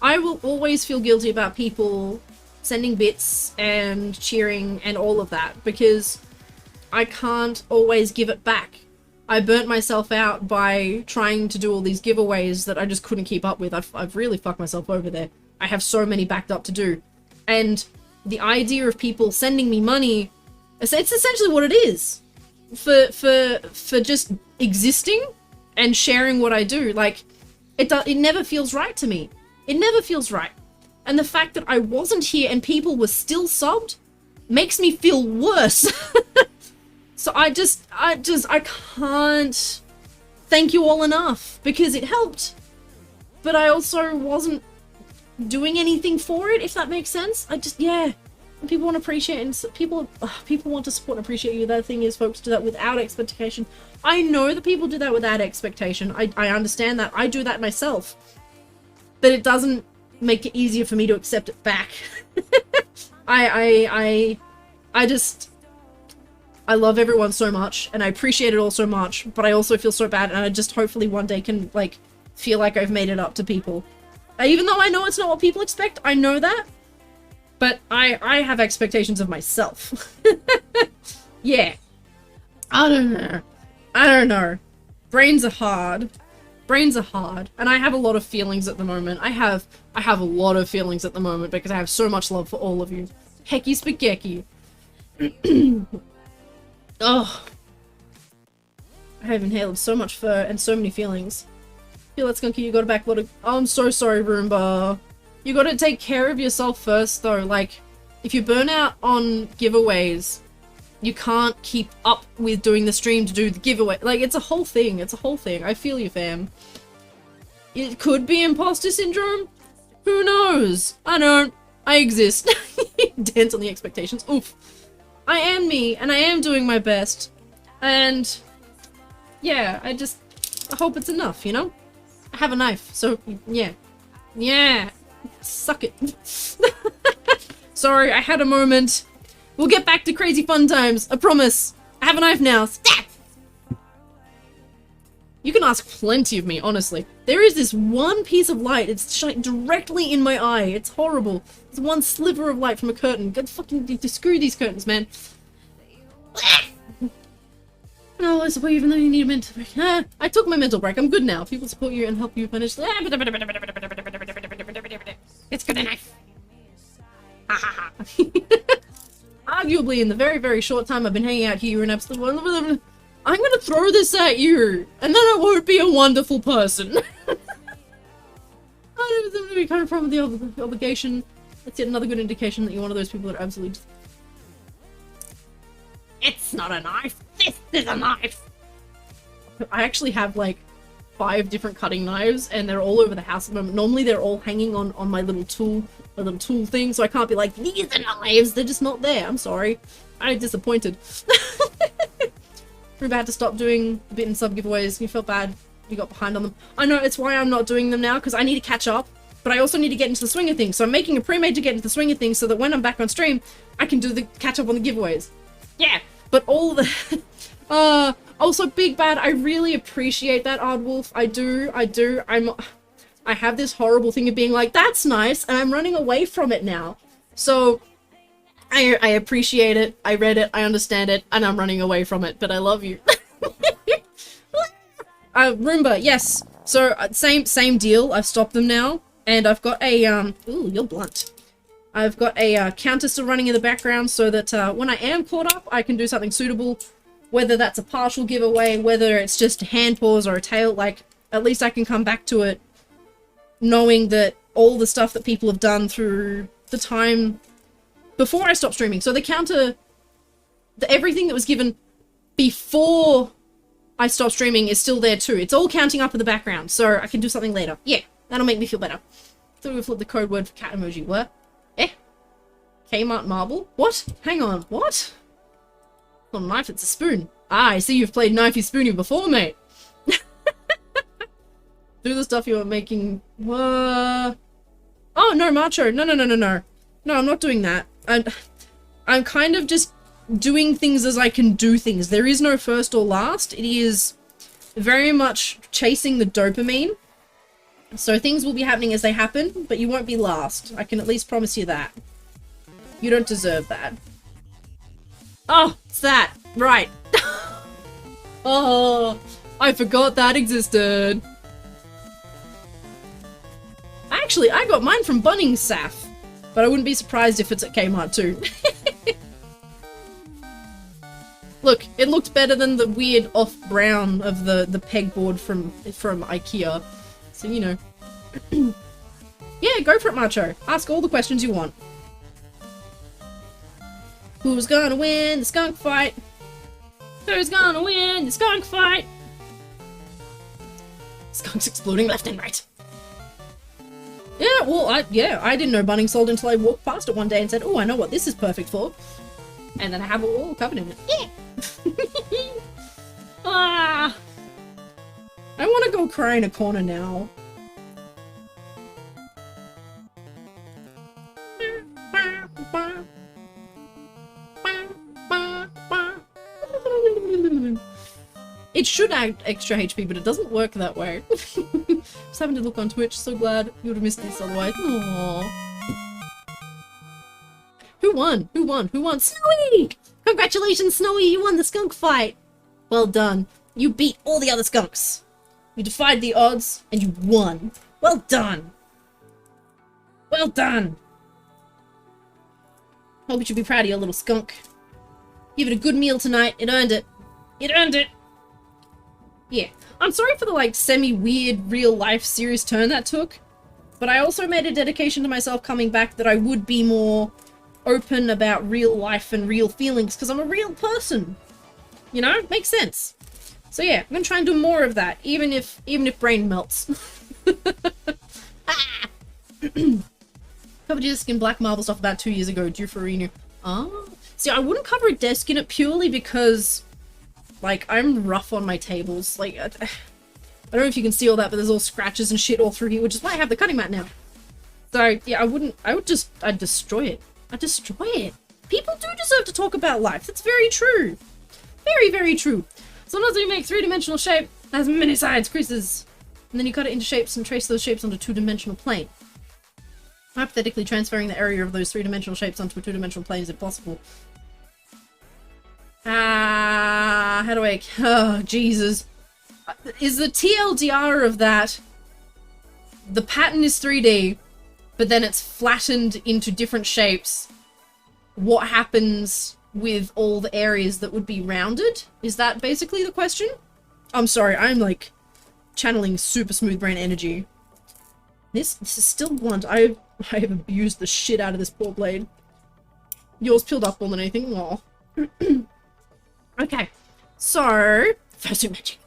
I will always feel guilty about people sending bits and cheering and all of that, because I can't always give it back. I burnt myself out by trying to do all these giveaways that I just couldn't keep up with. I've really fucked myself over there. I have so many backed up to do. And the idea of people sending me money, it's essentially what it is. For just existing and sharing what I do. Like, it never feels right to me. It never feels right. And the fact that I wasn't here and people were still subbed makes me feel worse. So I can't thank you all enough because it helped, but I also wasn't doing anything for it, if that makes sense. I just, yeah. People want to appreciate, and people want to support and appreciate you. The thing is, folks do that without expectation. I know that people do that without expectation. I understand that. I do that myself. But it doesn't make it easier for me to accept it back. I love everyone so much, and I appreciate it all so much, but I also feel so bad, and I just hopefully one day can, like, feel like I've made it up to people. Even though I know it's not what people expect, I know that. But I have expectations of myself. Yeah. I don't know. Brains are hard. And I have a lot of feelings at the moment. I have a lot of feelings at the moment because I have so much love for all of you. Hecky spaghetti. Oh. I have inhaled so much fur and so many feelings. Feel that skunky, you got a backwater. Oh, I'm so sorry, Roomba. You gotta take care of yourself first, though. Like, if you burn out on giveaways, you can't keep up with doing the stream to do the giveaway. Like, it's a whole thing. It's a whole thing. I feel you, fam. It could be imposter syndrome. Who knows? I don't. I exist. Dance on the expectations. Oof. I am me, and I am doing my best. And, yeah, I hope it's enough, you know? I have a knife, so, yeah. Yeah. Suck it. Sorry, I had a moment. We'll get back to crazy fun times. I promise. I have a knife now. Stab! You can ask plenty of me, honestly. There is this one piece of light. It's shining directly in my eye. It's horrible. It's one sliver of light from a curtain. Go fucking screw these curtains, man. No, I suppose even though you need a mental break. I took my mental break. I'm good now. People support you and help you manage. It's good enough. Arguably, in the very, very short time I've been hanging out here in Absolute One, I'm gonna throw this at you, and then I won't be a wonderful person. I don't know where we come from with the obligation. That's yet another good indication that you're one of those people that are absolutely. It's not a knife. This is a knife. I actually have like 5 different cutting knives, and they're all over the house at the moment. Normally they're all hanging on my little tool thing, so I can't be like, these are knives. They're just not there. I'm sorry. I'm disappointed. We're about to stop doing the bit and sub giveaways. You felt bad. You got behind on them. I know, it's why I'm not doing them now, because I need to catch up. But I also need to get into the swing of things. So I'm making a pre-made to get into the swing of things so that when I'm back on stream, I can do the catch up on the giveaways. Yeah, but all the... also, Big Bad, I really appreciate that, Ardwolf. I do. I have this horrible thing of being like, that's nice, and I'm running away from it now. So, I appreciate it, I read it, I understand it, and I'm running away from it, but I love you. Roomba, yes. So, same deal, I've stopped them now, and I've got a, ooh, you're blunt. I've got a counter still running in the background so that when I am caught up, I can do something suitable. Whether that's a partial giveaway, whether it's just a hand pause or a tail, like, at least I can come back to it knowing that all the stuff that people have done through the time before I stopped streaming. So the counter, everything that was given before I stopped streaming is still there too. It's all counting up in the background, so I can do something later. Yeah, that'll make me feel better. Thought we flipped the code word for cat emoji. What? Eh? Kmart marble? What? Hang on, what? Not a knife, it's a spoon. Ah, I see you've played Knifey Spoony before, mate. Do the stuff you're making. Oh, no, Macho. No. No, I'm not doing that. I'm kind of just doing things as I can do things. There is no first or last. It is very much chasing the dopamine. So things will be happening as they happen, but you won't be last. I can at least promise you that. You don't deserve that. Oh, it's that. Right. Oh, I forgot that existed. Actually, I got mine from Bunnings Saf, but I wouldn't be surprised if it's at Kmart too. Look, it looked better than the weird off brown of the pegboard from IKEA. So, you know. Yeah, go for it, Macho. Ask all the questions you want. Who's gonna win the skunk fight? Who's gonna win the skunk fight? Skunks exploding left and right. Yeah, well, I didn't know Bunnings sold until I walked past it one day and said, oh, I know what this is perfect for. And then I have it all covered in it. Yeah! Ah! I want to go cry in a corner now. It should add extra HP, but it doesn't work that way. Just having to look on Twitch. So glad you would have missed this otherwise. Aww. Who won? Who won? Who won? Snowy! Congratulations, Snowy! You won the skunk fight! Well done. You beat all the other skunks. You defied the odds, and you won. Well done! Well done! Hope you should be proud of your little skunk. Give it a good meal tonight. It earned it. It earned it! Yeah. I'm sorry for the, like, semi-weird real-life serious turn that took, but I also made a dedication to myself coming back that I would be more open about real life and real feelings, because I'm a real person. You know? Makes sense. So yeah, I'm gonna try and do more of that, even if brain melts. Ah! Covered your skin black marble stuff about 2 years ago, due for renew. Oh. See, I wouldn't cover a desk in it purely because, like, I'm rough on my tables. Like, I don't know if you can see all that, but there's all scratches and shit all through here, which is why I have the cutting mat now. So, yeah, I'd destroy it. I'd destroy it. People do deserve to talk about life. That's very true. Very, very true. Sometimes you make three-dimensional shape that has many sides, creases, and then you cut it into shapes and trace those shapes onto a two-dimensional plane. Hypothetically, transferring the area of those three-dimensional shapes onto a two-dimensional plane is impossible. How do I... Oh, Jesus. Is the TLDR of that... The pattern is 3D, but then it's flattened into different shapes. What happens with all the areas that would be rounded? Is that basically the question? I'm sorry, I'm like channeling super smooth brain energy. This is still blunt. I have abused the shit out of this poor blade. Yours peeled up more than anything. Aw. Okay, so fursuit magic.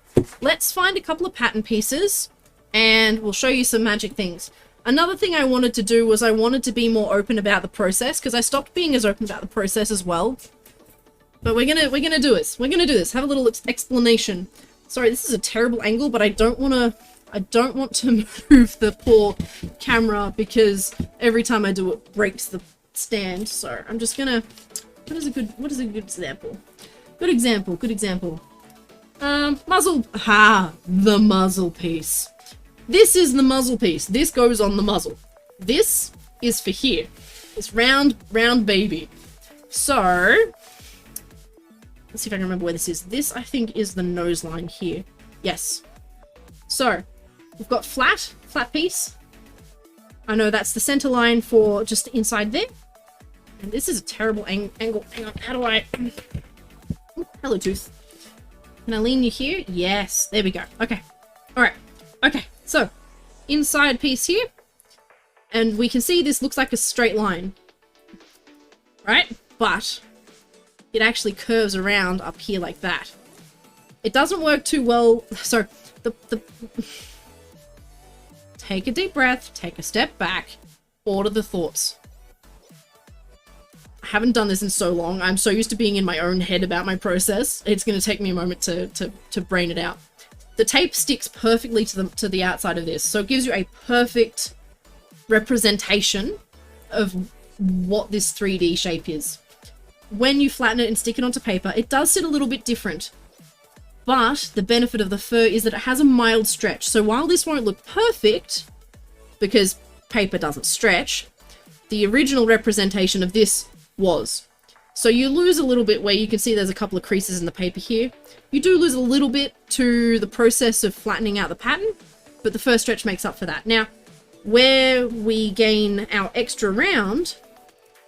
Let's find a couple of pattern pieces and we'll show you some magic things. Another thing I wanted to do was I wanted to be more open about the process, because I stopped being as open about the process as well. But we're gonna do this. We're gonna do this. Have a little explanation. Sorry, this is a terrible angle, but I don't want to move the poor camera because every time I do it breaks the stand. So I'm just gonna. What is a good example? Good example. Muzzle. Ha! The muzzle piece. This is the muzzle piece. This goes on the muzzle. This is for here. This round baby. So, let's see if I can remember where this is. This, I think, is the nose line here. Yes. So, we've got flat piece. I know that's the center line for just inside there. And this is a terrible angle. Hang on, how do I... Hello, tooth. Can I lean you here? Yes, there we go. Okay. Alright. Okay. So, inside piece here, and we can see this looks like a straight line, right? But it actually curves around up here like that. It doesn't work too well, so take a deep breath, take a step back, order the thoughts. I haven't done this in so long. I'm so used to being in my own head about my process. It's going to take me a moment to brain it out. The tape sticks perfectly to the outside of this, so it gives you a perfect representation of what this 3D shape is. When you flatten it and stick it onto paper, it does sit a little bit different. But the benefit of the fur is that it has a mild stretch. So while this won't look perfect, because paper doesn't stretch, the original representation of this was. So you lose a little bit where you can see there's a couple of creases in the paper here. You do lose a little bit to the process of flattening out the pattern, but the first stretch makes up for that. Now, where we gain our extra round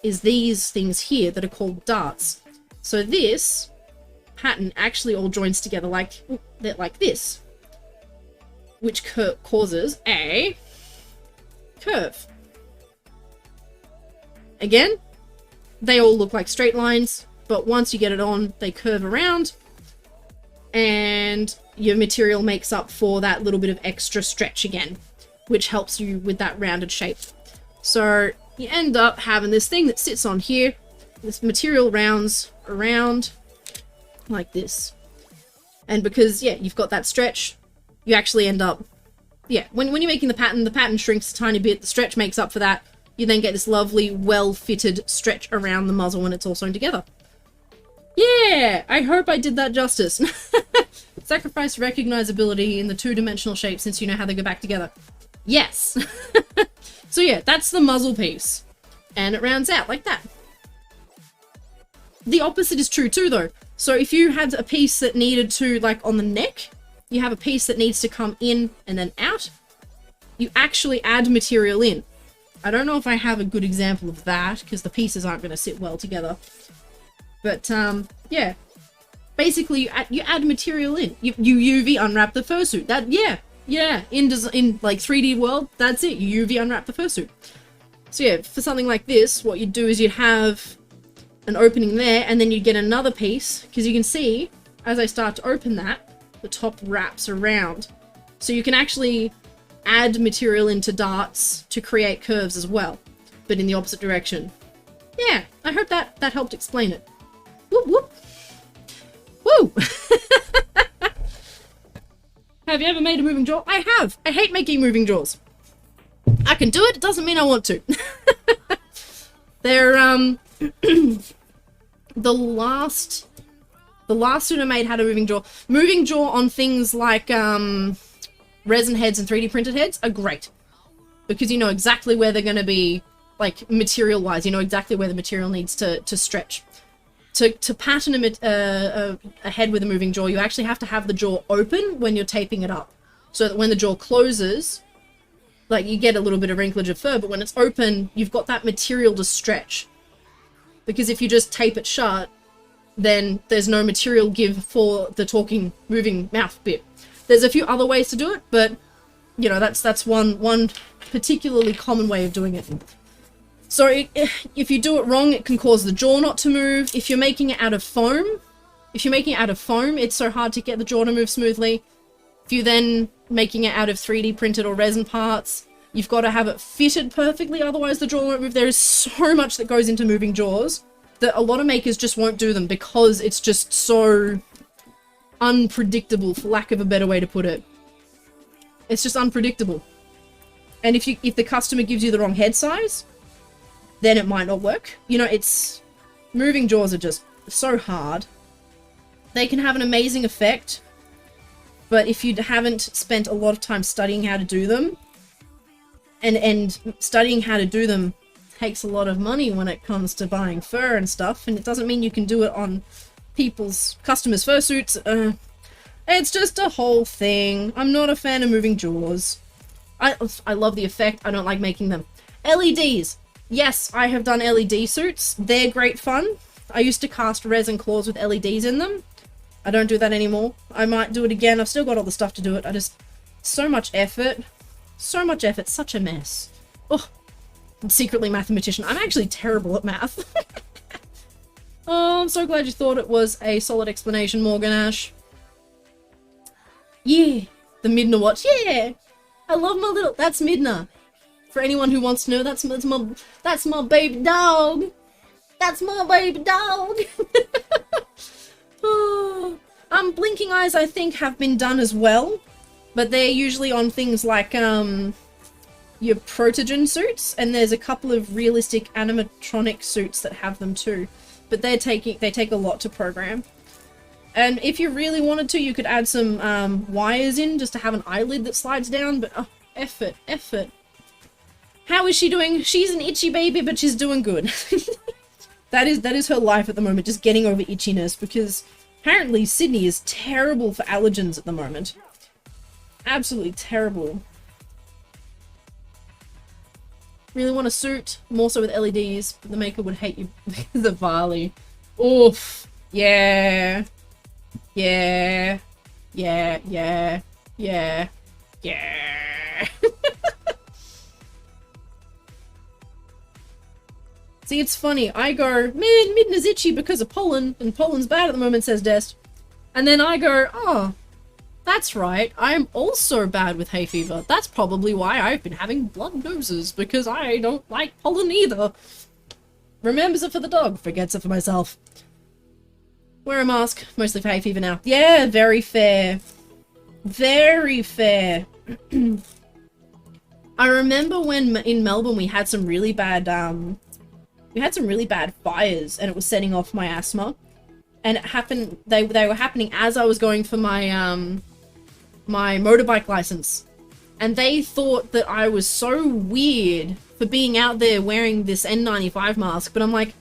is these things here that are called darts. So this pattern actually all joins together like this, which causes a curve. Again, they all look like straight lines, but once you get it on, they curve around. and your material makes up for that little bit of extra stretch again, which helps you with that rounded shape. So you end up having this thing that sits on here. This material rounds around like this. And because, yeah, you've got that stretch, you actually end up, yeah, when you're making the pattern shrinks a tiny bit, the stretch makes up for that. You then get this lovely, well-fitted stretch around the muzzle when it's all sewn together. Yeah, I hope I did that justice. Sacrifice recognizability in the two-dimensional shape since you know how they go back together. Yes. So yeah, that's the muzzle piece. And it rounds out like that. The opposite is true too, though. So if you had a piece that needed to, like on the neck, you have a piece that needs to come in and then out, you actually add material in. I don't know if I have a good example of that, because the pieces aren't going to sit well together. But, yeah. Basically, you add material in. You UV unwrap the fursuit. Yeah. In like 3D world, that's it. You UV unwrap the fursuit. So yeah, for something like this, what you'd do is you'd have an opening there, and then you'd get another piece, because you can see, as I start to open that, the top wraps around. So you can actually add material into darts to create curves as well, but in the opposite direction. Yeah, I hope that helped explain it. Whoop whoop. Woo! Have you ever made a moving jaw? I have! I hate making moving jaws. I can do it, it doesn't mean I want to. They're, the last suit I made had a moving jaw. Moving jaw on things like, resin heads and 3D printed heads are great. Because you know exactly where they're going to be, like, material-wise. You know exactly where the material needs to stretch. To pattern a head with a moving jaw, you actually have to have the jaw open when you're taping it up. So that when the jaw closes, like, you get a little bit of wrinklage of fur, but when it's open, you've got that material to stretch. Because if you just tape it shut, then there's no material give for the talking, moving mouth bit. There's a few other ways to do it, but, you know, that's one particularly common way of doing it. So if you do it wrong, it can cause the jaw not to move. If you're making it out of foam, it's so hard to get the jaw to move smoothly. If you're then making it out of 3D printed or resin parts, you've got to have it fitted perfectly, otherwise the jaw won't move. There is so much that goes into moving jaws that a lot of makers just won't do them because it's just so unpredictable, for lack of a better way to put it. It's just unpredictable. And if the customer gives you the wrong head size, then it might not work. You know, moving jaws are just so hard. They can have an amazing effect, but if you haven't spent a lot of time studying how to do them, and studying how to do them takes a lot of money when it comes to buying fur and stuff, and it doesn't mean you can do it on customers' fursuits. It's just a whole thing. I'm not a fan of moving jaws. I love the effect. I don't like making them. LEDs. Yes, I have done LED suits. They're great fun. I used to cast resin claws with LEDs in them. I don't do that anymore. I might do it again. I've still got all the stuff to do it. So much effort. So much effort. Such a mess. Oh, I'm secretly a mathematician. I'm actually terrible at math. Oh, I'm so glad you thought it was a solid explanation, Morgan Ash. Yeah, the Midna watch. Yeah, I love my little. That's Midna. For anyone who wants to know, that's my baby dog. That's my baby dog. Oh, blinking eyes, I think, have been done as well, but they're usually on things like your protogen suits, and there's a couple of realistic animatronic suits that have them too. But they take a lot to program. And if you really wanted to, you could add some wires in just to have an eyelid that slides down, but oh, effort. How is she doing? She's an itchy baby, but she's doing good. That is her life at the moment, just getting over itchiness, because apparently Sydney is terrible for allergens at the moment. Absolutely terrible. Really want a suit, more so with LEDs, but the maker would hate you because of Varley. Oof. Yeah. Yeah. Yeah. Yeah. Yeah. Yeah. See, it's funny. I go, man, Midna's itchy because of pollen, and pollen's bad at the moment, says Dest. And then I go, oh, that's right, I'm also bad with hay fever. That's probably why I've been having blood noses, because I don't like pollen either. Remembers it for the dog, forgets it for myself. Wear a mask, mostly for hay fever now. Yeah, very fair. Very fair. I remember when in Melbourne we had some really bad fires, and it was setting off my asthma. And it happened, they were happening as I was going for my my motorbike license. And they thought that I was so weird for being out there wearing this N95 mask, but I'm like,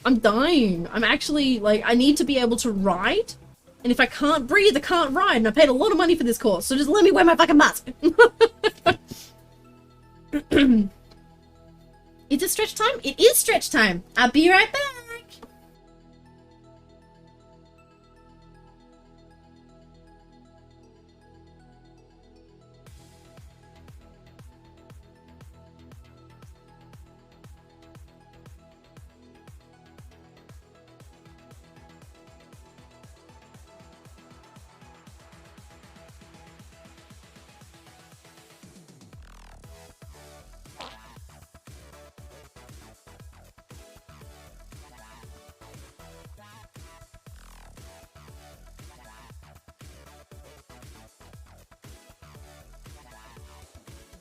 I'm dying. I'm actually, like, I need to be able to ride, and if I can't breathe, I can't ride, and I paid a lot of money for this course, so just let me wear my fucking mask. Is it stretch time? It is stretch time. I'll be right back.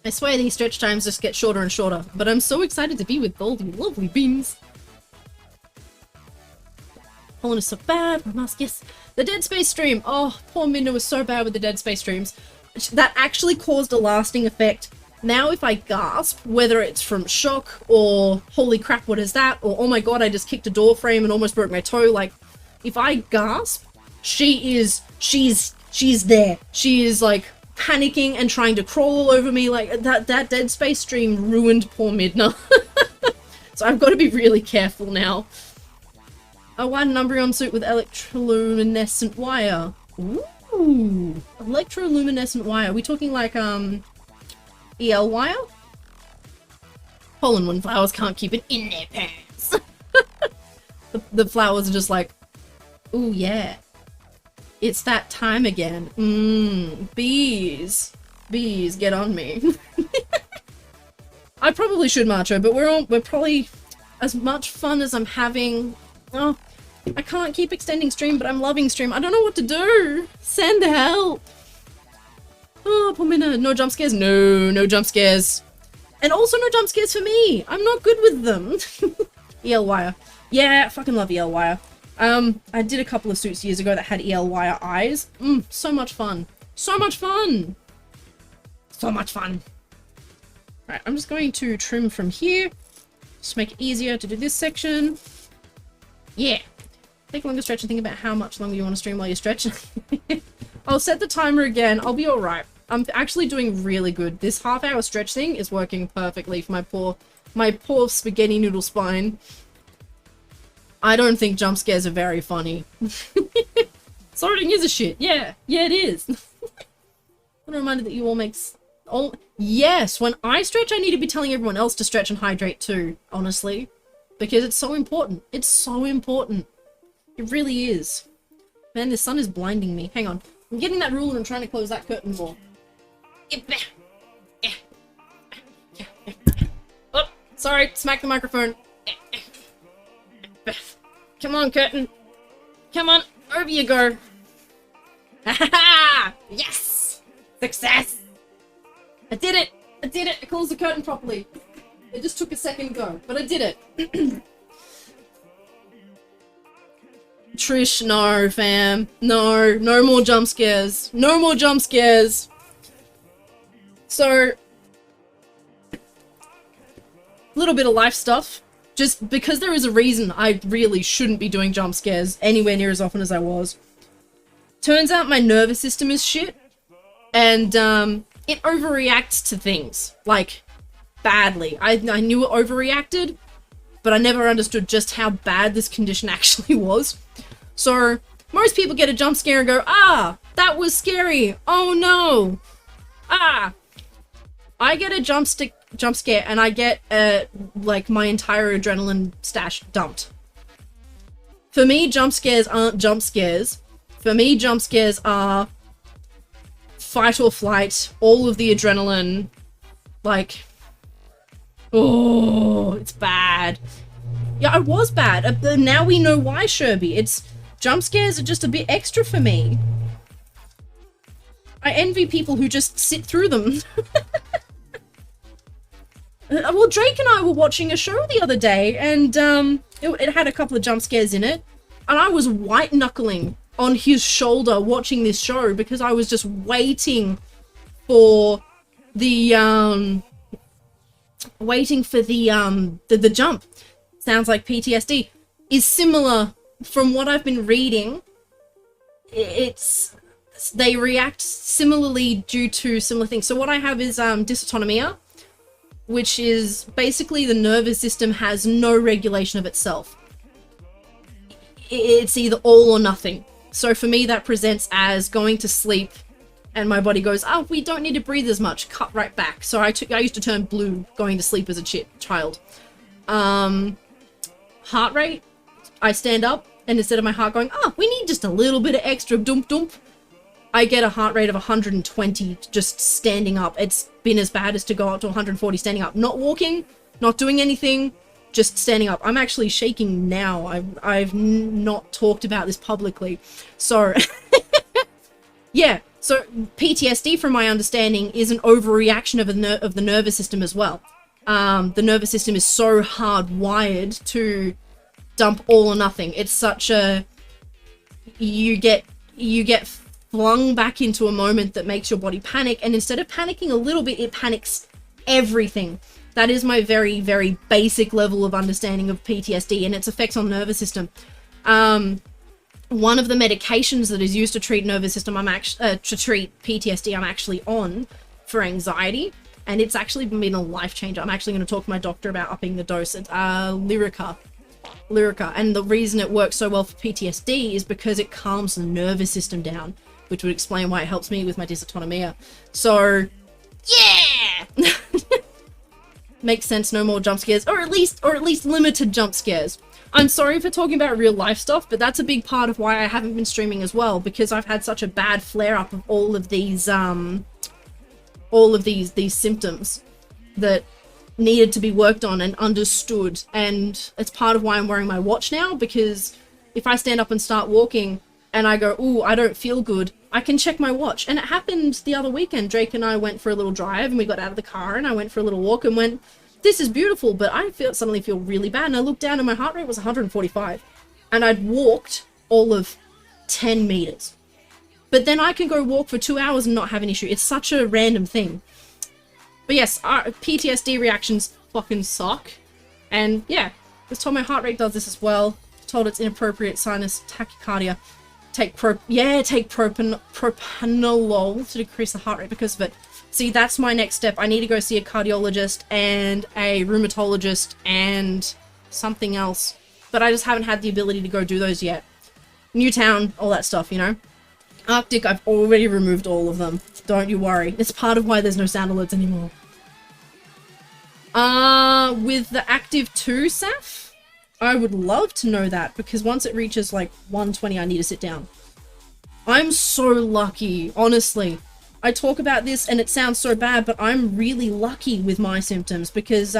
I swear these stretch times just get shorter and shorter, but I'm so excited to be with all you lovely beans. Pollen is so bad, my mask, yes. The Dead Space stream, oh, poor Minna was so bad with the Dead Space streams. That actually caused a lasting effect. Now if I gasp, whether it's from shock or holy crap, what is that? Or oh my god, I just kicked a door frame and almost broke my toe, like, if I gasp, she's there. She is like panicking and trying to crawl all over me. Like that Dead Space stream ruined poor Midna. So I've got to be really careful now. A white Umbreon suit with electroluminescent wire. Ooh, electroluminescent wire. Are we talking like EL wire? Pollen when flowers can't keep it in their pants. the flowers are just like, ooh yeah. It's that time again. Bees. Bees, get on me. I probably should, Macho, but we're probably as much fun as I'm having. Oh, I can't keep extending stream, but I'm loving stream. I don't know what to do. Send help. Oh, poor Minna. No jump scares? No jump scares. And also no jump scares for me. I'm not good with them. EL wire. Yeah, I fucking love EL wire. I did a couple of suits years ago that had EL wire eyes. So much fun. So much fun! So much fun. Right, I'm just going to trim from here. Just make it easier to do this section. Yeah. Take a longer stretch and think about how much longer you want to stream while you're stretching. I'll set the timer again. I'll be alright. I'm actually doing really good. This half-hour stretch thing is working perfectly for my poor spaghetti noodle spine. I don't think jump scares are very funny. Sorting is a shit. Yeah, it is. I'm reminded that you all makes... Oh, yes, when I stretch, I need to be telling everyone else to stretch and hydrate too, honestly. Because it's so important. It's so important. It really is. Man, the sun is blinding me. Hang on. I'm getting that ruler and trying to close that curtain more. Oh, sorry, smack the microphone. Come on, curtain. Come on, over you go. Yes! Success! I did it! I did it! I closed the curtain properly. It just took a second go, but I did it. Trish, no, fam. No, no more jump scares. No more jump scares. So, a little bit of life stuff. Just because there is a reason I really shouldn't be doing jump scares anywhere near as often as I was. Turns out my nervous system is shit. And, it overreacts to things. Like, badly. I knew it overreacted, but I never understood just how bad this condition actually was. So, most people get a jump scare and go, ah, that was scary. Oh no. Ah. I get a jump scare and I get, like, my entire adrenaline stash dumped. For me, jump scares aren't jump scares. For me, jump scares are fight or flight, all of the adrenaline, like, oh, it's bad. Yeah, I was bad. Now we know why, Sherby. It's jump scares are just a bit extra for me. I envy people who just sit through them. Well, Drake and I were watching a show the other day, and it had a couple of jump scares in it, and I was white knuckling on his shoulder watching this show because I was just waiting for the jump. Sounds like PTSD is similar from what I've been reading. They react similarly due to similar things. So what I have is dysautonomia, which is basically the nervous system has no regulation of itself. It's either all or nothing. So for me, that presents as going to sleep and my body goes, oh, we don't need to breathe as much, cut right back. So I used to turn blue going to sleep as a child. Heart rate, I stand up and instead of my heart going, oh, we need just a little bit of extra dump dump, I get a heart rate of 120 just standing up. It's been as bad as to go up to 140 standing up. Not walking, not doing anything, just standing up. I'm actually shaking now. I've not talked about this publicly. So, yeah. So PTSD, from my understanding, is an overreaction of the nervous system as well. The nervous system is so hardwired to dump all or nothing. It's such a... You get flung back into a moment that makes your body panic, and instead of panicking a little bit, it panics everything. That is my very, very basic level of understanding of PTSD and its effects on nervous system. One of the medications that is used to treat nervous system, to treat PTSD, I'm actually on for anxiety, and it's actually been a life changer. I'm actually going to talk to my doctor about upping the dose. It's Lyrica, and the reason it works so well for PTSD is because it calms the nervous system down, which would explain why it helps me with my dysautonomia. So, yeah! Makes sense, no more jump scares, or at least limited jump scares. I'm sorry for talking about real life stuff, but that's a big part of why I haven't been streaming as well, because I've had such a bad flare up of all of these symptoms that needed to be worked on and understood. And it's part of why I'm wearing my watch now, because if I stand up and start walking and I go, ooh, I don't feel good, I can check my watch. And it happened the other weekend. Drake and I went for a little drive and we got out of the car and I went for a little walk and went, this is beautiful, but I suddenly feel really bad. And I looked down and my heart rate was 145 and I'd walked all of 10 meters. But then I can go walk for 2 hours and not have an issue. It's such a random thing. But yes, PTSD reactions fucking suck. And yeah, I was told my heart rate does this as well. Told it's inappropriate sinus tachycardia. Take propranolol to decrease the heart rate because of it. See, that's my next step. I need to go see a cardiologist and a rheumatologist and something else. But I just haven't had the ability to go do those yet. Newtown, all that stuff, you know. Arctic, I've already removed all of them. Don't you worry. It's part of why there's no sound alerts anymore. With the Active 2 SAF, I would love to know that, because once it reaches like 120, I need to sit down. I'm so lucky, honestly. I talk about this and it sounds so bad, but I'm really lucky with my symptoms because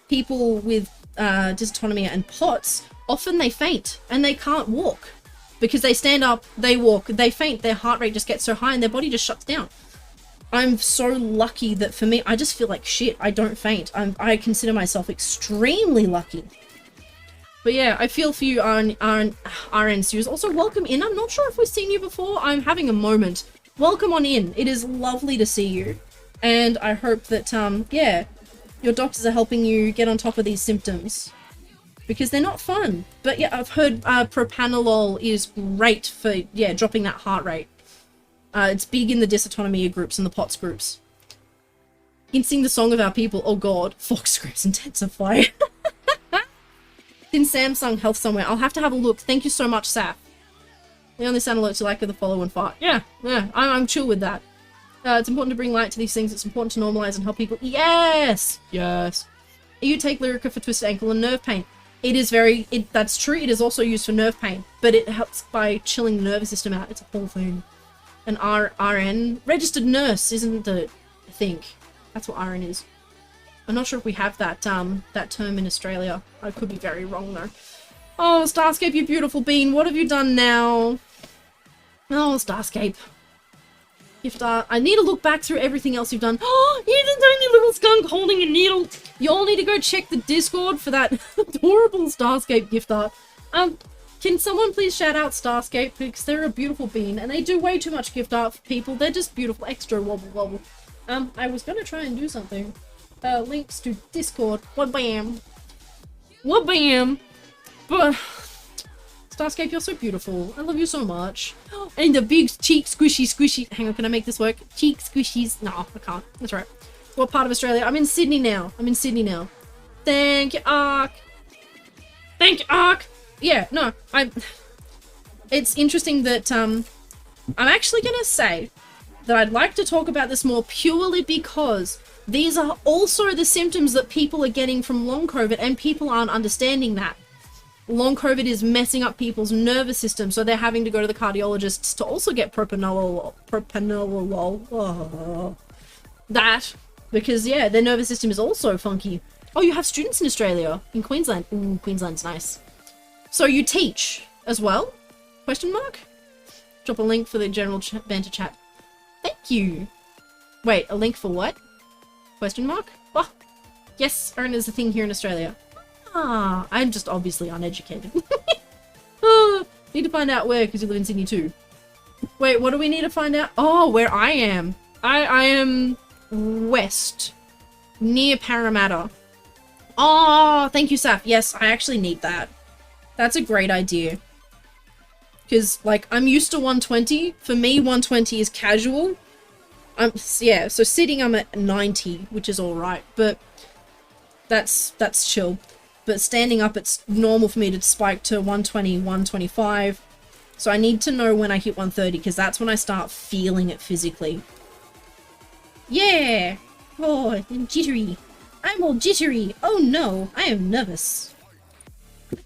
people with dysautonomia and POTS, often they faint and they can't walk because they stand up, they walk, they faint, their heart rate just gets so high and their body just shuts down. I'm so lucky that for me, I just feel like shit. I don't faint. I consider myself extremely lucky. But yeah, I feel for you, RN Series. Also, welcome in. I'm not sure if we've seen you before. I'm having a moment. Welcome on in. It is lovely to see you. And I hope that, yeah, your doctors are helping you get on top of these symptoms. Because they're not fun. But yeah, I've heard propranolol is great for, yeah, dropping that heart rate. It's big in the dysautonomia groups and the POTS groups. You can sing the song of our people. Oh god, Fox scripts intensify. In Samsung Health somewhere. I'll have to have a look. Thank you so much, Saf. The only sound alerts you like are the follow and fart. Yeah, I'm chill with that. It's important to bring light to these things. It's important to normalize and help people. Yes! Yes. You take Lyrica for twisted ankle and nerve pain. It is very, that's true. It is also used for nerve pain, but it helps by chilling the nervous system out. It's a whole thing. An RN, registered nurse, isn't it? I think that's what RN is. I'm not sure if we have that that term in Australia. I could be very wrong though. Oh, Starscape, you beautiful bean. What have you done now? Oh, Starscape. I need to look back through everything else you've done. Oh, here's a tiny little skunk holding a needle. You all need to go check the Discord for that adorable Starscape gift art. Can someone please shout out Starscape, because they're a beautiful bean and they do way too much gift art for people. They're just beautiful, extra wobble wobble. I was gonna try and do something. Links to Discord. What bam? What bam? But Starscape, you're so beautiful. I love you so much. And the big cheek squishy. Hang on, can I make this work? Cheek squishies. No, I can't. That's right. What part of Australia? I'm in Sydney now. Thank you, Ark. Yeah, no, it's interesting that, I'm actually gonna say that I'd like to talk about this more purely because these are also the symptoms that people are getting from long COVID, and people aren't understanding that. Long COVID is messing up people's nervous system, so they're having to go to the cardiologists to also get propranolol. That, because yeah, their nervous system is also funky. Oh, you have students in Australia, in Queensland. Ooh, Queensland's nice. So you teach as well? Question mark? Drop a link for the general banter chat. Thank you. Wait, a link for what? Question mark? Oh, yes, Erin is a thing here in Australia. Ah, I'm just obviously uneducated. Oh, need to find out where, because you live in Sydney too. Wait, what do we need to find out? Oh, where I am. I am west, near Parramatta. Oh, thank you, Saf. Yes, I actually need that. That's a great idea. Because, like, I'm used to 120. For me, 120 is casual. Yeah, so sitting I'm at 90, which is alright, but that's chill. But standing up, it's normal for me to spike to 120, 125. So I need to know when I hit 130, because that's when I start feeling it physically. Yeah! Oh, I'm jittery. I'm all jittery. Oh no, I am nervous.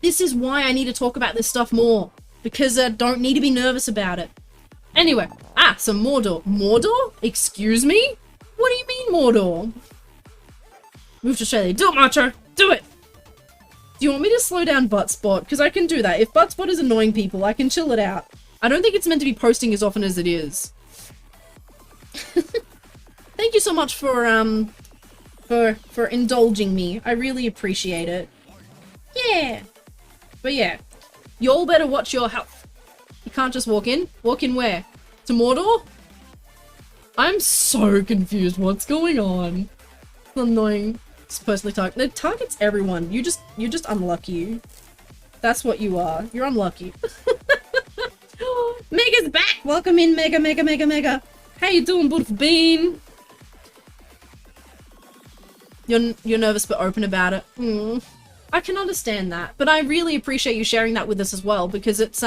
This is why I need to talk about this stuff more, because I don't need to be nervous about it. Anyway, some Mordor. Mordor? Excuse me? What do you mean Mordor? Move to Australia. Do it, Macho! Do it! Do you want me to slow down Buttspot? Because I can do that. If Buttspot is annoying people, I can chill it out. I don't think it's meant to be posting as often as it is. Thank you so much for indulging me. I really appreciate it. Yeah. But yeah, you all better watch your health. You can't just walk in. Walk in where? To Mordor? I'm so confused. What's going on? Annoying. It's personally target. It targets everyone. You're just unlucky. That's what you are. You're unlucky. Mega's back! Welcome in, Mega. How you doing, beautiful bean? You're nervous but open about it. I can understand that, but I really appreciate you sharing that with us as well, because it's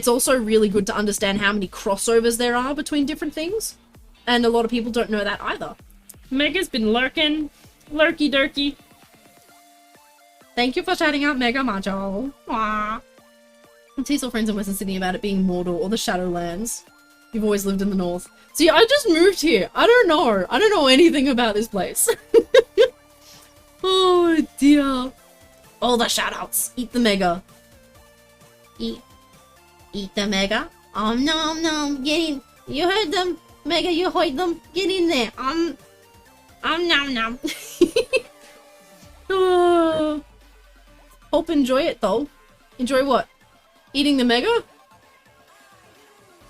also really good to understand how many crossovers there are between different things, and a lot of people don't know that either. Mega's been lurking. Lurky durky. Thank you for shouting out Mega Macho. Aww. Tease all friends in Western Sydney about it being Mordor or the Shadowlands. You've always lived in the north. See, I just moved here. I don't know anything about this place. Oh dear. All the shoutouts. Eat the Mega. Eat the Mega. No. Get in. You heard them. Mega, you heard them. Get in there. Nom. Oh. Hope enjoy it though. Enjoy what? Eating the Mega?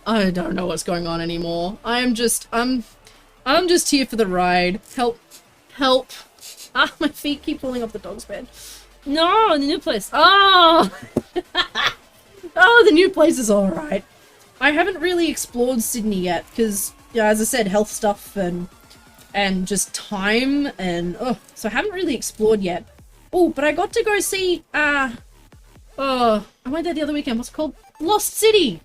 I don't know what's going on anymore. I'm just here for the ride. Help. Ah, my feet keep falling off the dog's bed. No, the new place. Oh! Oh, the new place is alright. I haven't really explored Sydney yet, because, yeah, as I said, health stuff and just time and, so I haven't really explored yet. Oh, but I got to go see, I went there the other weekend. What's it called? Lost City!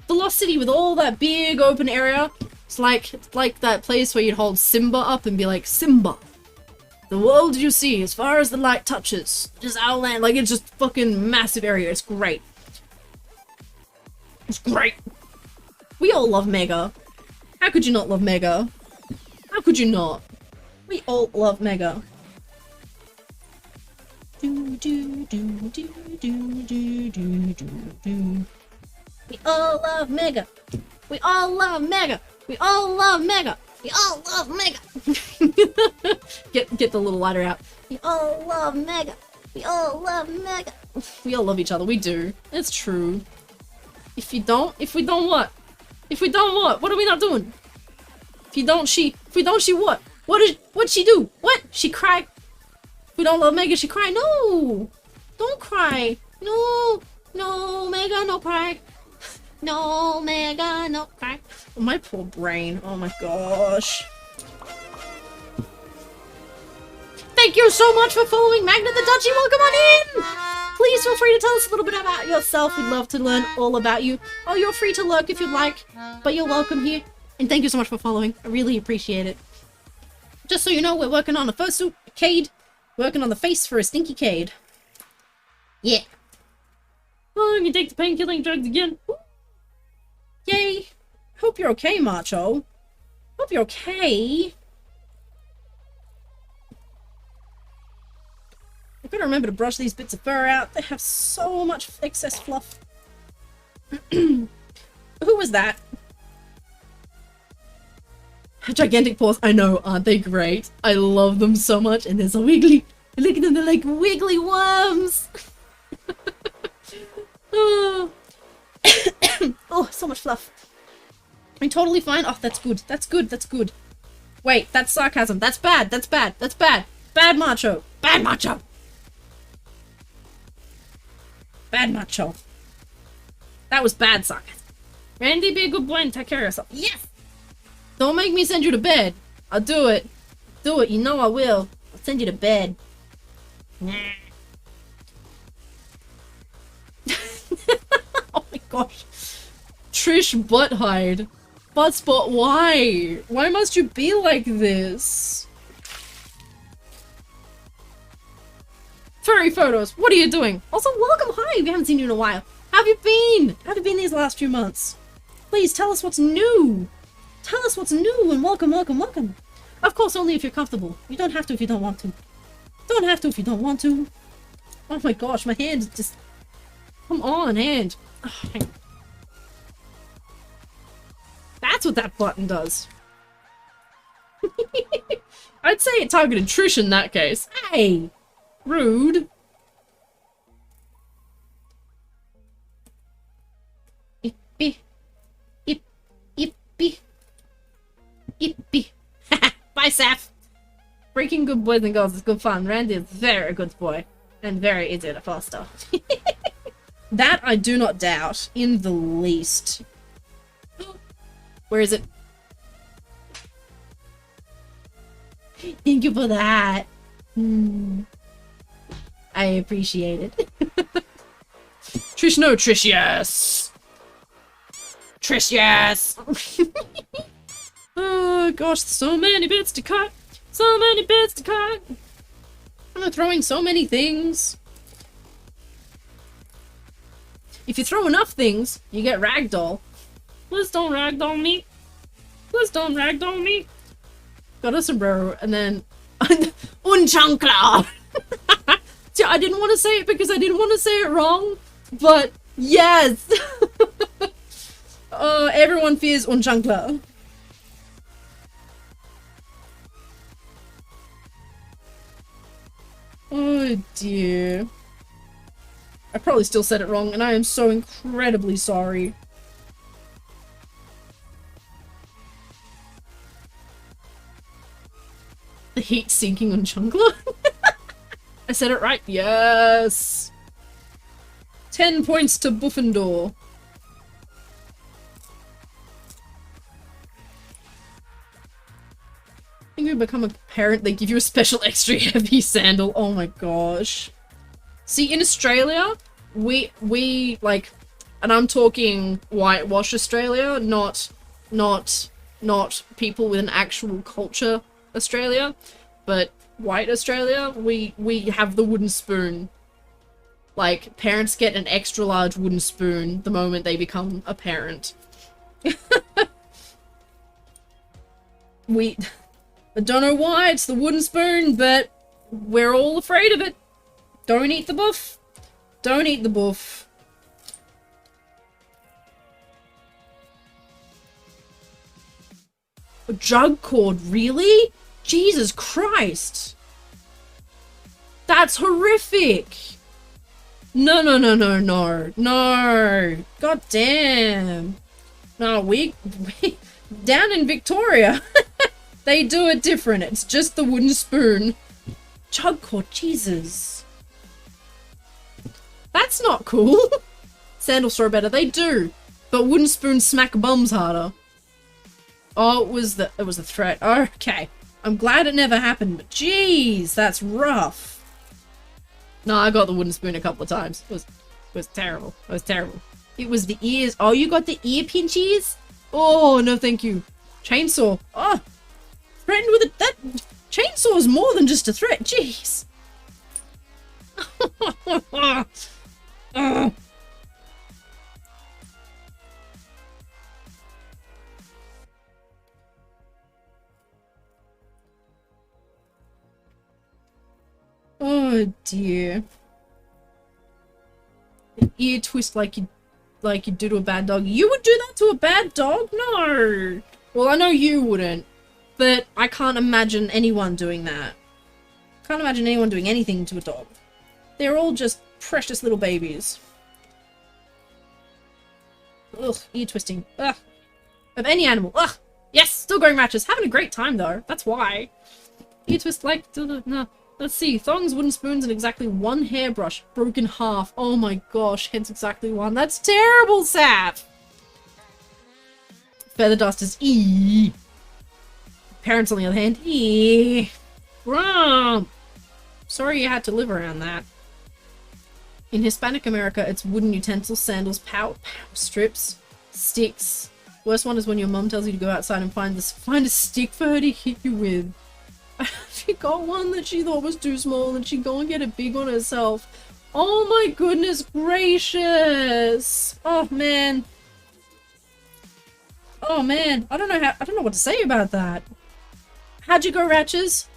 The Lost City with all that big open area. It's like that place where you'd hold Simba up and be like, Simba, The world you see as far as the light touches. Just our land. Like, it's just fucking massive area. It's great. It's great. We all love Mega. How could you not love Mega? How could you not? We all love Mega. Do, do, do, do, do, do, do, do. We all love Mega. We all love Mega. We all love Mega. We all love Mega. Get the little lighter out. We all love Mega. We all love Mega. We all love each other. We do. It's true. If we don't what? If we don't what? What are we not doing? If we don't she what? What'd she do? What? She cry? If we don't love Mega, she cry? No! Don't cry. No, Mega, no cry. No, Mega, no cry. Oh, my poor brain. Oh my gosh. Thank you so much for following Magna the Duchy. Welcome on in! Please feel free to tell us a little bit about yourself. We'd love to learn all about you. Oh, you're free to lurk if you'd like, but you're welcome here. And thank you so much for following. I really appreciate it. Just so you know, we're working on a fursuit, a Cade. Working on the face for a stinky Cade. Yeah. Oh, I'm gonna take the pain-killing drugs again. Woo. Yay. Hope you're okay, Macho. Hope you're okay. I've got to remember to brush these bits of fur out. They have so much excess fluff. Who was that? Gigantic paws. I know, aren't they great? I love them so much. And they're so wiggly. Look at them, they're like wiggly worms. Oh. Oh, so much fluff. I'm totally fine. Oh, that's good. That's good. That's good. Wait, that's sarcasm. That's bad. That's bad. That's bad. Bad Macho. Bad Macho. Bad Macho. That was bad sarcasm. Randy, be a good boy and take care of yourself. Yes! Don't make me send you to bed. I'll do it. Do it. You know I will. I'll send you to bed. Oh my gosh. Trish Butthide. Buttspot, why? Why must you be like this? Furry photos, what are you doing? Also, welcome, hi, we haven't seen you in a while. How have you been? How have you been these last few months? Please tell us what's new. Tell us what's new and welcome, welcome, welcome. Of course, only if you're comfortable. You don't have to if you don't want to. Don't have to if you don't want to. Oh my gosh, my hand just... Come on, hand. Oh, hang on. That's what that button does. I'd say it targeted Trish in that case. Hey! Rude. Ippy. Ippy. Ippy. Bye, Saf. Breaking good boys and girls is good fun. Randy is very good boy. And very easy to foster. That I do not doubt in the least. Where is it? Thank you for that. I appreciate it. Trish, no, Trish, yes. Trish, yes. Oh gosh, so many bits to cut. So many bits to cut. I'm throwing so many things. If you throw enough things, you get ragdoll. Please don't ragdoll me. Please don't ragdoll me. Got a sombrero and then un chancla. See, I didn't want to say it because I didn't want to say it wrong, but yes. Everyone fears un chancla. Oh dear. I probably still said it wrong and I am so incredibly sorry. The heat sinking on Chunkla? I said it right. Yes! 10 points to Buffendor. I think you become a parent, they give you a special extra heavy sandal. Oh my gosh. See, in Australia, we like, and I'm talking whitewash Australia, not people with an actual culture Australia, but white Australia, we have the wooden spoon. Like, parents get an extra large wooden spoon the moment they become a parent. I don't know why it's the wooden spoon, but we're all afraid of it. Don't eat the buff. Don't eat the buff. A jug cord, really? Jesus Christ. That's horrific. No, no, no, no, no. No. God damn. No, we down in Victoria, they do it different. It's just the wooden spoon. Jug cord, Jesus. That's not cool. Sandal straw better, they do. But wooden spoons smack bums harder. Oh, it was a threat. Okay. I'm glad it never happened, but jeez, that's rough. No, I got the wooden spoon a couple of times. It was terrible. It was terrible. It was the ears. Oh, you got the ear pinchies? Oh, no thank you. Chainsaw. Oh, threatened with that chainsaw is more than just a threat. Jeez. Oh dear. An ear twist like you do to a bad dog. You would do that to a bad dog? No. Well, I know you wouldn't, but I can't imagine anyone doing that. Can't imagine anyone doing anything to a dog. They're all just precious little babies. Ugh, ear twisting. Ugh. Of any animal. Ugh. Yes, still going matches. Having a great time though. That's why. Ear twist like no. Let's see. Thongs, wooden spoons, and exactly one hairbrush. Broken half. Oh my gosh. Hence exactly one. That's terrible, Sap. Feather dust is E. Parents, on the other hand, E. Wrong. Sorry you had to live around that. In Hispanic America, it's wooden utensils, sandals, pow strips, sticks. Worst one is when your mom tells you to go outside and find a stick for her to hit you with. She got one that she thought was too small and she'd go and get a big one herself. Oh my goodness gracious. Oh man. Oh man. I don't know what to say about that. How'd you go, Ratches?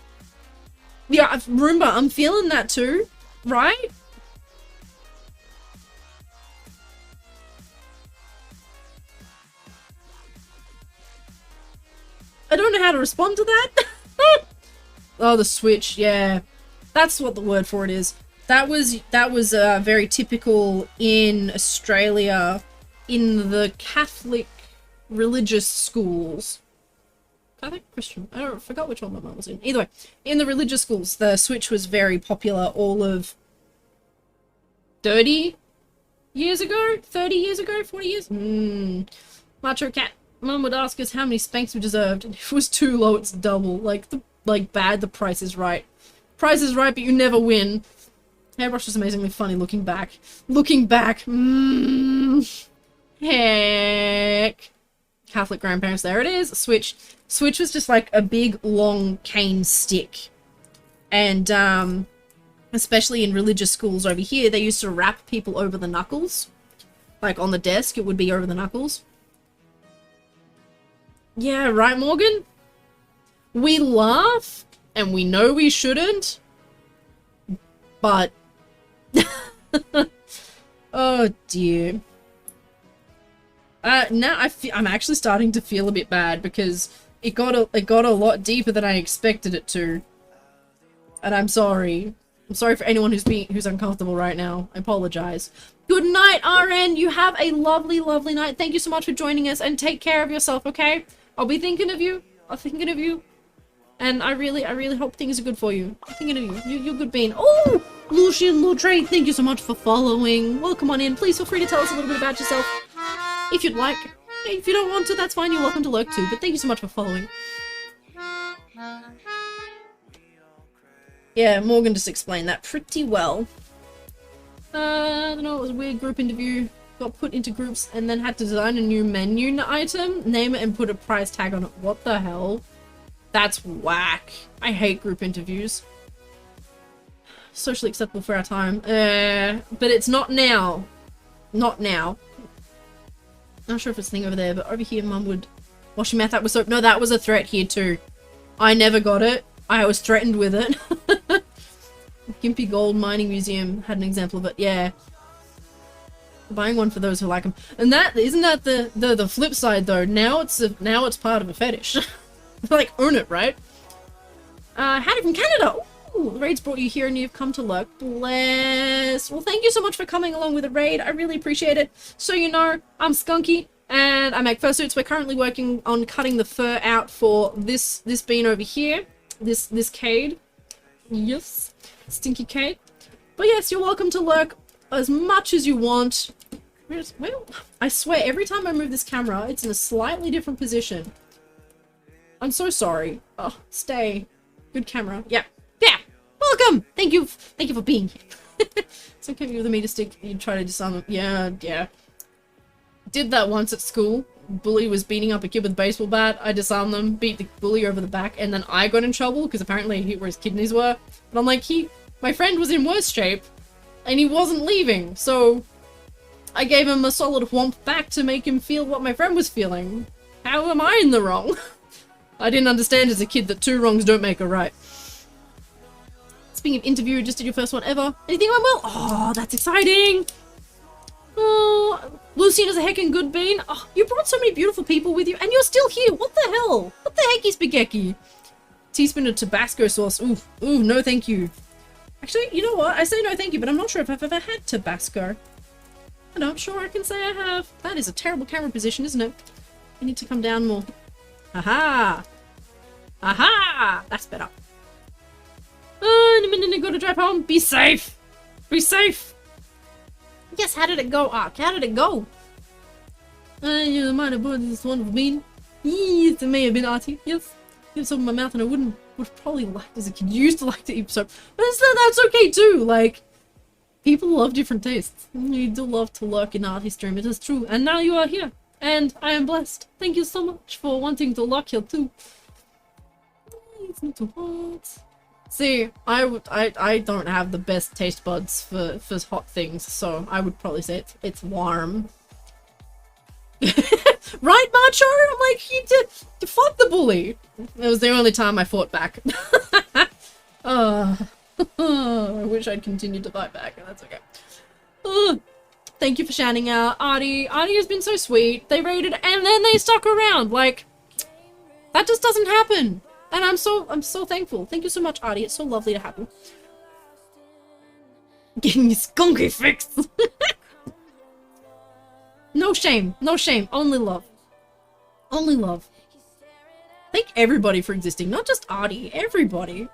Yeah, Roomba, I'm feeling that too. Right? I don't know how to respond to that. Oh, the switch, yeah. That's what the word for it is. That was very typical in Australia in the Catholic religious schools. Catholic? Christian? I forgot which one my mum was in. Either way, in the religious schools, the switch was very popular all of 30 years ago? 30 years ago? 40 years? Macho Cat. Mum would ask us how many spanks we deserved, and if it was too low, it's double. Bad, the price is right. Price is right, but you never win. Hairbrush was amazingly funny looking back. Looking back. Heck. Catholic grandparents, there it is. Switch. Switch was just like a big, long cane stick. And, especially in religious schools over here, they used to wrap people over the knuckles. Like, on the desk, it would be over the knuckles. Yeah, right, Morgan? We laugh, and we know we shouldn't, but... oh dear. Now I'm actually starting to feel a bit bad, because it got a lot deeper than I expected it to. And I'm sorry. I'm sorry for anyone who's uncomfortable right now. I apologize. Good night, RN! You have a lovely, lovely night. Thank you so much for joining us, and take care of yourself, okay? I'll be thinking of you. I'm thinking of you. And I really hope things are good for you. I'm thinking of you. You're a good being. Oh! Lucian Lautre, thank you so much for following. Welcome on in. Please feel free to tell us a little bit about yourself. If you'd like. If you don't want to, that's fine. You're welcome to lurk too. But thank you so much for following. Yeah, Morgan just explained that pretty well. I don't know, it was a weird group interview. Got put into groups and then had to design a new menu item, name it, and put a price tag on it. What the hell? That's whack. I hate group interviews. Socially acceptable for our time. But it's not now. Not now. Not sure if it's a thing over there, but over here Mum would wash your mouth out with soap. No, that was a threat here too. I never got it. I was threatened with it. Gimpy Gold Mining Museum had an example of it. Yeah. Buying one for those who like them. And that isn't that the flip side though. Now it's part of a fetish. Like, own it, right? Howdy from Canada. Ooh, the raid's brought you here and you've come to lurk. Bless. Well, thank you so much for coming along with the raid. I really appreciate it. So you know, I'm Skunky and I make fursuits. We're currently working on cutting the fur out for this bean over here. This Cade. Yes. Stinky Cade. But yes, you're welcome to lurk as much as you want. Well, I swear, every time I move this camera, it's in a slightly different position. I'm so sorry. Oh, stay. Good camera. Yeah. Yeah. Welcome. Thank you for being here. So came with a meter stick. You try to disarm him. Yeah, yeah. Did that once at school. Bully was beating up a kid with a baseball bat. I disarmed them, beat the bully over the back, and then I got in trouble because apparently where his kidneys were. But I'm like, my friend was in worse shape, and he wasn't leaving, so I gave him a solid whomp back to make him feel what my friend was feeling. How am I in the wrong? I didn't understand as a kid that 2 wrongs don't make a right. Speaking of interview, just did your first one ever. Anything went well? Oh, that's exciting! Oh, Lucian is a heckin' good bean. Oh, you brought so many beautiful people with you, and you're still here. What the hell? What the hecky spaghetti? Teaspoon of Tabasco sauce. Ooh, no thank you. Actually, you know what? I say no thank you, but I'm not sure if I've ever had Tabasco. I'm not sure I can say I have. That is a terrible camera position, isn't it? I need to come down more. Aha! Aha! That's better. In a minute, I gotta drive home. Be safe! Be safe! Yes, how did it go, Ark? How did it go? You might have bought this wonderful bean. Yes, it may have been arty. Yes. You have soap in my mouth and I would have probably liked as a kid. You used to like to eat soap. But that's okay too. Like, people love different tastes. You do love to lurk in art history, it is true. And now you are here. And I am blessed. Thank you so much for wanting to lurk here too. It's not too hot. See, I don't have the best taste buds for hot things, so I would probably say it's warm. Right, Macho? I'm like, you did fuck the bully. It was the only time I fought back. I wish I'd continued to fight back, and that's okay. Thank you for shouting out, Artie. Artie has been so sweet. They raided and then they stuck around. Like, that just doesn't happen. And I'm so thankful. Thank you so much, Artie. It's so lovely to have you. Getting your skunky fix. No shame. No shame. Only love. Only love. Thank everybody for existing. Not just Artie. Everybody.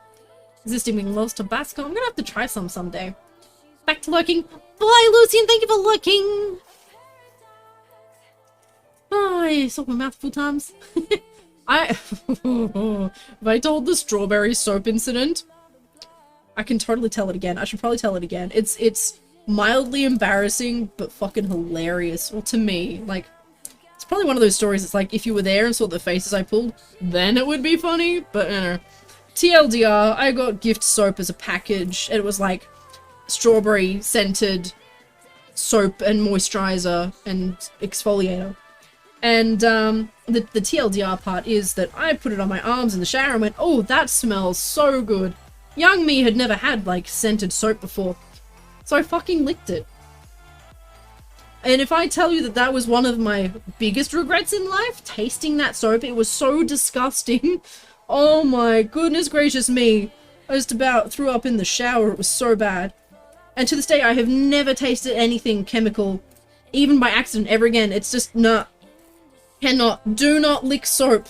Existing being loves Tabasco. I'm gonna have to try some someday. Back to lurking. Bye, Lucian. Thank you for lurking. Oh, I soaked my mouth a few times. If I told the strawberry soap incident, I can totally tell it again. I should probably tell it again. It's mildly embarrassing, but fucking hilarious. Well, to me, like, it's probably one of those stories. It's like, if you were there and saw the faces I pulled, then it would be funny, but, you know. TLDR, I got gift soap as a package, and it was like strawberry scented soap and moisturizer and exfoliator. And the TLDR part is that I put it on my arms in the shower and went, oh, that smells so good. Young me had never had, like, scented soap before. So I fucking licked it. And if I tell you that that was one of my biggest regrets in life, tasting that soap, it was so disgusting. Oh my goodness gracious me. I just about threw up in the shower. It was so bad. And to this day, I have never tasted anything chemical, even by accident, ever again. It's just not. Cannot. Do not lick soap.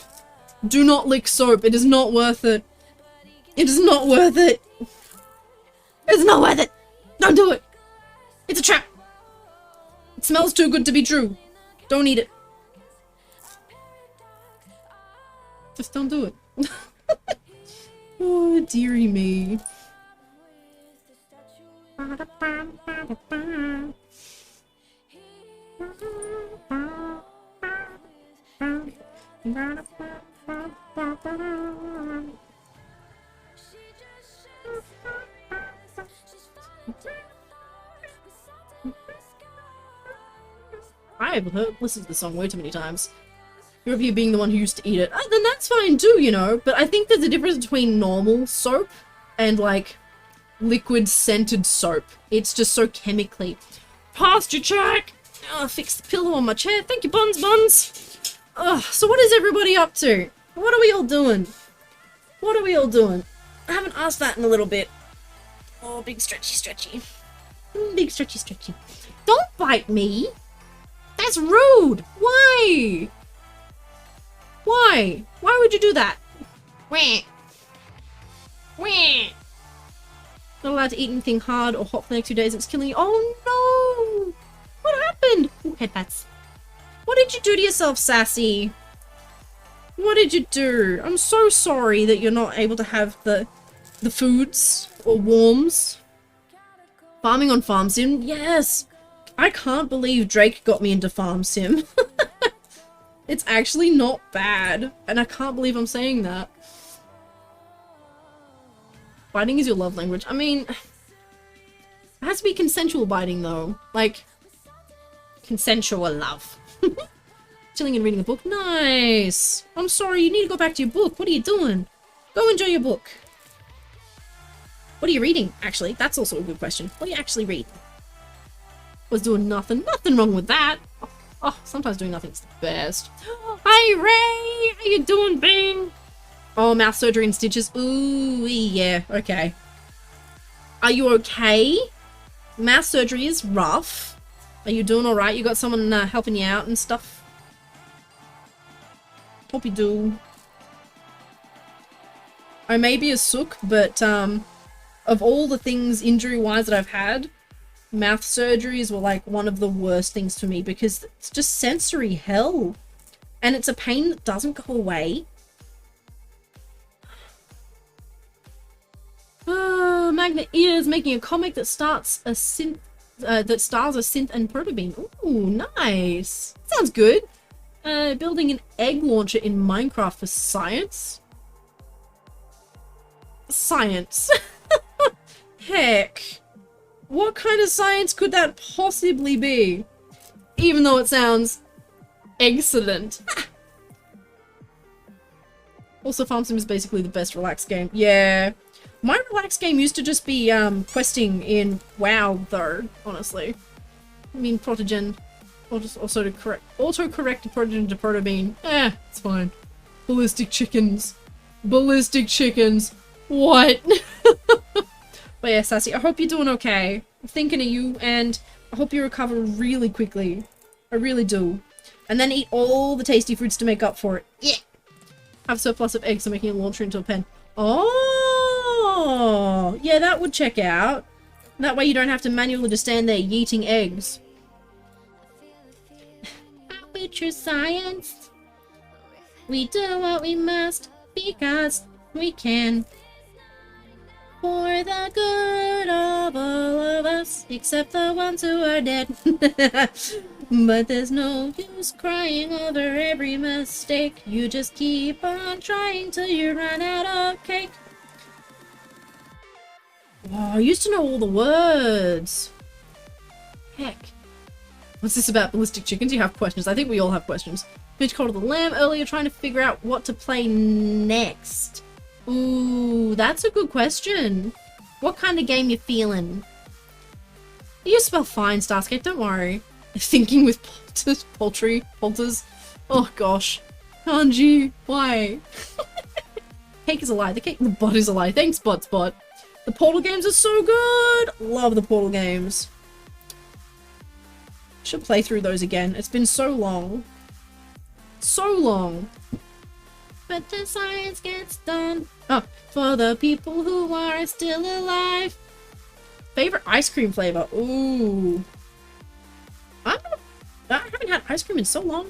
Do not lick soap. It is not worth it. It is not worth it. It's not worth it. Don't do it. It's a trap. It smells too good to be true. Don't eat it. Just don't do it. Oh, dearie me. I've listened to the song way too many times. You're you being the one who used to eat it. Then that's fine too, you know. But I think there's a difference between normal soap and like liquid scented soap. It's just so chemically. Posture check! Oh, fix the pillow on my chair. Thank you, Buns. So what is everybody up to? What are we all doing? What are we all doing? I haven't asked that in a little bit. Oh, big stretchy. Big stretchy. Don't bite me! That's rude! Why? Why? Why would you do that? Wah. Wah. Not allowed to eat anything hard or hot for the next 2 days. It's killing you. Oh no! What happened? Ooh, headpats. What did you do to yourself, Sassy? What did you do? I'm so sorry that you're not able to have the foods or warms. Farming on Farm Sim? Yes! I can't believe Drake got me into Farm Sim. It's actually not bad. And I can't believe I'm saying that. Biting is your love language. I mean, it has to be consensual biting though. Like, consensual love. Chilling and reading a book. Nice! I'm sorry, you need to go back to your book. What are you doing? Go enjoy your book. What are you reading, actually? That's also a good question. What do you actually read? Was doing nothing. Nothing wrong with that. Oh, sometimes doing nothing's the best. Hi, Ray! How you doing, Bing? Oh, mouth surgery and stitches. Ooh, yeah, okay. Are you okay? Mouth surgery is rough. Are you doing alright? You got someone helping you out and stuff? Hope you do. I may be a sook, but of all the things injury-wise that I've had, mouth surgeries were like one of the worst things for me because it's just sensory hell. And it's a pain that doesn't go away. Magna is making a comic that starts a synth, that stars a synth and protobeam. Ooh, nice. Sounds good. Building an egg launcher in Minecraft for science. Science. Heck. What kind of science could that possibly be? Even though it sounds excellent. Also, Farm Sim is basically the best relaxed game. Yeah. My relaxed game used to just be questing in WoW, though, honestly. I mean, Protogen. Also to correct auto-correct Protogen to Protobean. It's fine. Ballistic chickens. Ballistic chickens. What? But yeah, Sassy, I hope you're doing okay. I'm thinking of you, and I hope you recover really quickly. I really do. And then eat all the tasty foods to make up for it. Yeah! Have surplus of eggs, so making a launcher into a pen. Oh! Yeah, that would check out. That way you don't have to manually just stand there yeeting eggs. Future science. We do what we must because we can. For the good of all of us, except the ones who are dead. But there's no use crying over every mistake. You just keep on trying till you run out of cake. Oh, I used to know all the words. Heck. What's this about ballistic chickens? You have questions. I think we all have questions. Bitch called the lamb earlier trying to figure out what to play next. Ooh, that's a good question. What kind of game you feeling? You spell fine, Starscape, don't worry. Thinking with polters. Oh gosh. Kanji, why? Cake is a lie. The bot is a lie. Thanks, Bot. The Portal games are so good! Love the Portal games. Should play through those again. It's been so long. So long. But the science gets done. Oh, for the people who are still alive. Favorite ice cream flavor? Ooh. I haven't had ice cream in so long.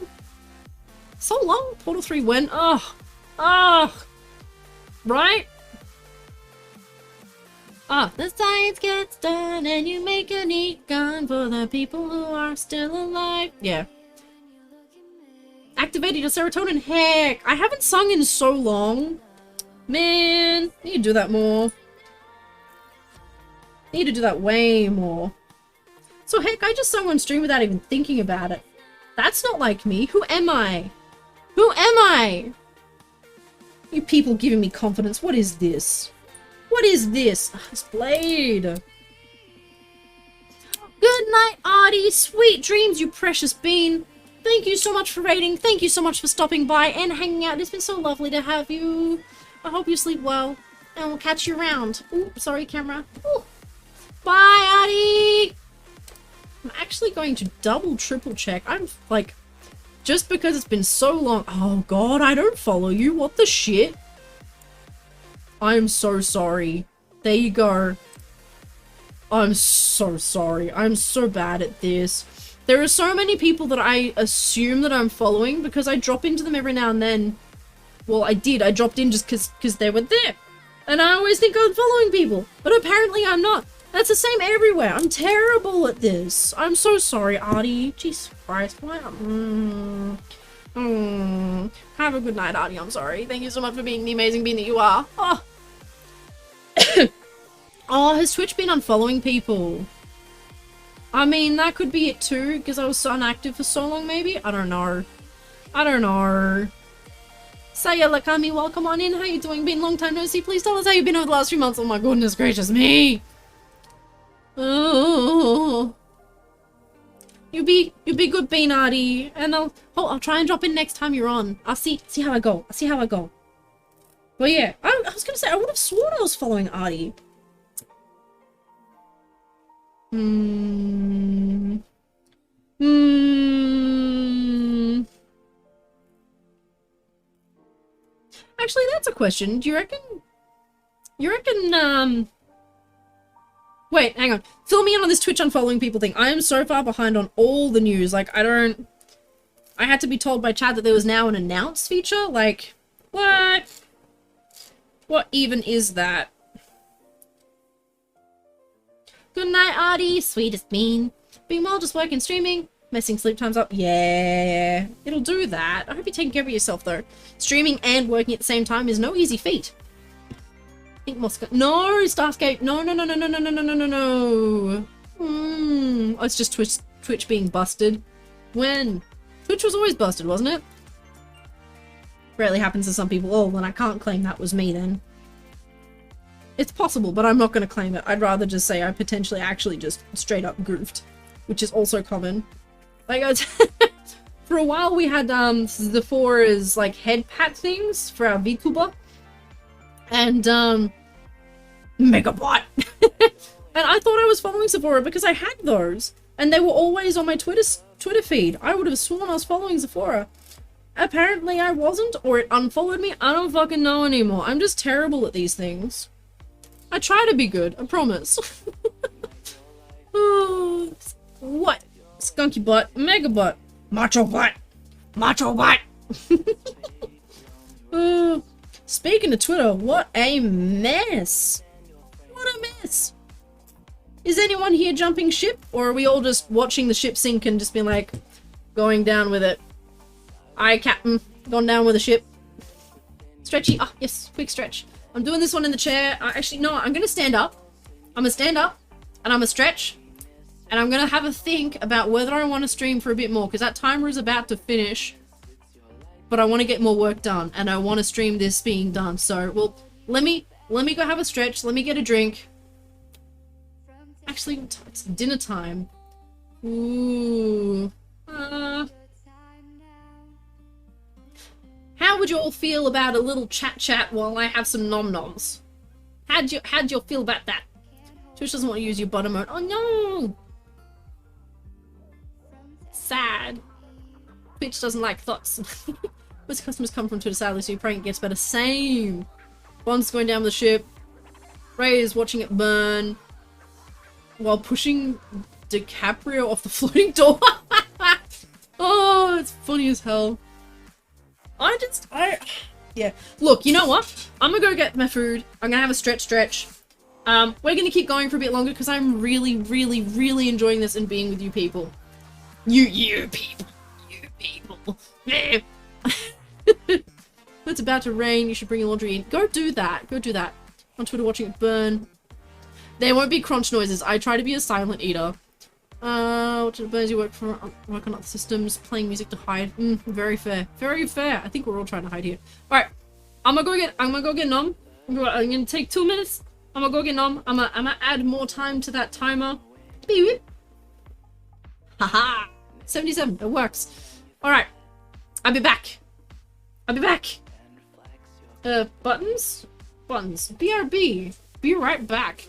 So long? Portal 3 when? Oh. Right? The science gets done and you make a neat gun for the people who are still alive. Yeah. Activated your serotonin. Heck, I haven't sung in so long. Man, need to do that more. Need to do that way more. So heck, I just sung on stream without even thinking about it. That's not like me. Who am I? Who am I? You people giving me confidence. What is this? What is this? Oh, this blade. Good night, Artie. Sweet dreams, you precious bean. Thank you so much for raiding. Thank you so much for stopping by and hanging out. It's been so lovely to have you. I hope you sleep well. And we'll catch you around. Ooh, sorry, camera. Ooh. Bye, Artie. I'm actually going to double, triple check. I'm like, just because it's been so long. Oh god, I don't follow you. What the shit? I'm so sorry. There you go. I'm so sorry. I'm so bad at this. There are so many people that I assume that I'm following because I drop into them every now and then. Well, I did. I dropped in just because they were there. And I always think I'm following people. But apparently I'm not. That's the same everywhere. I'm terrible at this. I'm so sorry, Artie. Jesus Christ. Why? Have a good night, Artie. I'm sorry. Thank you so much for being the amazing being that you are. Oh. Oh, has Twitch been unfollowing people? I mean, that could be it too, because I was so inactive for so long, maybe? I don't know. I don't know. Saya Lakami, welcome on in. How you doing? Been a long time no see. Please tell us how you've been over the last few months. Oh my goodness gracious me. Oh. You be good, Bean Artie. And I'll try and drop in next time you're on. I'll see how I go. I'll see how I go. But yeah, I was gonna say, I would have sworn I was following Artie. Actually, that's a question. Do you reckon... Wait, hang on. Fill me in on this Twitch unfollowing people thing. I am so far behind on all the news. Like, I had to be told by Chad that there was now an announce feature. Like, what? What even is that? Good night, Artie. Sweetest bean. Being well, just working, streaming. Messing sleep times up. Yeah. It'll do that. I hope you're taking care of yourself, though. Streaming and working at the same time is no easy feat. I think Moscow. No, Starscape. No. Oh, it's just Twitch being busted. When? Twitch was always busted, wasn't it? Rarely happens to some people. Oh, then I can't claim that was me then. It's possible, but I'm not going to claim it. I'd rather just say I potentially actually just straight up goofed, which is also common. Like, for a while we had Zephora's like head pat things for our VTuber, and Megabot. And I thought I was following Zephora because I had those, and they were always on my Twitter feed. I would have sworn I was following Zephora. Apparently I wasn't, or it unfollowed me. I don't fucking know anymore. I'm just terrible at these things. I try to be good, I promise. Oh, what? Skunky butt, mega butt, macho butt, macho butt. Speaking of Twitter, what a mess. What a mess. Is anyone here jumping ship, or are we all just watching the ship sink and just being like, going down with it? Aye, Captain, gone down with the ship. Stretchy, ah, yes, quick stretch. I'm doing this one in the chair. Actually, no, I'm gonna stand up. I'm gonna stand up, and I'm gonna stretch, and I'm gonna have a think about whether I want to stream for a bit more, because that timer is about to finish, but I want to get more work done, and I want to stream this being done. So, well, let me go have a stretch. Let me get a drink. Actually, it's dinner time. Ooh. How would you all feel about a little chat while I have some nom-noms? How'd you feel about that? Twitch doesn't want to use your bottom mode. Oh no! Sad. Twitch doesn't like thoughts. Most customers come from Twitter, sadly, so your prank gets better. Same! Bond's going down with the ship. Ray is watching it burn while pushing DiCaprio off the floating door. Oh, it's funny as hell. Yeah. Look, you know what? I'm gonna go get my food. I'm gonna have a stretch. We're gonna keep going for a bit longer because I'm really enjoying this and being with you people. You people. It's about to rain. You should bring your laundry in. Go do that. Go do that. On Twitter watching it burn. There won't be crunch noises. I try to be a silent eater. Which abilities you work on other systems, playing music to hide. Very fair. Very fair. I think we're all trying to hide here. Alright. I'm gonna go get Nom. I'm gonna take 2 minutes. I'm gonna go get Nom. I'm gonna add more time to that timer. Beep. Haha. 77. It works. Alright. I'll be back. I'll be back. Buttons? Buttons. BRB. Be right back.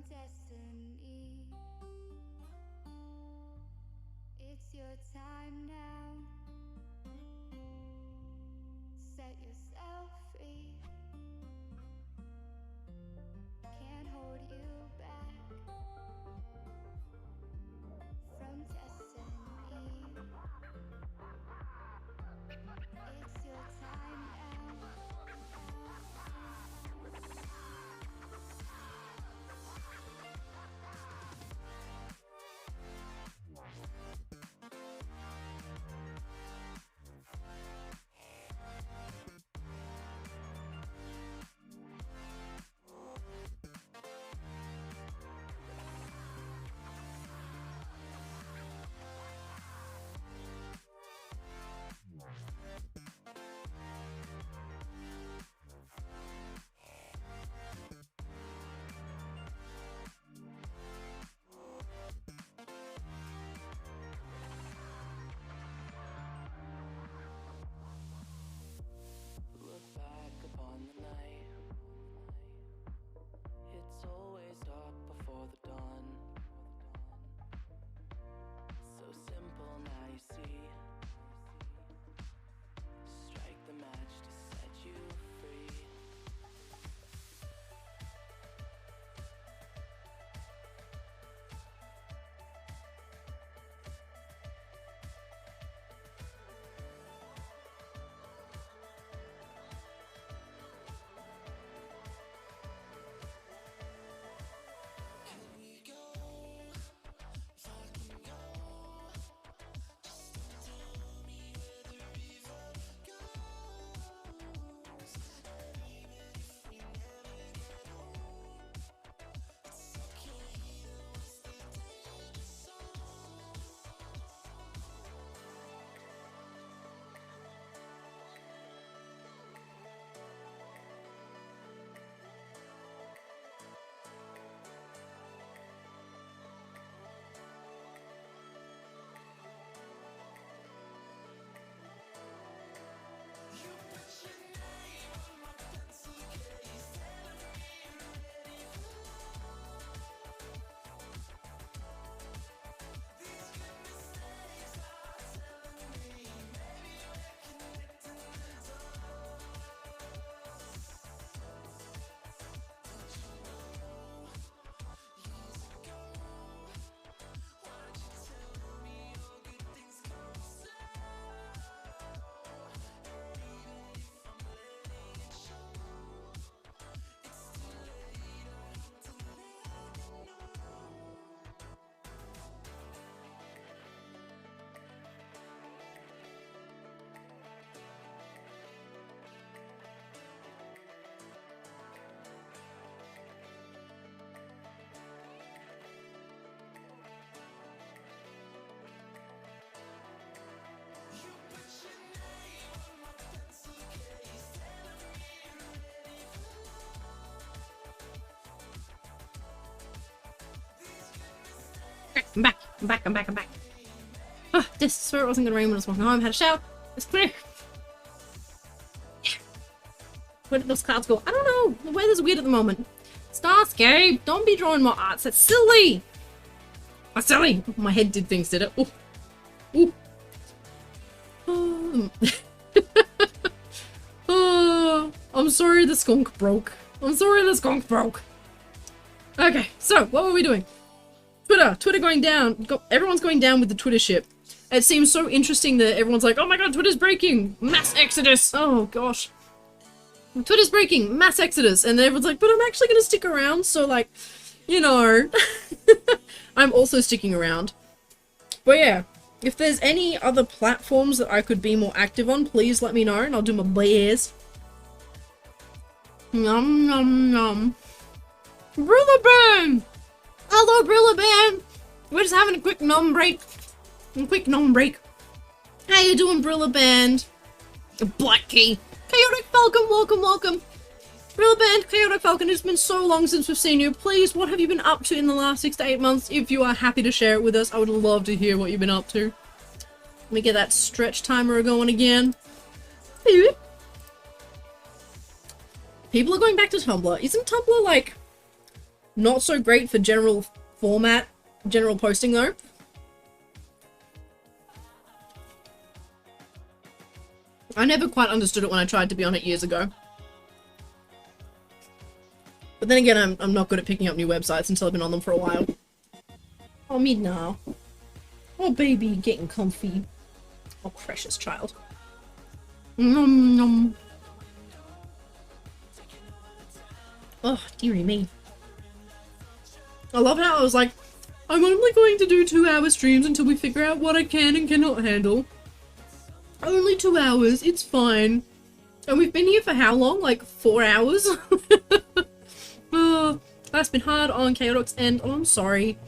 Destiny. It's your time now. Set yourself free. Can't hold you back from destiny. It's your time now. I'm back. I'm back. I'm back. I'm back. Oh, just swear it wasn't gonna rain when I was walking home. Had a shower. It's clear. Where did those clouds go? I don't know. The weather's weird at the moment. Starscape, don't be drawing more arts. That's silly. That's silly. My head did things, did it? Ooh. Ooh. Oh, I'm sorry the skunk broke. I'm sorry the skunk broke. Okay, so what were we doing? Twitter going down. Everyone's going down with the Twitter ship. It seems so interesting that everyone's like, oh my god, Twitter's breaking! Mass exodus! Oh gosh. Twitter's breaking! Mass exodus! And everyone's like, but I'm actually gonna stick around, so like, you know. I'm also sticking around. But yeah, if there's any other platforms that I could be more active on, please let me know and I'll do my best. Nom nom nom. Brilliban! Hello, Brilliban! We're just having a quick nom break. How you doing, Brilliban? Black Key. Chaotic Falcon, welcome, welcome. Brilliban, Chaotic Falcon, it's been so long since we've seen you. Please, what have you been up to in the last 6 to 8 months? If you are happy to share it with us, I would love to hear what you've been up to. Let me get that stretch timer going again. People are going back to Tumblr. Isn't Tumblr, like, not so great for general format, general posting, though? I never quite understood it when I tried to be on it years ago. But then again, I'm not good at picking up new websites until I've been on them for a while. Oh, me now. Oh, baby, getting comfy. Oh, precious child. Nom nom. Oh, dearie me. I love how I was like, I'm only going to do 2-hour streams until we figure out what I can and cannot handle. Only 2 hours, it's fine. And we've been here for how long? Like 4 hours? Oh, that's been hard on Chaotix and I'm sorry.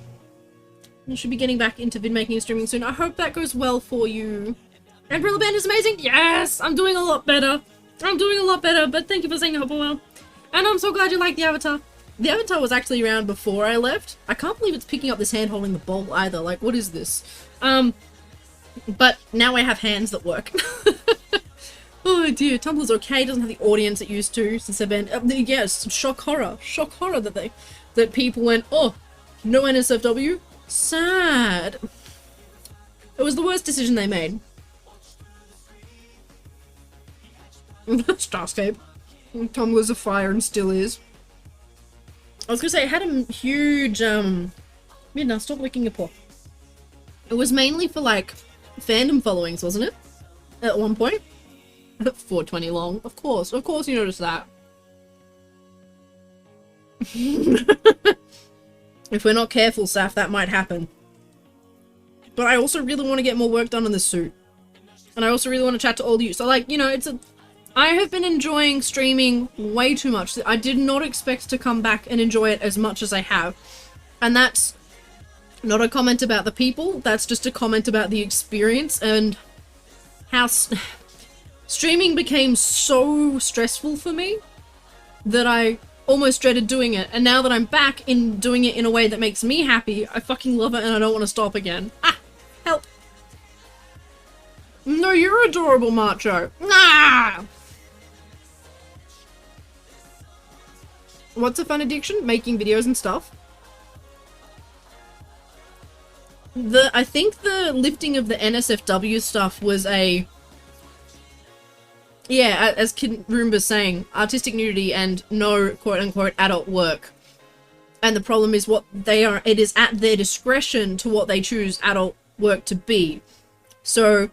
You should be getting back into vid making and streaming soon. I hope that goes well for you. And Brilliban is amazing! Yes! I'm doing a lot better. But thank you for saying I hope well. And I'm so glad you like the avatar. The avatar was actually around before I left. I can't believe it's picking up this hand holding the bowl either. Like, what is this? But now I have hands that work. Oh dear, Tumblr's okay, doesn't have the audience it used to since they've been, yes, shock horror that people went, oh, no NSFW? Sad. It was the worst decision they made. Starscape. Tumblr's a fire and still is. I was gonna say, it had a huge, Midna, stop licking your paw. It was mainly for, like, fandom followings, wasn't it? At one point? 420 long. Of course you noticed that. If we're not careful, Saf, that might happen. But I also really want to get more work done on this suit. And I also really want to chat to all of you. So, like, you know, I have been enjoying streaming way too much. I did not expect to come back and enjoy it as much as I have. And that's not a comment about the people, that's just a comment about the experience and how streaming became so stressful for me that I almost dreaded doing it. And now that I'm back in doing it in a way that makes me happy, I fucking love it and I don't want to stop again. Ah! Help! No, you're adorable, Macho. Nah! What's a fun addiction? Making videos and stuff. I think the lifting of the NSFW stuff was a... Yeah, as Kid Roomba's saying, artistic nudity and no quote-unquote adult work. And the problem is it is at their discretion to what they choose adult work to be. So,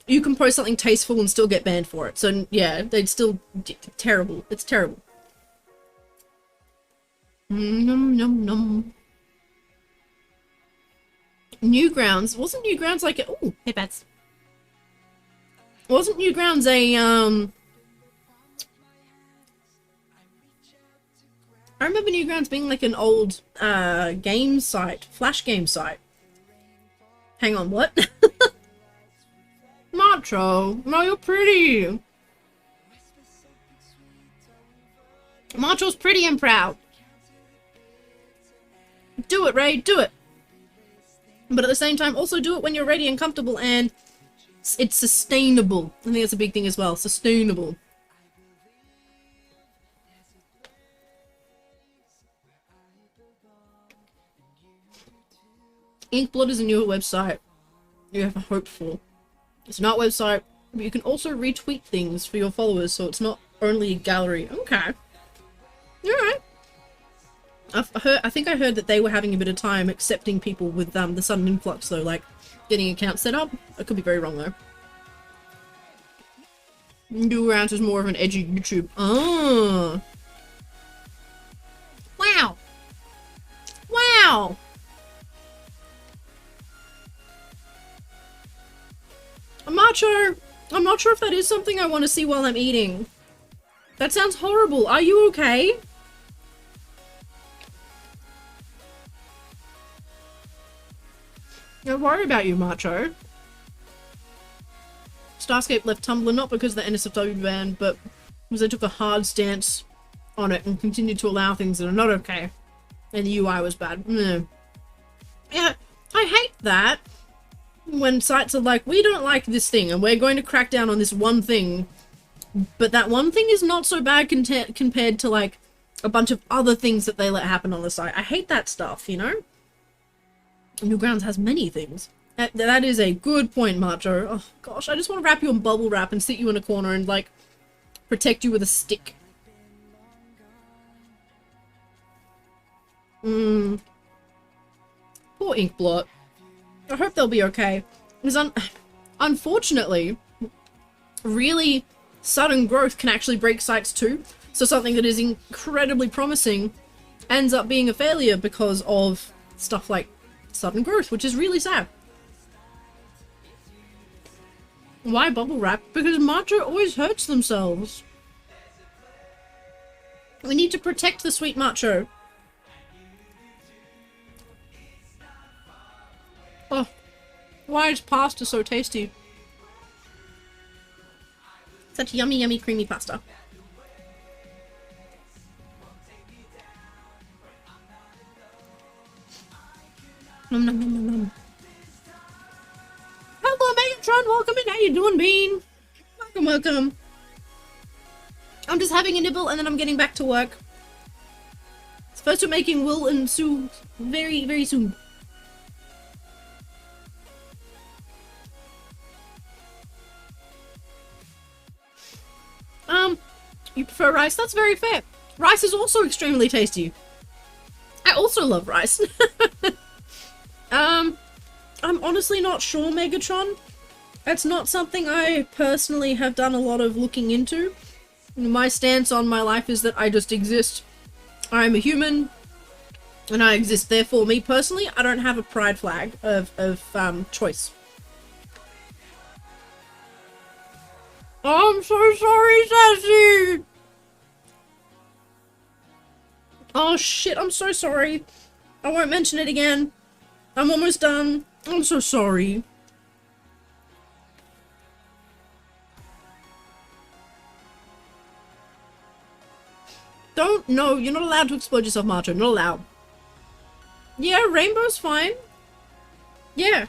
you can post something tasteful and still get banned for it. So, yeah, they'd still... Terrible. It's terrible. Nom nom nom. Newgrounds. Wasn't Newgrounds like a... Ooh, hey, bats. Wasn't Newgrounds a, I remember Newgrounds being like an old, game site. Flash game site. Hang on, what? Macho! No, you're pretty! Macho's pretty and proud. Do it, Ray, do it! But at the same time, also do it when you're ready and comfortable and it's sustainable. I think that's a big thing as well. Sustainable. Inkblot is a newer website you have hoped for. It's not a website But you can also retweet things for your followers, so it's not only a gallery. Okay. Alright. I think I heard that they were having a bit of time accepting people with the sudden influx though, like getting accounts set up. I could be very wrong though. Newgrounds is more of an edgy YouTube. Oh. Wow. Wow. Macho, I'm not sure if that is something I want to see while I'm eating. That sounds horrible. Are you okay? Don't worry about you, Macho. Starscape left Tumblr not because of the NSFW ban, but because they took a hard stance on it and continued to allow things that are not okay. And the UI was bad. Yeah, I hate that. When sites are like, we don't like this thing and we're going to crack down on this one thing, but that one thing is not so bad compared to like a bunch of other things that they let happen on the site. I hate that stuff, you know? Newgrounds has many things. That is a good point, Macho. Oh gosh, I just want to wrap you in bubble wrap and sit you in a corner and like protect you with a stick. Poor Inkblot. I hope they'll be okay. Because unfortunately, really sudden growth can actually break sites too. So something that is incredibly promising ends up being a failure because of stuff like sudden growth, which is really sad. Why bubble wrap? Because Macho always hurts themselves. We need to protect the sweet Macho. Oh, why is pasta so tasty? Such yummy, yummy, creamy pasta. Nom nom nom nom nom. Hello, Megatron, welcome in. How you doing, Bean? Welcome, welcome. I'm just having a nibble and then I'm getting back to work. Supposed to be making Will and Sue very, very soon. You prefer rice? That's very fair. Rice is also extremely tasty. I also love rice. I'm honestly not sure, Megatron. It's not something I personally have done a lot of looking into. My stance on my life is that I just exist. I'm a human, and I exist. Therefore, me personally, I don't have a pride flag of choice. I'm so sorry, Sassy! Oh shit, I'm so sorry. I won't mention it again. I'm almost done. I'm so sorry. No, you're not allowed to explode yourself, Macho. Not allowed. Yeah, rainbow's fine. Yeah.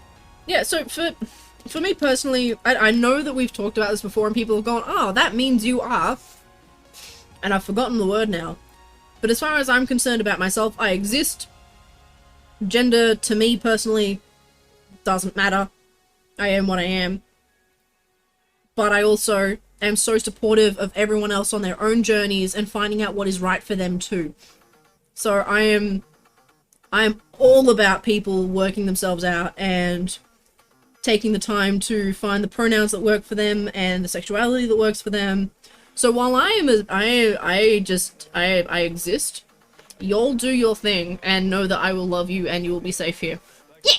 Yeah, so for me personally, I know that we've talked about this before and people have gone, oh, that means you are. And I've forgotten the word now. But as far as I'm concerned about myself, I exist. Gender, to me personally, doesn't matter. I am what I am. But I also am so supportive of everyone else on their own journeys and finding out what is right for them too. So I am all about people working themselves out and taking the time to find the pronouns that work for them and the sexuality that works for them. So while I exist, y'all do your thing and know that I will love you and you will be safe here. Yeah!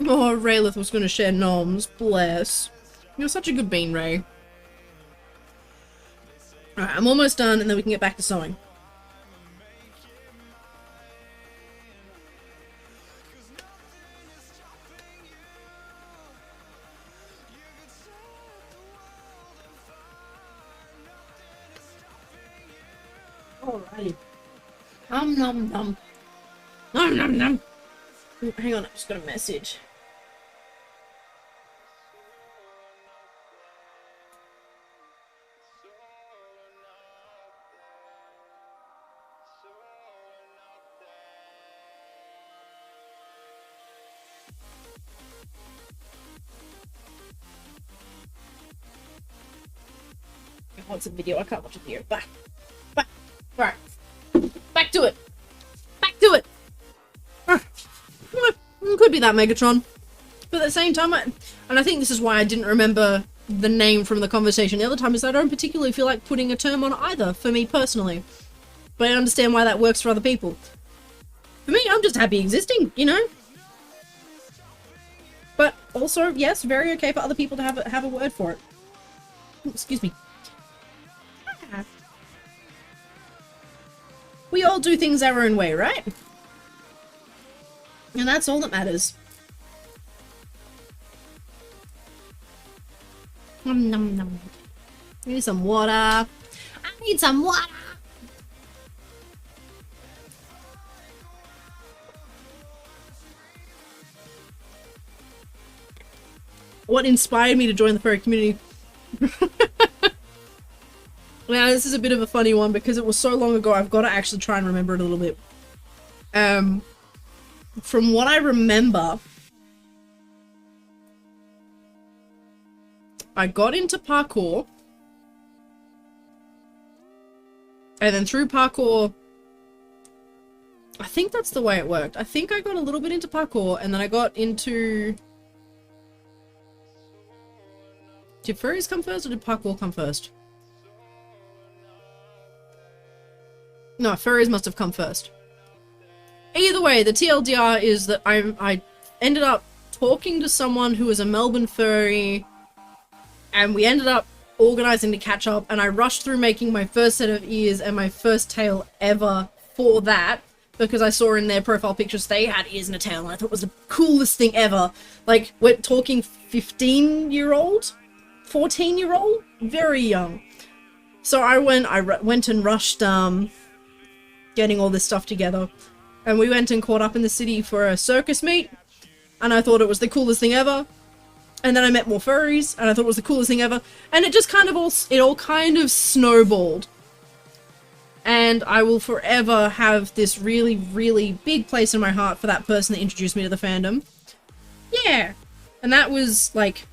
Oh, Raylith was gonna share noms. Bless. You're such a good bean, Ray. Alright, I'm almost done and then we can get back to sewing. Alrighty. Nom nom nom. Nom nom nom. Hang on, I just got a message. What's a video? I can't watch a video. Back. Right. Back to it. Back to it. Could be that Megatron. But at the same time, and I think this is why I didn't remember the name from the conversation the other time, is I don't particularly feel like putting a term on either, for me personally. But I understand why that works for other people. For me, I'm just happy existing, you know? But also, yes, very okay for other people to have a word for it. Ooh, excuse me. We all do things our own way, right? And that's all that matters. Nom nom nom. I need some water. I need some water. What inspired me to join the furry community? Now, this is a bit of a funny one because it was so long ago, I've got to actually try and remember it a little bit. From what I remember, I got into parkour, and then through parkour, I think that's the way it worked. I think I got a little bit into parkour, and then I got into... Did furries come first, or did parkour come first? No, furries must have come first. Either way, the TLDR is that I ended up talking to someone who was a Melbourne furry, and we ended up organizing to catch up, and I rushed through making my first set of ears and my first tail ever for that, because I saw in their profile pictures they had ears and a tail, and I thought it was the coolest thing ever. Like, we're talking 15-year-old? 14-year-old? Very young. So I went and rushed getting all this stuff together, and we went and caught up in the city for a circus meet, and I thought it was the coolest thing ever. And then I met more furries, and I thought it was the coolest thing ever, and it just kind of all kind of snowballed. And I will forever have this really, really big place in my heart for that person that introduced me to the fandom. Yeah. And that was like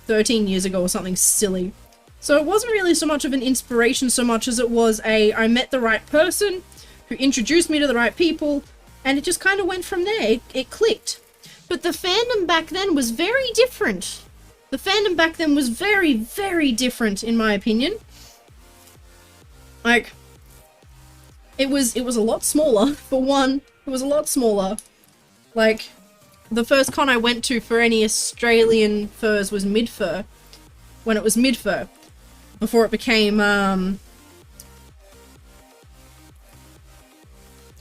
13 years ago or something silly. So it wasn't really so much of an inspiration so much as it was I met the right person who introduced me to the right people, and it just kind of went from there. It clicked. But the fandom back then was very different. The fandom back then was very, very different, in my opinion. Like, it was a lot smaller, for one. It was a lot smaller. Like, the first con I went to for any Australian furs was Midfur. When it was Midfur. Before it became, I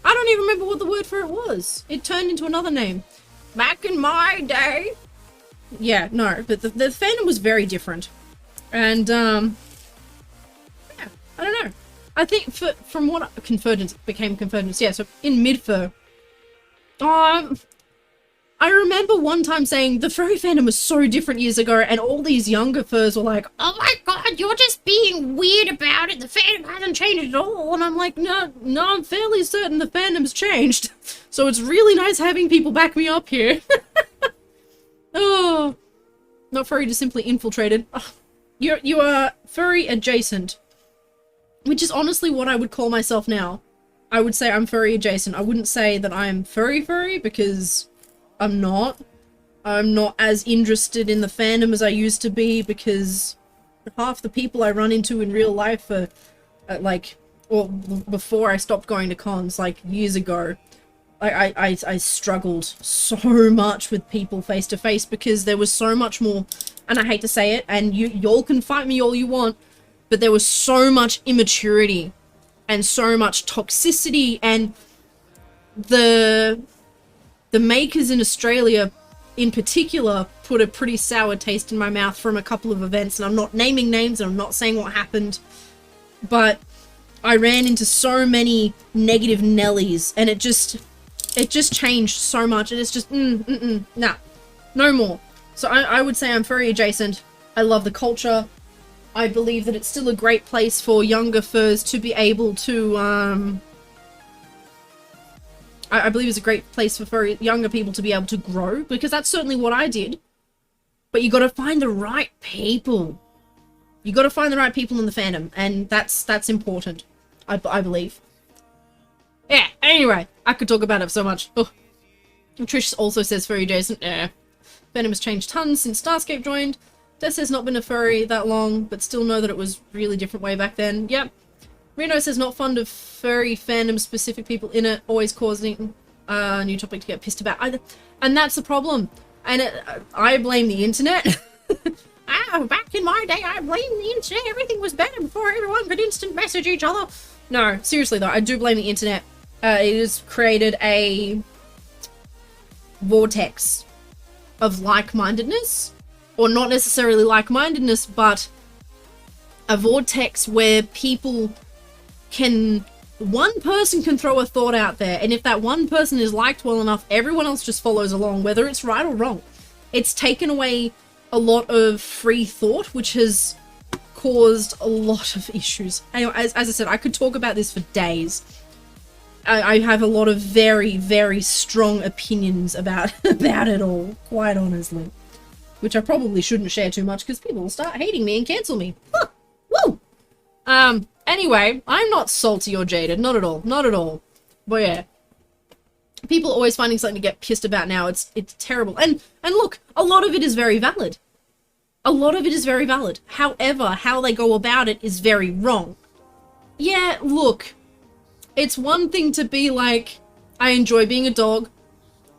don't even remember what the word for it was. It turned into another name. Back in my day. Yeah, no, but the fandom was very different. And, yeah, I don't know. I think from what Convergence became Convergence, yeah, so in Midfur, I remember one time saying the furry fandom was so different years ago, and all these younger furs were like, oh my god, you're just being weird about it, the fandom hasn't changed at all. And I'm like, no, I'm fairly certain the fandom's changed. So it's really nice having people back me up here. Oh, not furry, just simply infiltrated. Oh, you are furry adjacent, which is honestly what I would call myself now. I would say I'm furry adjacent. I wouldn't say that I'm furry because I'm not. I'm not as interested in the fandom as I used to be, because half the people I run into in real life are or before I stopped going to cons, like years ago, I struggled so much with people face to face because there was so much more, and I hate to say it, and y'all can fight me all you want, but there was so much immaturity and so much toxicity, and the makers in Australia in particular put a pretty sour taste in my mouth from a couple of events, and I'm not naming names and I'm not saying what happened, but I ran into so many negative Nellies, and it just changed so much, and it's just nah, no more. So I would say I'm furry adjacent. I love the culture. I believe that it's still a great place for younger furs to be able to I believe it's a great place for younger people to be able to grow, because that's certainly what I did. But you got to find the right people. You got to find the right people in the fandom, and that's important, I believe. Yeah, anyway, I could talk about it so much. Ugh. Trish also says furry adjacent. Fandom has changed tons since Starscape joined. Des says not been a furry that long, but still know that it was really different way back then. Yep. Reno says not fond of furry fandom, specific people in it, always causing a new topic to get pissed about. And that's the problem. And I blame the internet. Back in my day, I blame the internet. Everything was better before everyone could instant message each other. No, seriously though, I do blame the internet. It has created a vortex of like-mindedness, or not necessarily like-mindedness, but a vortex where people can, one person can throw a thought out there, and if that one person is liked well enough, everyone else just follows along, whether it's right or wrong. It's taken away a lot of free thought, which has caused a lot of issues. Anyway, as I said, I could talk about this for days. I have a lot of very, very strong opinions about it all, quite honestly. Which I probably shouldn't share too much, because people will start hating me and cancel me. Huh. Woo! Anyway, I'm not salty or jaded, not at all, not at all. But yeah. People always finding something to get pissed about now, it's terrible. And look, a lot of it is very valid. A lot of it is very valid. However, how they go about it is very wrong. Yeah, look, it's one thing to be like, I enjoy being a dog,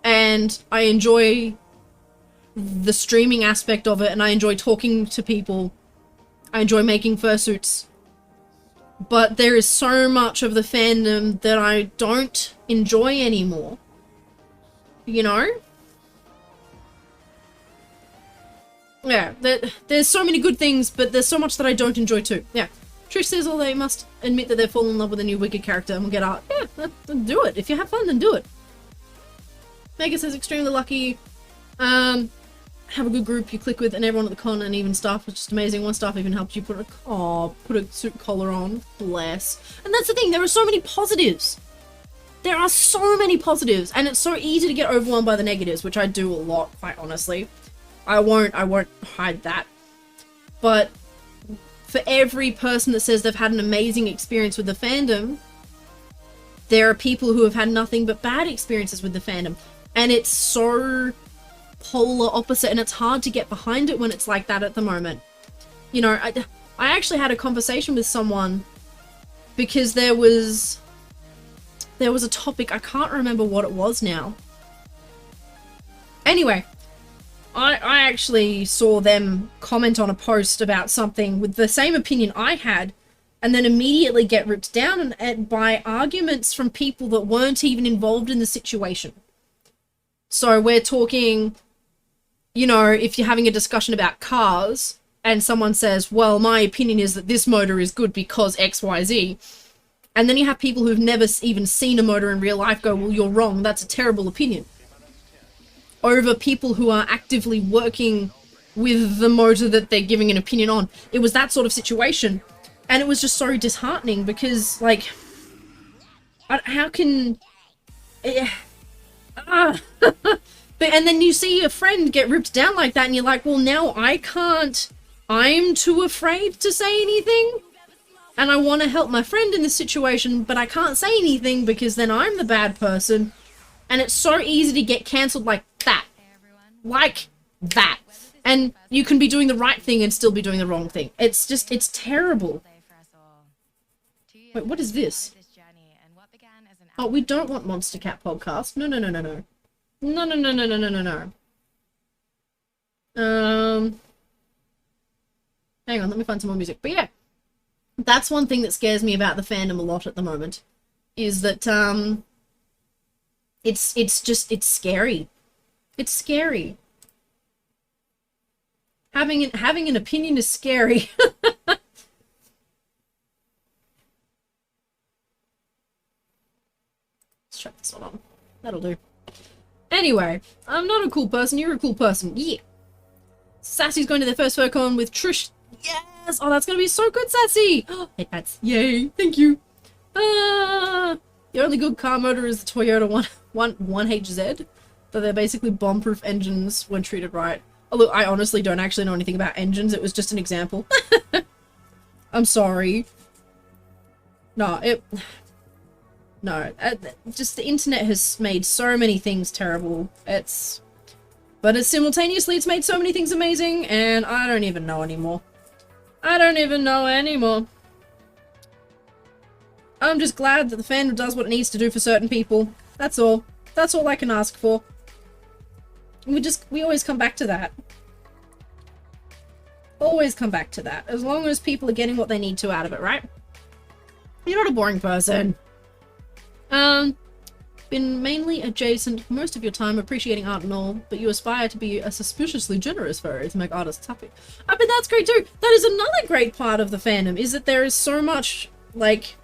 and I enjoy the streaming aspect of it, and I enjoy talking to people. I enjoy making fursuits. But there is so much of the fandom that I don't enjoy anymore. You know? Yeah, there's so many good things, but there's so much that I don't enjoy too. Yeah. Trish says, oh, they must admit that they've fallen in love with a new Wicked character and will get art. Yeah, then do it. If you have fun, then do it. Mega says, extremely lucky. Have a good group you click with, and everyone at the con, and even staff was just amazing. One staff even helped you put a suit collar on. Bless. And that's the thing, there are so many positives. There are so many positives, and it's so easy to get overwhelmed by the negatives, which I do a lot, quite honestly. I won't hide that. But for every person that says they've had an amazing experience with the fandom, there are people who have had nothing but bad experiences with the fandom. And it's so polar opposite, and it's hard to get behind it when it's like that at the moment. You know, I actually had a conversation with someone because there was a topic, I can't remember what it was now. Anyway, I actually saw them comment on a post about something with the same opinion I had, and then immediately get ripped down by arguments from people that weren't even involved in the situation. So we're talking, you know, if you're having a discussion about cars and someone says, well, my opinion is that this motor is good because XYZ. And then you have people who've never even seen a motor in real life go, well, you're wrong. That's a terrible opinion. Over people who are actively working with the motor that they're giving an opinion on. It was that sort of situation. And it was just so disheartening because, like, how can... But, and then you see a friend get ripped down like that and you're like, well, now I can't, I'm too afraid to say anything. And I want to help my friend in this situation, but I can't say anything because then I'm the bad person. And it's so easy to get cancelled like that. Like that. And you can be doing the right thing and still be doing the wrong thing. It's just, it's terrible. Wait, what is this? Oh, we don't want Monster Cat podcast. No, no, no, no, no. No, no, no, no, no, no, no, no. Hang on, let me find some more music. But yeah, that's one thing that scares me about the fandom a lot at the moment. Is that, it's scary. It's scary. Having an opinion is scary. Let's try this one on. That'll do. Anyway, I'm not a cool person, you're a cool person. Yeah. Sassy's going to their first FurCon with Trish. Yes! Oh, that's gonna be so good, Sassy! Hey, Pats. Yay, thank you. The only good car motor is the Toyota 1HZ. Though they're basically bomb-proof engines when treated right. Oh, look, I honestly don't actually know anything about engines. It was just an example. I'm sorry. No, no, just the internet has made so many things terrible. But simultaneously it's made so many things amazing, and I don't even know anymore. I don't even know anymore. I'm just glad that the fandom does what it needs to do for certain people. That's all. That's all I can ask for. We always come back to that. Always come back to that. As long as people are getting what they need to out of it, right? You're not a boring person. Been mainly adjacent for most of your time, appreciating art and all, but you aspire to be a suspiciously generous furry to make artists happy. I mean, that's great too. That is another great part of the fandom, is that there is so much, like,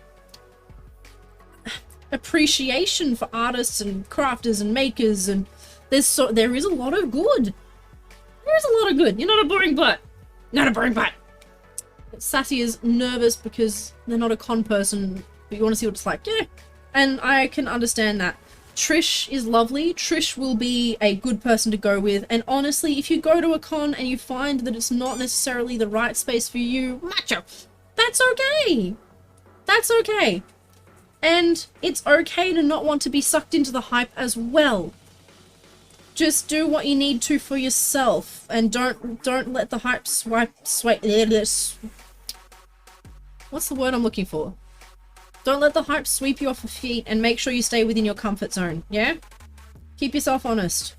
appreciation for artists and crafters and makers, and there is a lot of good. There is a lot of good. You're not a boring butt. Not a boring butt. Sassy is nervous because they're not a con person, but you want to see what it's like. Yeah. And I can understand that. Trish is lovely. Trish will be a good person to go with. And honestly, if you go to a con and you find that it's not necessarily the right space for you, macho, that's okay. That's okay. And it's okay to not want to be sucked into the hype as well. Just do what you need to for yourself, and don't let the hype what's the word I'm looking for? Don't let the hype sweep you off your feet, and make sure you stay within your comfort zone, yeah? Keep yourself honest.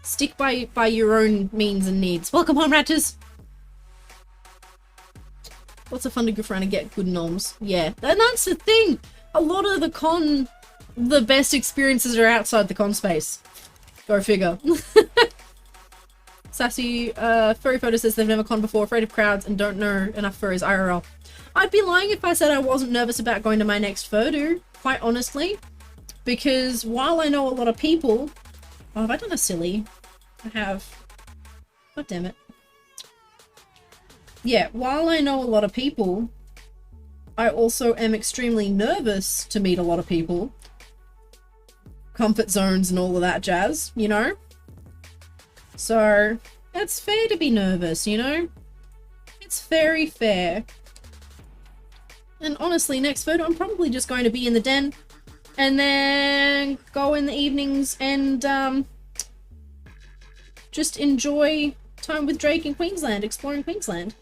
Stick by your own means and needs. Welcome home, Ratchers! Lots of fun to go around and get good noms. Yeah, that's the thing! A lot of the best experiences are outside the con space. Go figure. Sassy, furry photo says they've never con before, afraid of crowds, and don't know enough furries IRL. I'd be lying if I said I wasn't nervous about going to my next photo, quite honestly. Because while I know a lot of people... Oh, have I done a silly? I have. God damn it. Yeah, while I know a lot of people, I also am extremely nervous to meet a lot of people. Comfort zones and all of that jazz, you know? So, it's fair to be nervous, you know? It's very fair. And honestly, next photo, I'm probably just going to be in the den, and then go in the evenings and just enjoy time with Drake in Queensland, exploring Queensland.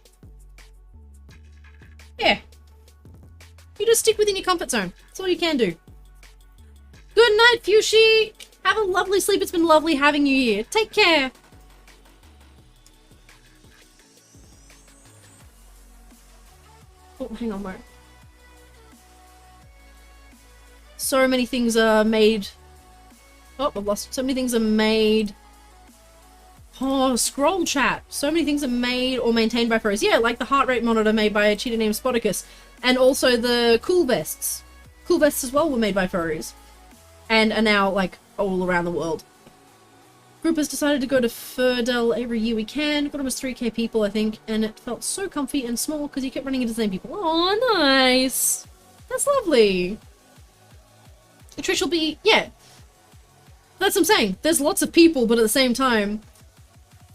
Yeah. You just stick within your comfort zone. That's all you can do. Good night, Fushi! Have a lovely sleep. It's been lovely having you here. Take care! Oh, hang on, Mark. So many things are made... Oh, I've lost... So many things are made... Oh, scroll chat. So many things are made or maintained by furries. Yeah, like the heart rate monitor made by a cheetah named Spoticus. And also the cool vests. Cool vests as well were made by furries. And are now, like, all around the world. Group has decided to go to Furdel every year we can. Got almost 3k people, I think. And it felt so comfy and small because you kept running into the same people. Oh, nice. That's lovely. Trish will be... Yeah. That's what I'm saying. There's lots of people, but at the same time...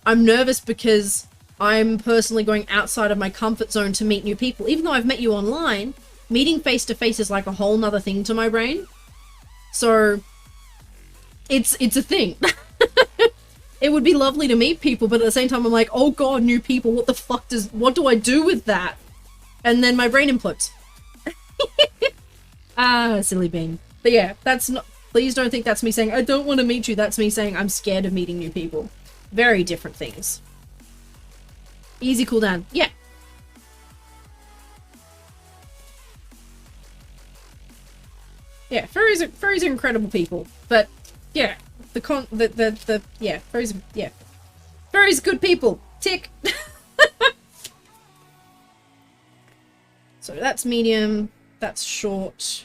I'm nervous because I'm personally going outside of my comfort zone to meet new people. Even though I've met you online, meeting face-to-face is like a whole nother thing to my brain. So, it's a thing. It would be lovely to meet people, but at the same time I'm like, oh god, new people, what do I do with that? And then my brain implodes. Ah, silly bean. But yeah, that's not, please don't think that's me saying, I don't want to meet you. That's me saying I'm scared of meeting new people. Very different things. Easy cooldown. Yeah. Yeah, furries are incredible people. But yeah, yeah, furries, yeah. Furries good people. Tick. So that's medium, that's short.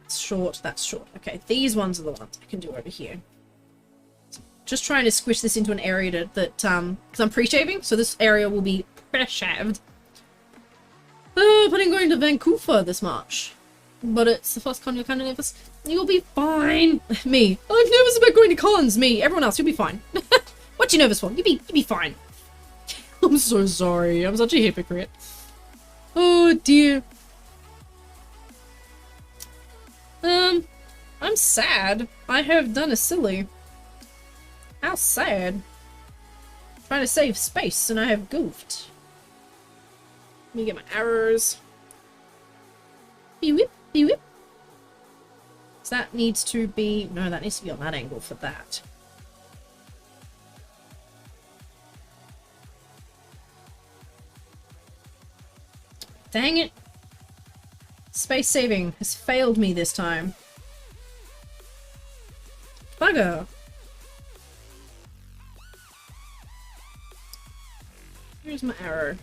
That's short, that's short. Okay, these ones are the ones I can do over here. Just trying to squish this into an area that because I'm pre-shaving, so this area will be pre-shaved. Planning going to Vancouver this March. But it's the first con you're kind of nervous. You'll be fine. Me. I'm nervous about going to cons. Me. Everyone else, you'll be fine. What you nervous for? You'll be fine. I'm so sorry. I'm such a hypocrite. Oh dear. I'm sad. I have done a silly. How sad. Trying to save space and I have goofed. Let me get my arrows. Beep whip, beep whip. So that needs to be... No, that needs to be on that angle for that. Dang it. Space saving has failed me this time. Bugger. Here's my arrow.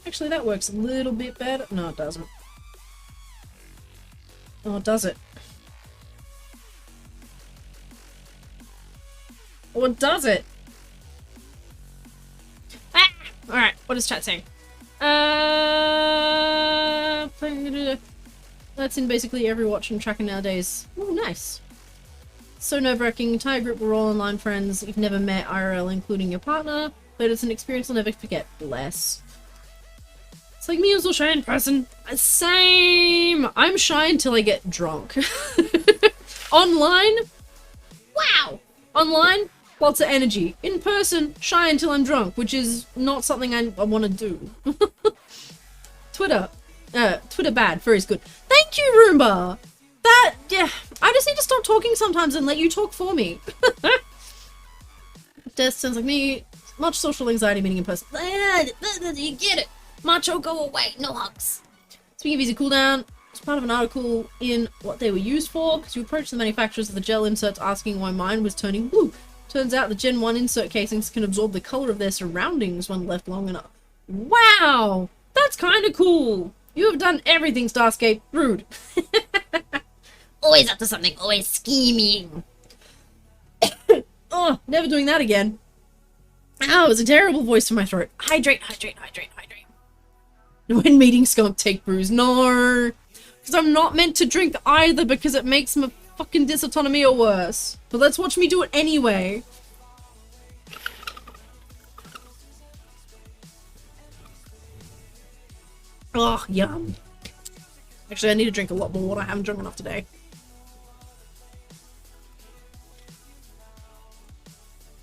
Actually, that works a little bit better. No, it doesn't. Oh, does it? Or does it? Ah! Alright, what is chat saying? That's in basically every watch and tracker nowadays. Oh, nice. So nerve-wracking. Entire group were all online friends you've never met IRL, including your partner, but it's an experience I'll never forget. Bless. It's like me, also shy in person. Same! I'm shy until I get drunk. Online? Wow! Online? Lots of energy. In person, shy until I'm drunk, which is not something I want to do. Twitter. Twitter bad. Furry's good. Thank you, Roomba! That, yeah. I just need to stop talking sometimes and let you talk for me. Death sounds like me. Much social anxiety meeting in person. You get it. Macho, go away. No hugs. Speaking of easy cooldown, it's part of an article in what they were used for, because you approach the manufacturers of the gel inserts asking why mine was turning blue. Turns out the Gen 1 insert casings can absorb the color of their surroundings when left long enough. Wow! That's kind of cool! You have done everything, Starscape. Rude. Always up to something, always scheming. Oh, never doing that again. Ow, it was a terrible voice in my throat. Hydrate, hydrate, hydrate, hydrate. When meeting skunk, take brews. No! Because I'm not meant to drink either because it makes my fucking dysautonomia worse. But let's watch me do it anyway. Oh, yum. Actually, I need to drink a lot more water. I haven't drunk enough today.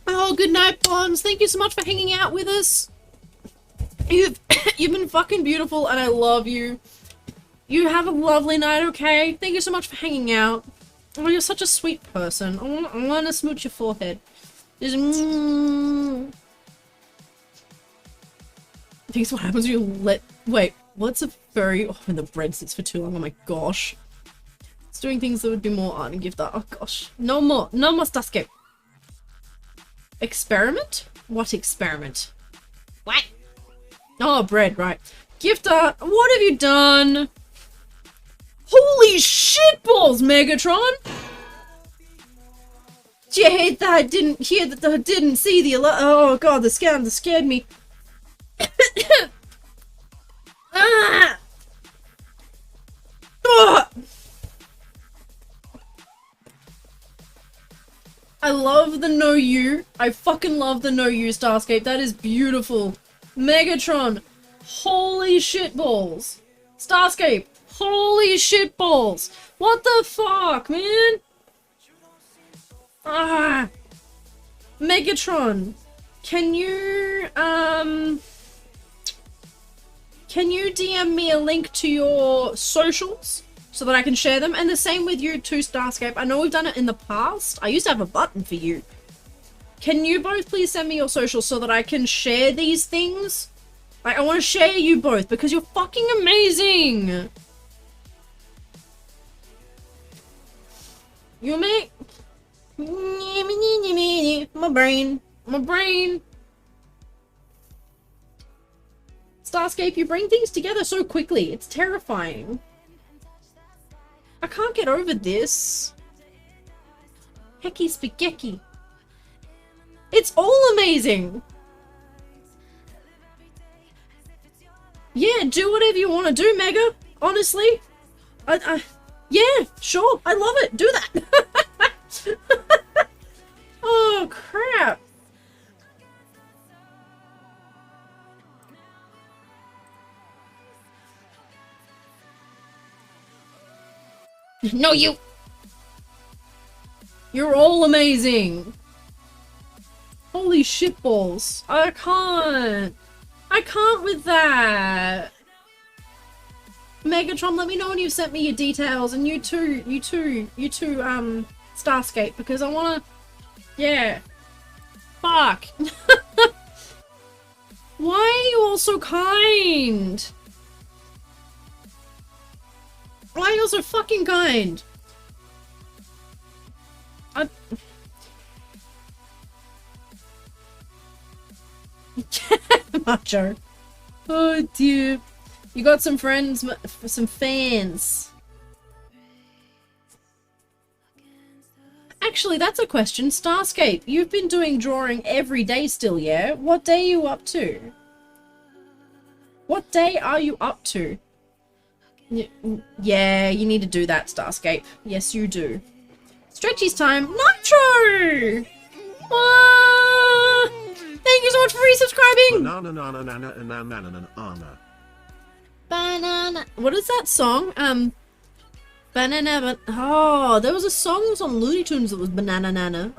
Oh, good night, Pons. Thank you so much for hanging out with us. You've been fucking beautiful, and I love you. You have a lovely night, okay? Thank you so much for hanging out. Oh, you're such a sweet person. I want to smooch your forehead. Just, I think it's what happens when you let... Wait, what's a furry... Oh, when the bread sits for too long. Oh my gosh. It's doing things that would be more art and gift art. Oh gosh. No more. No more Starscape. Experiment? What experiment? What? Oh, bread, right. Gift art. What have you done? Holy shitballs, Megatron! Did you hate that I didn't hear that I didn't see the alert? Oh god, the scam that scared me. Ah! Ah! I love the no you. I fucking love the no you, Starscape. That is beautiful. Megatron. Holy shitballs. Starscape. Holy shitballs. What the fuck, man? Ah. Megatron. Can you DM me a link to your socials so that I can share them? And the same with you too, Starscape. I know we've done it in the past. I used to have a button for you. Can you both please send me your socials so that I can share these things? Like, I want to share you both because you're fucking amazing. You make... My brain. My brain. Starscape, you bring things together so quickly. It's terrifying. I can't get over this. Hecky spaghetti. It's all amazing. Yeah, do whatever you want to do, Mega. Honestly. Yeah, sure. I love it. Do that. Oh, crap. No, you! You're all amazing! Holy shitballs. I can't! I can't with that! Megatron, let me know when you've sent me your details, and you too, Starscape, because I wanna... Yeah. Fuck. Why are you all so kind? Why are you all so fucking kind? Macho. Oh dear. You got some friends, some fans. Actually, that's a question. Starscape, you've been doing drawing every day still, yeah? What day are you up to? What day are you up to? Yeah, you need to do that, Starscape. Yes, you do. Stretchy's time. Nitro! Thank you so much for resubscribing! Banana. What is that song? Banana. Oh, there was a song that was on Looney Tunes that was Banana Nana.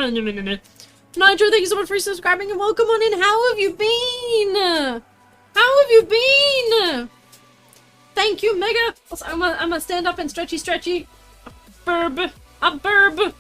Nitro, thank you so much for subscribing and welcome on in. How have you been? How have you been? Thank you, Mega. I'm gonna stand up and stretchy. A burb.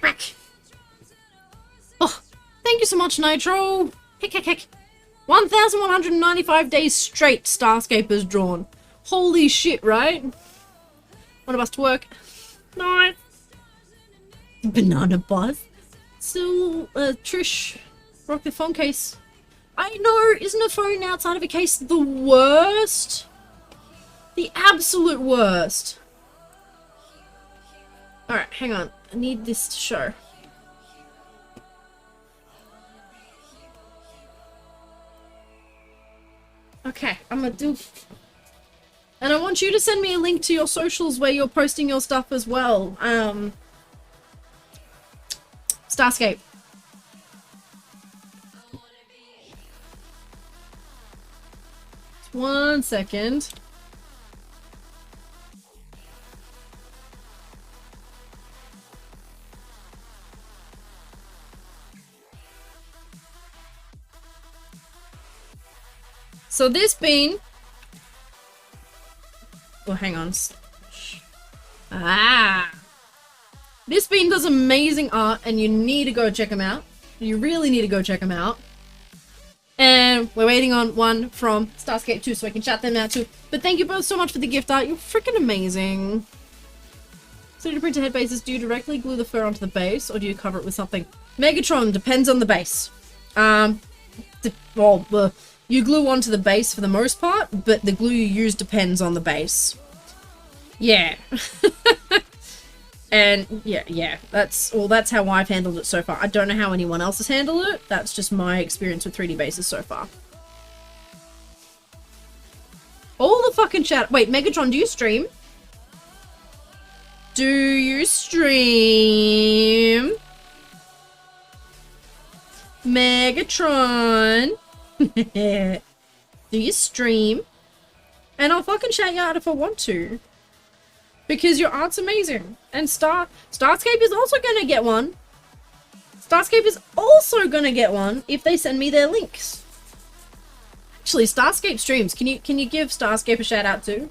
Back. Oh, thank you so much, Nitro. Heck. 1,195 days straight Starscape has drawn. Holy shit, right? One of us to work. Nice. Banana buzz. So, Trish, rock the phone case. I know, isn't a phone outside of a case the worst? The absolute worst. Alright, hang on. I need this to show. Okay, I'm gonna do... And I want you to send me a link to your socials where you're posting your stuff as well. Starscape. Just 1 second. So this bean... Well, hang on. This bean does amazing art and you need to go check him out. You really need to go check him out. And we're waiting on one from Starscape too, so I can chat them out too. But thank you both so much for the gift art. You're freaking amazing. So to print a head bases, do you directly glue the fur onto the base or do you cover it with something? Megatron, depends on the base. You glue onto the base for the most part, but the glue you use depends on the base. Yeah. And yeah, that's how I've handled it so far. I don't know how anyone else has handled it. That's just my experience with 3D bases so far. All the fucking chat. Wait, Megatron, do you stream? Do you stream? Megatron. Do you stream? And I'll fucking shout you out if I want to. Because your art's amazing. And Starscape is also gonna get one. Starscape is also gonna get one if they send me their links. Actually, Starscape streams. Can you give Starscape a shout out too?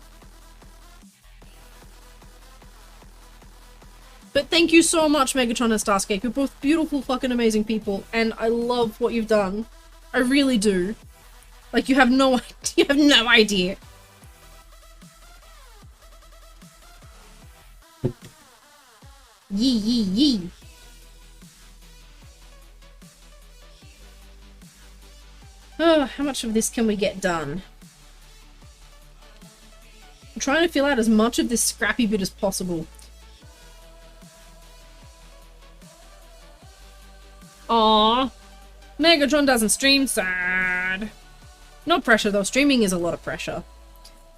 But thank you so much, Megatron and Starscape. You're both beautiful, fucking amazing people, and I love what you've done. I really do. Like, you have no idea. You have no idea. Yee yee yee. Oh, how much of this can we get done? I'm trying to fill out as much of this scrappy bit as possible. Aww. Megatron doesn't stream, sad. No pressure though, streaming is a lot of pressure.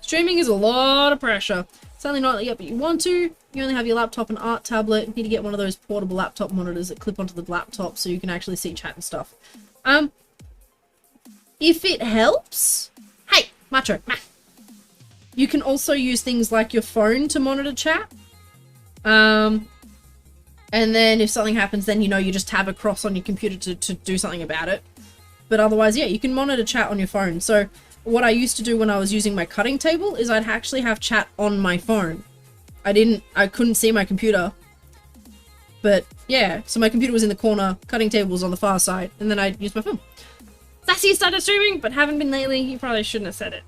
Streaming is a lot of pressure. Certainly not yet, but you want to. You only have your laptop and art tablet. You need to get one of those portable laptop monitors that clip onto the laptop so you can actually see chat and stuff. If it helps... Hey, Macho, you can also use things like your phone to monitor chat. And then if something happens, then, you know, you just tab across on your computer to do something about it. But otherwise, yeah, you can monitor chat on your phone. So what I used to do when I was using my cutting table is I'd actually have chat on my phone. I couldn't see my computer. But yeah, so my computer was in the corner, cutting table was on the far side, and then I'd use my phone. Sassy started streaming, but haven't been lately. You probably shouldn't have said it.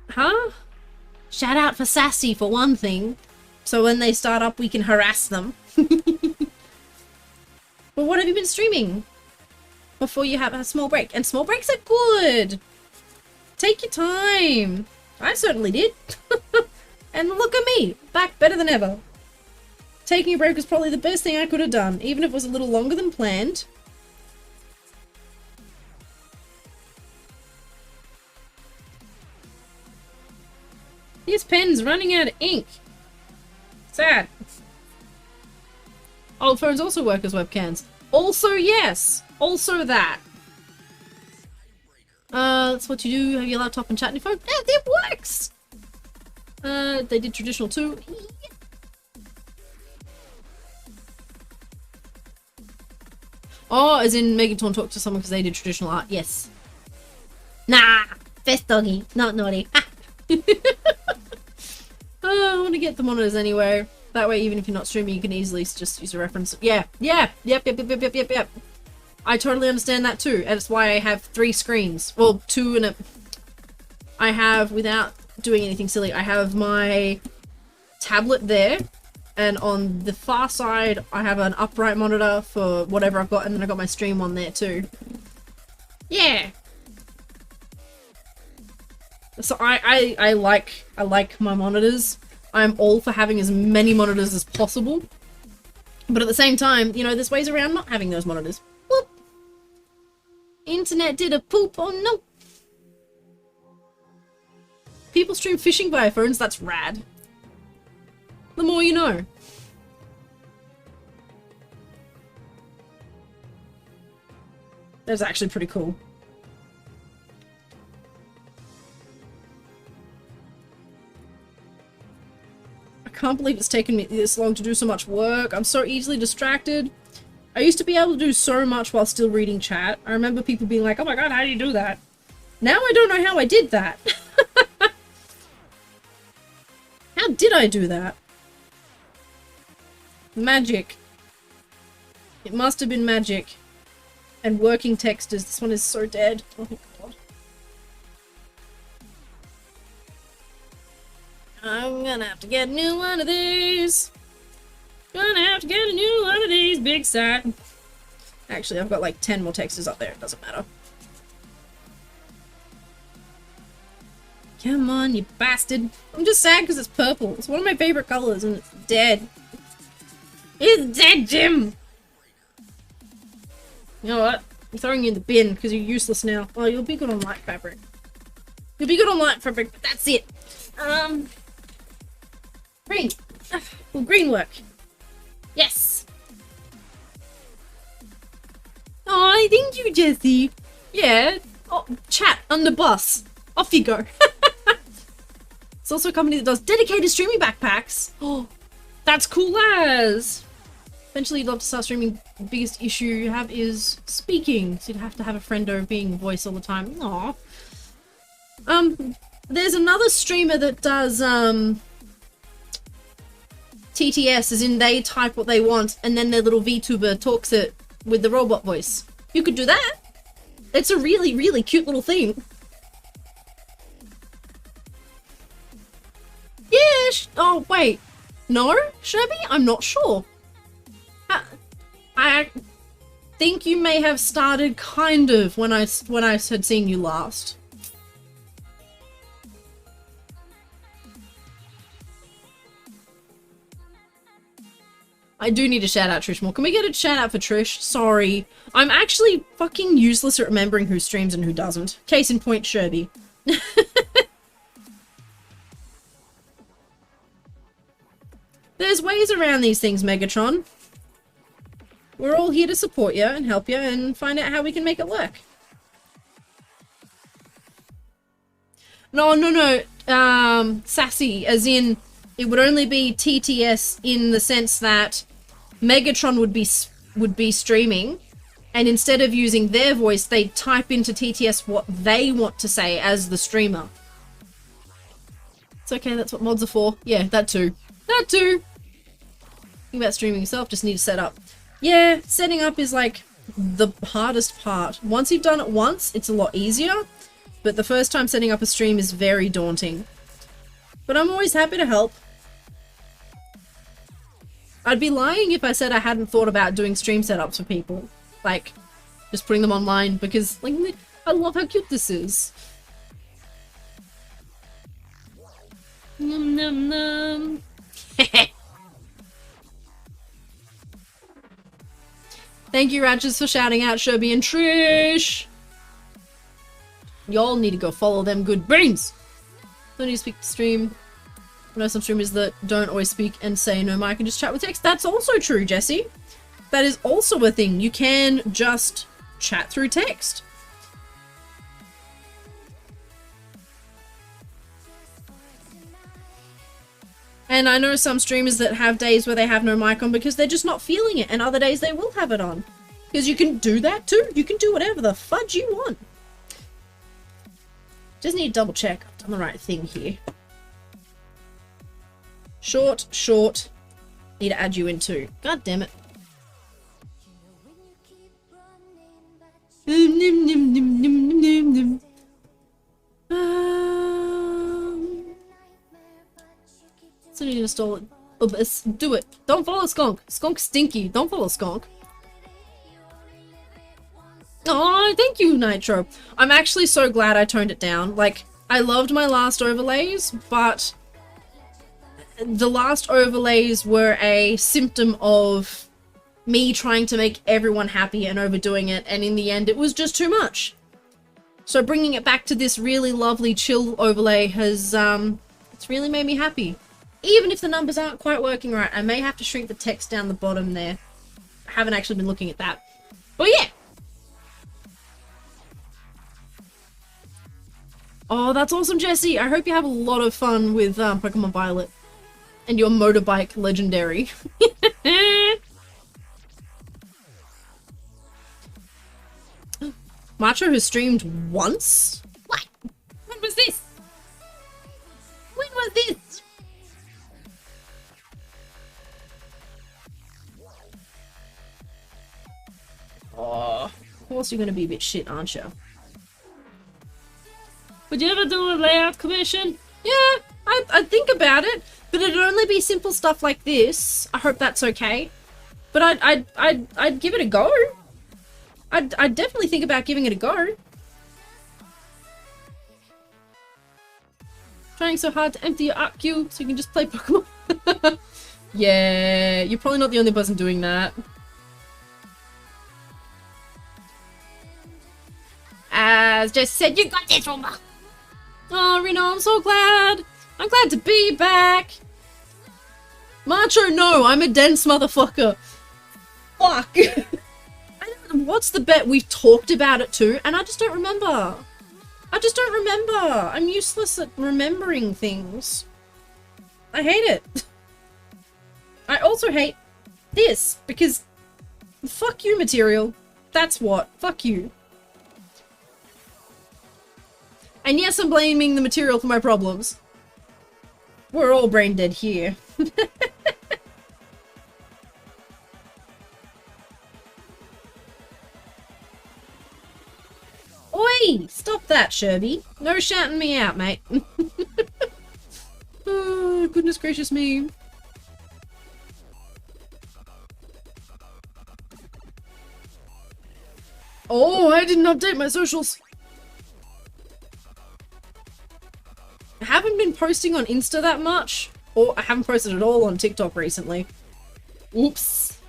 Huh? Shout out for Sassy for one thing. So when they start up, we can harass them. But what have you been streaming? Before you have a small break. And small breaks are good. Take your time. I certainly did. And look at me. Back better than ever. Taking a break was probably the best thing I could have done. Even if it was a little longer than planned. This pen's running out of ink. Sad. Old phones also work as webcams. Also, yes. Also that. That's what you do. Have your laptop and chat on your phone. Yeah, it works. They did traditional too. Oh, as in Megaton talked to someone because they did traditional art. Yes. Nah. Best doggy. Not naughty. Oh, I want to get the monitors anyway. That way, even if you're not streaming, you can easily just use a reference. Yeah, yeah, yep. I totally understand that too, and it's why I have 3 screens. Well, 2 and a... I have, without doing anything silly, I have my tablet there, and on the far side, I have an upright monitor for whatever I've got, and then I've got my stream one there too. Yeah! So I like my monitors. I'm all for having as many monitors as possible. But at the same time, you know, there's ways around not having those monitors. Whoop! Internet did a poop, oh no! People stream fishing via phones, that's rad. The more you know. That's actually pretty cool. I can't believe it's taken me this long to do so much work. I'm so easily distracted. I used to be able to do so much while still reading chat. I remember people being like, oh my god, how do you do that? Now I don't know how I did that. How did I do that? Magic. It must have been magic. And working textures. This one is so dead. Oh my god. I'm gonna have to get a new one of these. Gonna have to get a new one of these, big sad. Actually, I've got like 10 more textures up there. It doesn't matter. Come on, you bastard. I'm just sad because it's purple. It's one of my favorite colors and it's dead. It's dead, Jim! You know what? I'm throwing you in the bin because you're useless now. Oh, you'll be good on light fabric. You'll be good on light fabric, but that's it. Green. Will green work? Yes. Oh, thank you, Jessie. Yeah. Oh, chat under bus. Off you go. It's also a company that does dedicated streaming backpacks. Oh, that's cool as. Eventually, you'd love to start streaming. The biggest issue you have is speaking. So you'd have to have a friendo being voice all the time. Aww. There's another streamer that does, TTS, as in they type what they want, and then their little VTuber talks it with the robot voice. You could do that. It's a really, really cute little thing. Yeah, oh, wait. No, Sherby? I'm not sure. I think you may have started kind of when I had seen you last. I do need to shout out Trish more. Can we get a shout out for Trish? Sorry. I'm actually fucking useless at remembering who streams and who doesn't. Case in point, Sherby. There's ways around these things, Megatron. We're all here to support you and help you and find out how we can make it work. No. Sassy, as in, it would only be TTS in the sense that Megatron would be streaming, and instead of using their voice, they type into TTS what they want to say as the streamer. It's okay, that's what mods are for. Yeah, that too. That too! Think about streaming yourself, just need to set up. Yeah, setting up is like the hardest part. Once you've done it once, it's a lot easier, but the first time setting up a stream is very daunting. But I'm always happy to help. I'd be lying if I said I hadn't thought about doing stream setups for people. Like, just putting them online because, like, I love how cute this is. Num num num. Thank you, Ratchets, for shouting out Sherby and Trish. Y'all need to go follow them good brains. Don't need to speak to stream. I know some streamers that don't always speak and say no mic and just chat with text. That's also true, Jesse. That is also a thing. You can just chat through text. And I know some streamers that have days where they have no mic on because they're just not feeling it, and other days they will have it on. Because you can do that too. You can do whatever the fudge you want. Just need to double check I've done the right thing here. Short. Need to add you in too. God damn it. So you need to install it. Do it. Don't follow Skunk. Skunk's stinky. Don't follow Skunk. Oh, thank you, Nitro. I'm actually so glad I toned it down. Like, I loved my last overlays, but the last overlays were a symptom of me trying to make everyone happy and overdoing it, and in the end it was just too much. So bringing it back to this really lovely chill overlay has, it's really made me happy. Even if the numbers aren't quite working right, I may have to shrink the text down the bottom there. I haven't actually been looking at that. But yeah! Oh, that's awesome, Jesse! I hope you have a lot of fun with Pokemon Violet. And your motorbike legendary. Macho has streamed once? What? When was this? When was this? Oh, of course you're gonna be a bit shit, aren't you? Would you ever do a layout commission? Yeah, I'd think about it, but it'd only be simple stuff like this. I hope that's okay. But I'd give it a go. I'd definitely think about giving it a go. Trying so hard to empty your art queue so you can just play Pokemon. Yeah, you're probably not the only person doing that. As Jess said, you got this, Roma. Oh, Reno, I'm so glad. I'm glad to be back. Macho, no, I'm a dense motherfucker. Fuck. What's the bet? We've talked about it too, and I just don't remember. I just don't remember. I'm useless at remembering things. I hate it. I also hate this, because fuck you, material. That's what. Fuck you. And yes, I'm blaming the material for my problems. We're all brain dead here. Oi! Stop that, Sherby. No shouting me out, mate. Oh, goodness gracious me. Oh, I didn't update my socials. I haven't been posting on Insta that much, or I haven't posted at all on TikTok recently. Oops.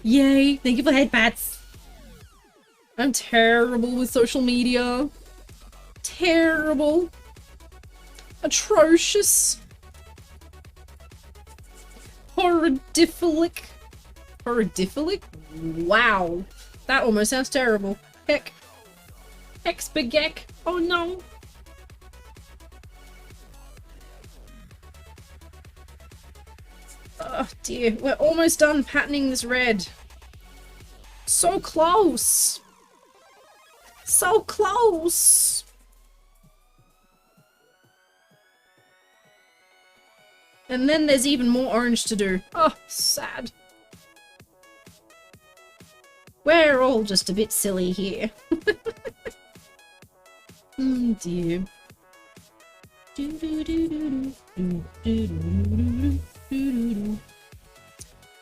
Yay, thank you for head pats. I'm terrible with social media. Terrible. Atrocious. Horridiphilic. Horridiphilic? Wow. That almost sounds terrible. Heck. Hexbageck. Oh no. Oh dear. We're almost done patterning this red. So close. So close. And then there's even more orange to do. Oh, sad. We're all just a bit silly here. Oh dear.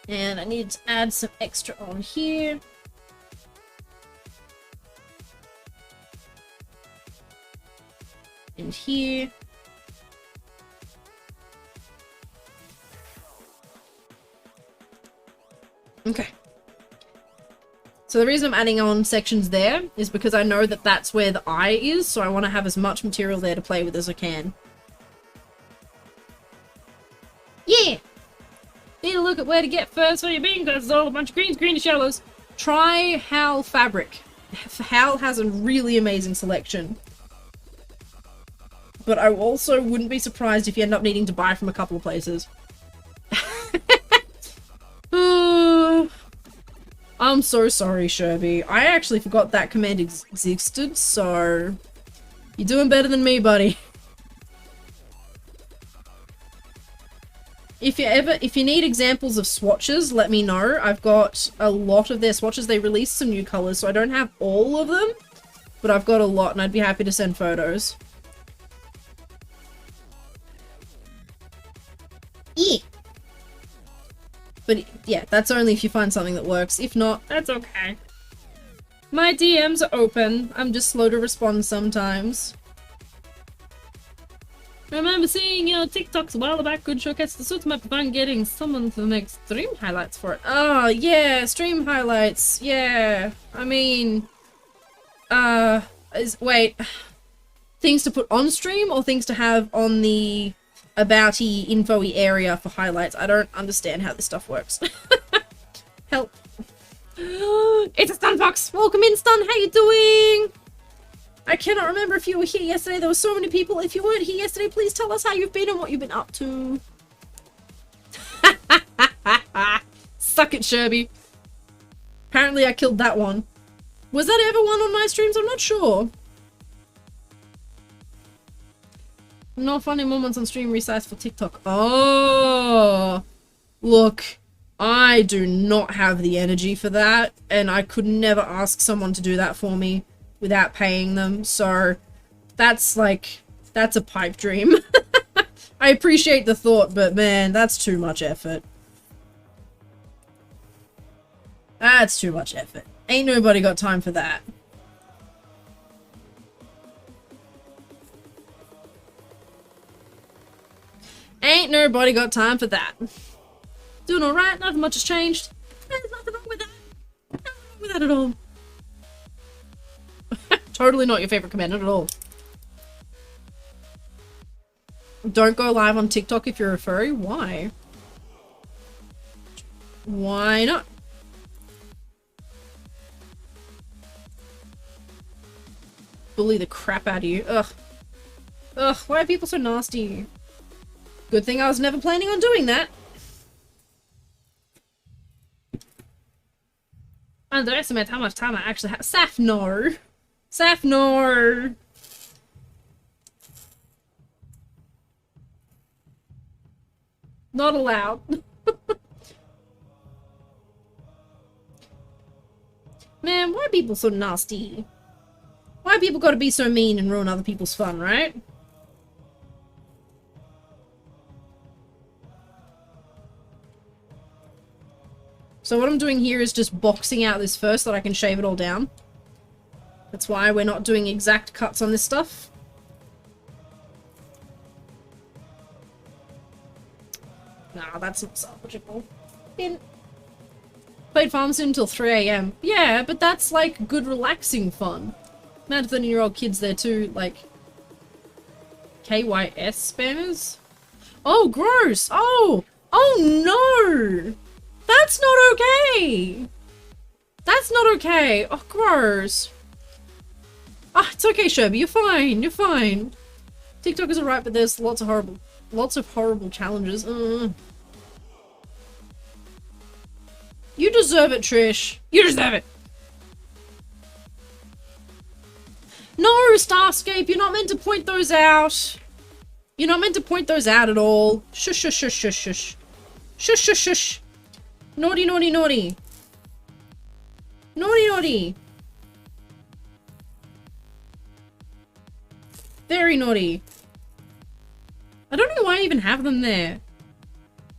And I need to add some extra on here. And here. Okay. So the reason I'm adding on sections there is because I know that that's where the eye is, so I want to have as much material there to play with as I can. Yeah! Need to look at where to get first for your bean, because it's all a bunch of greenish yellows. Try Hal Fabric. Hal has a really amazing selection. But I also wouldn't be surprised if you end up needing to buy from a couple of places. I'm so sorry, Sherby. I actually forgot that command existed, so... You're doing better than me, buddy. If you need examples of swatches, let me know. I've got a lot of their swatches. They released some new colors, so I don't have all of them. But I've got a lot, and I'd be happy to send photos. Yeah. But yeah, that's only if you find something that works. If not, that's okay. My DMs are open. I'm just slow to respond sometimes. I remember seeing your TikToks a while back. Good showcase the suits. Might be fun getting someone to make stream highlights for it. Oh, yeah, stream highlights. Yeah. I mean... wait. Things to put on stream or things to have on the... about-y, info-y area for highlights. I don't understand how this stuff works. Help. It's a Stun Fox! Welcome in, Stun! How you doing? I cannot remember if you were here yesterday. There were so many people. If you weren't here yesterday, please tell us how you've been and what you've been up to. Suck it, Sherby. Apparently I killed that one. Was that ever one on my streams? I'm not sure. No funny moments on stream resized for TikTok. Oh, look, I do not have the energy for that, and I could never ask someone to do that for me without paying them, so that's like, that's a pipe dream. I appreciate the thought, but man, that's too much effort. That's too much effort. Ain't nobody got time for that. Ain't nobody got time for that. Doing alright, nothing much has changed. There's nothing wrong with that. Nothing wrong with that at all. Totally not your favorite commandant at all. Don't go live on TikTok if you're a furry. Why? Why not? Bully the crap out of you. Ugh. Ugh, why are people so nasty? Good thing I was never planning on doing that. Underestimate how much time I actually have. Saf, no. Saf, no. Not allowed. Man, why are people so nasty? Why people gotta be so mean and ruin other people's fun, right? So what I'm doing here is just boxing out this first so that I can shave it all down. That's why we're not doing exact cuts on this stuff. Nah, that's not salvageable. Played Farm Sim until 3 AM. Yeah, but that's like good relaxing fun. Mad 13-year-old kids there too, like KYS spammers? Oh, gross! Oh! Oh no! That's not okay! That's not okay! Oh, gross. Ah, it's okay, Sherby, you're fine, you're fine. TikTok is alright, but there's lots of horrible challenges. You deserve it, Trish. You deserve it! No, Starscape, you're not meant to point those out. You're not meant to point those out at all. Shush, shush, shush, shush, shush. Shush, shush, shush. Naughty, naughty, naughty. Naughty, naughty. Very naughty. I don't know why I even have them there.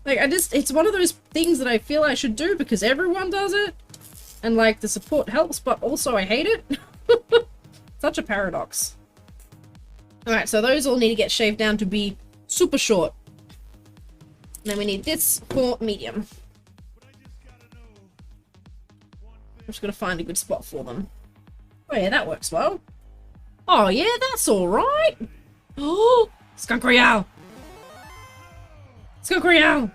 Like, it's one of those things that I feel I should do because everyone does it. And, like, the support helps, but also I hate it. Such a paradox. Alright, so those all need to get shaved down to be super short. And then we need this for medium. I'm just gonna find a good spot for them. Oh yeah, that works well. Oh yeah, that's alright! Oh! Skunk Royale! Skunk Royale!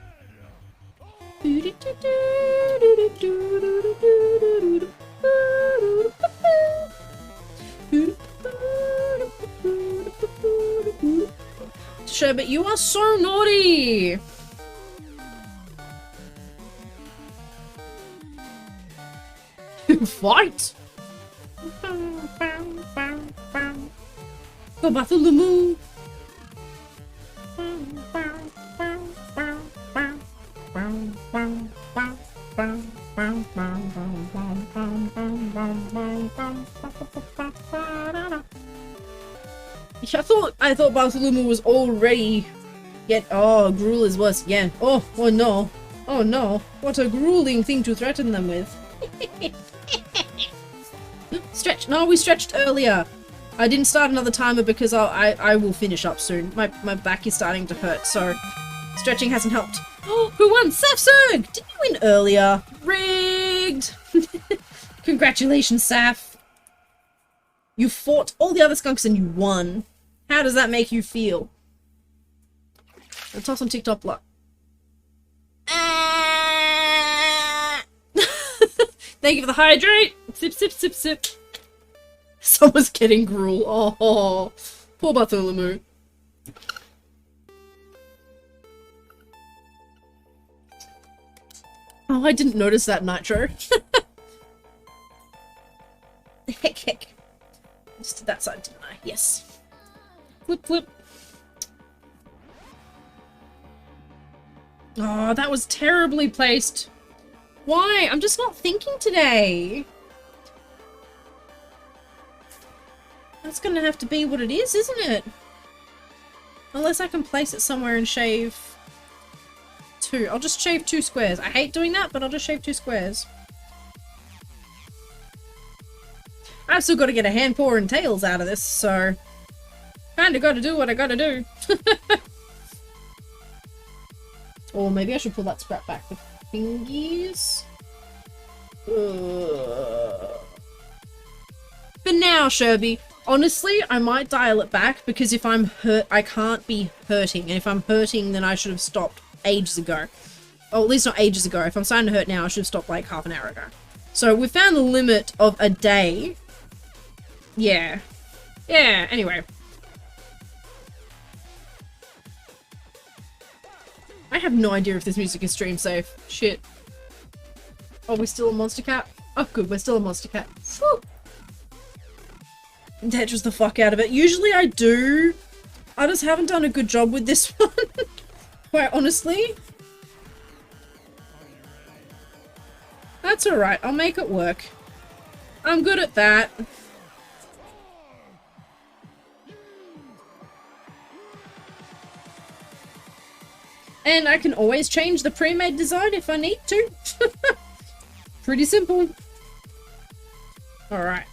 Sherbet, you are so naughty! Fight! Go Bartholomew! I thought Bartholomew was already yet Gruel is worse again. Oh no. Oh no. What a grueling thing to threaten them with. Stretch. No, we stretched earlier. I didn't start another timer because I will finish up soon. My back is starting to hurt, so stretching hasn't helped. Oh, who won? Safsug! Did you win earlier? Rigged! Congratulations, Saf. You fought all the other skunks and you won. How does that make you feel? I'll toss on TikTok block. Thank you for the hydrate. Sip, sip, sip, sip. Someone's getting gruel. Oh, poor Bartholomew. Oh, I didn't notice that, Nitro. Heck, heck. Just did that side, didn't I? Yes. Flip, flip. Oh, that was terribly placed. Why? I'm just not thinking today. That's gonna have to be what it is, isn't it? Unless I can place it somewhere and shave two. I'll just shave 2 squares. I hate doing that, but I'll just shave 2 squares. I've still got to get a hand paw and tails out of this, so kinda gotta do what I gotta do. Or maybe I should pull that scrap back with fingies. For now, Sherby, honestly, I might dial it back because if I'm hurt, I can't be hurting. And if I'm hurting, then I should have stopped ages ago. Or at least not ages ago. If I'm starting to hurt now, I should have stopped like half an hour ago. So we found the limit of a day. Yeah. Yeah, anyway. I have no idea if this music is stream safe. Shit. Oh, we're still a monster cat? Oh, good, we're still a monster cat. Whew. Tetris the fuck out of it. Usually I do. I just haven't done a good job with this one. Quite honestly. That's alright, I'll make it work. I'm good at that. And I can always change the pre-made design if I need to. Pretty simple. Alright.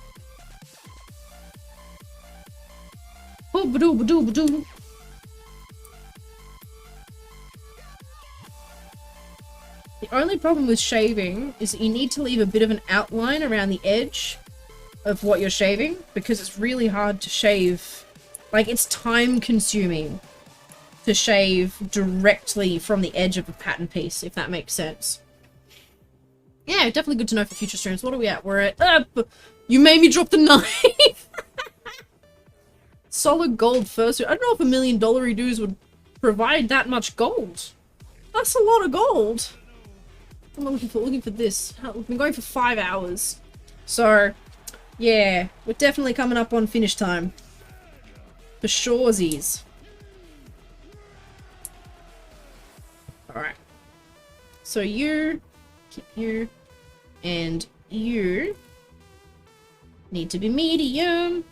Boop-a-doo-ba-doo-ba-doo. The only problem with shaving is that you need to leave a bit of an outline around the edge of what you're shaving, because it's really hard to shave. Like, it's time consuming to shave directly from the edge of a pattern piece, if that makes sense. Yeah, definitely good to know for future streams. What are we at? We're at... you made me drop the knife! Solid gold fursuit. I don't know if $1 million dues would provide that much gold. That's a lot of gold. What am I looking for? Looking for this. We've been going for 5 hours. So, yeah, we're definitely coming up on finish time. For surezies. Alright. So you, and you need to be medium.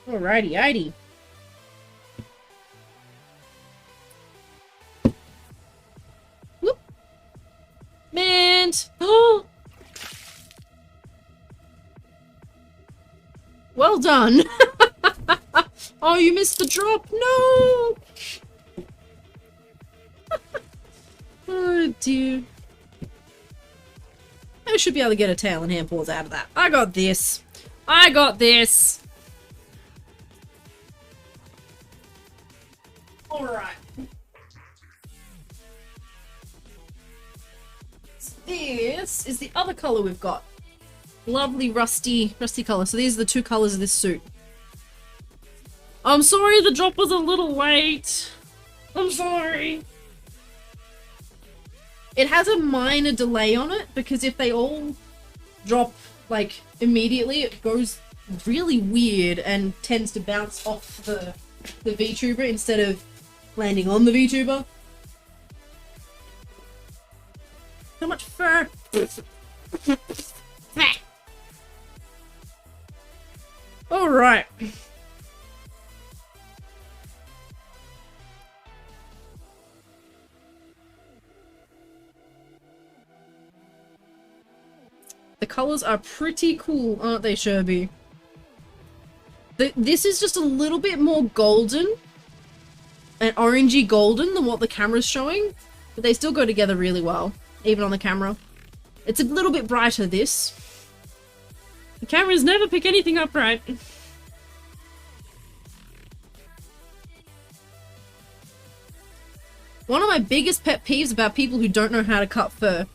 Alrighty-ighty. Whoop. Man! Oh! Well done! Oh, you missed the drop! No! Oh, dear. I should be able to get a tail and hand paws out of that. I got this! I got this! Alright. So this is the other color we've got. Lovely rusty color. So these are the two colors of this suit. I'm sorry the drop was a little late. I'm sorry. It has a minor delay on it because if they all drop like immediately, it goes really weird and tends to bounce off the VTuber instead of landing on the VTuber. So much fur. Alright. The colors are pretty cool, aren't they, Sherby? This is just a little bit more golden and orangey golden than what the camera's showing, but they still go together really well, even on the camera. It's a little bit brighter, this. The cameras never pick anything up right. One of my biggest pet peeves about people who don't know how to cut fur.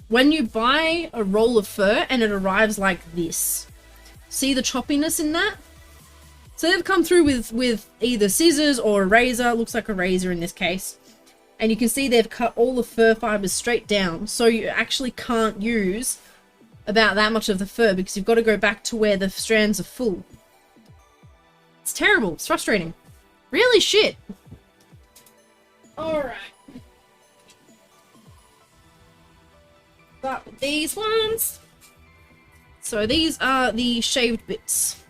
When you buy a roll of fur and it arrives like this. See the choppiness in that? So they've come through with either scissors or a razor. Looks like a razor in this case. And you can see they've cut all the fur fibers straight down. So you actually can't use about that much of the fur because you've got to go back to where the strands are full. It's terrible. It's frustrating. Really shit. Alright. Start with these ones. So these are the shaved bits.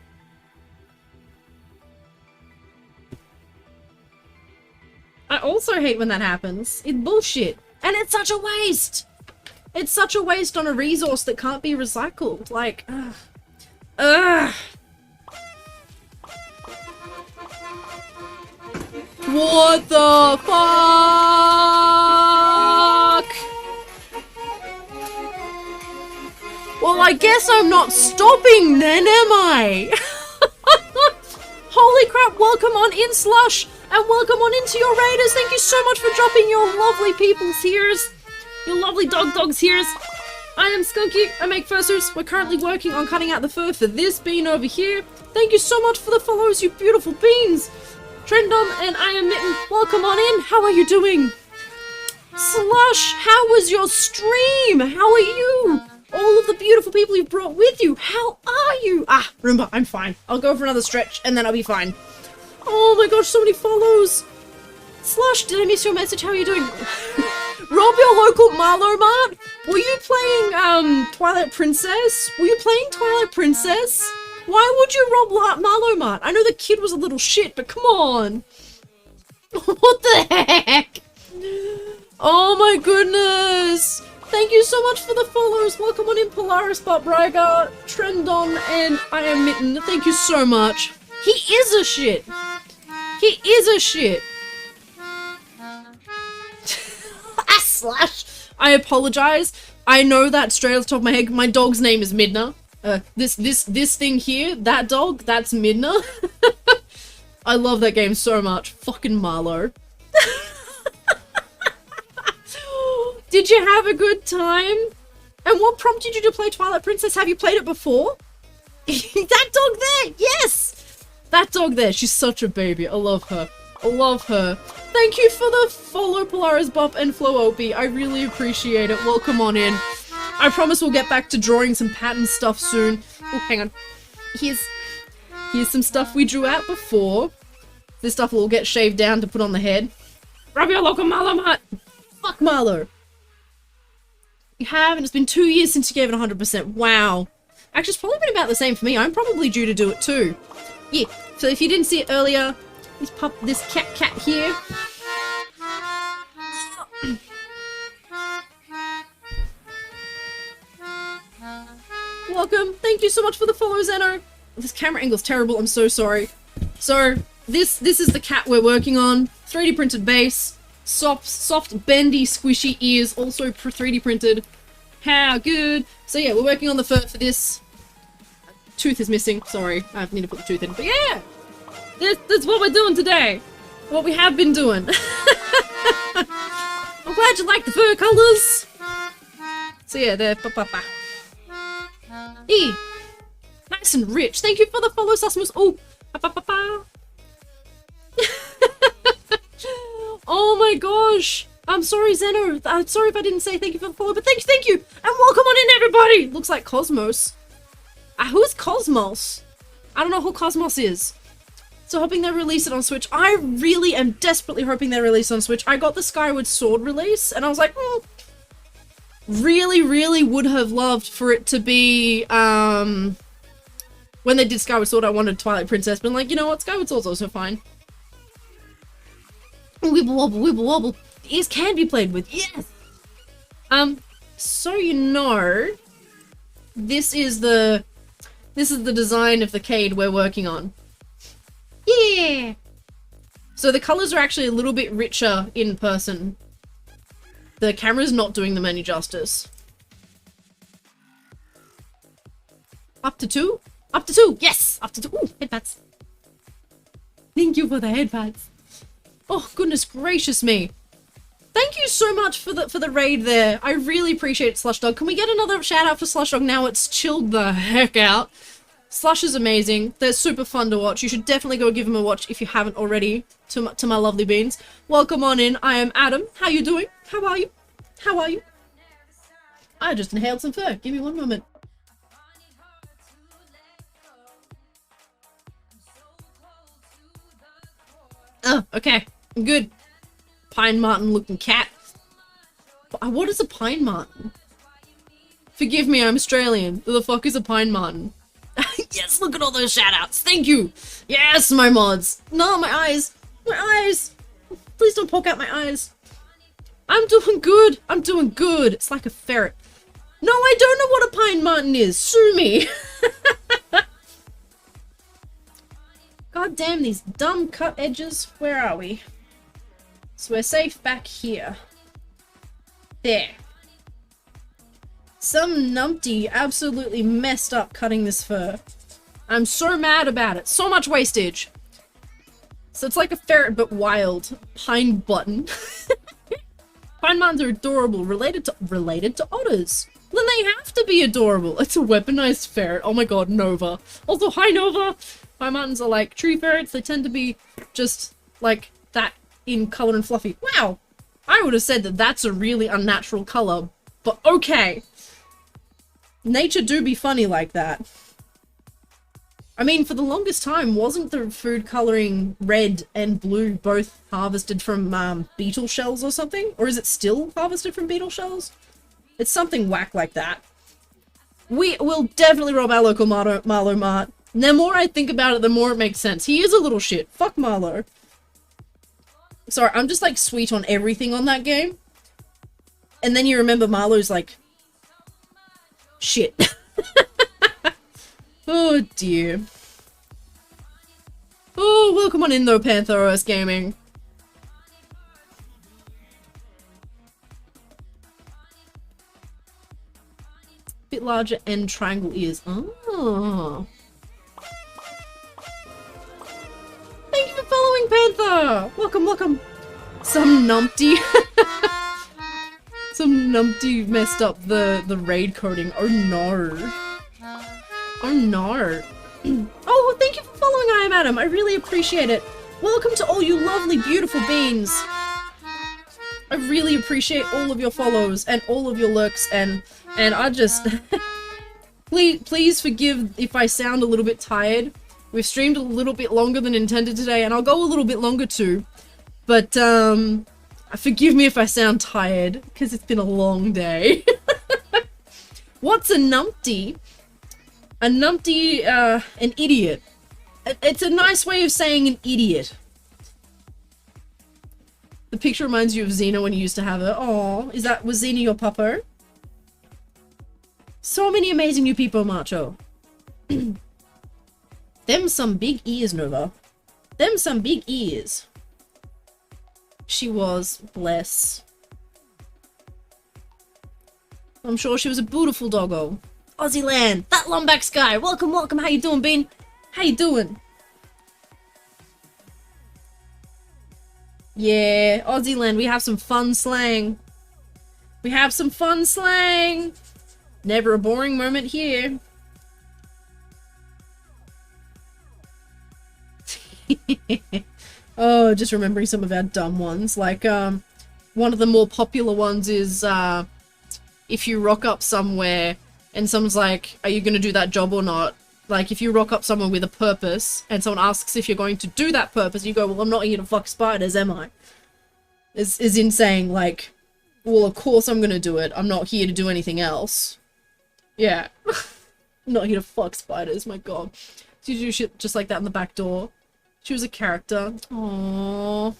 I also hate when that happens. It's bullshit. And it's such a waste! It's such a waste on a resource that can't be recycled. Like, ugh. Ugh! What the fuck? Well, I guess I'm not stopping then, am I? Holy crap, welcome on in, Slush! And welcome on into your raiders. Thank you so much for dropping your lovely people's here's. Your lovely dogs here's. I am Skunky. I make fursuits. We're currently working on cutting out the fur for this bean over here. Thank you so much for the follows, you beautiful beans. Trendom and I am Mitten. Welcome on in. How are you doing? Slush, how was your stream? How are you? all of the beautiful people you've brought with you. How are you? Ah, remember, I'm fine. I'll go for another stretch and then I'll be fine. Oh my gosh, so many follows. Slush, did I miss your message? How are you doing? Rob, your local Marlow Mart? Were you playing, Twilight Princess? Were you playing Twilight Princess? Why would you rob Marlow Mart? I know the kid was a little shit, but come on. What the heck? Oh my goodness. Thank you so much for the follows. Welcome on in, Polaris, Botbriger, Trendon, and I am Mitten. Thank you so much. He is a shit. He is a shit. Slash. I apologize. I know that straight off the top of my head. My dog's name is Midna. This thing here, that dog, that's Midna. I love that game so much. Fucking Marlow. Did you have a good time? And what prompted you to play Twilight Princess? Have you played it before? That dog there, yes! That dog there, she's such a baby. I love her. I love her. Thank you for the follow, Polaris Bop and Flo Opie. I really appreciate it. Welcome on in. I promise we'll get back to drawing some pattern stuff soon. Oh, hang on. Here's some stuff we drew out before. This stuff will get shaved down to put on the head. Rub your local Marlow Mart. Fuck Marlow. You have, and it's been 2 years since you gave it 100%. Wow. Actually, it's probably been about the same for me. I'm probably due to do it too. Yeah, so if you didn't see it earlier, this cat here. Welcome. Thank you so much for the follow, Zeno. This camera angle's terrible. I'm so sorry. So this is the cat we're working on. 3D printed base, soft, bendy, squishy ears, also 3D printed. How good. So yeah, we're working on the fur for this. Tooth is missing. Sorry, I need to put the tooth in. But yeah. That's what we're doing today. What we have been doing. I'm glad you like the fur colors. So yeah, they're nice and rich. Thank you for the follow, Susmus. Oh, oh my gosh. I'm sorry, Zeno. I'm sorry if I didn't say thank you for the follow, but thank you. And welcome on in, everybody. Looks like Cosmos. Who's Cosmos? I don't know who Cosmos is. So hoping they release it on Switch. I really am desperately hoping they release it on Switch. I got the Skyward Sword release, and I was like, really would have loved for it to be, when they did Skyward Sword, I wanted Twilight Princess, but I'm like, you know what, Skyward Sword's also fine. Wibble wobble, wibble wobble. Ears can be played with, yes! So you know, this is the design of the Cade we're working on. Yeah! So the colors are actually a little bit richer in person. The camera's not doing them any justice. Up to 2? Up to 2! Yes! Up to 2! Ooh, headpats. Thank you for the headpats. Oh, goodness gracious me. Thank you so much for the raid there. I really appreciate it, Slush Dog. Can we get another shout out for Slush Dog now? It's chilled the heck out. Slush is amazing. They're super fun to watch. You should definitely go give them a watch if you haven't already. To my lovely beans. Welcome on in. I am Adam. How you doing? How are you? How are you? I just inhaled some fur. Give me one moment. Oh, okay. I'm good. Pine Marten looking cat. What is a Pine Marten? Forgive me, I'm Australian. Who the fuck is a Pine Marten? Yes, look at all those shoutouts. Thank you. Yes, my mods. No, my eyes. My eyes. Please don't poke out my eyes. I'm doing good. I'm doing good. It's like a ferret. No, I don't know what a Pine Marten is. Sue me. God damn these dumb cut edges. Where are we? So we're safe back here. There. Some numpty absolutely messed up cutting this fur. I'm so mad about it. So much wastage. So it's like a ferret but wild. Pine button. Pine Martens are adorable. Related to otters. Then they have to be adorable. It's a weaponized ferret. Oh my god, Nova. Also, hi Nova! Pine Martens are like tree ferrets. They tend to be just like that in color and fluffy. Wow! I would have said that that's a really unnatural color. But okay. Nature do be funny like that. I mean, for the longest time, wasn't the food coloring red and blue both harvested from beetle shells or something? Or is it still harvested from beetle shells? It's something whack like that. We will definitely rob our local Marlo Mart. And the more I think about it, the more it makes sense. He is a little shit. Fuck Marlo. Sorry, I'm just like sweet on everything on that game. And then you remember Marlo's like... shit. Oh dear. Oh, welcome on in though, Pantheros Gaming. Bit larger and triangle ears. Oh. Thank you for following, Panther! Welcome, welcome. Some numpty. Some numpty messed up the raid coding. Oh no. Oh no. Oh, thank you for following I Am Adam. I really appreciate it. Welcome to all you lovely, beautiful beings. I really appreciate all of your follows and all of your lurks and I just... please forgive if I sound a little bit tired. We've streamed a little bit longer than intended today and I'll go a little bit longer too. But, forgive me if I sound tired because it's been a long day. What's a numpty? A numpty, an idiot. It's a nice way of saying an idiot. The picture reminds you of Xena when you used to have her. Aw, was Xena your puppo? So many amazing new people, Macho. Them some big ears, Nova. Them some big ears. She was, bless. I'm sure she was a beautiful doggo. Aussie land, that Lombax guy. Welcome, welcome. How you doing, Bean? How you doing? Yeah, Aussie land. We have some fun slang. We have some fun slang. Never a boring moment here. Oh, just remembering some of our dumb ones. Like, one of the more popular ones is, if you rock up somewhere and someone's like, are you going to do that job or not? Like, if you rock up somewhere with a purpose and someone asks if you're going to do that purpose, you go, well, I'm not here to fuck spiders, am I? Is in saying, like, well, of course I'm going to do it. I'm not here to do anything else. Yeah. I'm not here to fuck spiders, my god. So you do shit just like that in the back door. She was a character. Aww.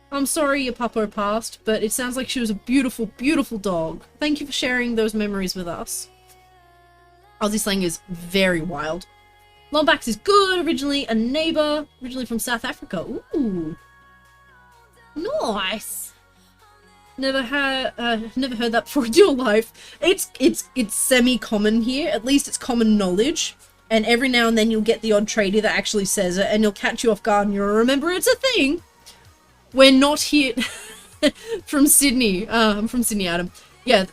I'm sorry your puppo passed, but it sounds like she was a beautiful, beautiful dog. Thank you for sharing those memories with us. Aussie slang is very wild. Lombax is good, originally a neighbor, originally from South Africa. Ooh. Nice. Never heard that before in your life. It's semi-common here. At least it's common knowledge. And every now and then you'll get the odd tradie that actually says it and you'll catch you off guard and you'll remember it's a thing. We're not here from Sydney. I'm from Sydney, Adam. Yeah,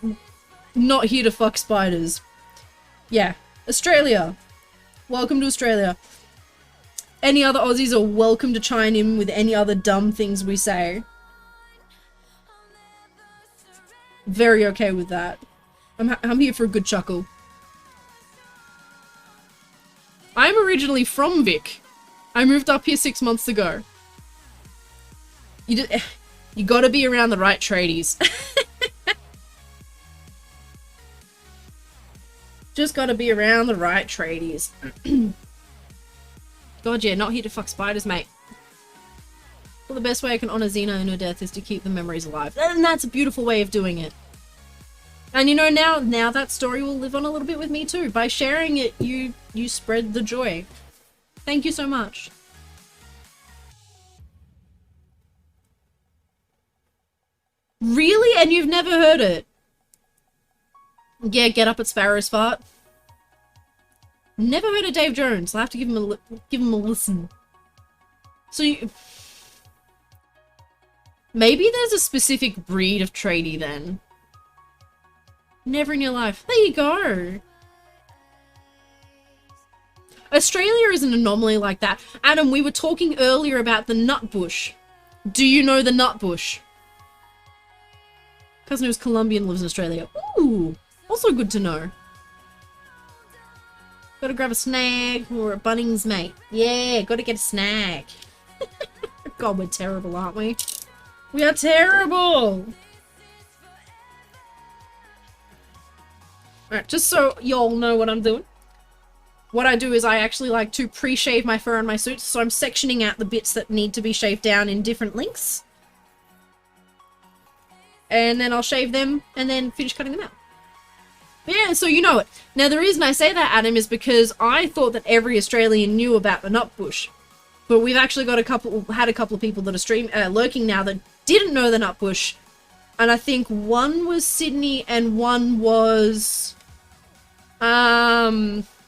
not here to fuck spiders. Yeah, Australia. Welcome to Australia. Any other Aussies are welcome to chime in with any other dumb things we say. Very okay with that. I'm here for a good chuckle. I'm originally from Vic. I moved up here 6 months ago. You gotta be around the right tradies. Just gotta be around the right tradies. God, yeah, not here to fuck spiders, mate. Well, the best way I can honor Xena in her death is to keep the memories alive. And that's a beautiful way of doing it. And you know, now that story will live on a little bit with me too. By sharing it, you spread the joy. Thank you so much. Really? And you've never heard it? Yeah, get up at Sparrow's fart. Never heard of Dave Jones. I'll have to give him a listen. So you... Maybe there's a specific breed of tradie then. Never in your life. There you go. Australia is an anomaly like that. Adam, we were talking earlier about the nut bush. Do you know the nut bush? Cousin who's Colombian lives in Australia. Ooh, also good to know. Gotta grab a snack or a Bunnings, mate. Yeah, gotta get a snack. God, we're terrible, aren't we? We are terrible! Alright, just so y'all know what I'm doing. What I do is I actually like to pre-shave my fur and my suits, so I'm sectioning out the bits that need to be shaved down in different lengths. And then I'll shave them and then finish cutting them out. Yeah, so you know it. Now the reason I say that, Adam, is because I thought that every Australian knew about the nutbush. But we've actually got had a couple of people that are lurking now that didn't know the nutbush. And I think one was Sydney and one was Perth.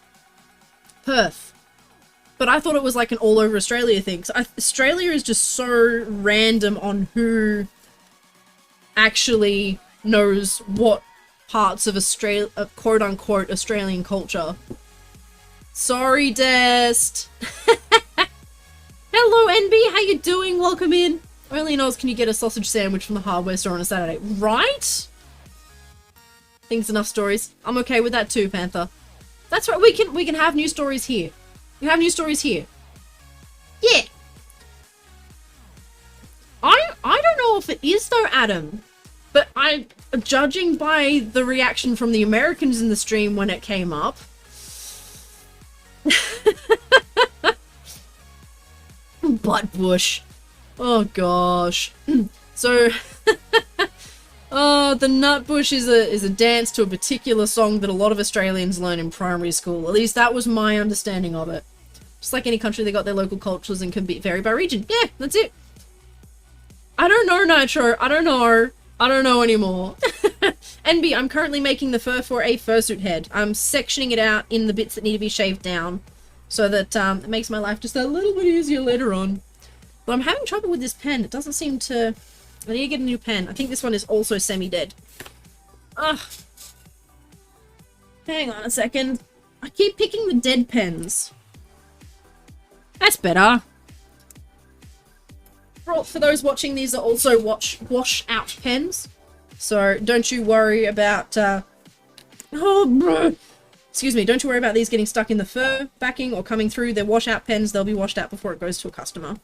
But I thought it was like an all over Australia thing. So Australia is just so random on who actually knows what parts of Australia, quote unquote, Australian culture. Sorry, Dest. Hello, NB. How you doing? Welcome in. Only knows can you get a sausage sandwich from the hardware store on a Saturday, right? Thinks enough stories. I'm okay with that too, Panther. That's right. We can have new stories here. We have new stories here. Yeah. I don't know if it is though, Adam. But judging by the reaction from the Americans in the stream when it came up. Butt bush. Oh gosh. So the nut bush is a dance to a particular song that a lot of Australians learn in primary school. At least that was my understanding of it. Just like any country, they got their local cultures and can vary by region. Yeah, that's it. I don't know, Nitro. I don't know. I don't know anymore. NB, I'm currently making the fur for a fursuit head. I'm sectioning it out in the bits that need to be shaved down so that it makes my life just a little bit easier later on. But I'm having trouble with this pen. It doesn't seem to... I need to get a new pen. I think this one is also semi-dead. Ugh. Hang on a second. I keep picking the dead pens. That's better. For those watching, these are also wash-out pens. So don't you worry about... Excuse me, don't you worry about these getting stuck in the fur backing or coming through. They're wash-out pens. They'll be washed out before it goes to a customer.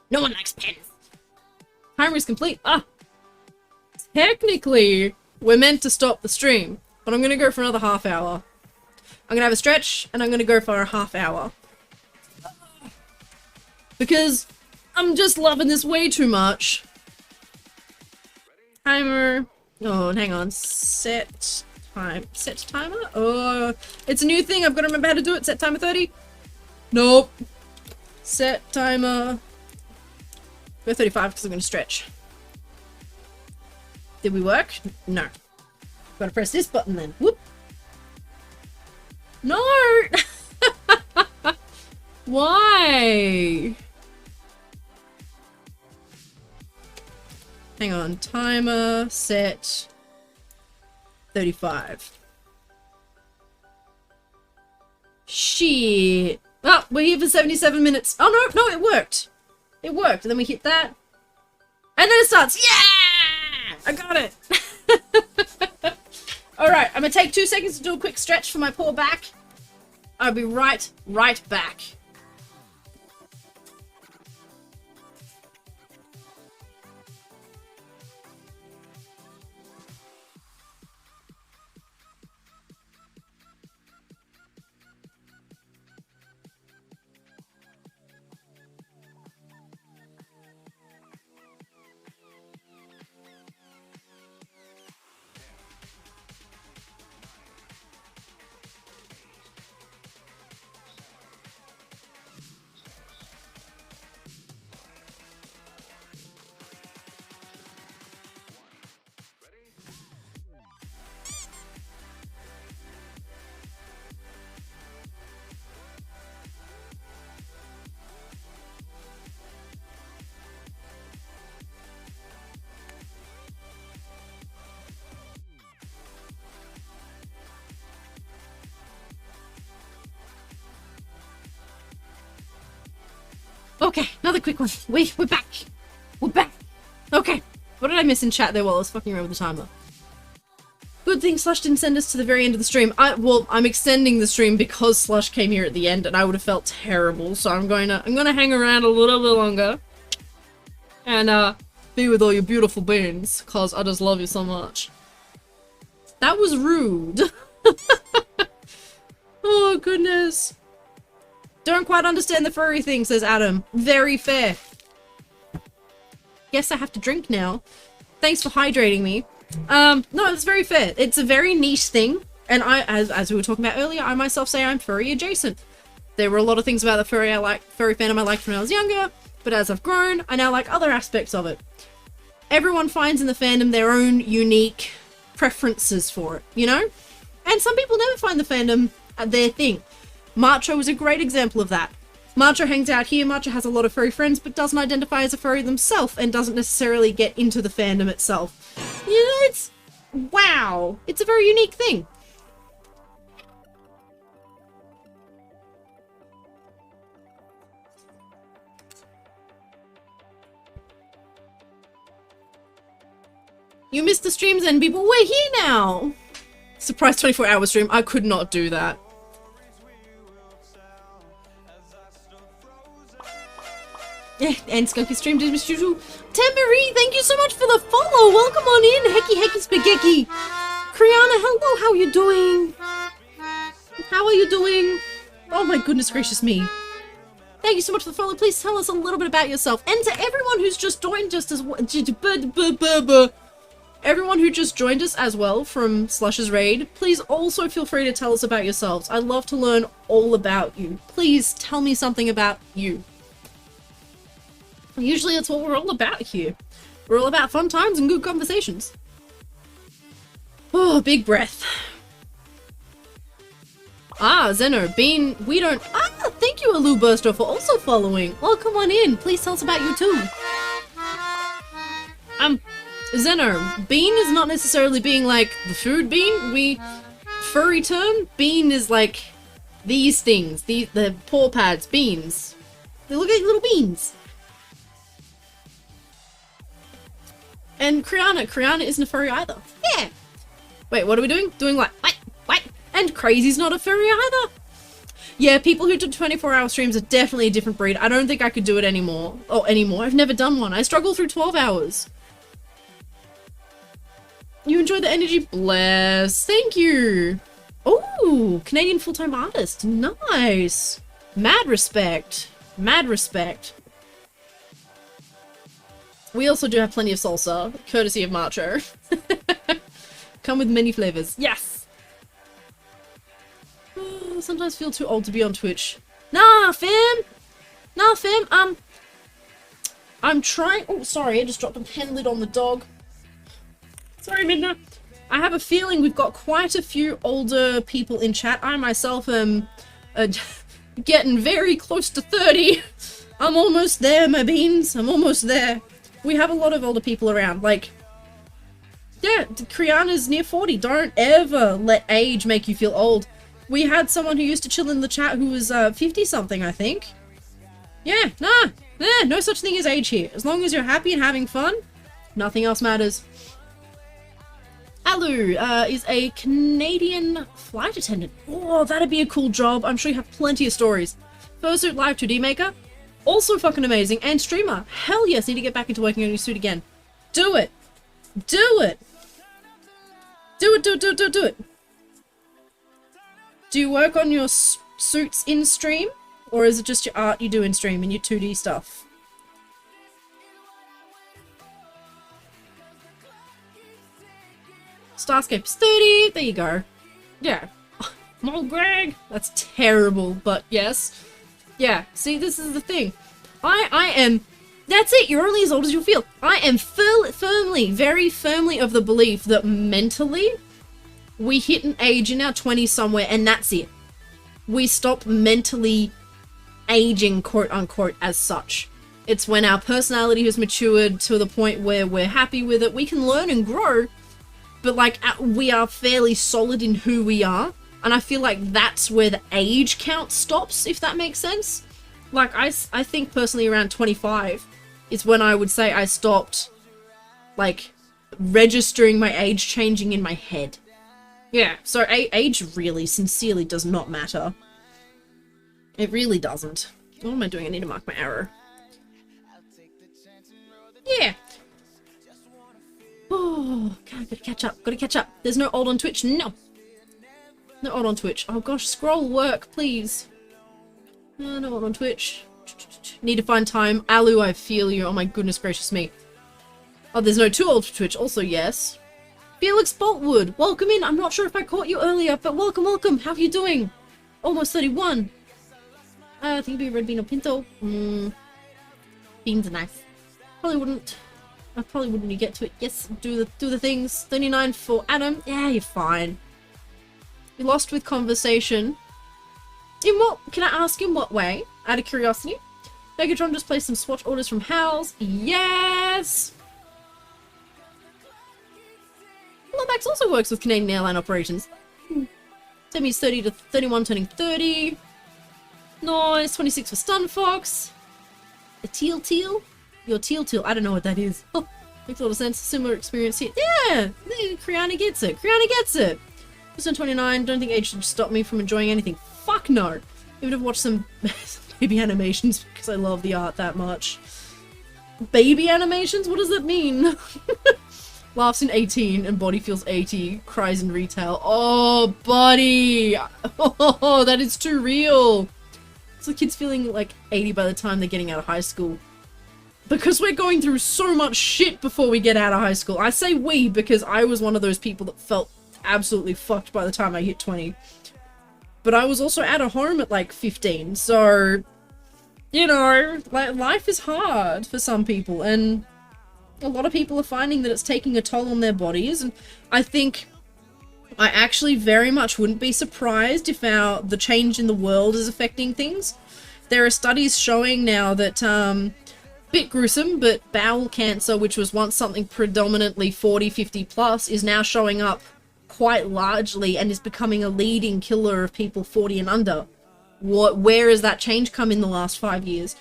No one likes pens. Timer is complete. Ah! Technically, we're meant to stop the stream, but I'm going to go for another half hour. I'm going to have a stretch, and I'm going to go for a half hour. Because I'm just loving this way too much. Timer. Oh, hang on. Set time. Set timer? Oh, it's a new thing. I've got to remember how to do it. Set timer 30. Nope. Set timer. Go 35 because I'm going to stretch. Did we work? No. Gotta press this button then. Whoop. No! Why? Hang on. Timer set 35. Shit. Oh, we're here for 77 minutes. Oh no, it worked. It worked. And then we hit that. And then it starts. Yeah! I got it. Alright, I'm gonna take 2 seconds to do a quick stretch for my poor back. I'll be right back. Okay, another quick one. We're back. We're back. Okay. What did I miss in chat there while I was fucking around with the timer? Good thing Slush didn't send us to the very end of the stream. Well, I'm extending the stream because Slush came here at the end and I would have felt terrible, so I'm gonna hang around a little bit longer. And, be with all your beautiful beings, cause I just love you so much. That was rude. Oh, goodness. Don't quite understand the furry thing, says Adam. Very fair. Guess I have to drink now. Thanks for hydrating me. No, it's very fair. It's a very niche thing. And as we were talking about earlier, I myself say I'm furry adjacent. There were a lot of things about the furry fandom I liked when I was younger, but as I've grown, I now like other aspects of it. Everyone finds in the fandom their own unique preferences for it, you know? And some people never find the fandom their thing. Marcho is a great example of that. Marcho hangs out here, Marcho has a lot of furry friends, but doesn't identify as a furry themselves and doesn't necessarily get into the fandom itself. You know, it's... wow! It's a very unique thing. You missed the streams and people, we're here now! Surprise 24-hour stream, I could not do that. Yeah, and Skunky streamed as usual. Tambourine, thank you so much for the follow! Welcome on in, Hecky Spaghetti! Kriana, hello, how are you doing? How are you doing? Oh my goodness gracious me. Thank you so much for the follow. Please tell us a little bit about yourself. And to everyone who's just joined us as well, everyone who just joined us as well from Slush's raid, please also feel free to tell us about yourselves. I'd love to learn all about you. Please tell me something about you. Usually that's what we're all about here. We're all about fun times and good conversations. Oh, big breath. Ah, Zeno, Bean, we don't... Ah, thank you, Alu Bursto, for also following. Oh, come on in. Please tell us about you too. Zeno, bean is not necessarily being like the food bean. Furry term, bean is like these things. The paw pads, beans. They look like little beans. And Kriana isn't a furry either. Yeah. Wait, what are we doing? Doing like, what? And Crazy's not a furry either. Yeah, people who do 24-hour streams are definitely a different breed. I don't think I could do it anymore. I've never done one. I struggle through 12 hours. You enjoy the energy? Bless. Thank you. Oh, Canadian full-time artist. Nice. Mad respect. Mad respect. We also do have plenty of salsa, courtesy of Marcho. Come with many flavors. Yes! Oh, sometimes feel too old to be on Twitch. Nah, fam! Nah, fam, I'm trying- oh, sorry, I just dropped a pen lid on the dog. Sorry, Midna. I have a feeling we've got quite a few older people in chat. I myself am getting very close to 30. I'm almost there, my beans. I'm almost there. We have a lot of older people around. Like, yeah, Kriana's near 40. Don't ever let age make you feel old. We had someone who used to chill in the chat who was 50-something, I think. Yeah, no such thing as age here. As long as you're happy and having fun, nothing else matters. Alu is a Canadian flight attendant. Oh, that'd be a cool job. I'm sure you have plenty of stories. Fursuit Live 2D Maker. Also fucking amazing. And streamer. Hell yes, need to get back into working on your suit again. Do it. Do it. Do it, do it, do it, do it, do it. Do you work on your suits in stream? Or is it just your art you do in stream and your 2D stuff? Starscape is 30. There you go. Yeah. Mole Greg. That's terrible, but yes. Yeah. See, this is the thing. I am... That's it. You're only as old as you feel. I am firmly, very firmly of the belief that mentally we hit an age in our 20s somewhere and that's it. We stop mentally aging, quote unquote, as such. It's when our personality has matured to the point where we're happy with it. We can learn and grow. But, like, we are fairly solid in who we are. And I feel like that's where the age count stops, if that makes sense. Like, I think personally around 25 is when I would say I stopped like, registering my age changing in my head. Yeah, so age really, sincerely does not matter. It really doesn't. What am I doing? I need to mark my arrow. Yeah. Oh, God, gotta catch up. Gotta catch up. There's no old on Twitch. No. No old on Twitch. Oh gosh, scroll work, please. No old on Twitch. Need to find time. Alu, I feel you. Oh my goodness gracious me. Oh, there's no too old for Twitch. Also, yes. Felix Boltwood, welcome in. I'm not sure if I caught you earlier, but welcome, welcome. How are you doing? Almost 31. I think it'd be red bean or pinto. Beans are nice. I probably wouldn't you get to it. Yes, do the things. 39 for Adam. Yeah, you're fine. You lost with conversation. In what, can I ask in what way? Out of curiosity. Megatron just placed some swatch orders from Howls. Yes! Lomax also works with Canadian airline operations. Demi's 30 to 31, turning 30. Nice. 26 for Stun Fox. A teal? Your teal. I don't know what that is. Oh, makes a lot of sense. Similar experience here. Yeah! Kriana gets it. Just on 29. Don't think age should stop me from enjoying anything. Fuck no. Even if I've watched some baby animations because I love the art that much. Baby animations? What does that mean? Laughs in 18 and body feels 80. Cries in retail. Oh, buddy! Oh, that is too real. So kids feeling like 80 by the time they're getting out of high school. Because we're going through so much shit before we get out of high school. I say we because I was one of those people that felt absolutely fucked by the time I hit 20. But I was also out of home at like 15, so, you know, like, life is hard for some people, and a lot of people are finding that it's taking a toll on their bodies, and I think I actually very much wouldn't be surprised if the change in the world is affecting things. There are studies showing now that, bit gruesome, but bowel cancer, which was once something predominantly 40, 50 plus, is now showing up quite largely and is becoming a leading killer of people 40 and under. Where has that change come in the last 5 years?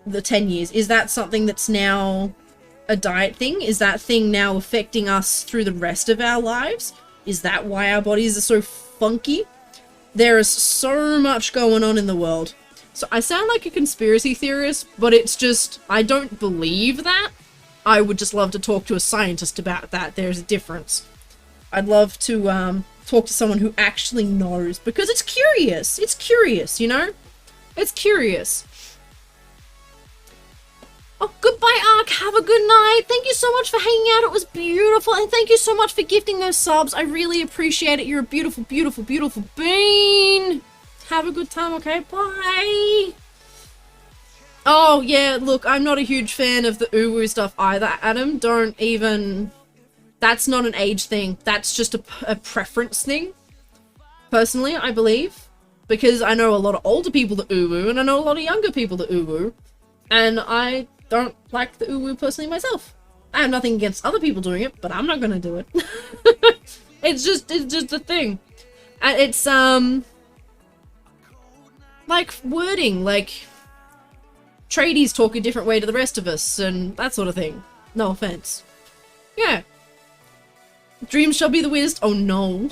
The 10 years? Is that something that's now a diet thing? Is that thing now affecting us through the rest of our lives? Is that why our bodies are so funky? There is so much going on in the world. So I sound like a conspiracy theorist, but it's just, I don't believe that. I would just love to talk to a scientist about that. There's a difference. I'd love to talk to someone who actually knows, because it's curious. It's curious, you know? It's curious. Oh, goodbye, Ark. Have a good night. Thank you so much for hanging out. It was beautiful. And thank you so much for gifting those subs. I really appreciate it. You're a beautiful, beautiful, beautiful bean. Have a good time, okay? Bye. Oh, yeah, look, I'm not a huge fan of the uwu stuff either, Adam. Don't even... That's not an age thing. That's just a preference thing. Personally, I believe. Because I know a lot of older people that uwu, and I know a lot of younger people that uwu. And I don't like the uwu personally myself. I have nothing against other people doing it, but I'm not gonna do it. It's just a thing. And it's, like, wording, like... Tradies talk a different way to the rest of us, and that sort of thing. No offense. Yeah. Dreams shall be the weirdest. Oh no.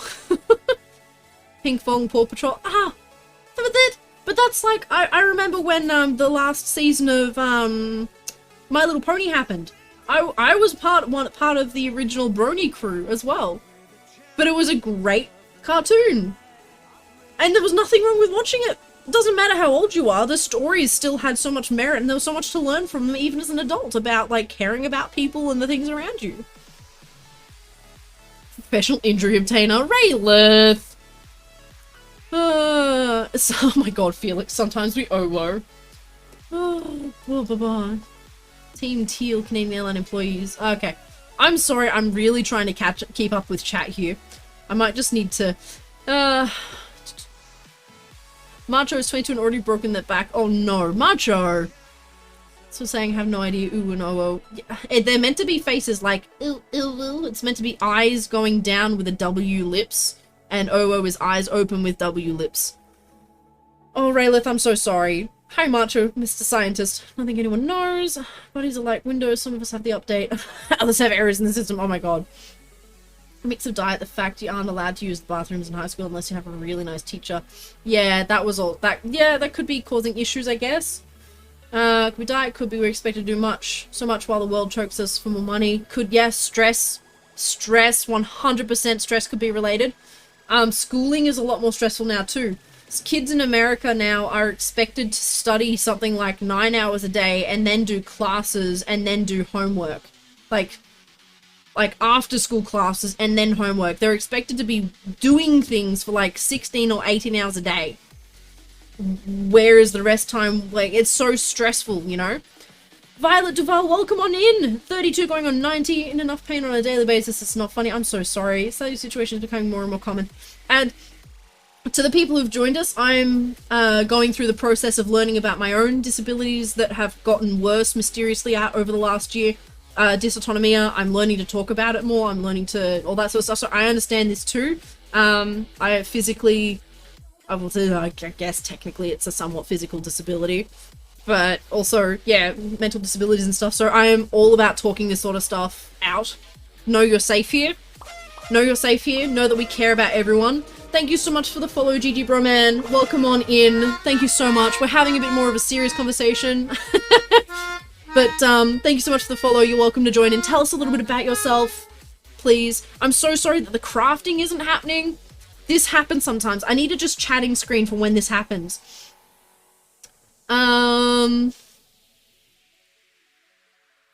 Pink Fong, Paw Patrol. Ah! But that's like, I remember when the last season of My Little Pony happened. I was part of the original Brony crew as well. But it was a great cartoon. And there was nothing wrong with watching it. It doesn't matter how old you are, the stories still had so much merit and there was so much to learn from them even as an adult about, like, caring about people and the things around you. Professional injury obtainer, Raylith! Oh my god, Felix, sometimes we owo. Oh, bye-bye. Team Teal, Canadian Airline employees. Okay. I'm sorry, I'm really trying to keep up with chat here. I might just need to, Macho is 22 and already broken that back. Oh no, Macho! So saying I have no idea, ooh and oh. They're meant to be faces like, ooh, ooh, ooh. It's meant to be eyes going down with a W lips, and oh is eyes open with W lips. Oh, Raylith, I'm so sorry. Hi Macho, Mr. Scientist. I don't think anyone knows. Bodies are like Windows, some of us have the update. Others have errors in the system, oh my god. A mix of diet, the fact you aren't allowed to use the bathrooms in high school unless you have a really nice teacher. Yeah, that was all. That could be causing issues, I guess. Could be diet, could be we're expected to do so much while the world chokes us for more money. Could, yes, stress. Stress, 100% stress could be related. Schooling is a lot more stressful now too. Kids in America now are expected to study something like 9 hours a day and then do classes and then do homework. Like after school classes and then homework. They're expected to be doing things for like 16 or 18 hours a day. Whereas the rest time, like, it's so stressful, you know? Violet Duval, welcome on in! 32 going on 90, in enough pain on a daily basis, it's not funny. I'm so sorry. Study situation is becoming more and more common. And to the people who've joined us, I'm going through the process of learning about my own disabilities that have gotten worse mysteriously over the last year. Dysautonomia, I'm learning to talk about it more, I'm learning to all that sort of stuff, so I understand this too. I guess technically it's a somewhat physical disability, but also, yeah, mental disabilities and stuff, so I am all about talking this sort of stuff out. Know you're safe here. Know you're safe here. Know that we care about everyone. Thank you so much for the follow, GG Broman. Welcome on in. Thank you so much. We're having a bit more of a serious conversation. But thank you so much for the follow. You're welcome to join in. Tell us a little bit about yourself, please. I'm so sorry that the crafting isn't happening. This happens sometimes. I need a just chatting screen for when this happens.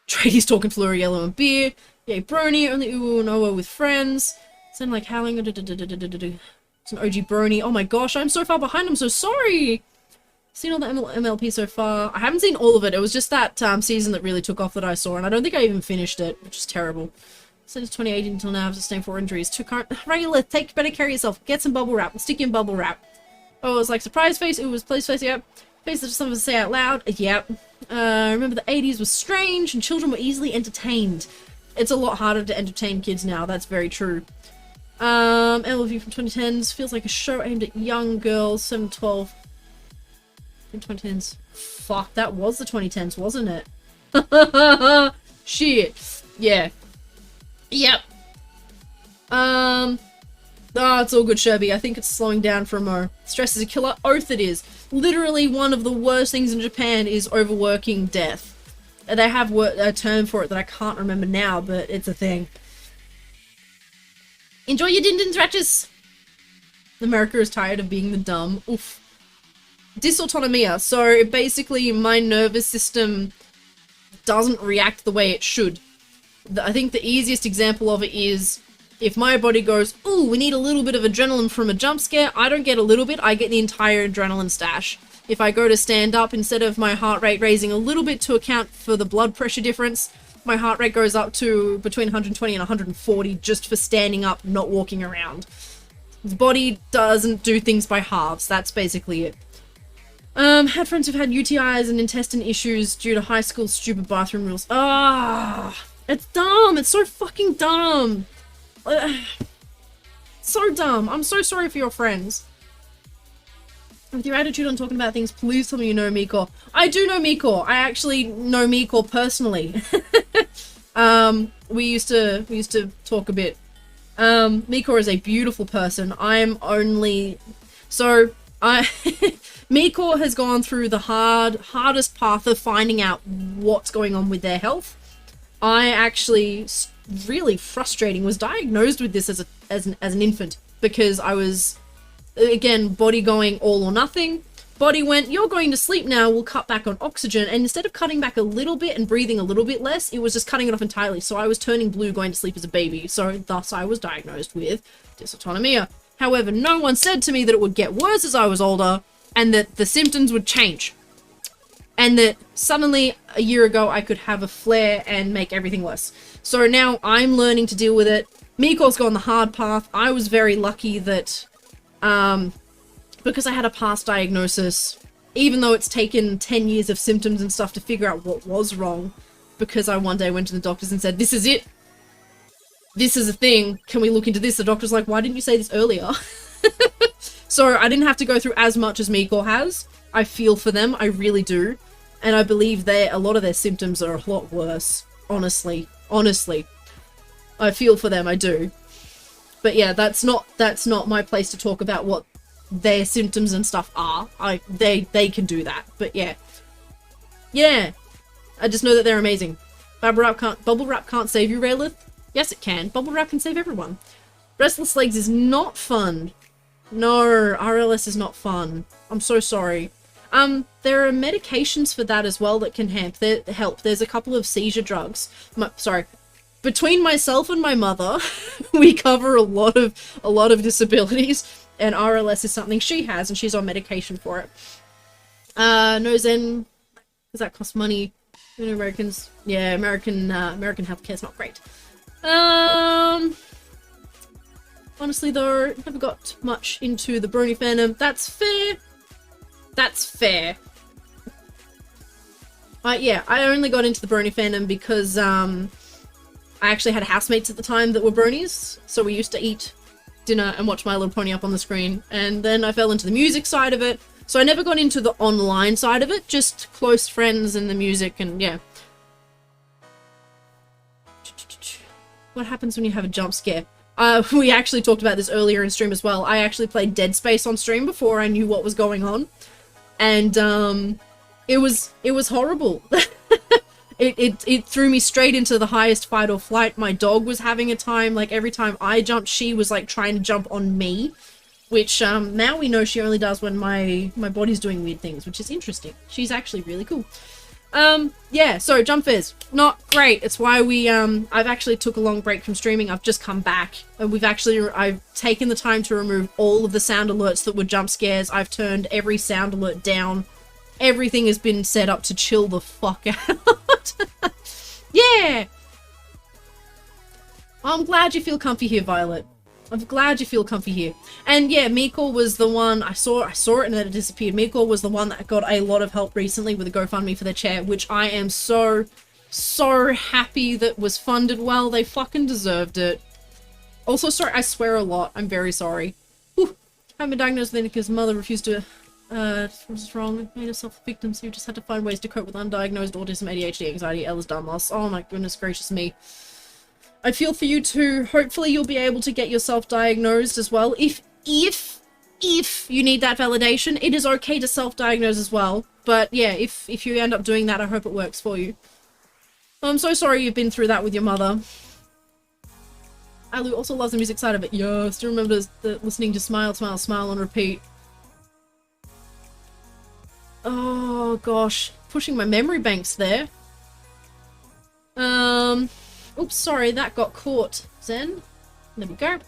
Trady's talking Flurry Yellow and beer. Yay, Brony. Only ooh and oh with friends. Sound like howling. It's an OG Brony. Oh my gosh, I'm so far behind. I'm so sorry. Seen all the MLP so far. I haven't seen all of it. It was just that season that really took off that I saw, and I don't think I even finished it, which is terrible. Since 2018 until now, I've sustained 4 injuries. 2 current. Regular, better care of yourself. Get some bubble wrap. Stick you in bubble wrap. Oh, it was like surprise face. It was place face. Yep. Face that some of us say out loud. Yep. Remember the 80s was strange and children were easily entertained. It's a lot harder to entertain kids now. That's very true. MLV from 2010s feels like a show aimed at young girls. 7-12. In 2010s. Fuck, that was the 2010s, wasn't it? Shit. Yeah. Yep. Oh, it's all good, Sherby. I think it's slowing down for a mo. Stress is a killer. Oath it is. Literally one of the worst things in Japan is overworking death. They have a term for it that I can't remember now, but it's a thing. Enjoy your Dindins, Ratchers! America is tired of being the dumb. Oof. Dysautonomia. So basically my nervous system doesn't react the way it should. I think the easiest example of it is if my body goes, ooh, we need a little bit of adrenaline from a jump scare, I don't get a little bit, I get the entire adrenaline stash. If I go to stand up, instead of my heart rate raising a little bit to account for the blood pressure difference, my heart rate goes up to between 120 and 140 just for standing up, not walking around. The body doesn't do things by halves, that's basically it. Had friends who've had UTIs and intestine issues due to high school stupid bathroom rules. It's dumb, it's so fucking dumb. So dumb. I'm so sorry for your friends. With your attitude on talking about things, please tell me you know Miko. I do know Miko. I actually know Miko personally. We used to talk a bit. Miko is a beautiful person. Miko has gone through the hardest path of finding out what's going on with their health. I actually, really frustrating, was diagnosed with this as an infant because I was, again, body going all or nothing. Body went, you're going to sleep now, we'll cut back on oxygen, and instead of cutting back a little bit and breathing a little bit less, it was just cutting it off entirely, so I was turning blue going to sleep as a baby, so thus I was diagnosed with dysautonomia. However, no one said to me that it would get worse as I was older, and that the symptoms would change. And that suddenly, a year ago, I could have a flare and make everything worse. So now I'm learning to deal with it. Miko's gone the hard path. I was very lucky that, because I had a past diagnosis, even though it's taken 10 years of symptoms and stuff to figure out what was wrong, because I one day went to the doctors and said, this is it. This is a thing. Can we look into this? The doctor's like, why didn't you say this earlier? So I didn't have to go through as much as Miko has. I feel for them, I really do. And I believe a lot of their symptoms are a lot worse. Honestly. Honestly. I feel for them, I do. But yeah, that's not my place to talk about what their symptoms and stuff are. They can do that. But yeah. Yeah. I just know that they're amazing. Bubble wrap can't save you, Raylith. Yes, it can. Bubble wrap can save everyone. Restless legs is not fun. No, RLS is not fun. I'm so sorry. There are medications for that as well that can help. There's a couple of seizure drugs. Sorry. Between myself and my mother, we cover a lot of disabilities, and RLS is something she has, and she's on medication for it. No Zen, because that costs money. You know, Americans, yeah, American healthcare is not great. Honestly though, never got much into the brony fandom. That's fair. That's fair. Yeah, I only got into the brony fandom because, I actually had housemates at the time that were bronies, so we used to eat dinner and watch My Little Pony up on the screen, and then I fell into the music side of it, so I never got into the online side of it, just close friends and the music, and yeah. What happens when you have a jump scare? We actually talked about this earlier in stream as well. I actually played Dead Space on stream before I knew what was going on, and it was horrible. It threw me straight into the highest fight or flight. My dog was having a time. Like, every time I jumped, she was like trying to jump on me, which now we know she only does when my body's doing weird things, which is interesting. She's actually really cool. Yeah, so Jump Fizz, not great. It's why I've actually took a long break from streaming. I've just come back, and I've taken the time to remove all of the sound alerts that were jump scares. I've turned every sound alert down. Everything has been set up to chill the fuck out. Yeah! I'm glad you feel comfy here, Violet. I'm glad you feel comfy here. And yeah, Miko was the one, I saw it and then it disappeared. Miko was the one that got a lot of help recently with a GoFundMe for their chair, which I am so happy that was funded well. They fucking deserved it. Also, sorry, I swear a lot. I'm very sorry. Whew. I haven't been diagnosed with anything because mother refused to what's wrong? Made herself a victim, so you just had to find ways to cope with undiagnosed autism, ADHD, anxiety, Ehlers-Danlos loss. Oh my goodness gracious me. I feel for you too. Hopefully you'll be able to get yourself diagnosed as well. If you need that validation, it is okay to self-diagnose as well. But yeah, if you end up doing that, I hope it works for you. I'm so sorry you've been through that with your mother. Alu also loves the music side of it. Yo, still remember listening to Smile, Smile, Smile on repeat. Oh gosh, pushing my memory banks there. Oops, sorry, that got caught. Zen. There we go.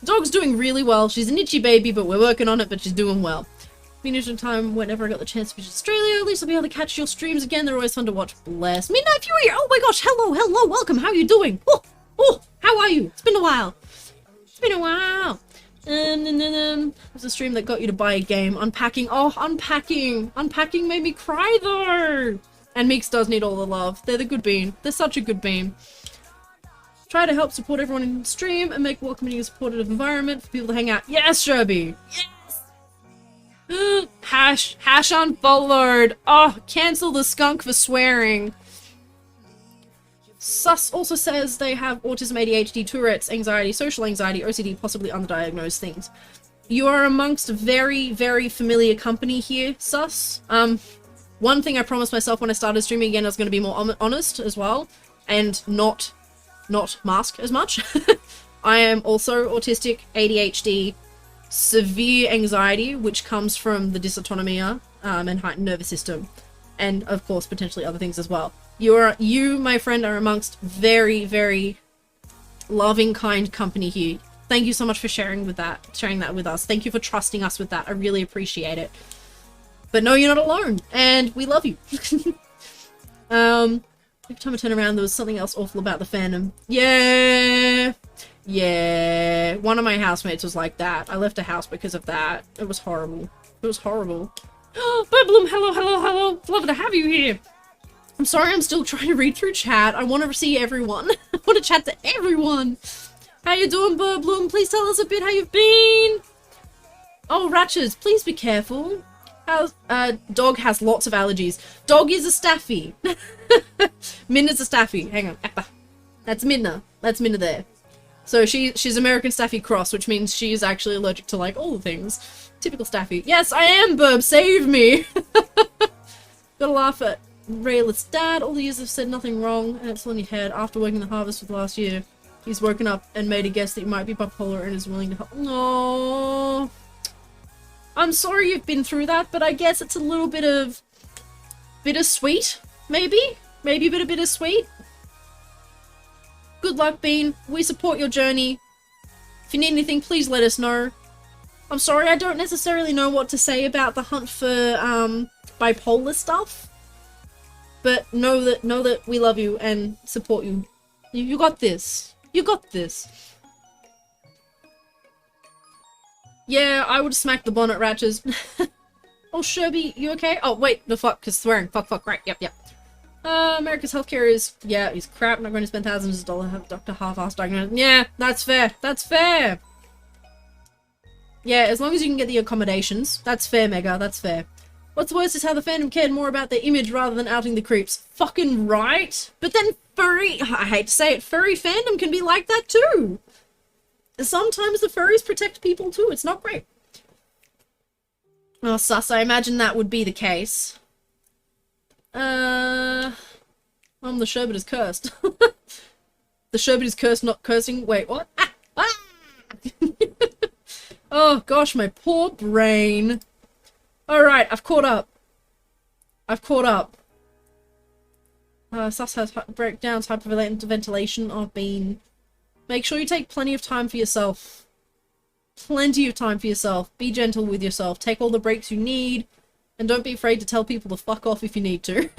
Dog's doing really well. She's an itchy baby, but we're working on it, but she's doing well. Finish in time whenever I got the chance to visit Australia. At least I'll be able to catch your streams again. They're always fun to watch. Bless. Midnight Fury! Oh my gosh, hello, welcome. How are you doing? Oh, how are you? It's been a while. It's been a while. It was a stream that got you to buy a game. Unpacking. Oh, unpacking. Unpacking made me cry though. And Meeks does need all the love. They're the good bean. They're such a good bean. Try to help support everyone in the stream and make welcoming and supportive environment for people to hang out. Yes, Sherby. Yes. Hash unfollowed. Oh, cancel the skunk for swearing. Sus also says they have autism, ADHD, Tourette's, anxiety, social anxiety, OCD, possibly underdiagnosed things. You are amongst very, very familiar company here, Sus. One thing I promised myself when I started streaming again, I was going to be more honest as well, and not mask as much. I am also autistic, ADHD, severe anxiety, which comes from the dysautonomia and heightened nervous system, and of course potentially other things as well. You, my friend, are amongst very, very loving, kind company here. Thank you so much for sharing that with us. Thank you for trusting us with that. I really appreciate it. But no, you're not alone, and we love you. Every time I turn around, there was something else awful about the fandom. Yeah. One of my housemates was like that. I left a house because of that. It was horrible. It was horrible. Oh, Burbloom, hello. Love to have you here. I'm sorry, I'm still trying to read through chat. I want to see everyone. I want to chat to everyone. How you doing, Burbloom? Please tell us a bit how you've been. Oh, Ratchers, please be careful. Dog has lots of allergies. Dog is a staffy. Minna's a staffy. Hang on. That's Minna. That's Minna there. So she's American Staffy Cross, which means she is actually allergic to, like, all the things. Typical Staffy. Yes, I am, Burb. Save me. Gotta laugh at Rayla's dad. All the years have said nothing wrong, and it's all in your head. After working the harvest for the last year, he's woken up and made a guess that you might be bipolar and is willing to help. No. I'm sorry you've been through that, but I guess it's a little bit of bittersweet, maybe? Maybe a bit of bittersweet? Good luck, Bean. We support your journey. If you need anything, please let us know. I'm sorry, I don't necessarily know what to say about the hunt for, bipolar stuff. But know that we love you and support you. You got this. You got this. Yeah, I would smack the bonnet, Ratches. Oh, Sherby, you okay? Oh, wait, the fuck, because swearing. Fuck, right, yep. America's healthcare is, yeah, is crap. Not going to spend thousands of dollars to have Dr. Half-ass diagnosed. Yeah, that's fair. That's fair. Yeah, as long as you can get the accommodations. That's fair, Mega. That's fair. What's worse is how the fandom cared more about their image rather than outing the creeps. Fucking right. But then furry, I hate to say it, furry fandom can be like that too. Sometimes the furries protect people too. It's not great. Oh, sus. I imagine that would be the case. The sherbet is cursed. The sherbet is cursed, not cursing. Wait, what? Oh gosh, my poor brain. Alright, I've caught up. Sus has breakdowns, hyperventilation. I've been... Make sure you take plenty of time for yourself. Plenty of time for yourself. Be gentle with yourself. Take all the breaks you need. And don't be afraid to tell people to fuck off if you need to.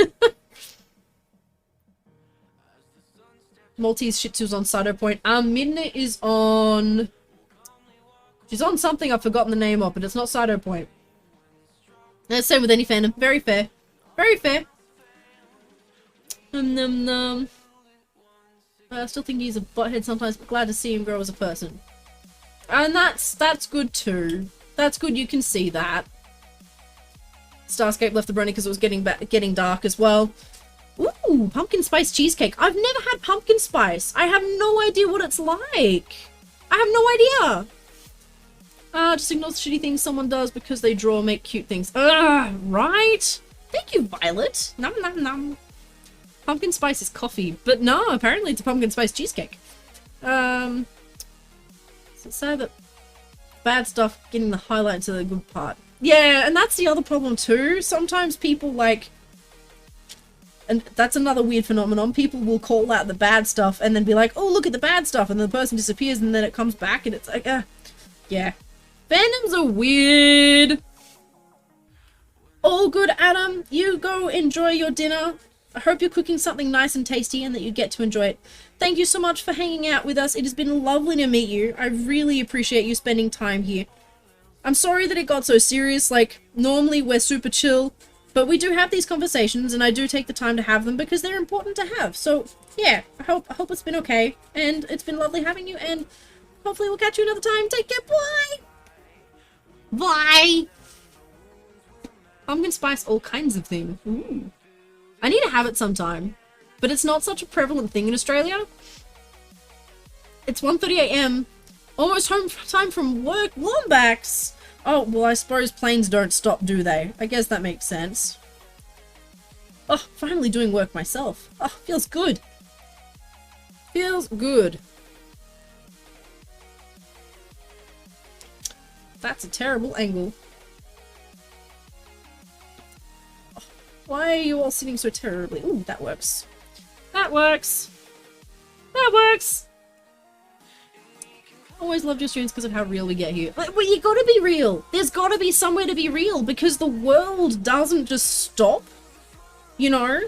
Maltese Shih Tzu's on Sato Point. Midna is on... She's on something I've forgotten the name of, but it's not Sato Point. Same with any fandom. Very fair. Very fair. I still think he's a butthead sometimes, but glad to see him grow as a person. And that's good too. That's good, you can see that. Starscape left the brownie because it was getting dark as well. Ooh, pumpkin spice cheesecake. I've never had pumpkin spice. I have no idea what it's like. I have no idea. Just ignore the shitty things someone does because they draw or make cute things. Right? Thank you, Violet. Nom nom nom. Pumpkin spice is coffee, but no, apparently it's a pumpkin spice cheesecake. So sad that bad stuff getting the highlight to the good part. Yeah, and that's the other problem too. Sometimes people like, and that's another weird phenomenon, people will call out the bad stuff and then be like, oh, look at the bad stuff, and the person disappears and then it comes back and it's like, yeah. Fandoms are weird. All good, Adam. You go enjoy your dinner. I hope you're cooking something nice and tasty and that you get to enjoy it. Thank you so much for hanging out with us. It has been lovely to meet you. I really appreciate you spending time here. I'm sorry that it got so serious. Like, normally we're super chill, but we do have these conversations and I do take the time to have them because they're important to have. So, yeah, I hope it's been okay. And it's been lovely having you, and hopefully we'll catch you another time. Take care. Bye! Bye! Pumpkin spice, all kinds of things. Ooh. I need to have it sometime, but it's not such a prevalent thing in Australia. It's 1:30 AM, almost home time from work. Lombax! Oh, well, I suppose planes don't stop, do they? I guess that makes sense. Oh, finally doing work myself. Oh, feels good. Feels good. That's a terrible angle. Oh, why are you all sitting so terribly? Ooh, that works. That works. That works. Always loved your streams because of how real we get here. Well, you gotta be real. There's gotta be somewhere to be real because the world doesn't just stop, you know?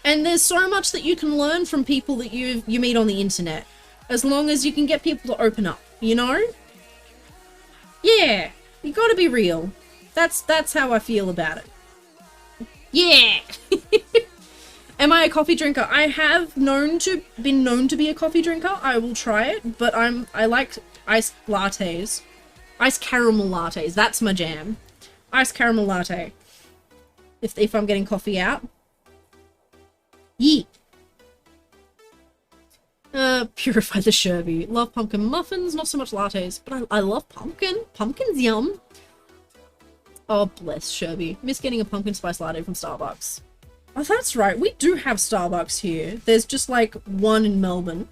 And there's so much that you can learn from people that you meet on the internet, as long as you can get people to open up, you know? Yeah, you gotta be real. That's how I feel about it. Yeah! Am I a coffee drinker? I have been known to be a coffee drinker. I will try it, but I like iced lattes. Iced caramel lattes, that's my jam. Iced caramel latte. If I'm getting coffee out. Yeet. Purify the sherbet. Love pumpkin muffins, not so much lattes, but I love pumpkin. Pumpkin's yum. Oh, bless sherbet. Miss getting a pumpkin spice latte from Starbucks. Oh, that's right. We do have Starbucks here. There's just like one in Melbourne.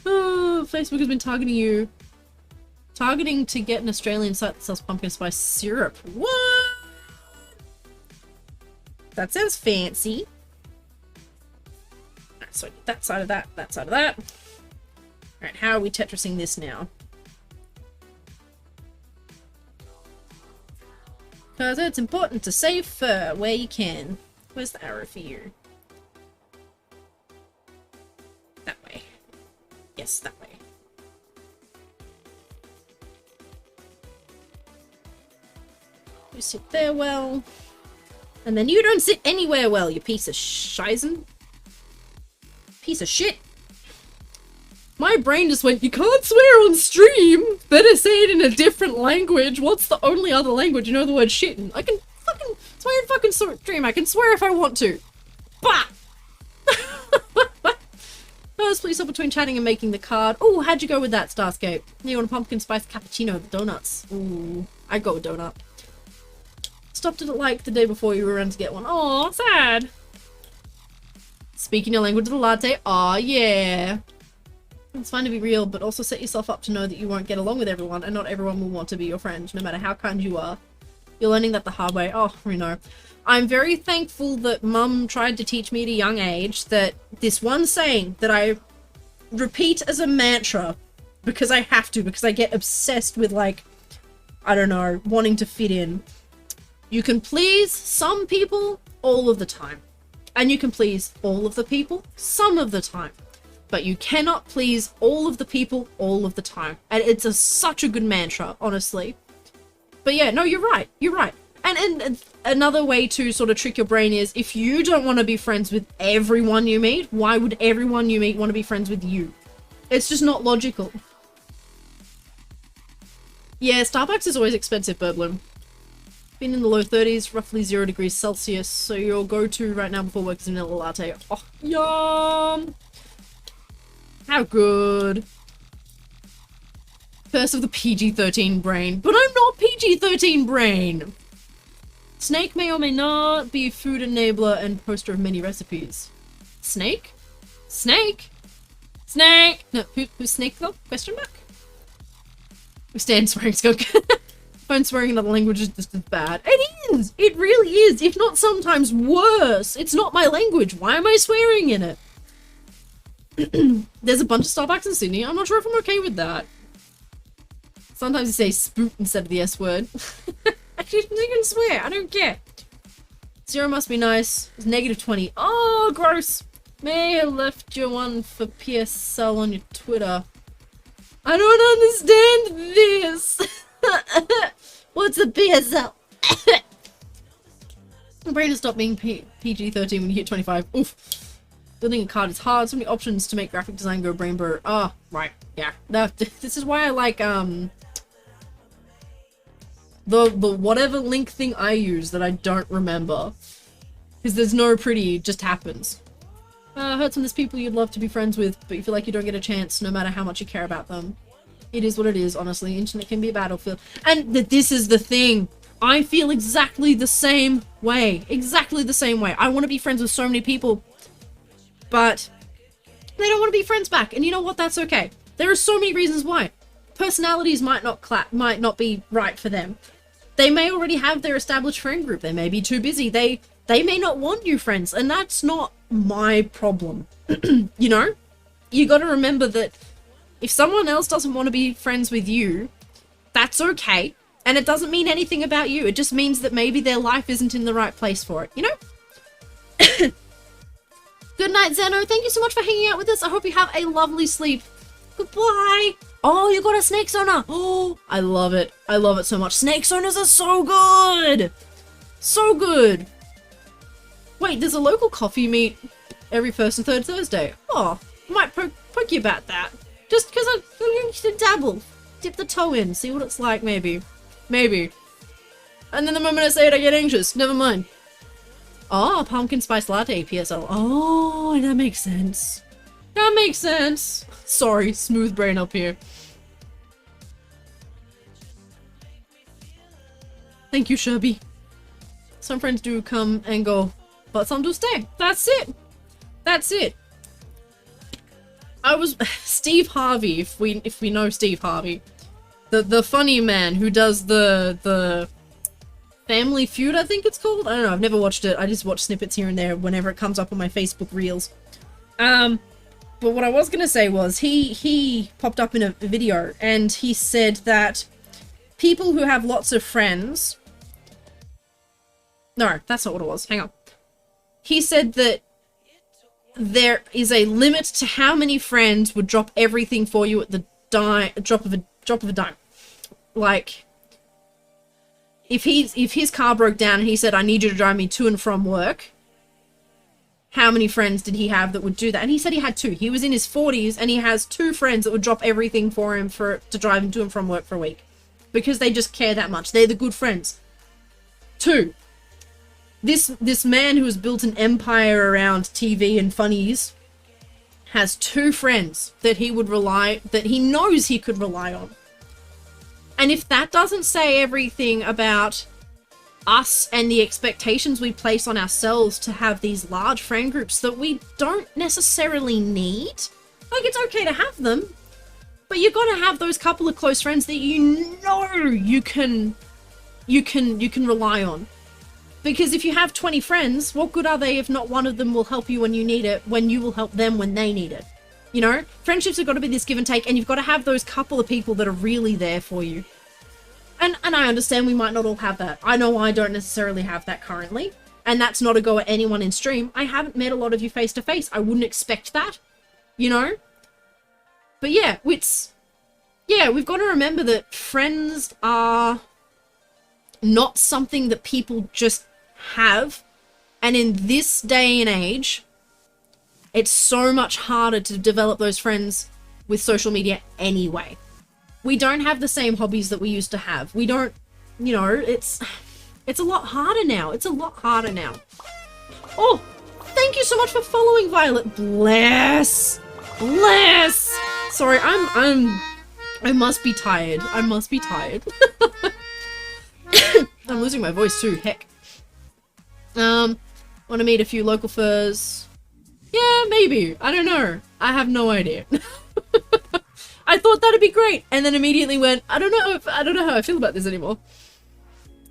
Oh, Facebook has been targeting you. Targeting to get an Australian site that sells pumpkin spice syrup. What? That sounds fancy. Alright, so that side of that, that side of that. Alright, how are we Tetrising this now? Because it's important to save fur where you can. Where's the arrow for you? That way. Yes, that way. You sit there well. And then you don't sit anywhere well, you piece of shizen. Piece of shit. My brain just went, you can't swear on stream! Better say it in a different language. What's the only other language you know the word shit in? I can fucking swear in fucking stream. I can swear if I want to. Bah! First, please stop between chatting and making the card. Oh, how'd you go with that, Starscape? You want a pumpkin spice cappuccino with donuts? Ooh, I'd go with donut. Stopped it at like the day before you were around to get one. Aw, sad. Speaking your language of the latte. Aw, yeah. It's fine to be real, but also set yourself up to know that you won't get along with everyone, and not everyone will want to be your friend, no matter how kind you are. You're learning that the hard way. Oh, we know. I'm very thankful that Mum tried to teach me at a young age that this one saying that I repeat as a mantra, because I have to, because I get obsessed with, like, I don't know, wanting to fit in. You can please some people all of the time. And you can please all of the people some of the time. But you cannot please all of the people all of the time. And it's such a good mantra, honestly. But yeah, no, you're right. You're right. And another way to sort of trick your brain is, if you don't want to be friends with everyone you meet, why would everyone you meet want to be friends with you? It's just not logical. Yeah, Starbucks is always expensive, Birdbloom. Been in the low 30s, roughly 0 degrees Celsius, so your go-to right now before work is vanilla latte. Oh, yum! How good. Curse of the PG-13 brain. But I'm not PG-13 brain! Snake may or may not be a food enabler and poster of many recipes. Snake? Snake? Snake! No, who's Snake though? Question mark? We stand swearing skunk. Phone swearing in other languages is just as bad. It is! It really is! If not sometimes worse! It's not my language. Why am I swearing in it? There's a bunch of Starbucks in Sydney. I'm not sure if I'm okay with that. Sometimes you say spoot instead of the S word. You can swear. I don't care. 0 must be nice. It's negative 20. Oh, gross! May have left you one for PSL on your Twitter. I don't understand this! What's a PSL? My brain has stopped being PG-13 when you hit 25. Oof. Building a card is hard. So many options to make graphic design go brainbur. Oh, right. Yeah. This is why I like, the whatever link thing I use that I don't remember. Because there's no pretty, it just happens. Heard some of these people you'd love to be friends with, but you feel like you don't get a chance no matter how much you care about them. It is what it is, honestly. Internet can be a battlefield. And this is the thing. I feel exactly the same way. Exactly the same way. I want to be friends with so many people, but they don't want to be friends back. And you know what? That's okay. There are so many reasons why. Personalities might not be right for them. They may already have their established friend group. They may be too busy. They may not want new friends, and that's not my problem. You know? You gotta remember that if someone else doesn't want to be friends with you, that's okay. And it doesn't mean anything about you. It just means that maybe their life isn't in the right place for it, you know? Good night, Zeno. Thank you so much for hanging out with us. I hope you have a lovely sleep. Goodbye. Oh, you got a snake sonar. Oh, I love it. I love it so much. Snake sonars are so good. So good. Wait, there's a local coffee meet every first and third Thursday. Oh, I might poke you about that. Just because I used to dabble. dip the toe in, see what it's like, maybe. Maybe. And then the moment I say it, I get anxious. Never mind. Oh, pumpkin spice latte, PSL. Oh, that makes sense. That makes sense. Sorry, smooth brain up here. Thank you, Sherby. Some friends do come and go, but some do stay. That's it. That's it. I was Steve Harvey, if we know Steve Harvey, the funny man who does the Family Feud, I think it's called. I don't know. I've never watched it. I just watch snippets here and there whenever it comes up on my Facebook reels. But what I was gonna say was he popped up in a video and he said that people who have lots of friends. No, that's not what it was. Hang on. He said that there is a limit to how many friends would drop everything for you at the drop of a dime. Like, if his car broke down and he said, I need you to drive me to and from work, how many friends did he have that would do that? And he said he had 2. He was in his 40s and he has 2 friends that would drop everything for him to drive him to and from work for a week. Because they just care that much. They're the good friends. 2. This man who has built an empire around TV and funnies has 2 friends that he knows he could rely on. And if that doesn't say everything about us and the expectations we place on ourselves to have these large friend groups that we don't necessarily need, like, it's okay to have them, but you're gonna have those couple of close friends that you know you can rely on. Because if you have 20 friends, what good are they if not one of them will help you when you need it, when you will help them when they need it? You know? Friendships have got to be this give and take, and you've got to have those couple of people that are really there for you. And I understand we might not all have that. I know I don't necessarily have that currently. And that's not a go at anyone in stream. I haven't met a lot of you face to face. I wouldn't expect that. You know? But yeah, we've got to remember that friends are not something that people just have. And in this day and age, it's so much harder to develop those friends with social media anyway. We don't have the same hobbies that we used to have. We don't, you know, it's a lot harder now. It's a lot harder now. Oh, thank you so much for following, Violet. Bless. Bless. Sorry, I must be tired. I must be tired. I'm losing my voice too, heck. Want to meet a few local furs? Yeah, maybe. I don't know. I have no idea. I thought that'd be great, and then immediately went, I don't know how I feel about this anymore.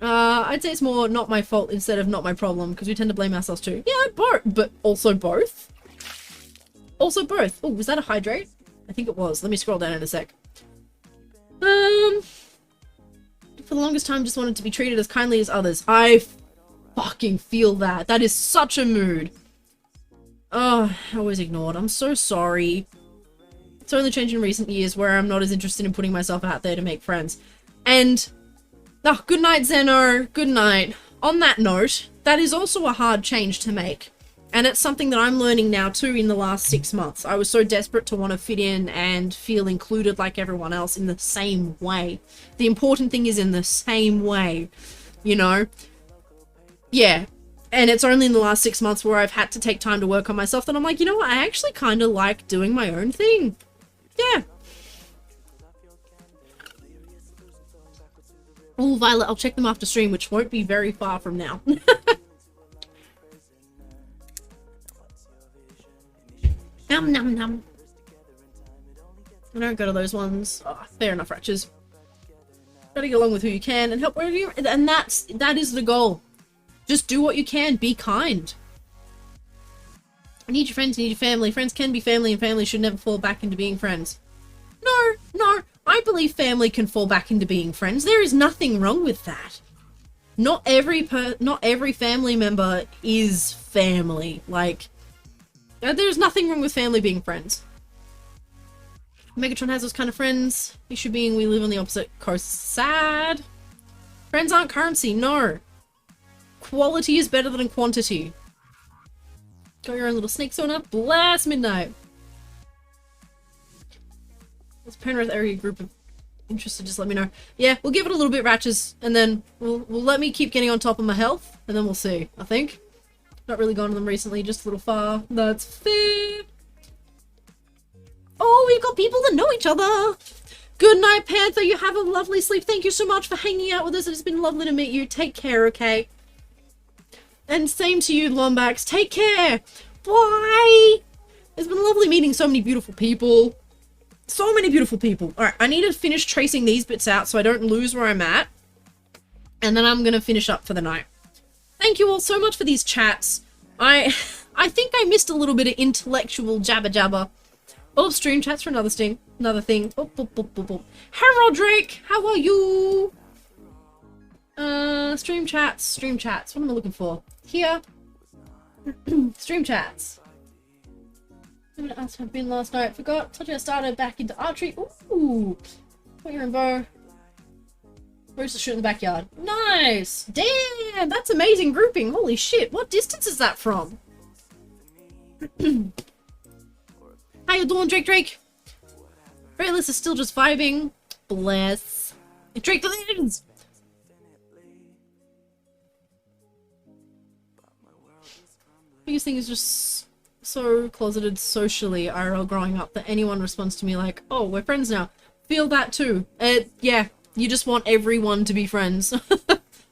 I'd say it's more not my fault instead of not my problem, because we tend to blame ourselves too. Yeah, but also both. Also both. Oh, was that a hydrate? I think it was. Let me scroll down in a sec. For the longest time, just wanted to be treated as kindly as others. I fucking feel that. That is such a mood. Oh, I was ignored. I'm so sorry. It's only changed in recent years where I'm not as interested in putting myself out there to make friends. And, oh, good night, Zeno. Good night. On that note, that is also a hard change to make. And it's something that I'm learning now too in the last 6 months. I was so desperate to want to fit in and feel included like everyone else in the same way. The important thing is in the same way, you know? Yeah. And it's only in the last 6 months where I've had to take time to work on myself that I'm like, you know what? I actually kind of like doing my own thing. Yeah. Oh, Violet, I'll check them after stream, which won't be very far from now. Nom nom nom. I don't go to those ones. Oh, fair enough, Ratches. Gotta get along with who you can and help wherever you, and that is the goal. Just do what you can. Be kind. I need your friends, you need your family. Friends can be family, and family should never fall back into being friends. No. I believe family can fall back into being friends. There is nothing wrong with that. Not every family member is family. Like, there's nothing wrong with family being friends. Megatron has those kind of friends. Issue being we live on the opposite coast. Sad. Friends aren't currency, no. Quality is better than quantity. Got your own little snake sauna. Blast midnight. This Penrith area group of interested, just let me know. Yeah, we'll give it a little bit, Ratches, and then we'll let me keep getting on top of my health, and then we'll see, I think. Not really gone to them recently, just a little far. That's fair. Oh, we've got people that know each other. Good night, Panther. You have a lovely sleep. Thank you so much for hanging out with us. It's been lovely to meet you. Take care, okay? And same to you, Lombax. Take care. Bye. It's been lovely meeting so many beautiful people. So many beautiful people. Alright, I need to finish tracing these bits out so I don't lose where I'm at. And then I'm going to finish up for the night. Thank you all so much for these chats. I think I missed a little bit of intellectual jabber jabber. Oh, stream chats for another thing. Oh, boop, boop, boop, boop. Hello, Drake. How are you? Stream chats. What am I looking for? Here. Stream chats. I'm gonna ask how I've been last night. Forgot. Told you I started back into archery. Ooh. Put your bow. Rooster shoot in the backyard. Nice. Damn, that's amazing grouping. Holy shit. What distance is that from? How you doing, Drake? Rayless is still just vibing. Bless. Drake the Legends! Biggest thing is just so closeted socially IRL growing up that anyone responds to me like, oh, we're friends now. Feel that too. Yeah, you just want everyone to be friends.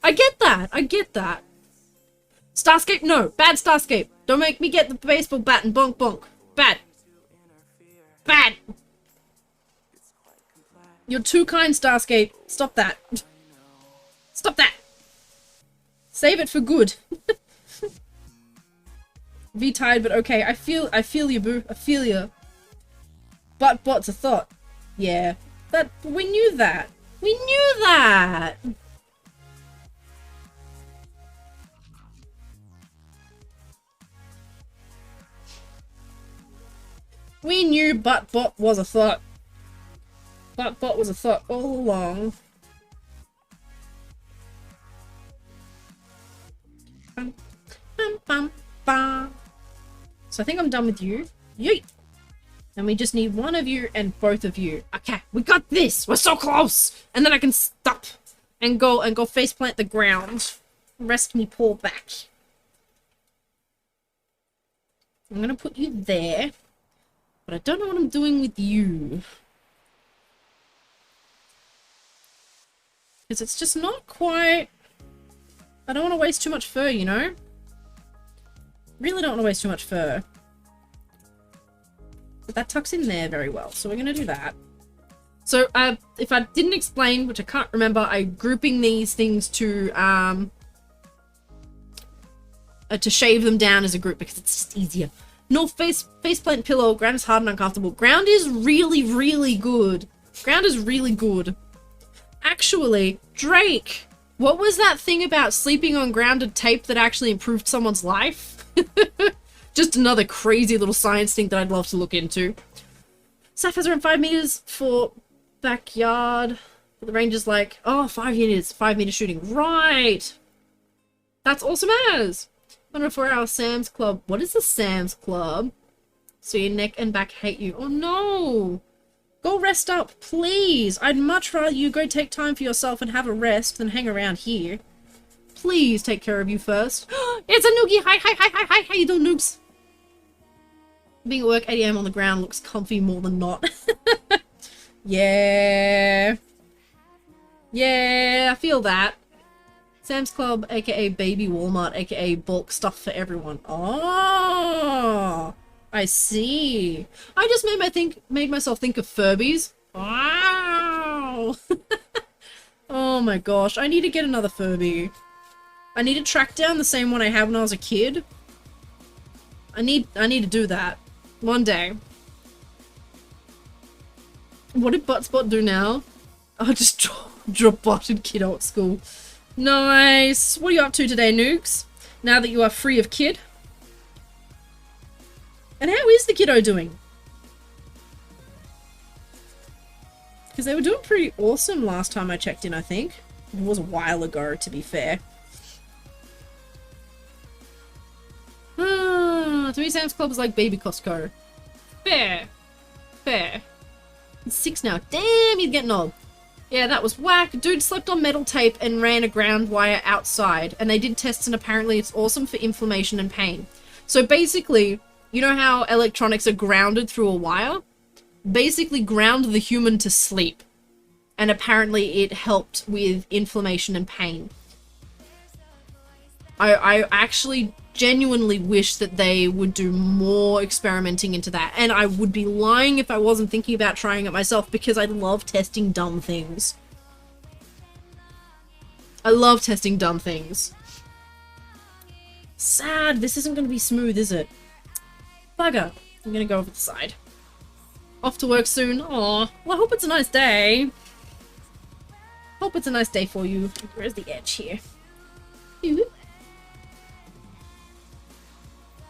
I get that. Starscape? No. Bad Starscape. Don't make me get the baseball bat and bonk bonk. Bad. You're too kind, Starscape. Stop that. Stop that. Save it for good. Be tired, but okay. I feel you, boo. I feel you. But bot's a thought. Yeah. We knew that. We knew that. We knew Buttbot was a thought. Buttbot was a thought all along. Bum, bum, bum, bum. So I think I'm done with you. Yeet! And we just need one of you and both of you. Okay, we got this! We're so close! And then I can stop and go faceplant the ground. Rest me poor back. I'm gonna put you there. But I don't know what I'm doing with you. Because it's just not quite... I don't want to waste too much fur, you know? Really don't want to waste too much fur. But that tucks in there very well, so we're going to do that. So, if I didn't explain, which I can't remember, I'm grouping these things to shave them down as a group because it's just easier. North faceplant pillow. Ground is hard and uncomfortable. Ground is really, really good. Ground is really good. Actually, Drake, what was that thing about sleeping on grounded tape that actually improved someone's life? Just another crazy little science thing that I'd love to look into. Saf has around 5 meters for backyard. But the range is like, oh, 5 meters. 5 meter shooting. Right. That's awesome as. 104-hour Sam's Club. What is the Sam's Club? So your neck and back hate you. Oh no! Go rest up, please! I'd much rather you go take time for yourself and have a rest than hang around here. Please take care of you first. It's a noogie! Hi! How you doing, noobs? Being at work 8 AM on the ground looks comfy more than not. Yeah. Yeah, I feel that. Sam's Club, aka Baby Walmart, aka bulk stuff for everyone. Oh, I see. I just made myself think of Furbies. Wow. Oh my gosh, I need to get another Furby. I need to track down the same one I had when I was a kid. I need to do that one day. What did Buttspot do now? I just drop botted kiddo at school. Nice. What are you up to today, Nukes? Now that you are free of kid? And how is the kiddo doing? Because they were doing pretty awesome last time I checked in, I think. It was a while ago, to be fair. To me, Sam's Club is like baby Costco. Fair. Fair. He's 6 now. Damn, he's getting old. Yeah, that was whack. Dude slept on metal tape and ran a ground wire outside. And they did tests and apparently it's awesome for inflammation and pain. So basically, you know how electronics are grounded through a wire? Basically ground the human to sleep. And apparently it helped with inflammation and pain. I actually genuinely wish that they would do more experimenting into that. And I would be lying if I wasn't thinking about trying it myself because I love testing dumb things. I love testing dumb things. Sad, this isn't going to be smooth, is it? Bugger. I'm going to go over the side. Off to work soon. Aw. Well, I hope it's a nice day. Hope it's a nice day for you. Where's the edge here? Ooh.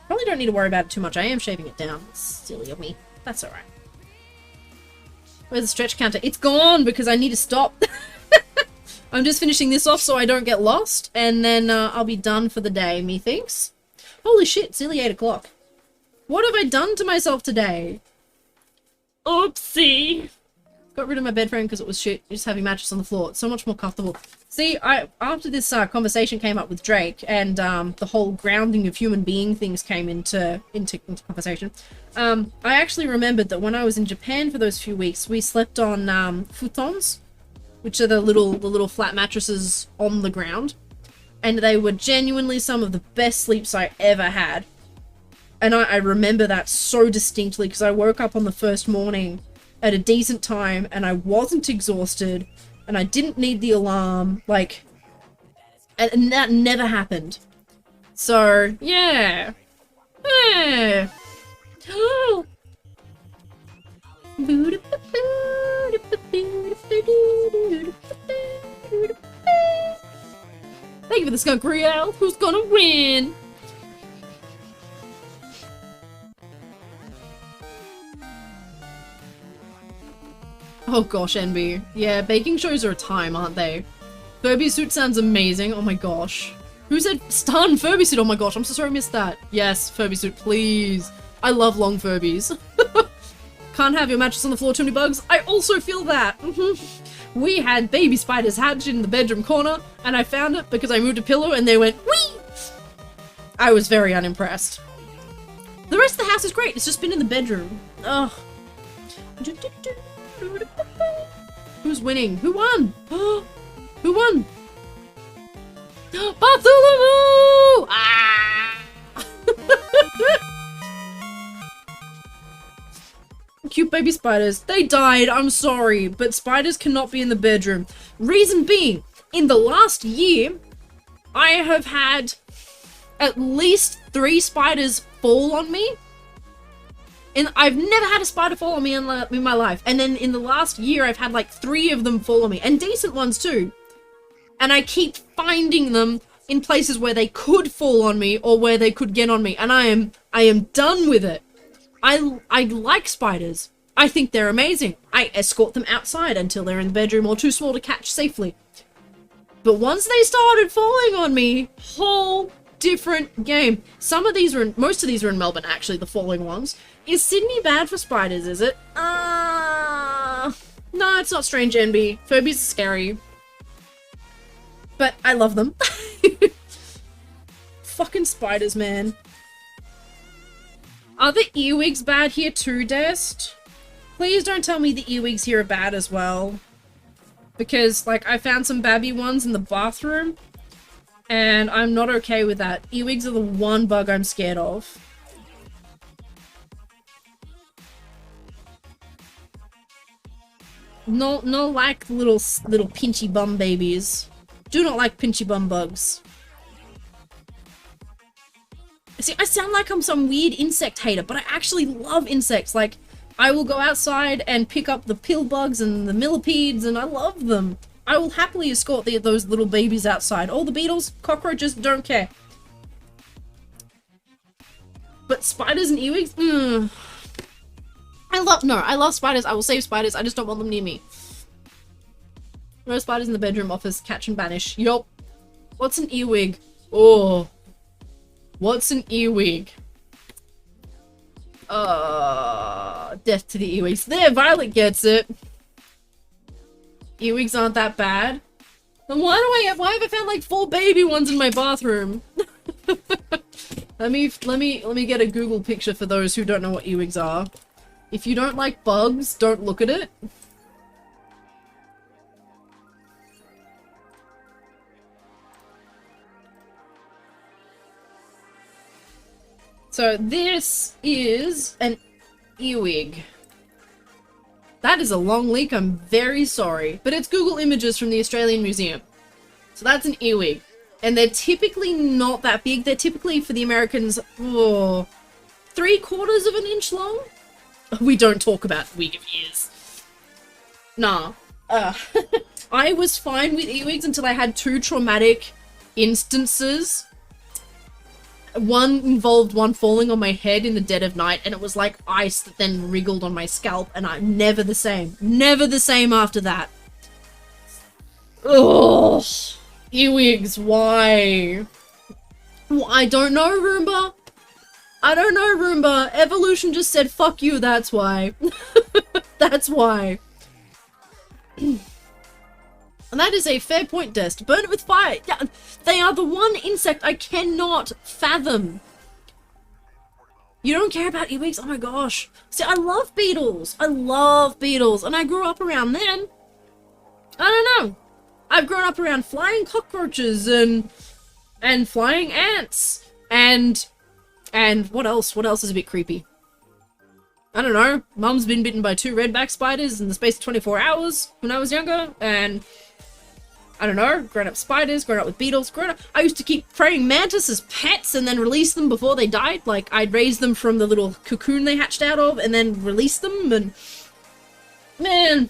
Probably don't need to worry about it too much. I am shaving it down. Silly of me. That's alright. Where's the stretch counter? It's gone because I need to stop. I'm just finishing this off so I don't get lost. And then I'll be done for the day, methinks. Holy shit, it's nearly 8 o'clock. What have I done to myself today? Oopsie. Got rid of my bed frame because it was shit. Just having mattress on the floor. It's so much more comfortable. See, after this conversation came up with Drake and the whole grounding of human being things came into conversation, I actually remembered that when I was in Japan for those few weeks, we slept on futons, which are the little flat mattresses on the ground, and they were genuinely some of the best sleeps I ever had. And I remember that so distinctly because I woke up on the first morning at a decent time and I wasn't exhausted and I didn't need the alarm, like, and that never happened. So, yeah. Yeah. Thank you for the skunk Riel. Who's gonna win? Oh gosh, NB. Yeah, baking shows are a time, aren't they? Furby suit sounds amazing. Oh my gosh. Who said stun Furby suit? Oh my gosh, I'm so sorry I missed that. Yes, Furby suit, please. I love long Furbies. Can't have your mattress on the floor, too many bugs. I also feel that. We had baby spiders hatched in the bedroom corner, and I found it because I moved a pillow and they went whee! I was very unimpressed. The rest of the house is great. It's just been in the bedroom. Ugh. Who's winning? Who won? Who won? Bartholomew! Ah! Cute baby spiders. They died, I'm sorry, but spiders cannot be in the bedroom. Reason being, in the last year, I have had at least 3 spiders fall on me. And I've never had a spider fall on me in my life. And then in the last year, I've had like 3 of them fall on me. And decent ones too. And I keep finding them in places where they could fall on me or where they could get on me. And I am done with it. I like spiders. I think they're amazing. I escort them outside until they're in the bedroom or too small to catch safely. But once they started falling on me, whole different game. Most of these are in Melbourne, actually, the falling ones. Is Sydney bad for spiders, is it? No, it's not strange, NB. Furbies are scary. But I love them. Fucking spiders, man. Are the earwigs bad here too, Dest? Please don't tell me the earwigs here are bad as well. Because, like, I found some babby ones in the bathroom. And I'm not okay with that. Earwigs are the one bug I'm scared of. No like little pinchy bum babies. Do not like pinchy bum bugs. See, I sound like I'm some weird insect hater, but I actually love insects. Like, I will go outside and pick up the pill bugs and the millipedes, and I love them. I will happily escort those little babies outside. All the beetles, cockroaches, don't care. But spiders and earwigs? I love spiders. I will save spiders. I just don't want them near me. No spiders in the bedroom office. Catch and banish. Yup. What's an earwig? Oh. What's an earwig? Death to the earwigs. There, Violet gets it. Earwigs aren't that bad. Then why have I found like 4 baby ones in my bathroom? let me get a Google picture for those who don't know what earwigs are. If you don't like bugs, don't look at it. So this is an earwig. That is a long leak, I'm very sorry. But it's Google Images from the Australian Museum. So that's an earwig. And they're typically not that big. They're typically, for the Americans, 3/4 of an inch long. We don't talk about wig of ears. Nah. I was fine with earwigs until I had 2 traumatic instances. One involved one falling on my head in the dead of night, and it was like ice that then wriggled on my scalp, and I'm never the same. Never the same after that. Ugh. Earwigs, why? I don't know, Roomba. I don't know, Roomba. Evolution just said, fuck you, that's why. That's why. And that is a fair point, Dest. Burn it with fire. Yeah, they are the one insect I cannot fathom. You don't care about earwigs? Oh my gosh. See, I love beetles. I love beetles. And I grew up around them. I don't know. I've grown up around flying cockroaches and flying ants. And what else? What else is a bit creepy? I don't know. Mum's been bitten by 2 redback spiders in the space of 24 hours when I was younger. And I don't know, grown up spiders, grown up with beetles, I used to keep praying mantis as pets and then release them before they died. Like, I'd raise them from the little cocoon they hatched out of and then release them, and man,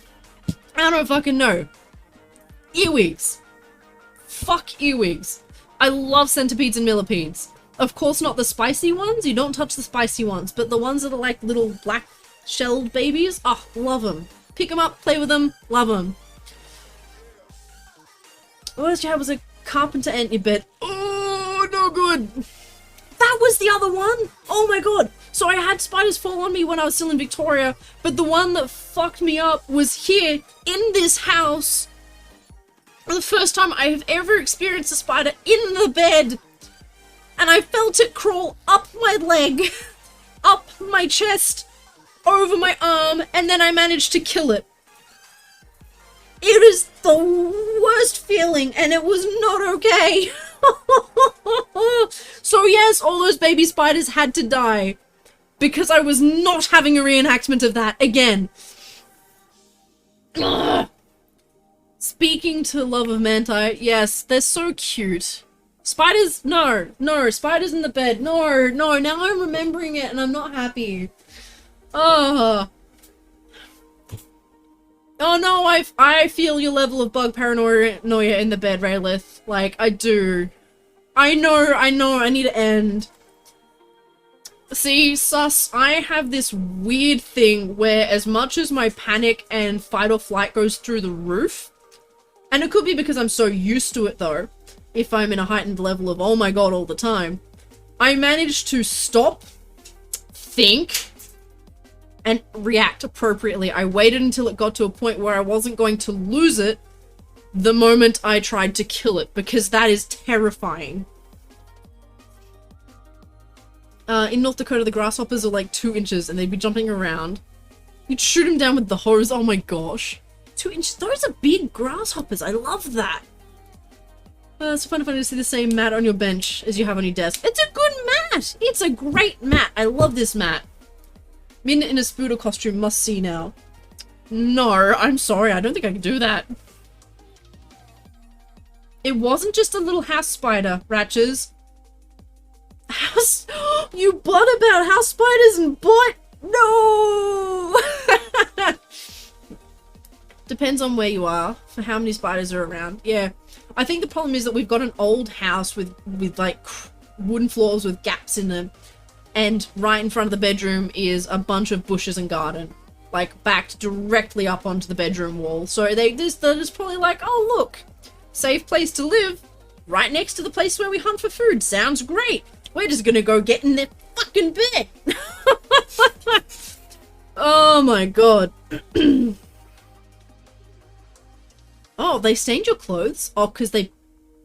I don't fucking know. Earwigs. Fuck earwigs. I love centipedes and millipedes. Of course not the spicy ones, you don't touch the spicy ones, but the ones that are like little black shelled babies, oh, love them. Pick them up, play with them, love them. What else you had was a carpenter ant in your bed. Oh, no good. That was the other one. Oh my god. So I had spiders fall on me when I was still in Victoria, but the one that fucked me up was here in this house. For the first time I have ever experienced a spider in the bed. And I felt it crawl up my leg, up my chest, over my arm, and then I managed to kill it. It is the worst feeling, and it was not okay. So yes, all those baby spiders had to die, because I was not having a reenactment of that again. Ugh. Speaking to love of manti, yes, they're so cute. Spiders, no, spiders in the bed, no, now I'm remembering it and I'm not happy. Oh no, I feel your level of bug paranoia in the bed, Raylith. Like, I do. I know, I need to end. See, sus, I have this weird thing where as much as my panic and fight or flight goes through the roof, and it could be because I'm so used to it though, if I'm in a heightened level of oh my god all the time, I manage to stop, think, and react appropriately. I waited until it got to a point where I wasn't going to lose it the moment I tried to kill it, because that is terrifying. In North Dakota, the grasshoppers are like 2 inches and they'd be jumping around. You'd shoot them down with the hose. Oh my gosh. 2 inches. Those are big grasshoppers. I love that. It's funny to see the same mat on your bench as you have on your desk. It's a good mat. It's a great mat. I love this mat. Min in a Spoodle costume, must see now. No, I'm sorry, I don't think I can do that. It wasn't just a little house spider, Ratches. House... You butt about house spiders and butt? No! Depends on where you are, for how many spiders are around. Yeah. I think the problem is that we've got an old house with like wooden floors with gaps in them. And right in front of the bedroom is a bunch of bushes and garden, like backed directly up onto the bedroom wall. So they're just probably like, oh look, safe place to live, right next to the place where we hunt for food. Sounds great. We're just gonna go get in their fucking bed. Oh my god. Oh, they stained your clothes? Oh, because they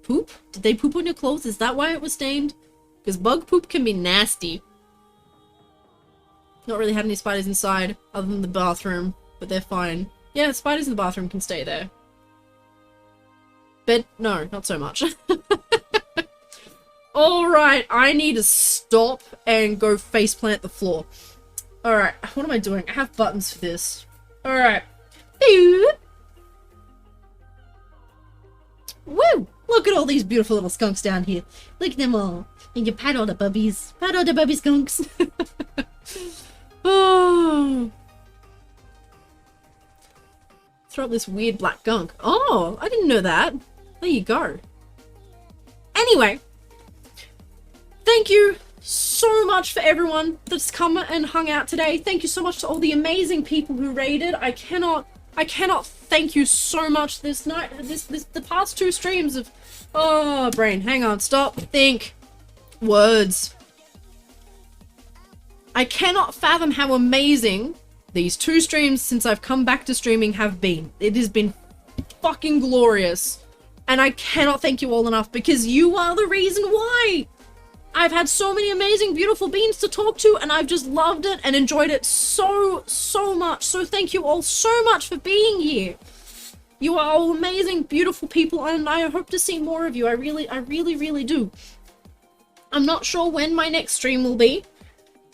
poop? Did they poop on your clothes? Is that why it was stained? Because bug poop can be nasty. Not really had any spiders inside, other than the bathroom, but they're fine. Yeah, spiders in the bathroom can stay there. Bed? No, not so much. Alright, I need to stop and go faceplant the floor. Alright, what am I doing? I have buttons for this. Alright. Woo! Look at all these beautiful little skunks down here. Look at them all. And you pat all the bubbies. Pat all the bubby skunks. Oh. Throw up this weird black gunk. Oh, I didn't know that. There you go. Anyway. Thank you so much for everyone that's come and hung out today. Thank you so much to all the amazing people who raided. I cannot thank you so much this night. The past 2 streams of... Oh, brain, hang on, stop, think, words. I cannot fathom how amazing these 2 streams since I've come back to streaming have been. It has been fucking glorious. And I cannot thank you all enough because you are the reason why. I've had so many amazing, beautiful beans to talk to, and I've just loved it and enjoyed it so much. So thank you all so much for being here. You are all amazing, beautiful people, and I hope to see more of you. I really do. I'm not sure when my next stream will be,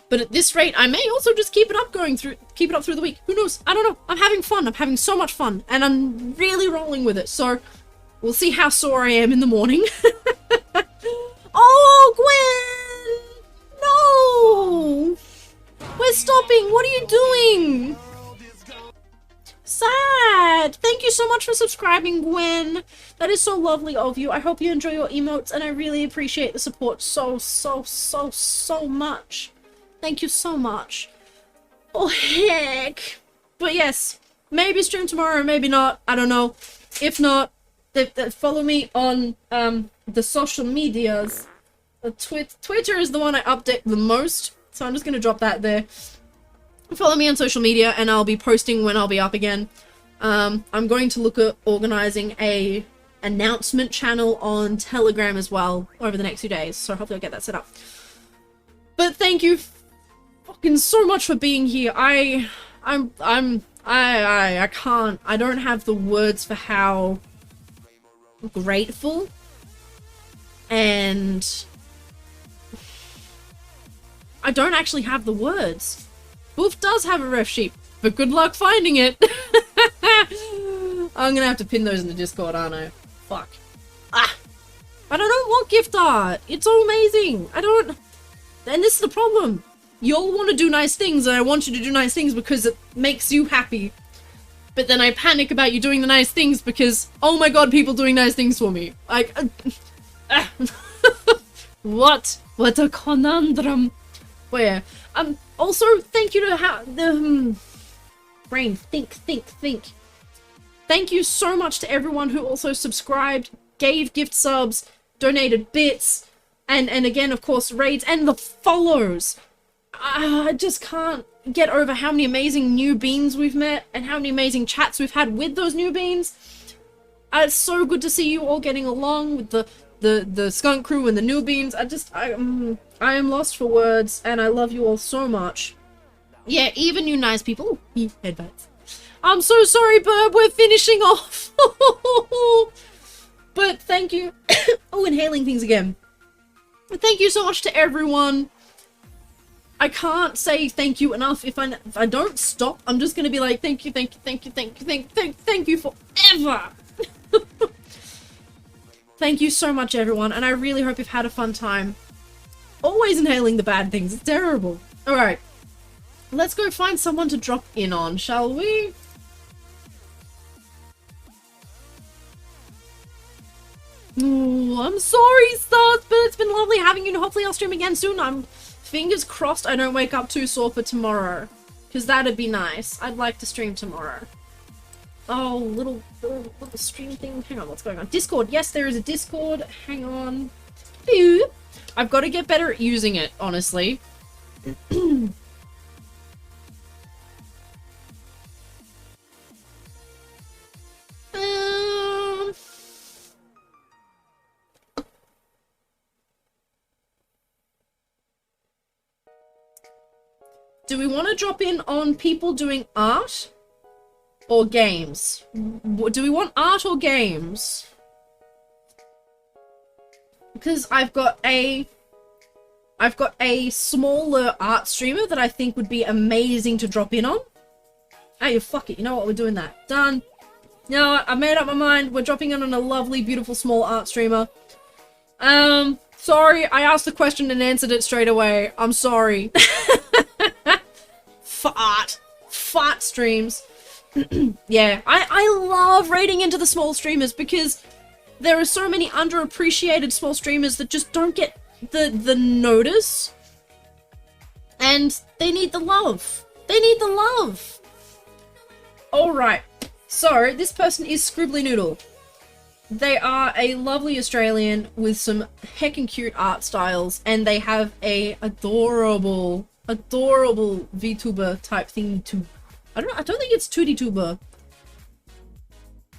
but at this rate, I may also just keep it up through the week. Who knows? I don't know. I'm having fun. I'm having so much fun, and I'm really rolling with it. So we'll see how sore I am in the morning. Oh, Gwen! No! We're stopping! What are you doing? Sad! Thank you so much for subscribing, Gwen. That is so lovely of you. I hope you enjoy your emotes, and I really appreciate the support so much. Thank you so much. Oh, heck. But yes, maybe stream tomorrow, maybe not. I don't know. If not, follow me on the social medias. Twitter is the one I update the most, so I'm just going to drop that there. Follow me on social media, and I'll be posting when I'll be up again. I'm going to look at organizing a announcement channel on Telegram as well over the next few days, so hopefully I'll get that set up. But thank you fucking so much for being here. I can't, I don't have the words for how grateful and I don't actually have the words. Boof does have a ref sheet, but good luck finding it. I'm gonna have to pin those in the Discord, aren't I? Fuck. Ah! But I don't want gift art. It's so amazing. I don't... And this is the problem. Y'all want to do nice things, and I want you to do nice things because it makes you happy. But then I panic about you doing the nice things because, oh my god, people doing nice things for me. Like... What a conundrum. But yeah. Also, thank you to brain, think. Thank you so much to everyone who also subscribed, gave gift subs, donated bits, and again, of course, raids, and the follows. I just can't get over how many amazing new beans we've met, and how many amazing chats we've had with those new beans. It's so good to see you all getting along with the skunk crew and the new beans. I am lost for words, and I love you all so much. Yeah, even you nice people. Ooh, headbutts. I'm so sorry, Burb, we're finishing off. But thank you. Oh, inhaling things again. But thank you so much to everyone. I can't say thank you enough. If I don't stop, I'm just gonna be like, thank you forever. Thank you so much, everyone, and I really hope you've had a fun time. Always inhaling the bad things. It's terrible. Alright. Let's go find someone to drop in on, shall we? Ooh, I'm sorry, Stars, but it's been lovely having you, and hopefully I'll stream again soon. I'm fingers crossed I don't wake up too sore for tomorrow, because that'd be nice. I'd like to stream tomorrow. Oh, little stream thing. Hang on, what's going on? Discord. Yes, there is a Discord. Hang on. Phew. I've got to get better at using it, honestly. Do we want to drop in on people doing art or games? Do we want art or games? Because I've got a smaller art streamer that I think would be amazing to drop in on. Hey, fuck it. You know what? We're doing that. Done. You know what? I've made up my mind. We're dropping in on a lovely, beautiful, small art streamer. Sorry. I asked the question and answered it straight away. I'm sorry. Fart streams. Yeah. I love raiding into the small streamers because there are so many underappreciated small streamers that just don't get the notice. And they need the love. They need the love. Alright. So, this person is Scribbly Noodle. They are a lovely Australian with some heckin' cute art styles, and they have a adorable VTuber type thing to... I don't think it's 2D tuber.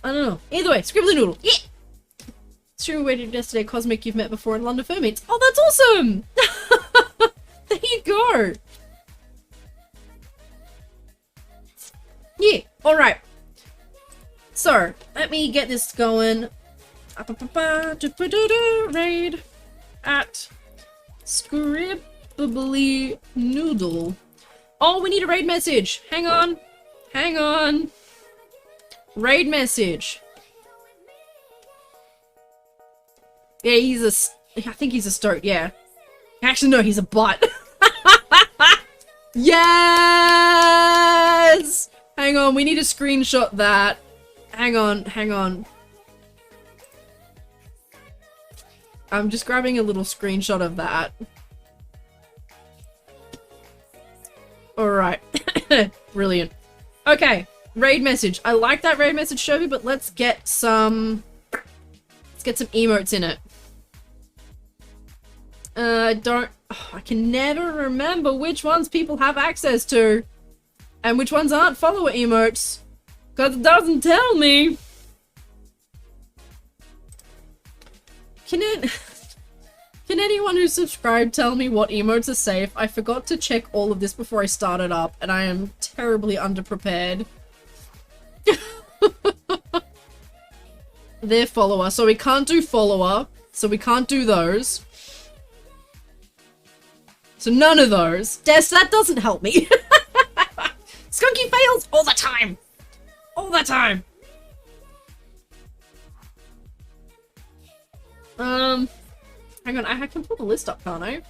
I don't know. Either way, Scribbly Noodle. Yeah! Streamer waited yesterday, Cosmic you've met before in London Ferments. Oh, that's awesome! There you go! Yeah, alright. So, let me get this going. Raid at Scribbly Noodle. Oh, we need a raid message. Hang on. Hang on. Raid message. Yeah, I think he's a stoat, yeah. Actually, no, he's a bot. Yes! Hang on, we need to screenshot that. Hang on. I'm just grabbing a little screenshot of that. Alright. Brilliant. Okay, raid message. I like that raid message, Shelby, but let's get some emotes in it. I can never remember which ones people have access to and which ones aren't follower emotes because it doesn't tell me. Can anyone who's subscribed tell me what emotes are safe? I forgot to check all of this before I started up and I am terribly underprepared. They're follower, so we can't do follower, so we can't do those. So none of those. Des, that doesn't help me. Skunky fails all the time. All the time. Hang on, I can pull the list up, can't I?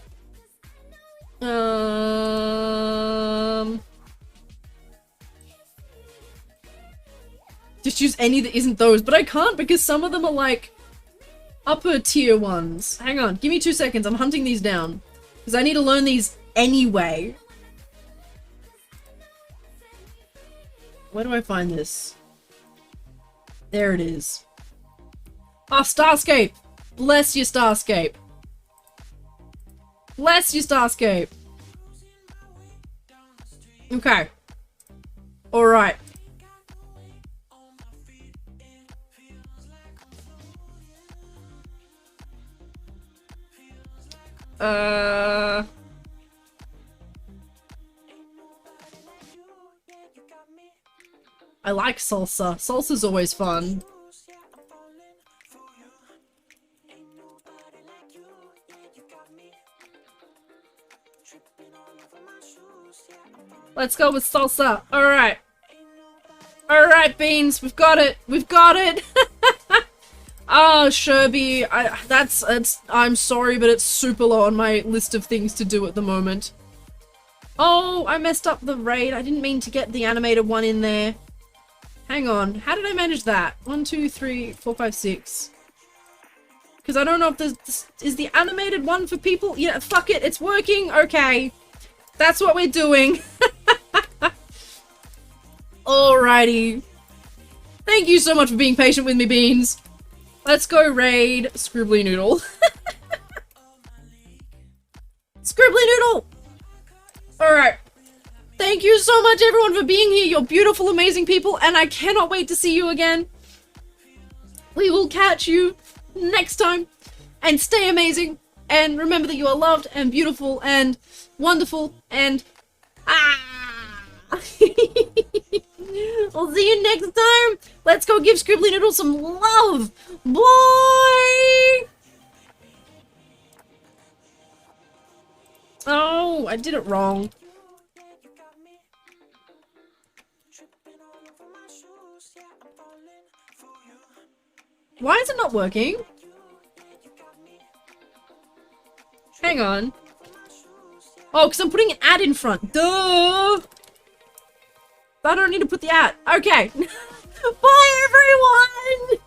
Just use any that isn't those, but I can't because some of them are like upper tier ones. Hang on, give me 2 seconds. I'm hunting these down because I need to learn these anyway. Where do I find this? There it is. Ah, Starscape. Bless you, Starscape. Bless you, Starscape. Okay. Alright. I like salsa. Salsa's always fun. Let's go with salsa. Alright. Alright, Beans. We've got it. We've got it. Oh, Sherby. I'm sorry, but it's super low on my list of things to do at the moment. Oh, I messed up the raid. I didn't mean to get the animated one in there. Hang on. How did I manage that? 1, 2, 3, 4, 5, 6. Because I don't know if there's... Is the animated one for people? Yeah, fuck it. It's working. Okay. That's what we're doing. Alrighty. Thank you so much for being patient with me, Beans. Let's go raid Scribbly Noodle. Scribbly Noodle! Alright. Thank you so much, everyone, for being here. You're beautiful, amazing people, and I cannot wait to see you again. We will catch you next time. And stay amazing. And remember that you are loved and beautiful and wonderful and Ah! I'll see you next time. Let's go give Scribbly Noodle some love. Boy! Oh, I did it wrong. Why is it not working? Hang on. Oh, because I'm putting an ad in front. Duh! I don't need to put the ad. Okay. Bye, everyone!